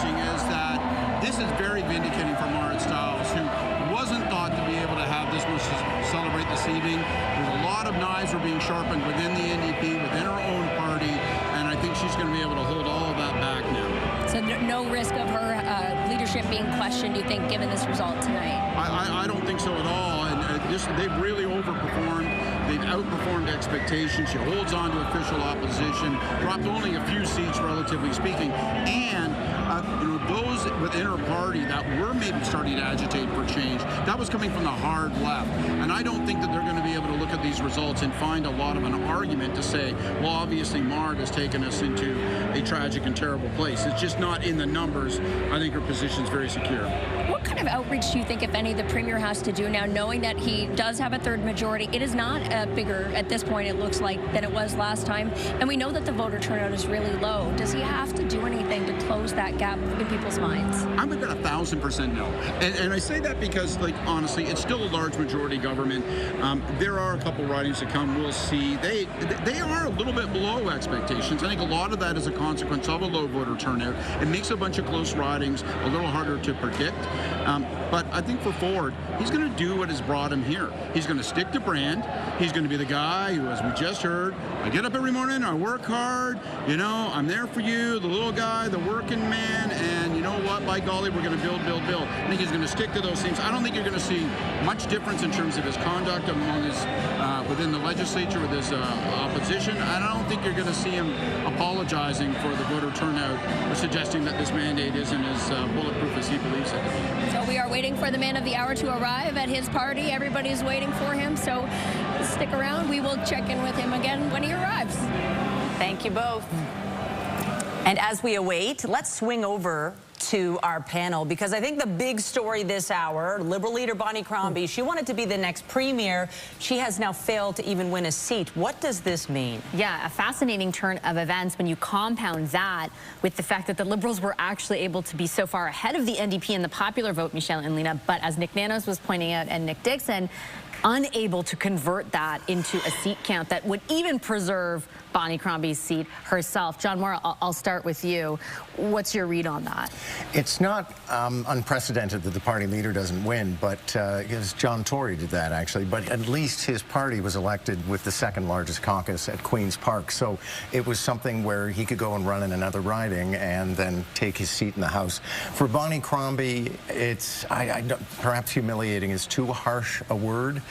S14: is that this is very vindicating for Marit Stiles, who wasn't thought to be able to have this much to celebrate this evening. There's a lot of knives are being sharpened within the NDP, within her own party, and I think she's going to be able to hold all of that back now.
S3: So no risk of her leadership being questioned, you think, given this result tonight?
S14: I don't think so at all. And they've really overperformed. They've outperformed expectations. She holds on to official opposition, dropped only a few seats, relatively speaking. And those within her party that were maybe starting to agitate for change, that was coming from the hard left. And I don't think that they're going to be able to look at these results and find a lot of an argument to say, well, obviously Marit has taken us into a tragic and terrible place. It's just not in the numbers. I think her position's very secure.
S3: What kind of outreach do you think, if any, the Premier has to do now, knowing that he does have a 3rd majority? It is not bigger at this point, it looks like, than it was last time. And we know that the voter turnout is really low. Does he have to do anything to close close that gap in people's minds?
S14: I'm at 1,000% no. And I say that because, like, honestly, it's still a large majority government. There are a couple ridings to come. We'll see. They are a little bit below expectations. I think a lot of that is a consequence of a low voter turnout. It makes a bunch of close ridings a little harder to predict. But I think for Ford, he's going to do what has brought him here. He's going to stick to brand. He's going to be the guy who, as we just heard, I get up every morning, I work hard, you know, I'm there for you, the little guy, the working man, and you know what, by golly, we're going to build, build, build. I think he's going to stick to those things. I don't think you're going to see much difference in terms of his conduct among his, within the legislature with his opposition. And I don't think you're going to see him apologizing for the voter turnout or suggesting that this mandate isn't as bulletproof as he believes it.
S3: So we are waiting for the man of the hour to arrive at his party. Everybody's waiting for him, so stick around. We will check in with him again when he arrives.
S2: Thank you both. And as we await, let's swing over to our panel, because I think the big story this hour, Liberal leader Bonnie Cromby, she wanted to be the next premier. She has now failed to even win a seat. What does this mean?
S4: Yeah, a fascinating turn of events when you compound that with the fact that the Liberals were actually able to be so far ahead of the NDP in the popular vote, Michelle and Lena, but as Nick Nanos was pointing out and Nick Dixon, unable to convert that into a seat count that would even preserve Bonnie Crombie's seat herself. John Moore, I'll start with you. What's your read on that?
S11: It's not unprecedented that the party leader doesn't win, but because John Tory did that, actually. But at least his party was elected with the second largest caucus at Queen's Park. So it was something where he could go and run in another riding and then take his seat in the House. For Bonnie Crombie, it's, perhaps humiliating is too harsh a word,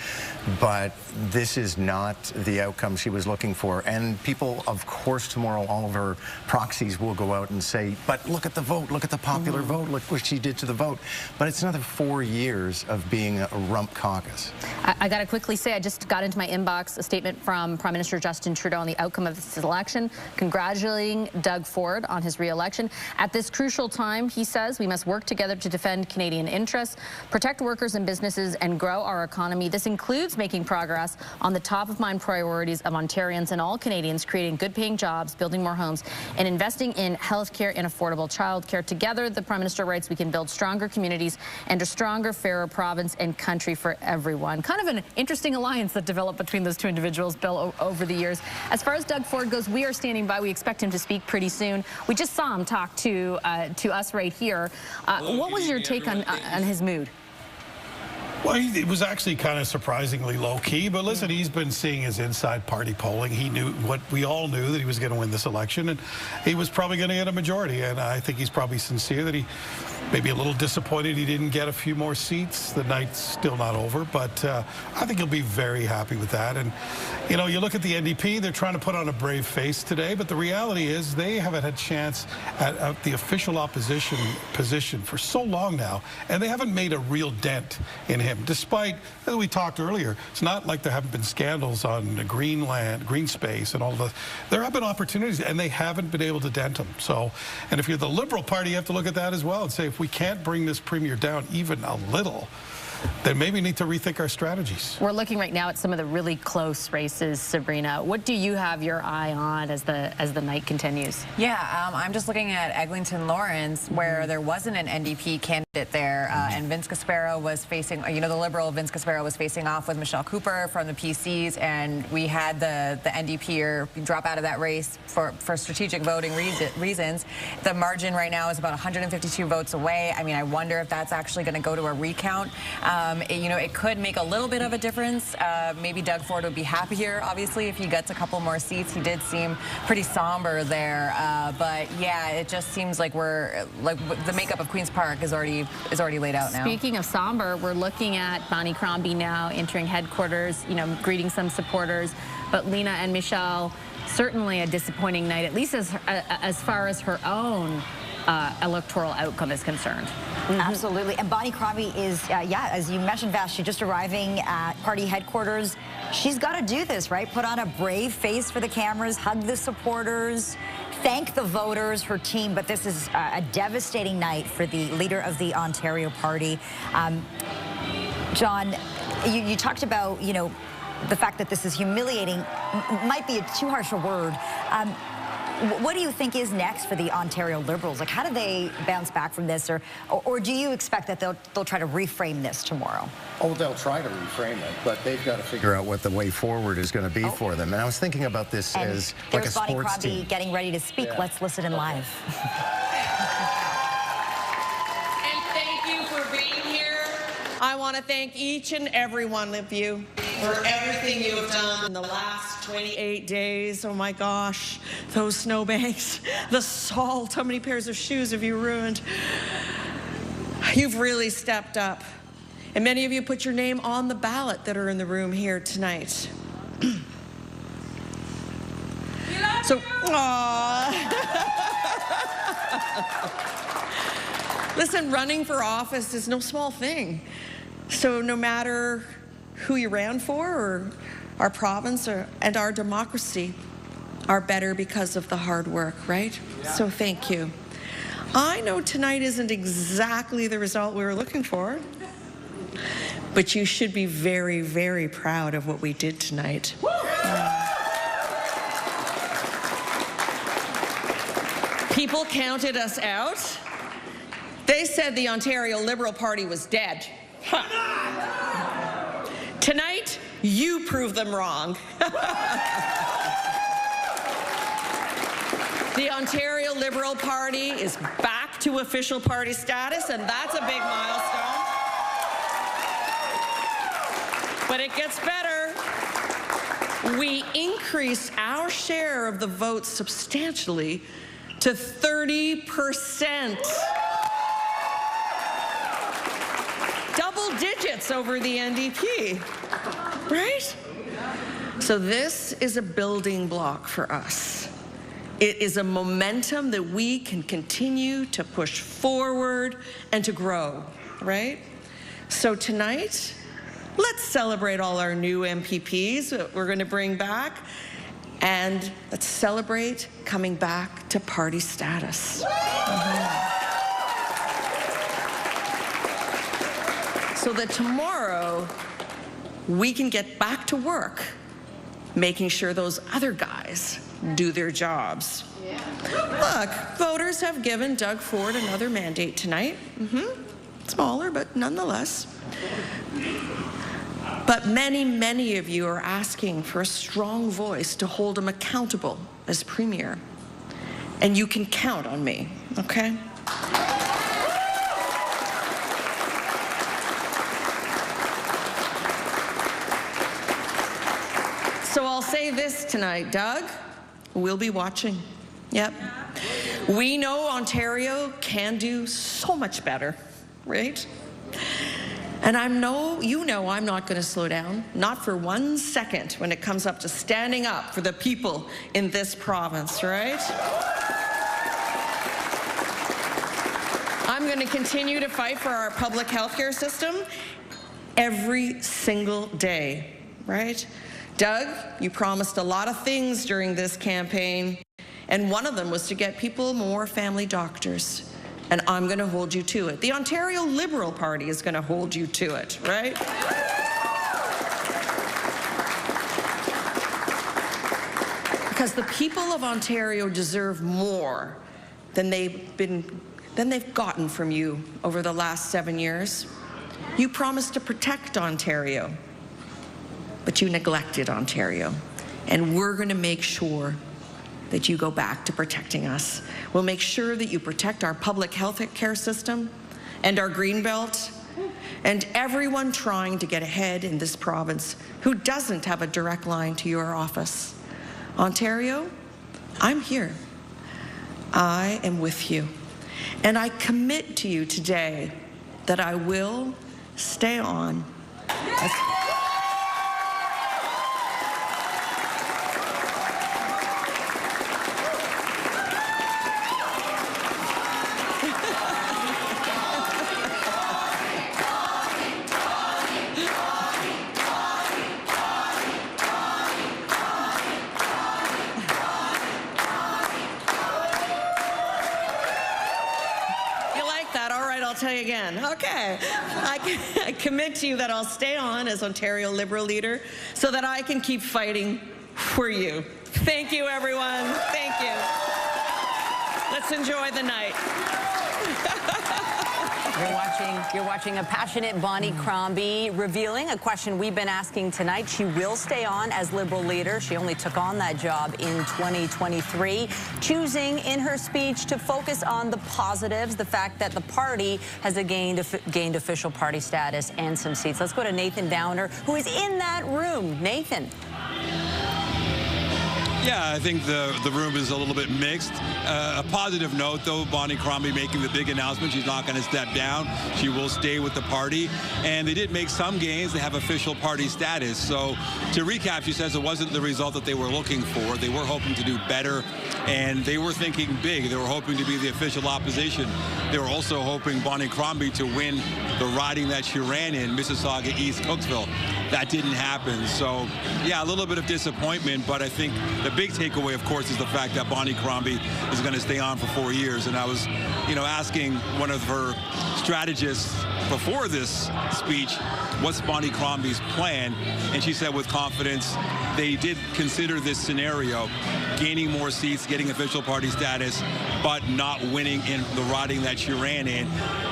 S11: but this is not the outcome she was looking for. And people, of course, tomorrow, all of her proxies will go out and say, but look at the vote, look at the popular vote, look what she did to the vote. But it's another 4 years of being a rump caucus.
S4: I got to quickly say, I just got into my inbox a statement from Prime Minister Justin Trudeau on the outcome of this election, congratulating Doug Ford on his re-election. At this crucial time, he says, we must work together to defend Canadian interests, protect workers and businesses, and grow our economy. This includes making progress on the top-of-mind priorities of Ontarians and all Canadians, creating good-paying jobs, building more homes, and investing in health care and affordable child care. Together, the Prime Minister writes, we can build stronger communities and a stronger, fairer province and country for everyone. Kind of an interesting alliance that developed between those two individuals, Bill, over the years. As far as Doug Ford goes, we are standing by. We expect him to speak pretty soon. We just saw him talk to us right here. What was your take on his mood?
S5: Well, it was actually kind of surprisingly low-key, but listen, he's been seeing his inside party polling. He knew what we all knew, that he was going to win this election, and he was probably going to get a majority, and I think he's probably sincere that he may be a little disappointed he didn't get a few more seats. The night's still not over, but I think he'll be very happy with that. And, you know, you look at the NDP, they're trying to put on a brave face today, but the reality is they haven't had a chance at the official opposition position for so long now, and they haven't made a real dent in him. Despite, as we talked earlier, it's not like there haven't been scandals on the green space and all the, there have been opportunities, and they haven't been able to dent them. So, and if you're the Liberal Party, you have to look at that as well and say, if we can't bring this premier down even a little, then maybe we need to rethink our strategies.
S4: We're looking right now at some of the really close races, Sabrina. What do you have your eye on as the night continues?
S13: Yeah, I'm just looking at Eglinton Lawrence, where there wasn't an NDP candidate there, and Vince Caspero was facing, you know, the Liberal Vince Caspero was facing off with Michelle Cooper from the PCs, and we had the NDPer drop out of that race for strategic voting reasons. The margin right now is about 152 votes away. I mean, I wonder if that's actually going to go to a recount. You know, it could make a little bit of a difference. Maybe Doug Ford would be happier, obviously, if he gets a couple more seats. He did seem pretty somber there, but yeah, it just seems like the makeup of Queen's Park is already laid out now.
S4: Speaking of somber, we're looking at Bonnie Crombie now entering headquarters, you know, greeting some supporters, but Lena and Michelle, certainly a disappointing night, at least as far as her own electoral outcome is concerned.
S1: Absolutely. And Bonnie Cromby is, yeah, as you mentioned, Vash, she's just arriving at party headquarters. She's got to do this, right? Put on a brave face for the cameras, hug the supporters, thank the voters, her team. But this is a devastating night for the leader of the Ontario Party. John, you talked about, you know, the fact that this is humiliating might be too harsh a word. What do you think is next for the Ontario Liberals? Like, how do they bounce back from this, or do you expect that they'll try to reframe this tomorrow?
S11: Oh, they'll try to reframe it, but they've got to figure out what the way forward is going to be for them. And I was thinking about this as like a sports
S1: Bonnie
S11: team.
S1: Cromby getting ready to speak.
S11: Yeah.
S1: Let's listen in live.
S6: And thank you for being here. I want to thank each and every one of you for everything you have done in the last 28 days. Oh my gosh, those snowbanks, the salt, how many pairs of shoes have you ruined? You've really stepped up. And many of you put your name on the ballot that are in the room here tonight. So, listen, running for office is no small thing. So no matter who you ran for, or our province and our democracy are better because of the hard work, right? Yeah. So thank you. I know tonight isn't exactly the result we were looking for, but you should be very, very proud of what we did tonight. People counted us out. They said the Ontario Liberal Party was dead. Tonight, you prove them wrong. The Ontario Liberal Party is back to official party status, and that's a big milestone. But it gets better. We increased our share of the votes substantially to 30%. Double digits over the NDP, right? So this is a building block for us. It is a momentum that we can continue to push forward and to grow, right? So tonight, let's celebrate all our new MPPs that we're going to bring back, and let's celebrate coming back to party status. So that tomorrow we can get back to work making sure those other guys do their jobs. Yeah. Look, voters have given Doug Ford another mandate tonight. Smaller, but nonetheless. But many, many of you are asking for a strong voice to hold him accountable as Premier. And you can count on me, okay? So I'll say this tonight, Doug, we'll be watching. Yep. We know Ontario can do so much better, right? And you know I'm not going to slow down, not for 1 second when it comes up to standing up for the people in this province, right? I'm going to continue to fight for our public health care system every single day, right? Doug, you promised a lot of things during this campaign, and one of them was to get people more family doctors. And I'm going to hold you to it. The Ontario Liberal Party is going to hold you to it, right? Because the people of Ontario deserve more than they've gotten from you over the last 7 years. You promised to protect Ontario, but you neglected Ontario. And we're going to make sure that you go back to protecting us. We'll make sure that you protect our public health care system and our Greenbelt and everyone trying to get ahead in this province who doesn't have a direct line to your office. Ontario, I'm here. I am with you. And I commit to you today that I will stay on as tell you again. Okay. I commit to you that I'll stay on as Ontario Liberal leader so that I can keep fighting for you. Thank you, everyone. Thank you.
S15: Let's enjoy the night.
S2: You're watching a passionate Bonnie Cromby revealing a question we've been asking tonight. She will stay on as Liberal leader. She only took on that job in 2023, choosing in her speech to focus on the positives, the fact that the party has gained official party status and some seats. Let's go to Nathan Downer, who is in that room. Nathan.
S8: Yeah, I think the room is a little bit mixed. A positive note, though, Bonnie Cromby making the big announcement. She's not going to step down. She will stay with the party. And they did make some gains. They have official party status. So to recap, she says it wasn't the result that they were looking for. They were hoping to do better, and they were thinking big. They were hoping to be the official opposition. They were also hoping Bonnie Cromby to win the riding that she ran in, Mississauga East, Cooksville. That didn't happen. So, yeah, a little bit of disappointment, but I think the big takeaway, of course, is the fact that Bonnie Cromby is going to stay on for 4 years. And I was, asking one of her strategists before this speech, what's Bonnie Cromby's plan? And she said with confidence, they did consider this scenario, gaining more seats, getting official party status, but not winning in the riding that she ran in.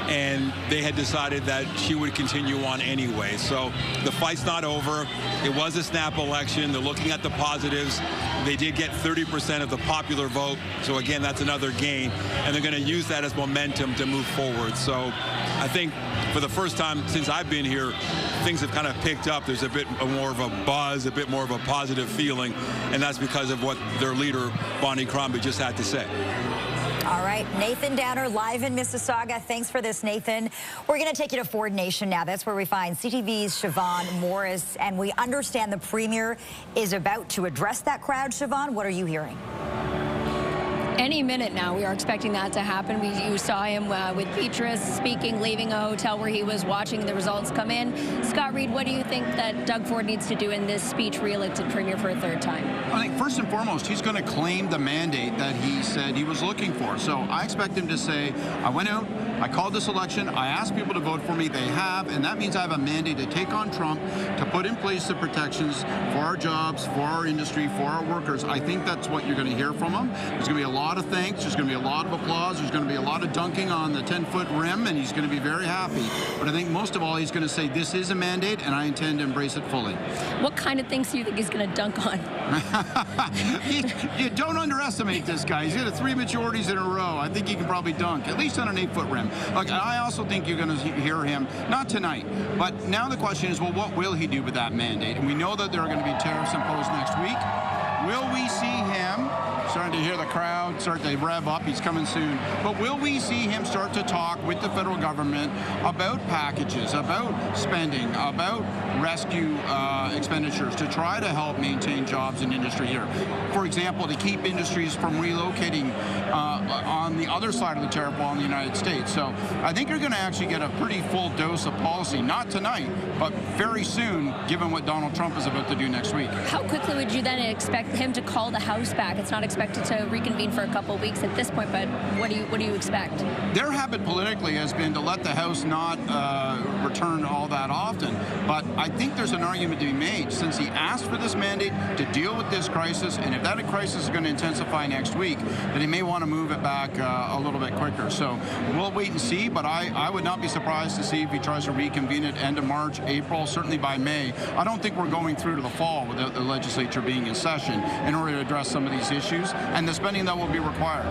S8: And they had decided that she would continue on anyway. So the fight's not over. It was a snap election. They're looking at the positives. They did get 30% of the popular vote. So again, that's another gain. And they're going to use that as momentum to move forward. So I think for the first time since I've been here, things have kind of picked up. There's a bit more of a buzz, a bit more of a positive feeling. And that's because of what their leader, Bonnie Cromby, just had to say.
S1: All right, Nathan Downer live in Mississauga. Thanks for this, Nathan. We're going to take you to Ford Nation now. That's where we find CTV's Siobhan Morris, and we understand the Premier is about to address that crowd. Siobhan, what are you hearing?
S3: Any minute now, we are expecting that to happen. You saw him with Petrus speaking, leaving a hotel where he was watching the results come in. Scott Reid, what do you think that Doug Ford needs to do in this speech, re-elected Premier for a third time?
S14: I think first and foremost, he's going to claim the mandate that he said he was looking for. So I expect him to say, I went out, I called this election, I asked people to vote for me, they have, and that means I have a mandate to take on Trump, to put in place the protections for our jobs, for our industry, for our workers. I think that's what you're going to hear from him. There's going to be a lot of thanks, there's going to be a lot of applause, there's going to be a lot of dunking on the 10-foot rim, and he's going to be very happy. But I think most of all, he's going to say this is a mandate, and I intend to embrace it fully.
S3: What kind of things do you think he's going to dunk on?
S14: You don't underestimate this guy. He's got 3 majorities in a row. I think he can probably dunk, at least on an 8-foot rim. Look, I also think you're going to hear him, not tonight, but now the question is, well, what will he do with that mandate? And we know that there are going to be tariffs imposed next week. Will we see him, starting to hear the crowd start to rev up, he's coming soon, but will we see him start to talk with the federal government about packages, about spending, about rescue expenditures to try to help maintain jobs in industry here? For example, to keep industries from relocating on the other side of the tariff wall in the United States. So I think you're going to actually get a pretty full dose of policy, not tonight, but very soon, given what Donald Trump is about to do next week.
S3: How quickly would you then expect him to call the House back? It's not expected to reconvene for a couple of weeks at this point, but what do you expect?
S14: Their habit politically has been to let the House not return all that often, but I think there's an argument to be made since he asked for this mandate to deal with this crisis, and if that crisis is going to intensify next week, then he may want to move it back a little bit quicker. So we'll wait and see, but I would not be surprised to see if he tries to reconvene it end of March, April, certainly by May. I don't think we're going through to the fall without the legislature being in session in order to address some of these issues and the spending that will be required.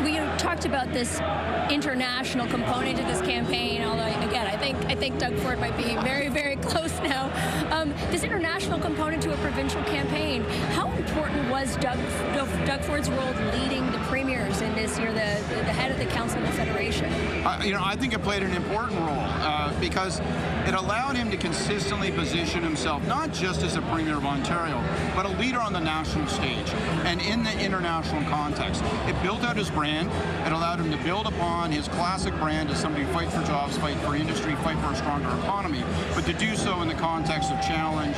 S3: We talked about this international component to this campaign, although, again, I think Doug Ford might be very, very close now. This international component to a provincial campaign, how important was Doug Ford's role leading the premiers in this year, the head of the Council of the Federation?
S14: I think it played an important role because it allowed him to consistently position himself, not just as a Premier of Ontario, but a leader on the national stage and in the international context. It built out his brand. It allowed him to build upon his classic brand as somebody who fights for jobs, fight for industry, fight for a stronger economy, but to do so in the context of challenge,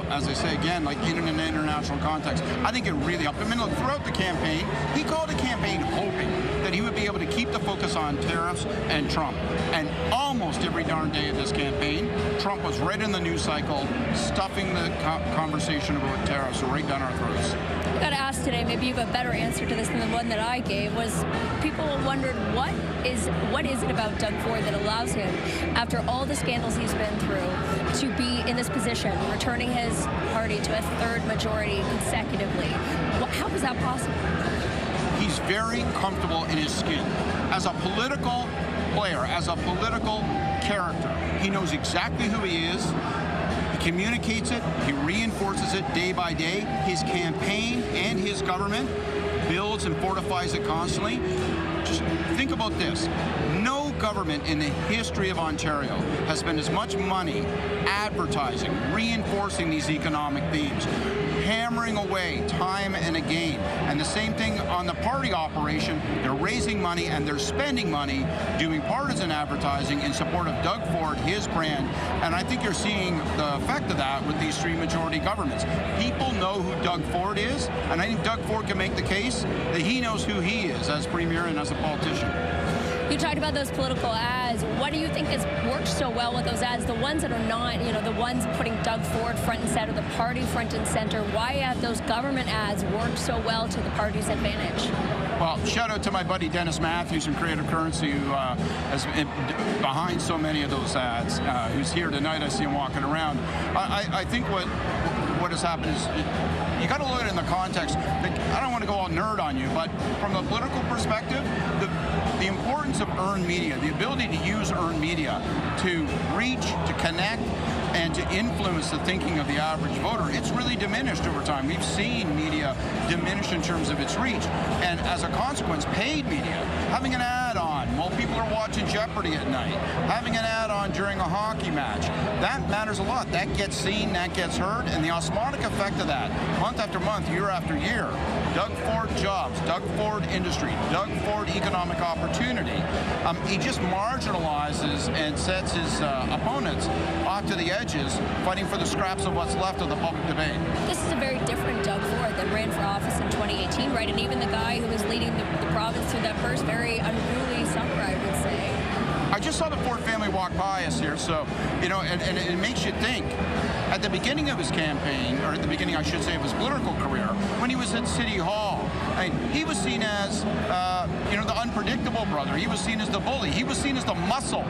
S14: as I say again, like in an international context. I think it really helped him. And look, throughout the campaign, he called a campaign hoping that he would be able to keep the focus on tariffs and Trump. And almost every darn day of this campaign, Trump was right in the news cycle, stuffing the conversation about tariffs right down our throats.
S3: got asked today, maybe you have a better answer to this than the one that I gave, was people wondered what is it about Doug Ford that allows him, after all the scandals he's been through, to be in this position, returning his party to a third majority consecutively. How is that possible?
S14: He's very comfortable in his skin. As a political player, as a political character, he knows exactly who he is. He communicates it, he reinforces it day by day. His campaign and his government builds and fortifies it constantly. Just think about this. No government in the history of Ontario has spent as much money advertising, reinforcing these economic themes, hammering away time and again. And the same thing on the party operation. They're raising money and they're spending money doing partisan advertising in support of Doug Ford, his brand. And I think you're seeing the effect of that with these three majority governments. People know who Doug Ford is, and I think Doug Ford can make the case that he knows who he is as Premier and as a politician.
S3: You talked about those political ads. What do you think has worked so well with those ads? The ones that are not, the ones putting Doug Ford front and center, the party front and center. Why have those government ads worked so well to the party's advantage?
S14: Well, shout out to my buddy Dennis Matthews from Creative Currency, who is behind so many of those ads, who's here tonight. I see him walking around. I think what has happened is you got to look at it in the context. I don't want to go all nerd on you, but from a political perspective, the importance of earned media, the ability to use earned media to reach, to connect, and to influence the thinking of the average voter, it's really diminished over time. We've seen media diminish in terms of its reach. And as a consequence, paid media, having an ad on while people are watching Jeopardy at night, having an ad on during a hockey match, that matters a lot. That gets seen, that gets heard, and the osmotic effect of that, month after month, year after year, Doug Ford jobs, Doug Ford industry, Doug Ford economic opportunity, he just marginalizes and sets his opponents off to the edges, fighting for the scraps of what's left of the public debate.
S3: This is a very different Doug Ford that ran for office in 2018, right? And even the guy who was leading the province through that first very unruly summer, I would say.
S14: I just saw the Ford family walk by us here, so, and it makes you think. At the beginning of his campaign, or at the beginning, I should say, of his political career, when he was at City Hall, he was seen as, the unpredictable brother. He was seen as the bully. He was seen as the muscle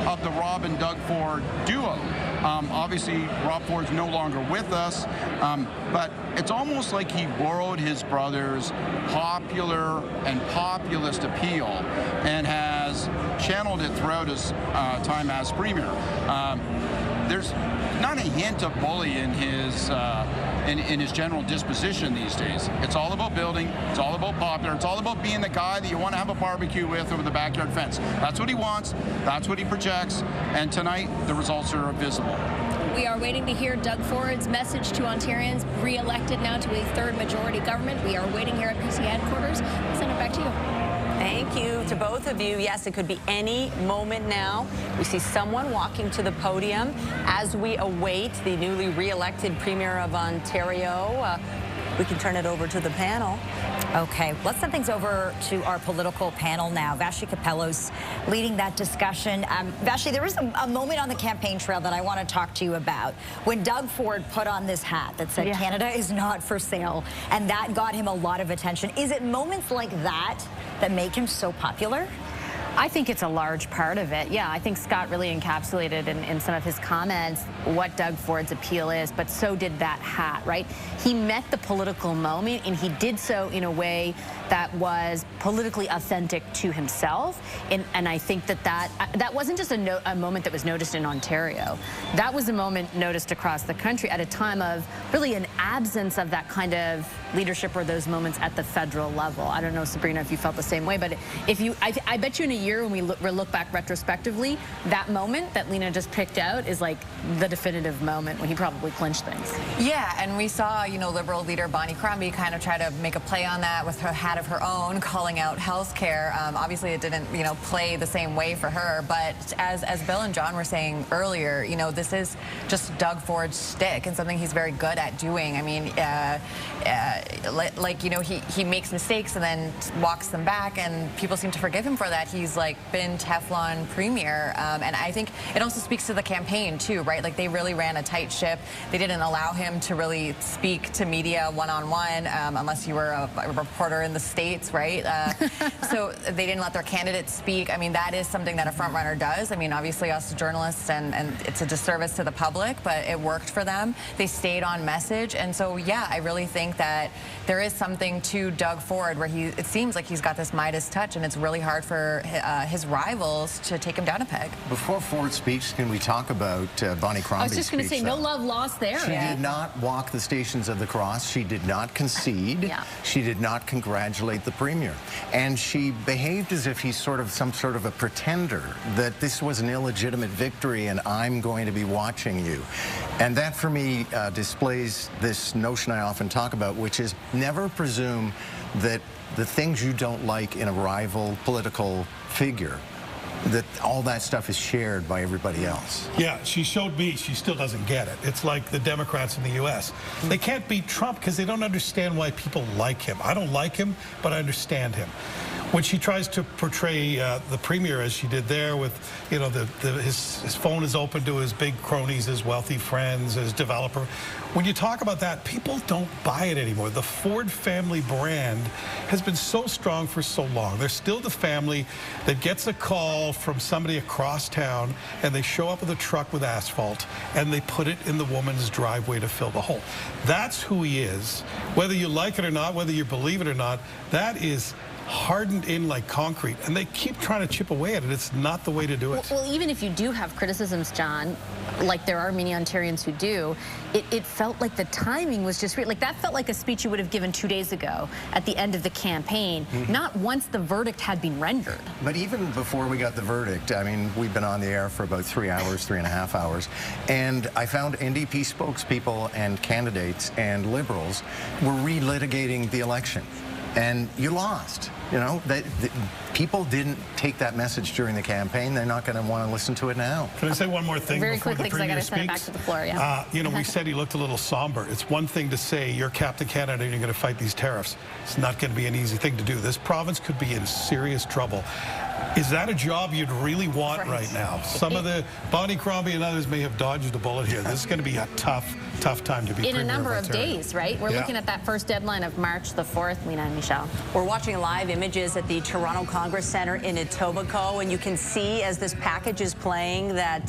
S14: of the Rob and Doug Ford duo. Obviously, Rob Ford's no longer with us, but it's almost like he borrowed his brother's popular and populist appeal and has channeled it throughout his time as Premier. There's not a hint of bully in his general disposition these days. It's all about building. It's all about popular. It's all about being the guy that you want to have a barbecue with over the backyard fence. That's what he wants. That's what he projects. And tonight, the results are visible.
S3: We are waiting to hear Doug Ford's message to Ontarians, re-elected now to a third majority government. We are waiting here at PC headquarters. I'll send it back to you.
S2: Thank you to both of you. Yes, it could be any moment now. We see someone walking to the podium as we await the newly re-elected Premier of Ontario. We can turn it over to the panel.
S1: Okay, let's send things over to our political panel now. Vashi Capello's leading that discussion. Vashi, there was a moment on the campaign trail that I want to talk to you about. When Doug Ford put on this hat that said Canada is not for sale, and that got him a lot of attention. Is it moments like that that make him so popular?
S4: I think it's a large part of it. Yeah, I think Scott really encapsulated in some of his comments what Doug Ford's appeal is, but so did that hat, right? He met the political moment, and he did so in a way that was politically authentic to himself. And I think that wasn't just a moment that was noticed in Ontario. That was a moment noticed across the country at a time of really an absence of that kind of leadership or those moments at the federal level. I don't know, Sabrina, if you felt the same way, but I bet you in a year when we look back retrospectively, that moment that Lena just picked out is like the definitive moment when he probably clinched things.
S13: Yeah, and we saw, Liberal leader Bonnie Cromby kind of try to make a play on that with her hat of her own, calling out healthcare. Obviously, it didn't, play the same way for her. But as Bill and John were saying earlier, this is just Doug Ford's shtick and something he's very good at doing. I mean, like, you know, he makes mistakes and then walks them back, and people seem to forgive him for that. He's like been Teflon premier, and I think it also speaks to the campaign too, right? Like, they really ran a tight ship. They didn't allow him to really speak to media one-on-one unless you were a reporter in the States, right? So they didn't let their candidates speak. I mean, that is something that a frontrunner does. I mean, obviously us journalists, and it's a disservice to the public, but it worked for them. They stayed on message, and so yeah, I really think that there is something to Doug Ford where it seems like he's got this Midas touch, and it's really hard for his rivals to take him down a peg.
S11: Before Ford speaks, can we talk about Bonnie Cromby's
S4: I was just going to say, no love lost there.
S11: She did not walk the Stations of the Cross. She did not concede. Yeah. She did not congratulate the Premier. And she behaved as if he's some sort of a pretender, that this was an illegitimate victory and I'm going to be watching you. And that, for me, displays this notion I often talk about, which is never presume that the things you don't like in a rival political figure, that all that stuff is shared by everybody else.
S5: Yeah, she showed me she still doesn't get it. It's like the Democrats in the U.S. They can't beat Trump because they don't understand why people like him. I don't like him, but I understand him. When she tries to portray the Premier as she did there with, you know, his phone is open to his big cronies, his wealthy friends, his developer. When you talk about that, people don't buy it anymore. The Ford family brand has been so strong for so long. They're still the family that gets a call from somebody across town, and they show up with a truck with asphalt, and they put it in the woman's driveway to fill the hole. That's who he is. Whether you like it or not, whether you believe it or not, that is hardened in like concrete, and they keep trying to chip away at it. It's not the way to do it.
S4: Well, even if you do have criticisms, John, like there are many Ontarians who do, it felt like the timing was just weird. Like, that felt like a speech you would have given 2 days ago at the end of the campaign, not once the verdict had been rendered.
S11: But even before we got the verdict, I mean, we've been on the air for about 3 hours, 3.5 hours, and I found NDP spokespeople and candidates and Liberals were relitigating the election. And you lost. You know, people didn't take that message during the campaign. They're not going to want to listen to it now.
S5: Can I say one more thing
S4: very
S5: before
S4: quickly,
S5: the Premier
S4: because I got to send it back
S5: speaks?
S4: to the floor, yeah.
S5: You know, we said he looked a little somber. It's one thing to say you're Captain Canada and you're going to fight these tariffs. It's not going to be an easy thing to do. This province could be in serious trouble. Is that a job you'd really want right now? Some of the Bonnie Cromby and others may have dodged a bullet here. This is going to be a tough time to be Premier
S4: in a number of
S5: Ontario.
S4: days, right? We're looking at that first deadline of March the 4th, Lena and Michelle.
S2: We're watching live images at the Toronto Congress Centre in Etobicoke, and you can see as this package is playing that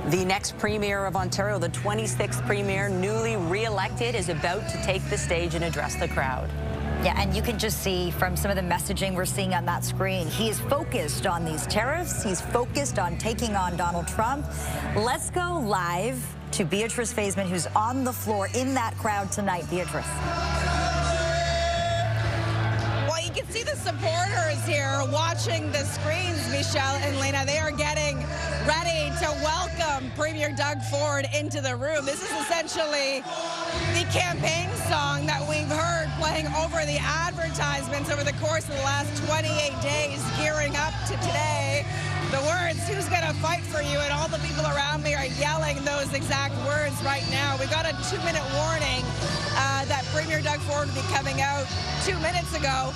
S2: the next Premier of Ontario, the 26th Premier, newly re-elected, is about to take the stage and address the crowd.
S1: Yeah, and you can just see from some of the messaging we're seeing on that screen, he is focused on these tariffs. He's focused on taking on Donald Trump. Let's go live to Beatrice Faisman, who's on the floor in that crowd tonight. Beatrice.
S15: Well, you can see the supporters here watching the screens, Michelle and Lena. They are getting ready to welcome Premier Doug Ford into the room. This is essentially the campaign song that we've heard playing over the advertisements over the course of the last 28 days, gearing up to today. The words, who's going to fight for you? And all the people around me are yelling those exact words right now. We got a 2-minute warning that Premier Doug Ford will be coming out 2 minutes ago.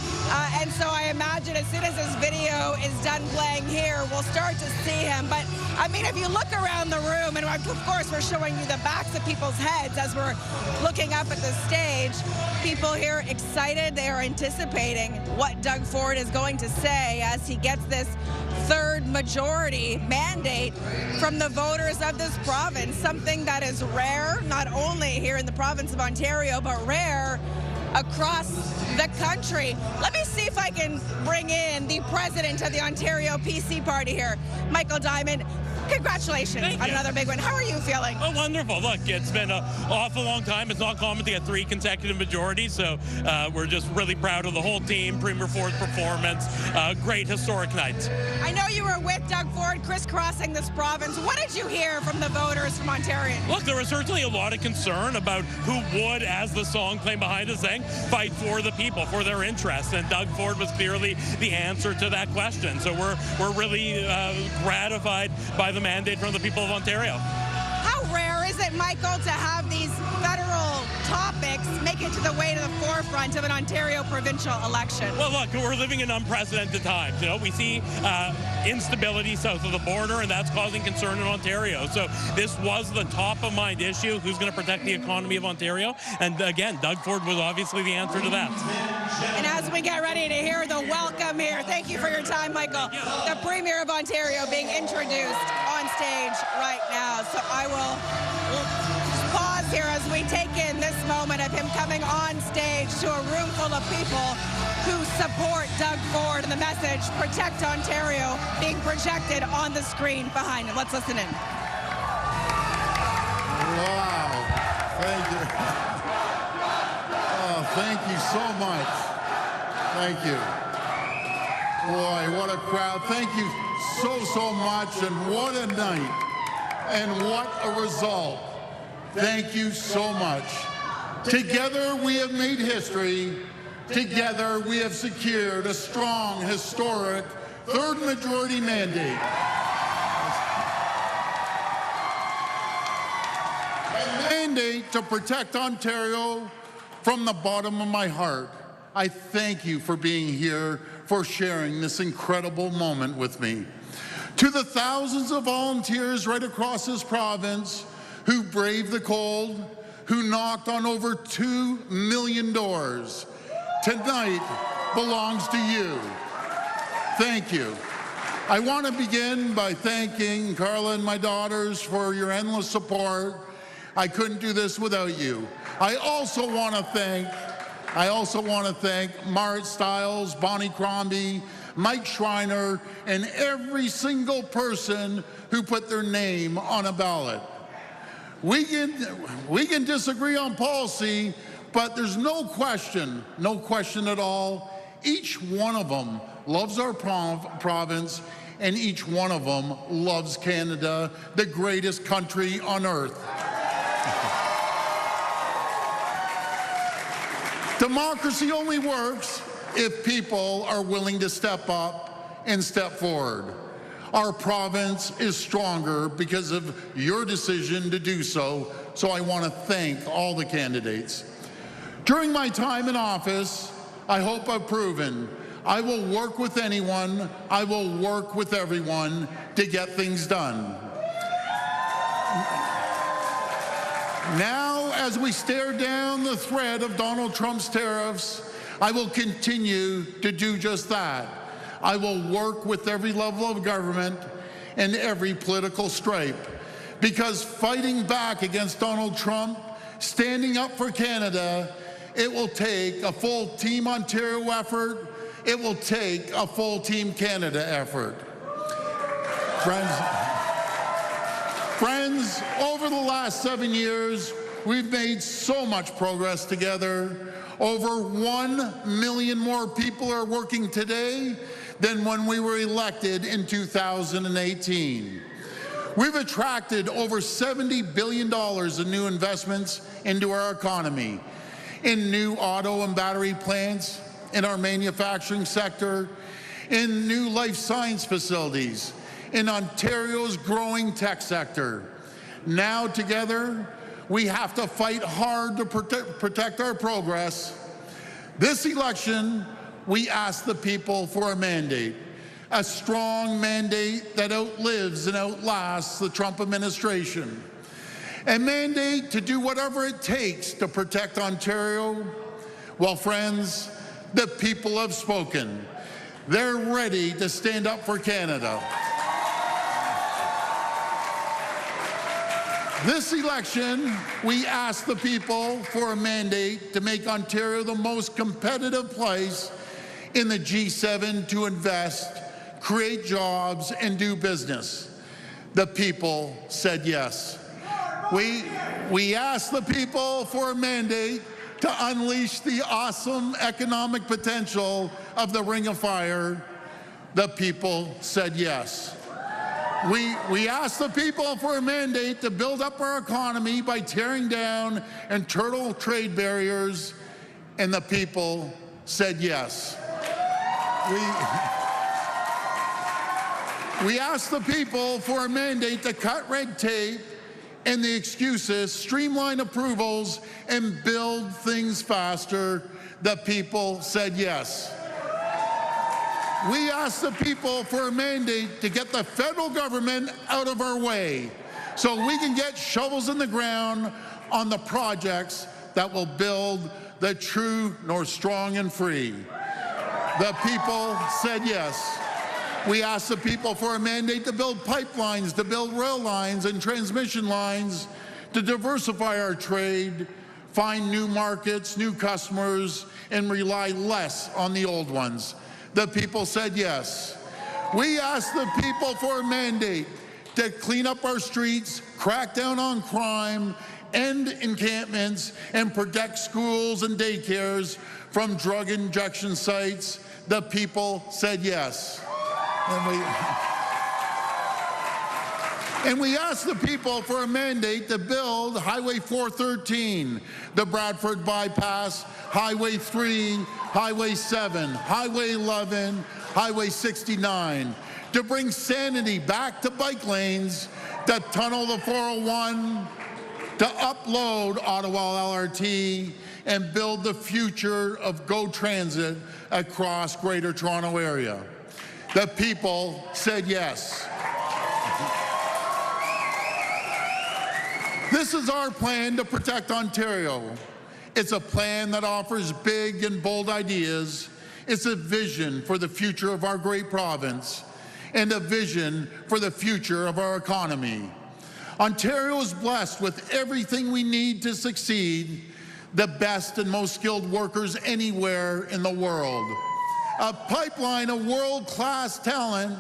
S15: And so I imagine as soon as this video is done playing here, we'll start to see him. But, I mean, if you look around the room, and of course we're showing you the backs of people's heads as we're looking up at the stage, people here excited. They are anticipating what Doug Ford is going to say as he gets this third majority mandate from the voters of this province, something that is rare, not only here in the province of Ontario, but rare across the country. Let me see if I can bring in the president of the Ontario PC party here, Michael Diamond. Congratulations on another big one. How are you feeling?
S7: Oh, wonderful. Look, it's been an awful long time. It's not common to get 3 consecutive majorities, so we're just really proud of the whole team, Premier Ford's performance. Great historic night.
S15: I know you were with Doug Ford crisscrossing this province. What did you hear from the voters from Ontario?
S7: Look, there was certainly a lot of concern about who would, as the song playing behind us sang, fight for the people, for their interests, and Doug Ford was clearly the answer to that question. So we're really gratified by the mandate from the people of Ontario.
S15: How rare is it, Michael, to have these federal topics make it to the way to the forefront of an Ontario provincial election?
S7: Well, look, we're living in unprecedented times. You know, we see instability south of the border, and that's causing concern in Ontario. So this was the top-of-mind issue. Who's going to protect the economy of Ontario? And again, Doug Ford was obviously the answer to that.
S15: And as we get ready to hear the welcome here, thank you for your time, Michael. The Premier of Ontario being introduced on stage right now. So I will pause here as we take in this moment of him coming on stage to a room full of people who support Doug Ford and the message, Protect Ontario, being projected on the screen behind him. Let's listen in.
S16: Wow. Thank you. Oh, thank you so much. Thank you. Boy, what a crowd. Thank you so much, and what a night, and what a result. Thank you so much. Together we have made history. Together we have secured a strong, historic third majority mandate. A mandate to protect Ontario from the bottom of my heart. I thank you for being here, for sharing this incredible moment with me. To the thousands of volunteers right across this province who braved the cold, who knocked on over 2 million doors, tonight belongs to you. Thank you. I want to begin by thanking Carla and my daughters for your endless support. I couldn't do this without you. I also want to thank Marit Stiles, Bonnie Cromby, Mike Schreiner, and every single person who put their name on a ballot. We can disagree on policy, but there's no question at all, each one of them loves our province, and each one of them loves Canada, the greatest country on earth. Democracy only works if people are willing to step up and step forward. Our province is stronger because of your decision to do so, so I want to thank all the candidates. During my time in office, I hope I've proven I will work with anyone, I will work with everyone to get things done. Now, as we stare down the threat of Donald Trump's tariffs, I will continue to do just that. I will work with every level of government and every political stripe, because fighting back against Donald Trump, standing up for Canada, it will take a full Team Ontario effort. It will take a full Team Canada effort. Friends, over the last 7 years, we've made so much progress together. Over 1 million more people are working today than when we were elected in 2018. We've attracted over $70 billion in new investments into our economy, in new auto and battery plants, in our manufacturing sector, in new life science facilities, in Ontario's growing tech sector. Now together, we have to fight hard to protect our progress. This election, we ask the people for a mandate, a strong mandate that outlives and outlasts the Trump administration, a mandate to do whatever it takes to protect Ontario. Well, friends, the people have spoken. They're ready to stand up for Canada. This election, we ask the people for a mandate to make Ontario the most competitive place in the G7 to invest, create jobs, and do business. The people said yes. We asked the people for a mandate to unleash the awesome economic potential of the Ring of Fire. The people said yes. We asked the people for a mandate to build up our economy by tearing down internal trade barriers, and the people said yes. We asked the people for a mandate to cut red tape
S18: and the excuses, streamline approvals, and build things faster, the people said yes. We asked the people for a mandate to get the federal government out of our way so we can get shovels in the ground on the projects that will build the true North Strong and Free. The people said yes. We asked the people for a mandate to build pipelines, to build rail lines and transmission lines, to diversify our trade, find new markets, new customers, and rely less on the old ones. The people said yes. We asked the people for a mandate to clean up our streets, crack down on crime, end encampments, and protect schools and daycares from drug injection sites. The people said yes. And we asked the people for a mandate to build Highway 413, the Bradford Bypass, Highway 3, Highway 7, Highway 11, Highway 69, to bring sanity back to bike lanes, to tunnel the 401, to upload Ottawa LRT, and build the future of GO Transit across Greater Toronto Area. The people said yes. This is our plan to protect Ontario. It's a plan that offers big and bold ideas. It's a vision for the future of our great province and a vision for the future of our economy. Ontario is blessed with everything we need to succeed, the best and most skilled workers anywhere in the world. A pipeline of world-class talent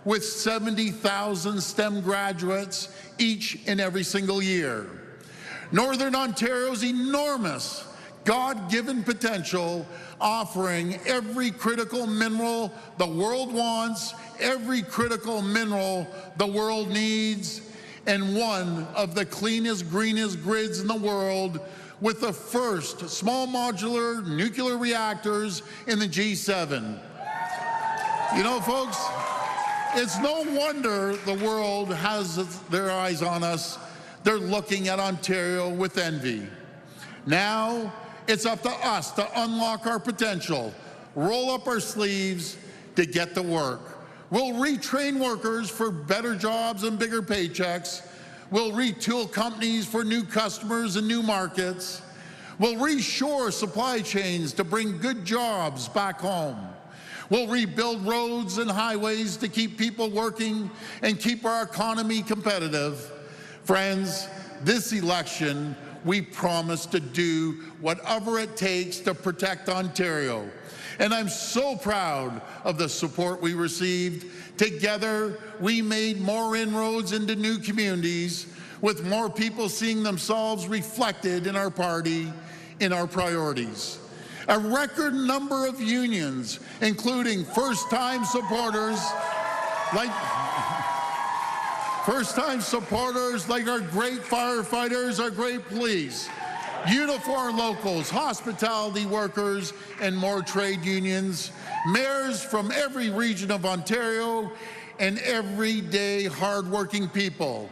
S18: with 70,000 STEM graduates each and every single year. Northern Ontario's enormous God-given potential, offering every critical mineral the world wants, every critical mineral the world needs, and one of the cleanest, greenest grids in the world, with the first small modular nuclear reactors in the G7. You know, folks, it's no wonder the world has their eyes on us. They're looking at Ontario with envy. Now, it's up to us to unlock our potential, roll up our sleeves to get to work. We'll retrain workers for better jobs and bigger paychecks. We'll retool companies for new customers and new markets. We'll reshore supply chains to bring good jobs back home. We'll rebuild roads and highways to keep people working and keep our economy competitive. Friends, this election, we promise to do whatever it takes to protect Ontario. And I'm so proud of the support we received. Together, we made more inroads into new communities, with more people seeing themselves reflected in our party, in our priorities. A record number of unions, including first-time supporters like our great firefighters, our great police, uniform locals, hospitality workers, and more trade unions, mayors from every region of Ontario, and everyday hardworking people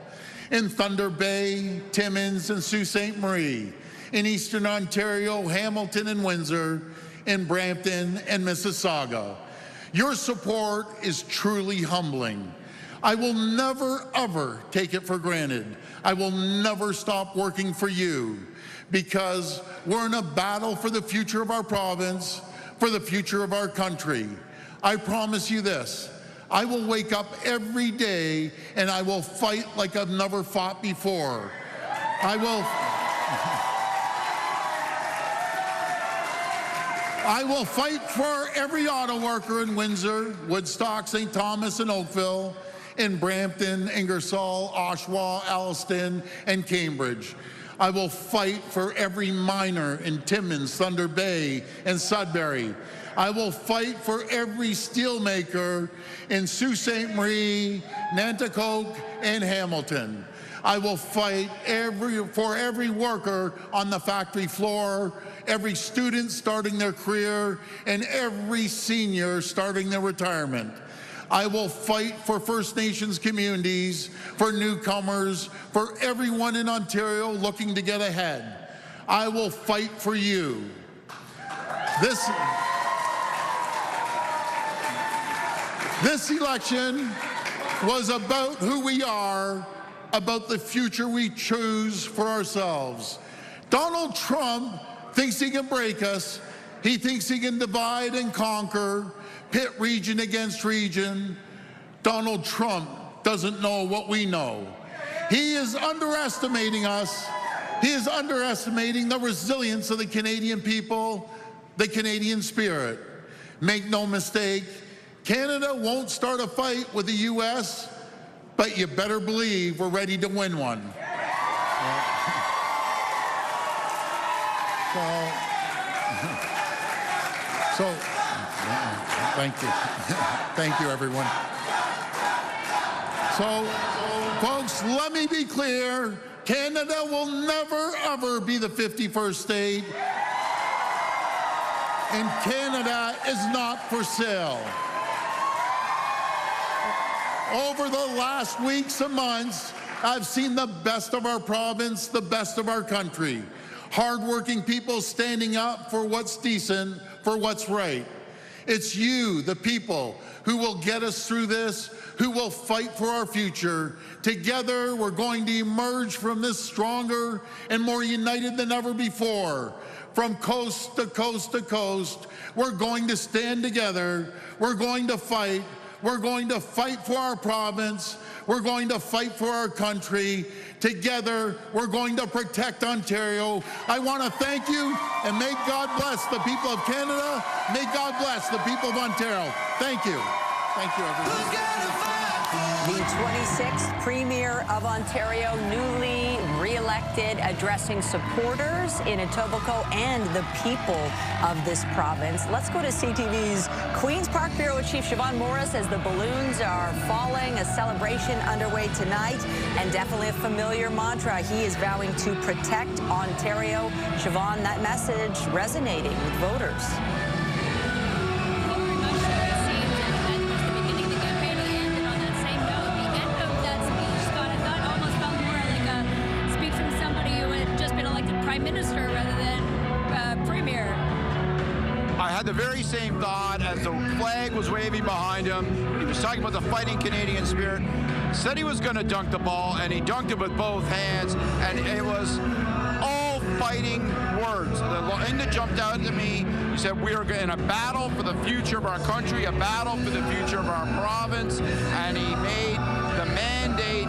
S18: in Thunder Bay, Timmins, and Sault Ste. Marie, in Eastern Ontario, Hamilton and Windsor, in Brampton and Mississauga. Your support is truly humbling. I will never, ever take it for granted. I will never stop working for you, because we're in a battle for the future of our province, for the future of our country. I promise you this, I will wake up every day and I will fight like I've never fought before. I will fight for every auto worker in Windsor, Woodstock, St. Thomas, and Oakville, in Brampton, Ingersoll, Oshawa, Alliston, and Cambridge. I will fight for every miner in Timmins, Thunder Bay, and Sudbury. I will fight for every steelmaker in Sault Ste. Marie, Nanticoke, and Hamilton. I will fight for every worker on the factory floor, every student starting their career, and every senior starting their retirement. I will fight for First Nations communities, for newcomers, for everyone in Ontario looking to get ahead. I will fight for you. This election was about who we are, about the future we choose for ourselves. Donald Trump thinks he can break us. He thinks he can divide and conquer, pit region against region. Donald Trump doesn't know what we know. He is underestimating us. He is underestimating the resilience of the Canadian people, the Canadian spirit. Make no mistake, Canada won't start a fight with the U.S., but you better believe we're ready to win one. So thank you. Thank you, everyone. So, folks, let me be clear. Canada will never, ever be the 51st state. And Canada is not for sale. Over the last weeks and months, I've seen the best of our province, the best of our country. Hardworking people standing up for what's decent, for what's right. It's you, the people, who will get us through this, who will fight for our future. Together, we're going to emerge from this stronger and more united than ever before. From coast to coast to coast, we're going to stand together. We're going to fight. We're going to fight for our province. We're going to fight for our country. Together, we're going to protect Ontario. I want to thank you, and may God bless the people of Canada. May God bless the people of Ontario. Thank you. Thank you, everyone.
S2: The 26th Premier of Ontario, newly re-elected, addressing supporters in Etobicoke and the people of this province. Let's go to CTV's Queen's Park Bureau Chief Siobhan Morris as the balloons are falling. A celebration underway tonight, and definitely a familiar mantra. He is vowing to protect Ontario. Siobhan, that message resonating with voters.
S17: The very same thought as the flag was waving behind him. He was talking about the fighting Canadian spirit. Said he was going to dunk the ball, and he dunked it with both hands, and it was all fighting words. The thing that jumped out to me, he said, we are in a battle for the future of our country, a battle for the future of our province, and he made the mandate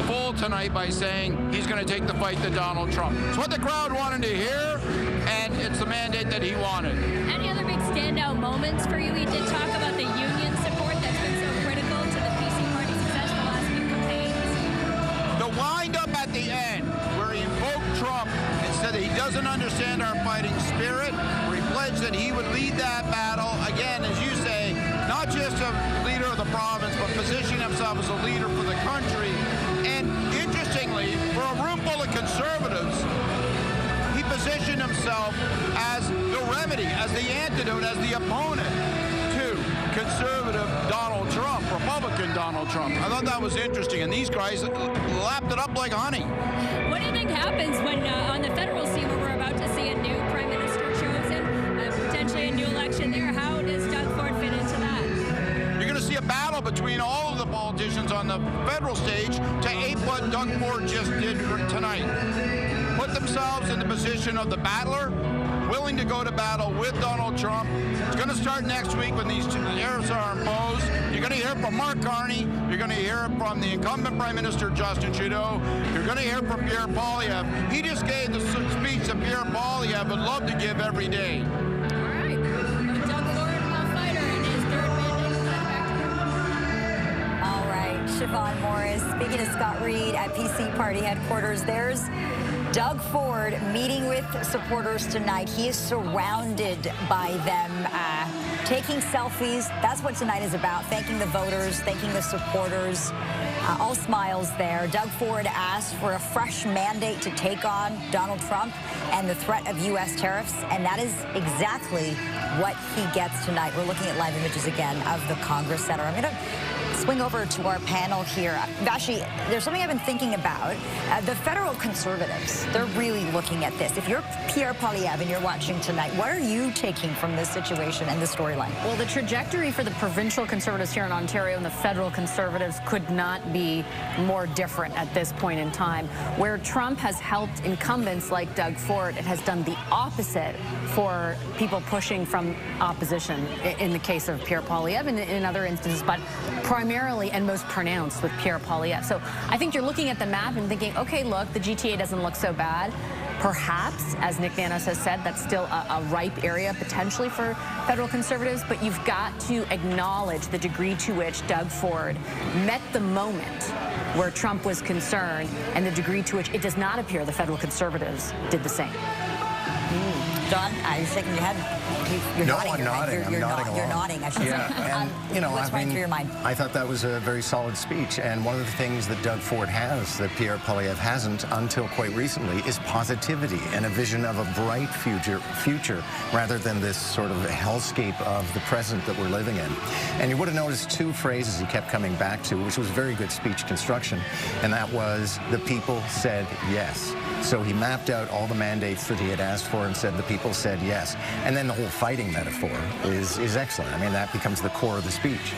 S17: full tonight by saying he's going to take the fight to Donald Trump. It's what the crowd wanted to hear, and it's the mandate that he wanted.
S3: Any other big standout moments for you? He did talk about the union support that's been so critical to the PC party's success the last few campaigns.
S17: The wind-up at the end, where he invoked Trump and said that he doesn't understand our fighting spirit, where he pledged that he would lead that battle, again, as you say, not just a leader of the province, but positioning himself as a leader for the country. And interestingly, for a room full of conservatives, he positioned himself as the remedy, as the antidote, as the opponent to conservative Donald Trump, Republican Donald Trump. I thought that was interesting, and these guys lapped it up like honey.
S3: What do you think happens when on the federal scene where we're about to see a new prime minister chosen, potentially a new election there? How does Doug Ford fit into that?
S17: You're going to see a battle between all of the politicians on the federal stage to ape what Doug Ford just did tonight. Put themselves in the position of the battler, willing to go to battle with Donald Trump. It's going to start next week when these tariffs are imposed. You're going to hear from Mark Carney. You're going to hear from the incumbent Prime Minister, Justin Trudeau. You're going to hear from Pierre Poilievre. He just gave the speech that Pierre Poilievre would love to give every day.
S1: Siobhan Morris. Speaking of Scott Reed at PC Party headquarters, there's Doug Ford meeting with supporters tonight. He is surrounded by them. taking selfies. That's what tonight is about, thanking the voters, thanking the supporters. All smiles there. Doug Ford asked for a fresh mandate to take on Donald Trump and the threat of U.S. tariffs, and that is exactly what he gets tonight. We're looking at live images again of the Congress Center. I'm going to swing over to our panel here. Vashi, there's something I've been thinking about. The federal conservatives, they're really looking at this. If you're Pierre Poilievre and you're watching tonight, what are you taking from this situation and the storyline?
S4: Well, the trajectory for the provincial conservatives here in Ontario and the federal conservatives could not be more different at this point in time. Where Trump has helped incumbents like Doug Ford, it has done the opposite for people pushing from opposition, in the case of Pierre Poilievre and in other instances, but primarily and most pronounced with Pierre Poilievre. So I think you're looking at the map and thinking, okay, look, the GTA doesn't look so bad. Perhaps, as Nick Nanos has said, that's still a ripe area potentially for federal conservatives, but you've got to acknowledge the degree to which Doug Ford met the moment where Trump was concerned and the degree to which it does not appear the federal conservatives did the same.
S1: John, you're shaking your head. You're nodding.
S11: I'm nodding. I'm nodding.
S1: You're nodding, I should say.
S11: And, you know,
S1: what's running through your mind?
S11: I thought that was a very solid speech. And one of the things that Doug Ford has that Pierre Poilievre hasn't until quite recently is positivity and a vision of a bright future rather than this sort of hellscape of the present that we're living in. And you would have noticed two phrases he kept coming back to, which was very good speech construction. And that was, the people said yes. So he mapped out all the mandates that he had asked for and said the people said yes. And then the whole fighting metaphor is excellent. I mean, that becomes the core of the speech.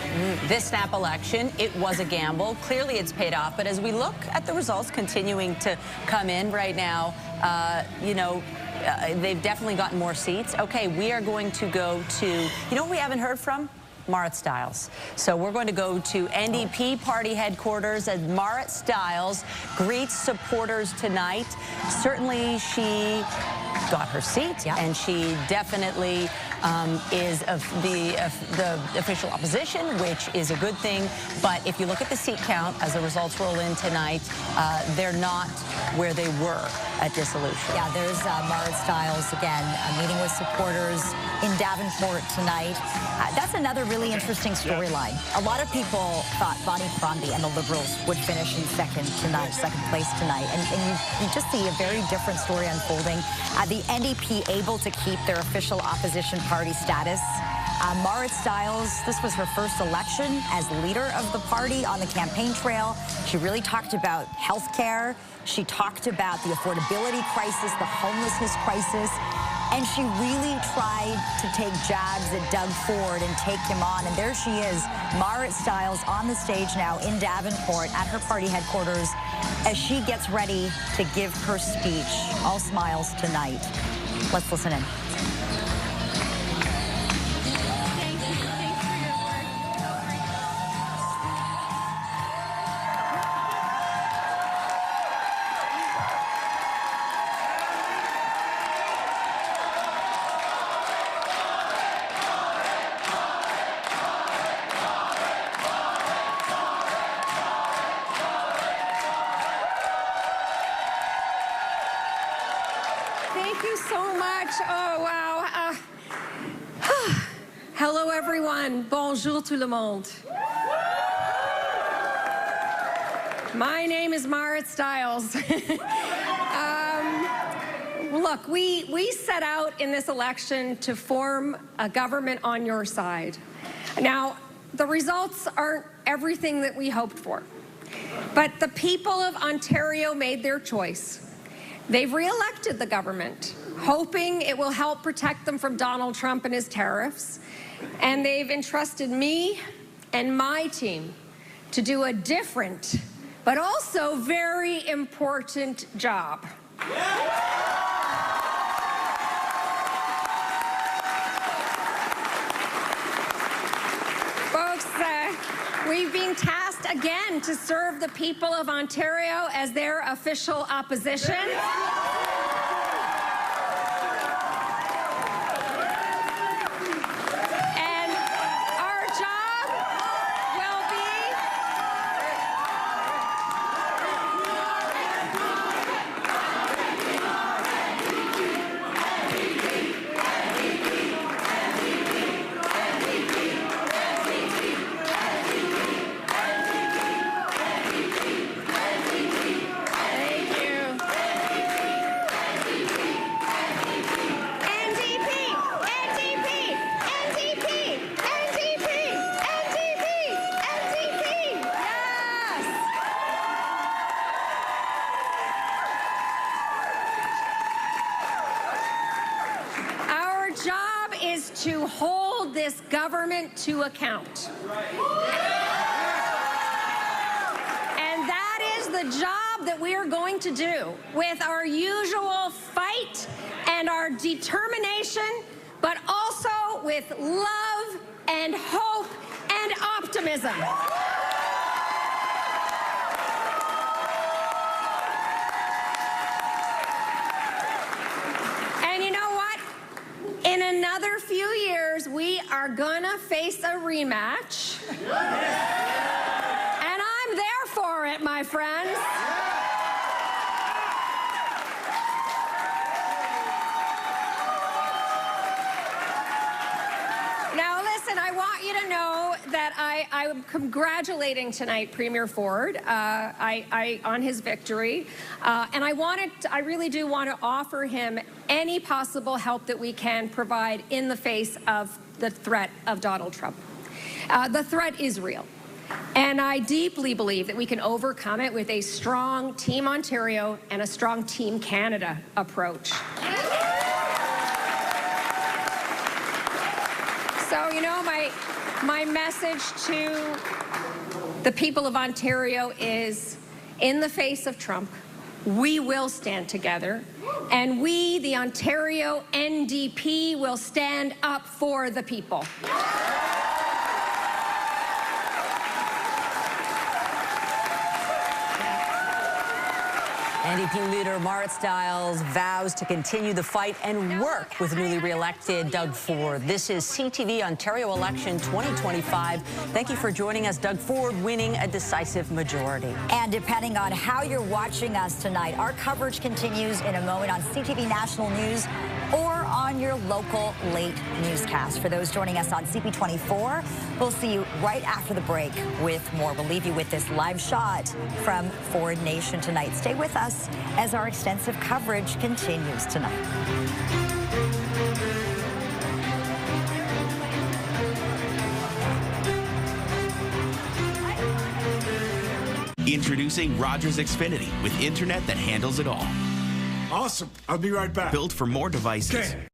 S2: This snap election, it was a gamble. Clearly, it's paid off. But as we look at the results continuing to come in right now, you know, they've definitely gotten more seats. Okay, we are going to go to, you know what we haven't heard from? Marit Stiles. So we're going to go to NDP party headquarters as Marit Stiles greets supporters tonight. Certainly she got her seat, and she definitely is of the official opposition, which is a good thing. But if you look at the seat count as the results roll in tonight, they're not where they were at dissolution.
S1: Yeah, there's Marit Stiles again, meeting with supporters in Davenport tonight. That's another really interesting storyline. A lot of people thought Bonnie Cromby and the Liberals would finish in second place tonight. And you just see a very different story unfolding. The NDP able to keep their official opposition party status. Marit Stiles, this was her first election as leader of the party on the campaign trail. She really talked about health care. She talked about the affordability crisis, the homelessness crisis. And she really tried to take jabs at Doug Ford and take him on. And there she is, Marit Stiles, on the stage now in Davenport at her party headquarters as she gets ready to give her speech. All smiles tonight. Let's listen in.
S19: Thank you so much. Oh, wow. Hello, everyone. Bonjour tout le monde. My name is Marit Stiles. Look, we set out in this election to form a government on your side. Now, the results aren't everything that we hoped for, but the people of Ontario made their choice. They've re-elected the government, hoping it will help protect them from Donald Trump and his tariffs. And they've entrusted me and my team to do a different, but also very important job. Folks, we've been tasked again to serve the people of Ontario as their official opposition. And our job will be to hold this government to account. And that is the job that we are going to do with our usual fight and our determination, but also with love and hope and optimism. And you know what? In another few years, we are gonna face a rematch. And I'm there for it, my friends. Now, listen, I want you to know that I'm congratulating tonight Premier Ford on his victory. And I really do want to offer him any possible help that we can provide in the face of the threat of Donald Trump. The threat is real. And I deeply believe that we can overcome it with a strong Team Ontario and a strong Team Canada approach. So, you know, my message to the people of Ontario is, in the face of Trump, we will stand together, and we, the Ontario NDP, will stand up for the people.
S2: NDP leader Marit Stiles vows to continue the fight and work with newly re-elected Doug Ford. This is CTV Ontario Election 2025. Thank you for joining us. Doug Ford winning a decisive majority.
S1: And depending on how you're watching us tonight, our coverage continues in a moment on CTV National News or on your local late newscast. For those joining us on CP24, we'll see you right after the break with more. We'll leave you with this live shot from Ford Nation tonight. Stay with us as our extensive coverage continues tonight.
S9: Introducing Rogers Xfinity with internet that handles it all.
S20: Awesome. I'll be right back.
S9: Built for more devices.
S20: Okay.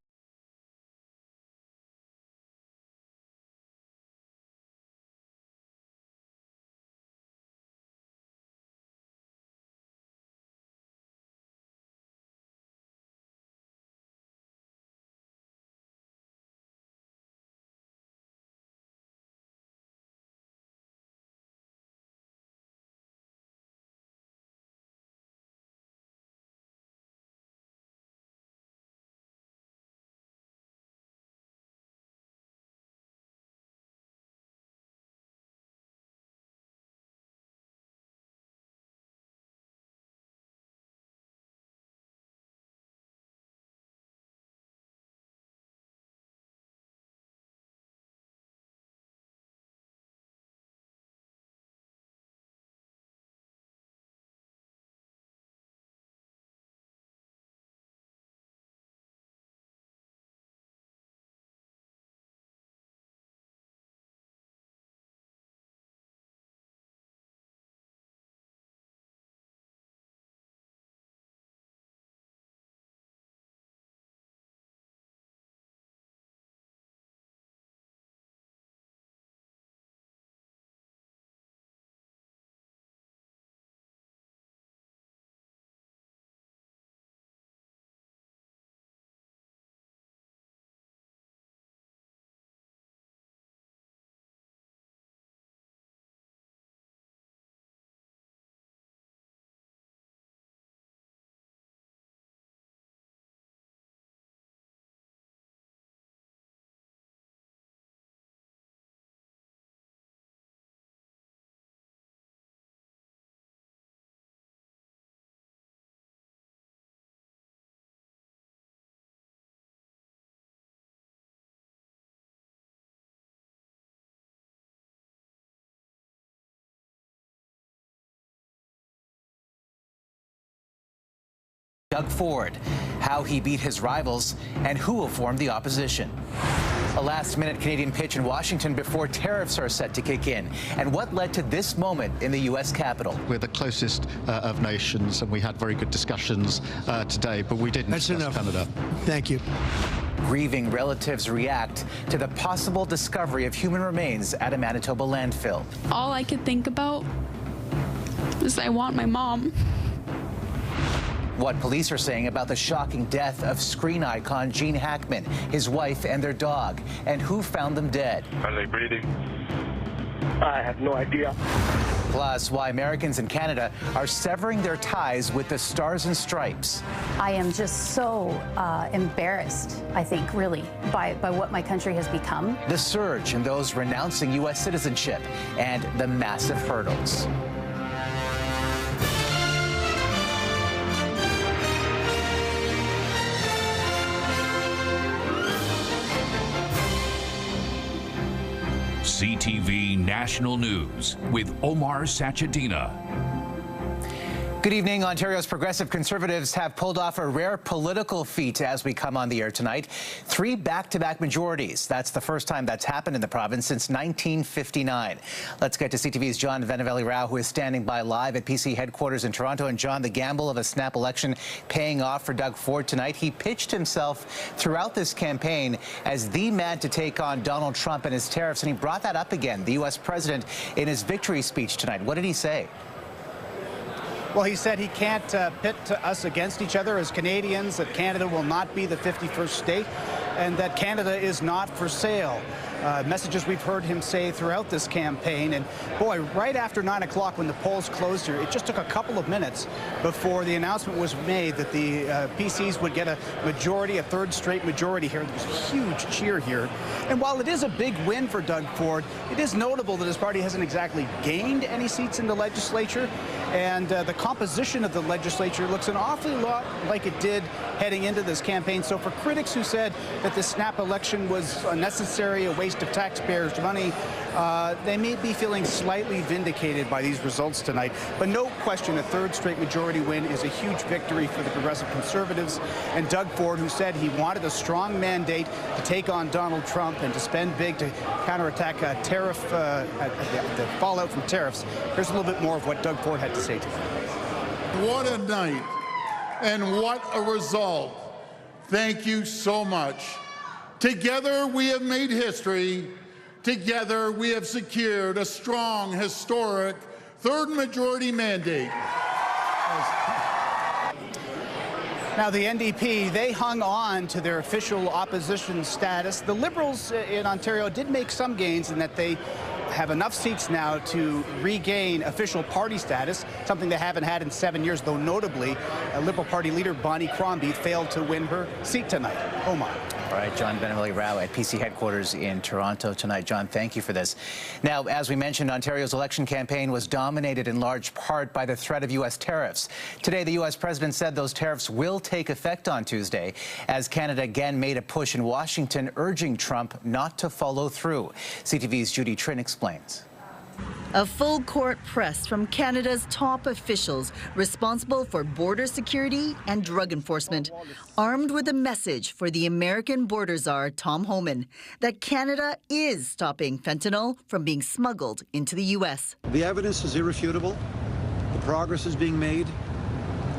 S21: Doug Ford, how he beat his rivals, and who will form the opposition. A last-minute Canadian pitch in Washington before tariffs are set to kick in, and what led to this moment in the U.S. Capitol.
S24: We're the closest of nations, and we had very good discussions today, but we didn't discuss Canada.
S20: Thank you.
S21: Grieving relatives react to the possible discovery of human remains at a Manitoba landfill.
S10: All I could think about is I want my mom.
S21: What police are saying about the shocking death of screen icon Gene Hackman, his wife, and their dog, and who found them dead.
S12: Are they breathing? I have no idea.
S21: Plus, why Americans in Canada are severing their ties with the Stars and Stripes.
S22: I am just so embarrassed, I think, really, by what my country has become.
S21: The surge in those renouncing U.S. citizenship and the massive hurdles.
S24: CTV National News with Omar Sachedina.
S21: Good evening. Ontario's progressive Conservatives have pulled off a rare political feat as we come on the air tonight. 3 back-to-back majorities. That's the first time that's happened in the province since 1959. Let's get to CTV's John Venevelli-Rao, who is standing by live at PC headquarters in Toronto. And John, the gamble of a snap election paying off for Doug Ford tonight. He pitched himself throughout this campaign as the man to take on Donald Trump and his tariffs, and he brought that up again, the U.S. president, in his victory speech tonight. What did he say?
S25: Well, he said he can't pit us against each other as Canadians, that Canada will not be the 51st state, and that Canada is not for sale. Messages we've heard him say throughout this campaign. And boy, right after 9 o'clock when the polls closed here, it just took a couple of minutes before the announcement was made that the PCs would get a majority, a third straight majority here. There was a huge cheer here. And while it is a big win for Doug Ford, it is notable that his party hasn't exactly gained any seats in the legislature. And the composition of the legislature looks an awfully lot like it did heading into this campaign. So for critics who said that the snap election was unnecessary, a waste of taxpayers' money, they may be feeling slightly vindicated by these results tonight. But no question, a third straight majority win is a huge victory for the progressive Conservatives. And Doug Ford, who said he wanted a strong mandate to take on Donald Trump and to spend big to counterattack tariff, the fallout from tariffs. Here's a little bit more of what Doug Ford had to say tonight.
S18: What a night and what a result. Thank you so much. Together we have made history. Together we have secured a strong, historic third majority mandate.
S25: Now, the NDP, they hung on to their official opposition status. The Liberals in Ontario did make some gains in that they have enough seats now to regain official party status, something they haven't had in 7 years, though notably, Liberal Party leader Bonnie Cromby failed to win her seat tonight. Omar.
S21: All right, John Venevelli-Rao at PC headquarters in Toronto tonight. John, thank you for this. Now, as we mentioned, Ontario's election campaign was dominated in large part by the threat of U.S. tariffs. Today, the U.S. president said those tariffs will take effect on Tuesday, as Canada again made a push in Washington, urging Trump not to follow through. CTV's Judy Trin explains.
S26: A full court press from Canada's top officials responsible for border security and drug enforcement, armed with a message for the American border czar, Tom Homan, that Canada is stopping fentanyl from being smuggled into the U.S.
S27: The evidence is irrefutable. The progress is being made.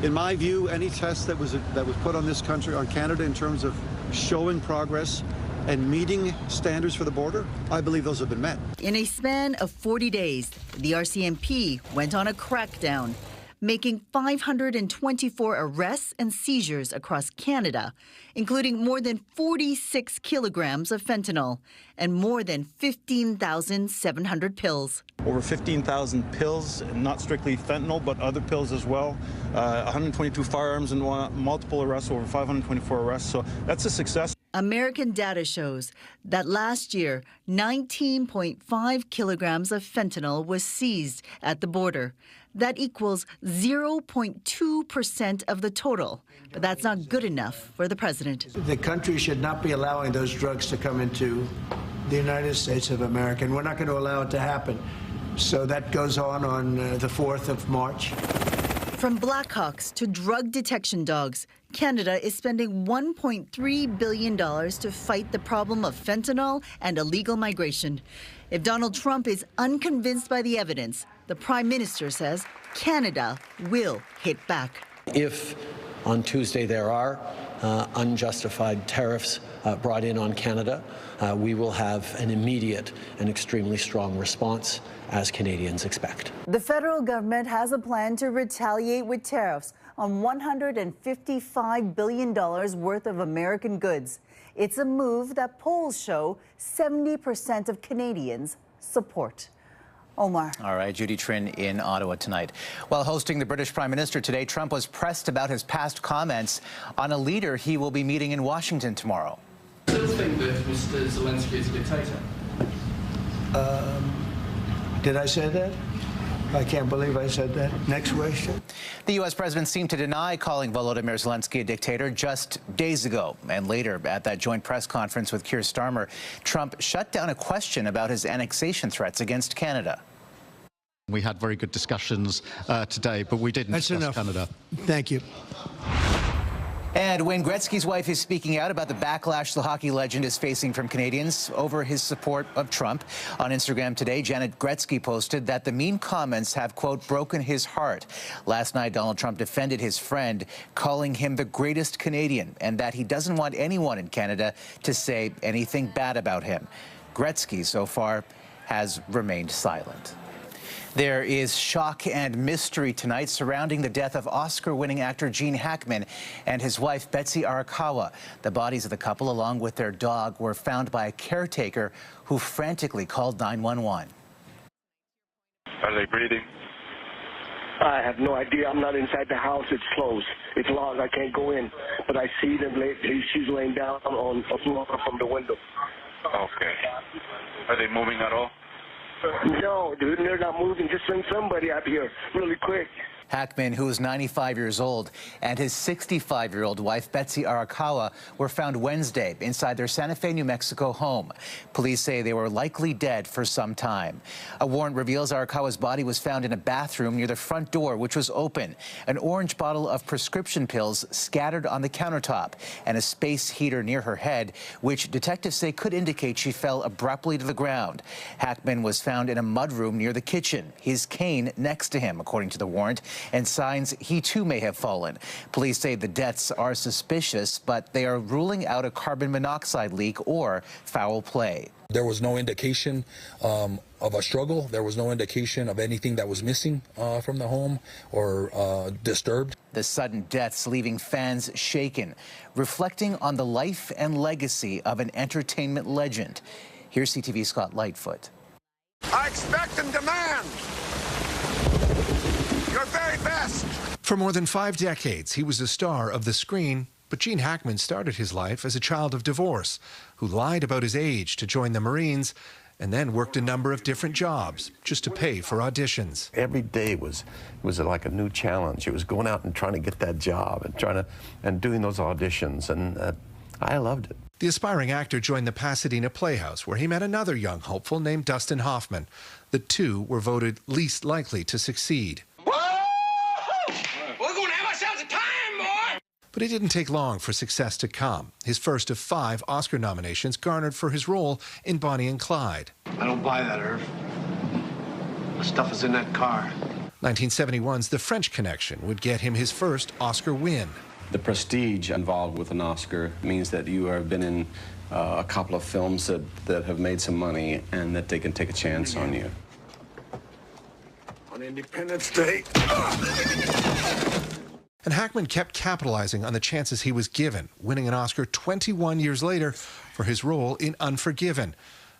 S27: In my view, any test that was put on this country, on Canada, in terms of showing progress and meeting standards for the border, I believe those have been met.
S26: In a span of 40 days, the RCMP went on a crackdown, making 524 arrests and seizures across Canada, including more than 46 kilograms of fentanyl and more than 15,700 pills.
S28: Over 15,000 pills, not strictly fentanyl, but other pills as well. 122 firearms and multiple arrests, over 524 arrests. So that's a success.
S26: American data shows that last year, 19.5 kilograms of fentanyl was seized at the border. That equals 0.2% of the total. But that's not good enough for the president.
S29: The country should not be allowing those drugs to come into the United States of America, and we're not going to allow it to happen. So that goes on the 4th of March.
S26: From Blackhawks to drug detection dogs, Canada is spending $1.3 billion to fight the problem of fentanyl and illegal migration. If Donald Trump is unconvinced by the evidence, the Prime Minister says Canada will hit back.
S30: If on Tuesday there are unjustified tariffs
S5: brought in on Canada, we will have an immediate and extremely strong response, as Canadians expect.
S26: The federal government has a plan to retaliate with tariffs on $155 billion worth of American goods. It's a move that polls show 70% of Canadians support. Omar.
S21: All right, Judy Trin in Ottawa tonight. While hosting the British Prime Minister today, Trump was pressed about his past comments on a leader he will be meeting in Washington tomorrow.
S6: Do you think that Mr. Zelensky is a dictator?
S29: Did I say that? I can't believe I said that. Next question.
S21: The U.S. president seemed to deny calling Volodymyr Zelensky a dictator just days ago. And later, at that joint press conference with Keir Starmer, Trump shut down a question about his annexation threats against Canada.
S7: We had very good discussions today, but we didn't discuss Canada.
S29: Thank you.
S21: And Wayne Gretzky's wife is speaking out about the backlash the hockey legend is facing from Canadians over his support of Trump. On Instagram today, Janet Gretzky posted that the mean comments have, quote, broken his heart. Last night, Donald Trump defended his friend, calling him the greatest Canadian, and that he doesn't want anyone in Canada to say anything bad about him. Gretzky, so far, has remained silent. There is shock and mystery tonight surrounding the death of Oscar-winning actor Gene Hackman and his wife Betsy Arakawa. The bodies of the couple, along with their dog, were found by a caretaker who frantically called 911.
S12: Are they breathing? I have no idea. I'm not inside the house. It's closed. It's locked. I can't go in. But I see them. She's laying down on a floor from the window.
S8: Okay. Are they moving at all?
S12: No, dude, they're not moving. Just send somebody out here really quick.
S21: Hackman, who is 95 years old, and his 65-year-old wife, Betsy Arakawa, were found Wednesday inside their Santa Fe, New Mexico home. Police say they were likely dead for some time. A warrant reveals Arakawa's body was found in a bathroom near the front door, which was open. An orange bottle of prescription pills scattered on the countertop, and a space heater near her head, which detectives say could indicate she fell abruptly to the ground. Hackman was found in a mudroom near the kitchen, his cane next to him, according to the warrant, and signs he too may have fallen. Police say the deaths are suspicious, but they are ruling out a carbon monoxide leak or foul play.
S13: There was no indication of a struggle. There was no indication of anything that was missing from the home or disturbed.
S21: The sudden deaths leaving fans shaken, reflecting on the life and legacy of an entertainment legend. Here's CTV's Scott Lightfoot.
S14: I expect and demand your very best.
S15: For more than 5 decades, he was a star of the screen, but Gene Hackman started his life as a child of divorce who lied about his age to join the Marines and then worked a number of different jobs just to pay for auditions.
S16: Every day was like a new challenge. It was going out and trying to get that job and doing those auditions, and I loved it.
S15: The aspiring actor joined the Pasadena Playhouse, where he met another young hopeful named Dustin Hoffman. The two were voted least likely to succeed.
S14: We're going to have ourselves a time, boy!
S15: But it didn't take long for success to come. His first of 5 Oscar nominations garnered for his role in Bonnie and Clyde.
S14: I don't buy that, Irv. The stuff is in that car.
S15: 1971's The French Connection would get him his first Oscar win.
S23: The prestige involved with an Oscar means that you have been in a couple of films that have made some money and that they can take a chance on you.
S14: On Independence Day.
S15: And Hackman kept capitalizing on the chances he was given, winning an Oscar 21 years later for his role in Unforgiven.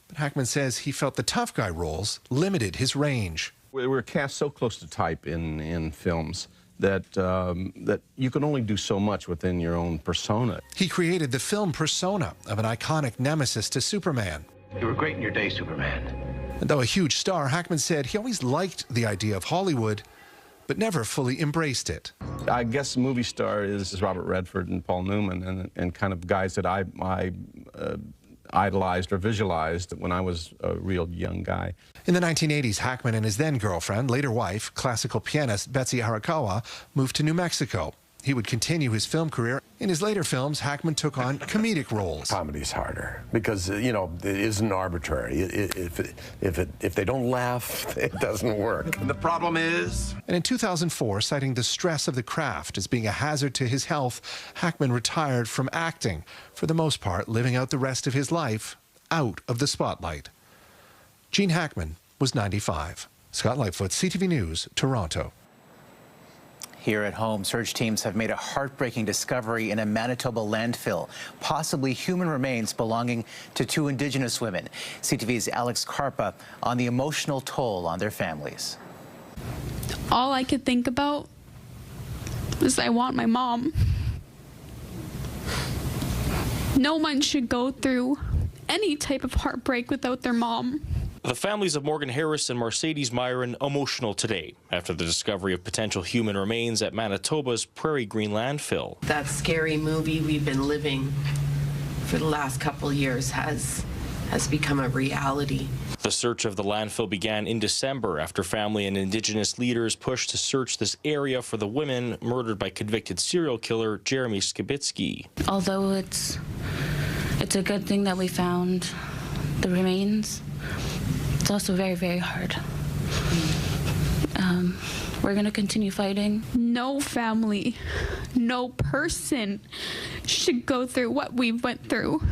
S15: But Hackman says he felt the tough guy roles limited his range.
S23: We're cast so close to type in films that you can only do so much within your own persona.
S15: He created the film persona of an iconic nemesis to Superman.
S14: You were great in your day, Superman.
S15: And though a huge star, Hackman said he always liked the idea of Hollywood, but never fully embraced it.
S23: I guess movie star is Robert Redford and Paul Newman and kind of guys that I idolized or visualized when I was a real young guy.
S15: In the 1980s, Hackman and his then-girlfriend, later wife, classical pianist Betsy Arakawa, moved to New Mexico. He would continue his film career. In his later films, Hackman took on comedic roles.
S16: Comedy's harder because, you know, it isn't arbitrary. If they don't laugh, it doesn't work.
S1: The problem is...
S15: And in 2004, citing the stress of the craft as being a hazard to his health, Hackman retired from acting, for the most part living out the rest of his life out of the spotlight. Gene Hackman was 95. Scott Lightfoot, CTV News, Toronto.
S21: Here at home, search teams have made a heartbreaking discovery in a Manitoba landfill, possibly human remains belonging to 2 Indigenous women. CTV's Alex Karpa on the emotional toll on their families.
S10: All I could think about is I want my mom. No one should go through any type of heartbreak without their mom.
S2: The families of Morgan Harris and Mercedes Myron emotional today after the discovery of potential human remains at Manitoba's Prairie Green landfill.
S3: That scary movie we've been living for the last couple years has become a reality.
S2: The search of the landfill began in December after family and Indigenous leaders pushed to search this area for the women murdered by convicted serial killer Jeremy Skibitsky.
S4: Although it's a good thing that we found the remains, it's also very, very hard. We're going to continue fighting.
S10: No family, no person should go through what we went through.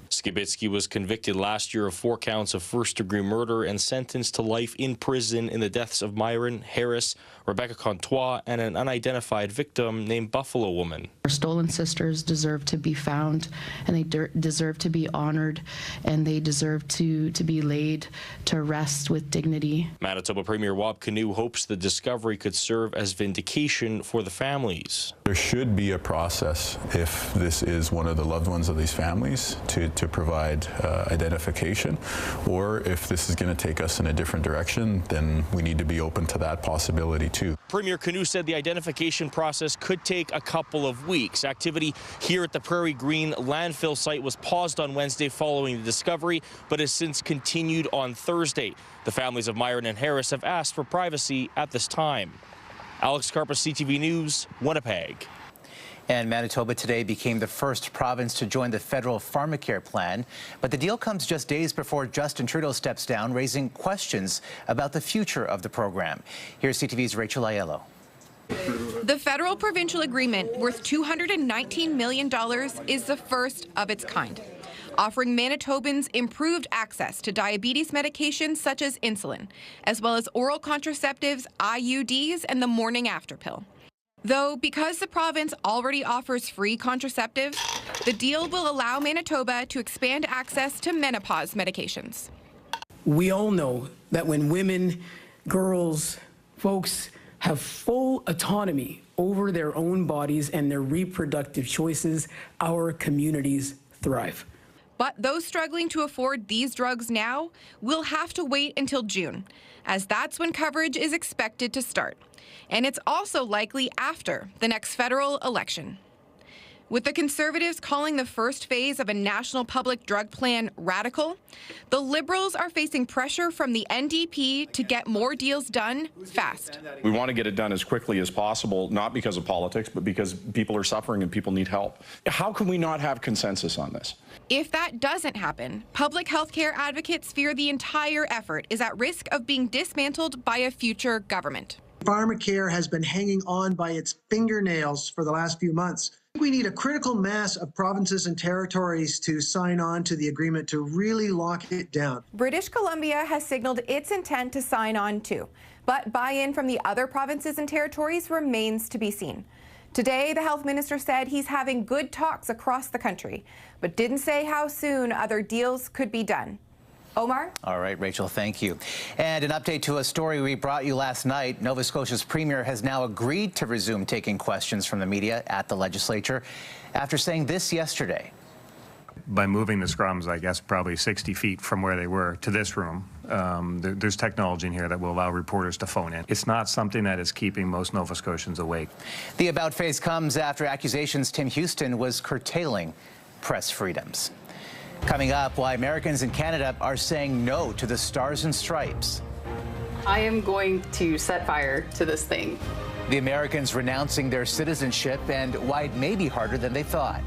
S2: Skibitsky was convicted last year of 4 counts of first-degree murder and sentenced to life in prison in the deaths of Myron, Harris, Rebecca Contois, and an unidentified victim named Buffalo Woman.
S4: Our stolen sisters deserve to be found, and they deserve to be honored, and they deserve to be laid to rest with dignity.
S2: Manitoba Premier Wab Kinew hopes the discovery could serve as vindication for the families.
S9: There should be a process if this is one of the loved ones of these families to provide identification, or if this is going to take us in a different direction, then we need to be open to that possibility too.
S2: Premier Kinew said the identification process could take a couple of weeks. Activity here at the Prairie Green landfill site was paused on Wednesday following the discovery, but has since continued on Thursday. The families of Myron and Harris have asked for privacy at this time. Alex Karpa, CTV News, Winnipeg.
S21: And Manitoba today became the first province to join the federal pharmacare plan. But the deal comes just days before Justin Trudeau steps down, raising questions about the future of the program. Here's CTV's Rachel Aiello.
S11: The federal-provincial agreement, worth $219 million, is the first of its kind, offering Manitobans improved access to diabetes medications such as insulin, as well as oral contraceptives, IUDs, and the morning after pill. Though, because the province already offers free contraceptives, the deal will allow Manitoba to expand access to menopause medications.
S17: We all know that when women, girls, folks have full autonomy over their own bodies and their reproductive choices, our communities thrive.
S11: But those struggling to afford these drugs now will have to wait until June, as that's when coverage is expected to start. And it's also likely after the next federal election. With the Conservatives calling the first phase of a national public drug plan radical, the Liberals are facing pressure from the NDP to get more deals done fast.
S19: We want to get it done as quickly as possible, not because of politics, but because people are suffering and people need help. How can we not have consensus on this?
S11: If that doesn't happen, public health care advocates fear the entire effort is at risk of being dismantled by a future government.
S29: Pharmacare has been hanging on by its fingernails for the last few months. We need a critical mass of provinces and territories to sign on to the agreement to really lock it down.
S11: British Columbia has signaled its intent to sign on too, but buy-in from the other provinces and territories remains to be seen. Today, the health minister said he's having good talks across the country, but didn't say how soon other deals could be done. Omar?
S21: All right, Rachel, thank you. And an update to a story we brought you last night. Nova Scotia's premier has now agreed to resume taking questions from the media at the legislature after saying this yesterday.
S20: By moving the scrums, I guess, probably 60 feet from where they were to this room, there's technology in here that will allow reporters to phone in. It's not something that is keeping most Nova Scotians awake.
S21: The about face comes after accusations Tim Hudak was curtailing press freedoms. Coming up, why Americans in Canada are saying no to the Stars and Stripes.
S30: I am going to set fire to this thing.
S21: The Americans renouncing their citizenship and why it may be harder than they thought.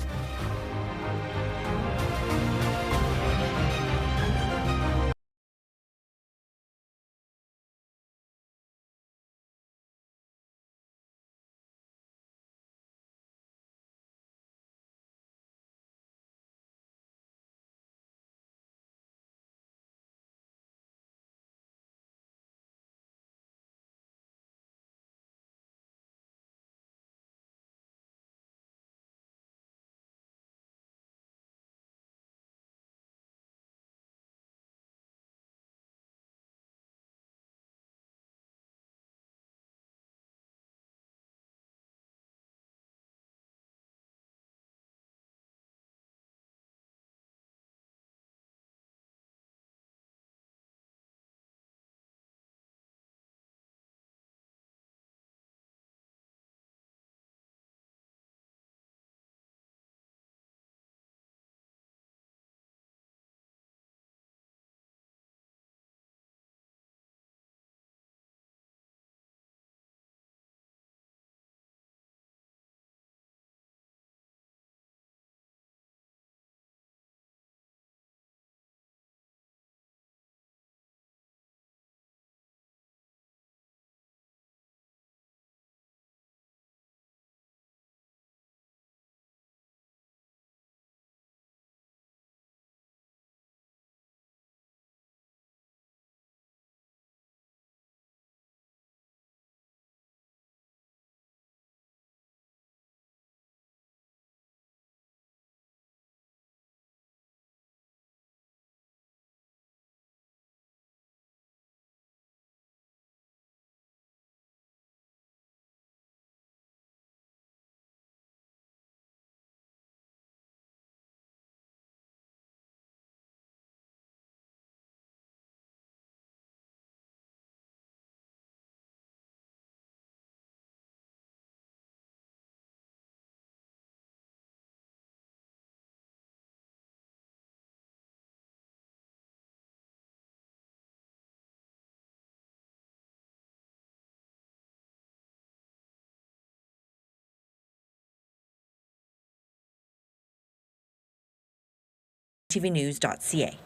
S1: tvnews.ca.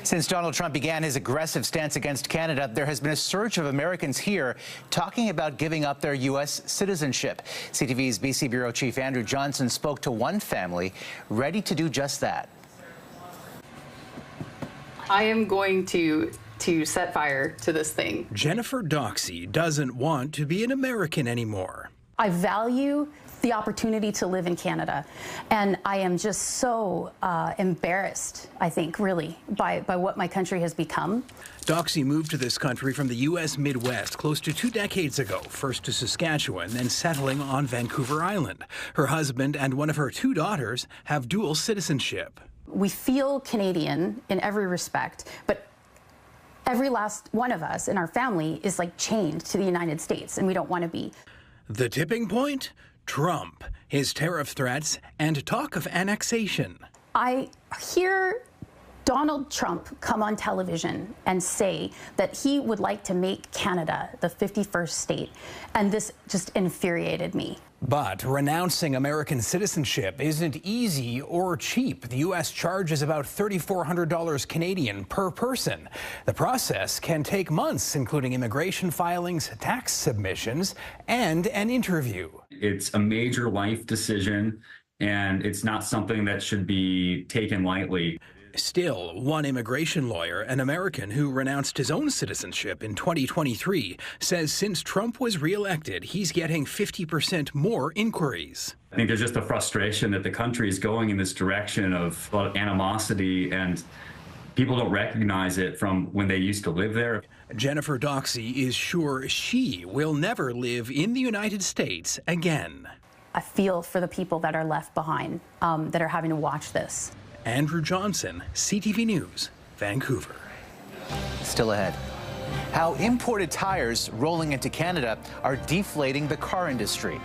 S21: Since Donald Trump began his aggressive stance against Canada, there has been a surge of Americans here talking about giving up their U.S. citizenship. CTV's BC Bureau Chief Andrew Johnson spoke to one family ready to do just that.
S5: I am going to set fire to this thing.
S18: Jennifer Doxey doesn't want to be an American anymore.
S22: I value the opportunity to live in Canada, and I am just so embarrassed, I think, really, by what my country has become.
S18: Doxey moved to this country from the U.S. Midwest close to 2 decades ago, first to Saskatchewan, then settling on Vancouver Island. Her husband and one of her 2 daughters have dual citizenship.
S22: We feel Canadian in every respect, but every last one of us in our family is like chained to the United States, and we don't want to be.
S18: The tipping point? Trump, his tariff threats, and talk of annexation.
S22: I hear Donald Trump come on television and say that he would like to make Canada the 51st state, and this just infuriated me.
S18: But renouncing American citizenship isn't easy or cheap. The U.S. charges about $3,400 Canadian per person. The process can take months, including immigration filings, tax submissions, and an interview.
S24: It's a major life decision, and it's not something that should be taken lightly.
S18: Still, one immigration lawyer, an American who renounced his own citizenship in 2023, says since Trump was reelected, he's getting 50% more inquiries.
S24: I think there's just a frustration that the country is going in this direction of animosity, and people don't recognize it from when they used to live there.
S18: Jennifer Doxey is sure she will never live in the United States again.
S22: I feel for the people that are left behind, that are having to watch this.
S18: Andrew Johnson, CTV News, Vancouver.
S21: Still ahead. How imported tires rolling into Canada are deflating the car industry.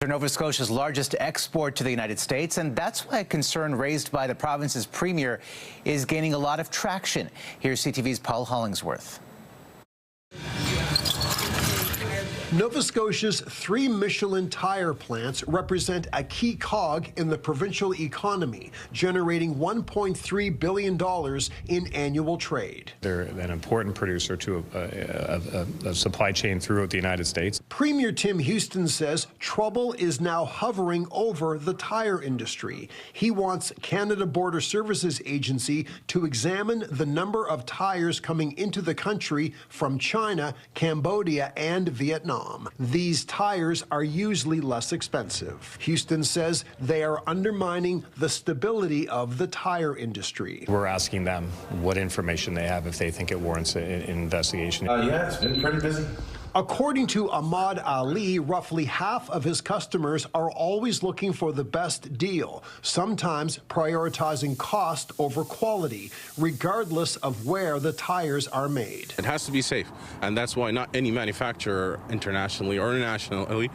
S21: Nova Scotia's largest export to the United States, and that's why a concern raised by the province's premier is gaining a lot of traction. Here's CTV's Paul Hollingsworth.
S6: Nova Scotia's 3 Michelin tire plants represent a key cog in the provincial economy, generating $1.3 billion in annual trade.
S20: They're an important producer to a supply chain throughout the United States.
S6: Premier Tim Hudak says trouble is now hovering over the tire industry. He wants Canada Border Services Agency to examine the number of tires coming into the country from China, Cambodia, and Vietnam. These tires are usually less expensive. Hudak says they are undermining the stability of the tire industry.
S20: We're asking them what information they have if they think it warrants an investigation.
S6: Yeah, it's been pretty busy. According to Ahmad Ali, roughly half of his customers are always looking for the best deal, sometimes prioritizing cost over quality, regardless of where the tires are made.
S7: It has to be safe, and that's why not any manufacturer internationally or nationally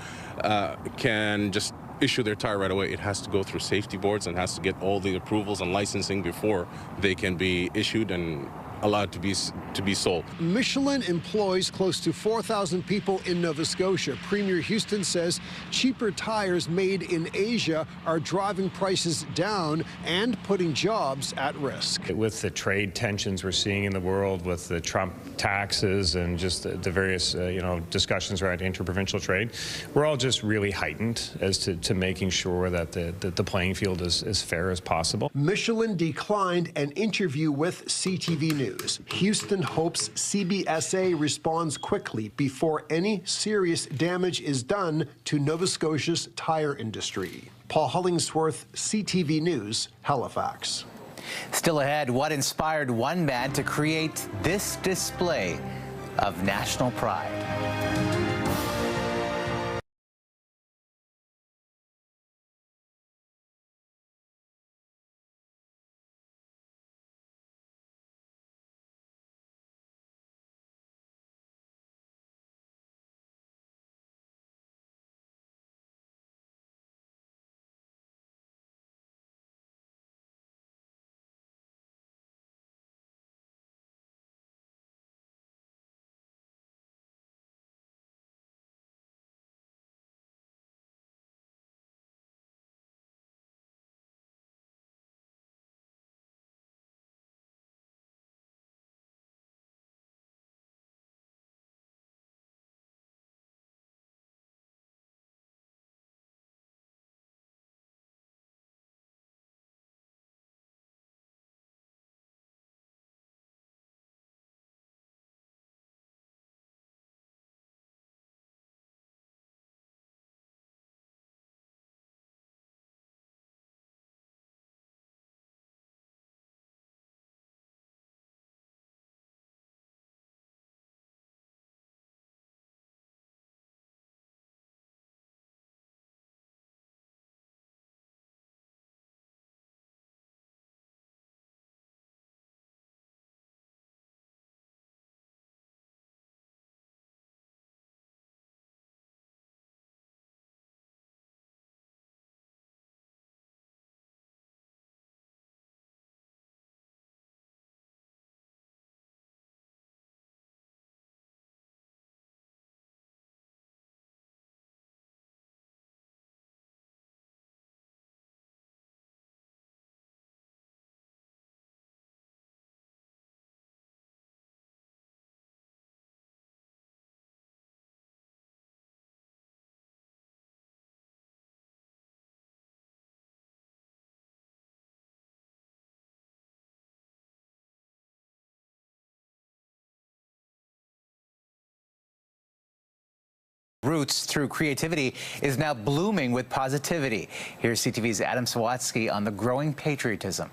S7: can just issue their tire right away. It has to go through safety boards and has to get all the approvals and licensing before they can be issued and allowed to be sold.
S6: Michelin employs close to 4,000 people in Nova Scotia. Premier Hudak says cheaper tires made in Asia are driving prices down and putting jobs at risk.
S20: With the trade tensions we're seeing in the world, with the Trump taxes and just the various discussions around interprovincial trade, we're all just really heightened as to making sure that the playing field is as fair as possible.
S6: Michelin declined an interview with CTV News. Hudak hopes CBSA responds quickly before any serious damage is done to Nova Scotia's tire industry. Paul Hollingsworth, CTV News, Halifax.
S21: Still ahead, what inspired one man to create this display of national pride? Roots through creativity is now blooming with positivity. Here's CTV's Adam Sawatsky on the growing patriotism.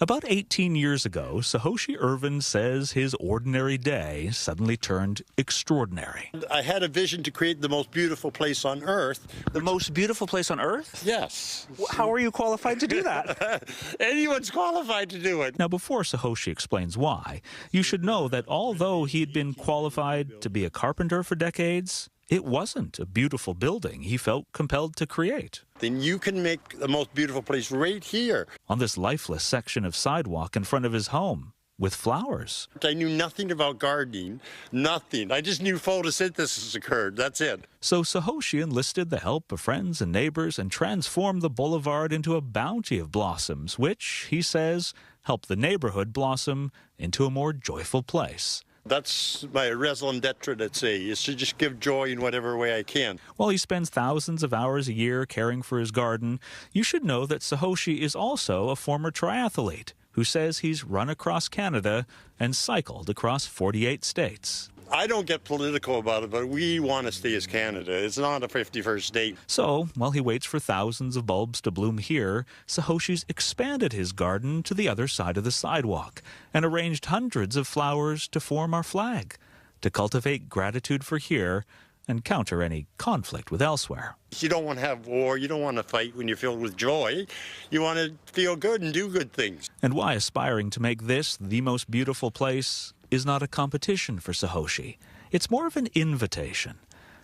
S8: About 18 years ago, Sahoshi Irvin says his ordinary day suddenly turned extraordinary.
S12: I had a vision to create the most beautiful place on earth.
S8: The most beautiful place on earth?
S12: Yes.
S8: How are you qualified to do that?
S12: Anyone's qualified to do it.
S8: Now, before Sahoshi explains why, you should know that although he had been qualified to be a carpenter for decades, it wasn't a beautiful building he felt compelled to create.
S12: Then you can make the most beautiful place right here.
S8: On this lifeless section of sidewalk in front of his home, with flowers.
S12: I knew nothing about gardening, nothing. I just knew photosynthesis occurred, that's it.
S8: So Sahoshi enlisted the help of friends and neighbors and transformed the boulevard into a bounty of blossoms, which, he says, helped the neighborhood blossom into a more joyful place.
S12: That's my raison d'etre, let's say, is to just give joy in whatever way I can.
S8: While he spends thousands of hours a year caring for his garden, you should know that Sahoshi is also a former triathlete who says he's run across Canada and cycled across 48 states.
S12: I don't get political about it, but we want to stay as Canada. It's not a 51st state.
S8: So, while he waits for thousands of bulbs to bloom here, Sahoshi's expanded his garden to the other side of the sidewalk and arranged hundreds of flowers to form our flag, to cultivate gratitude for here and counter any conflict with elsewhere.
S12: You don't want to have war. You don't want to fight when you're filled with joy. You want to feel good and do good things.
S8: And why aspiring to make this the most beautiful place is not a competition for Sahoshi. It's more of an invitation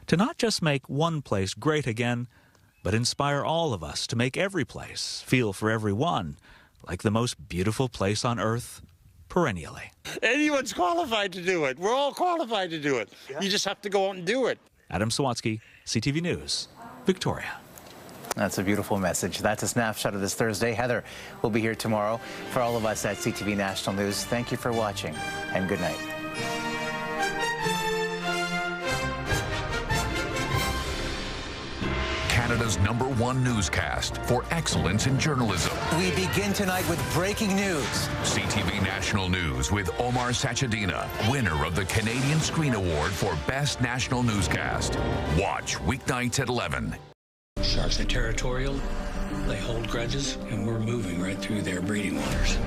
S8: to not just make one place great again, but inspire all of us to make every place feel for everyone like the most beautiful place on earth perennially.
S12: Anyone's qualified to do it. We're all qualified to do it. You just have to go out and do it.
S8: Adam Sawatsky, CTV News, Victoria.
S21: That's a beautiful message. That's a snapshot of this Thursday. Heather will be here tomorrow. For all of us at CTV National News, thank you for watching and good night.
S13: Canada's #1 newscast for excellence in journalism.
S21: We begin tonight with breaking news.
S13: CTV National News with Omar Sachedina, winner of the Canadian Screen Award for Best National Newscast. Watch weeknights at 11.
S14: Sharks are territorial, they hold grudges, and we're moving right through their breeding waters.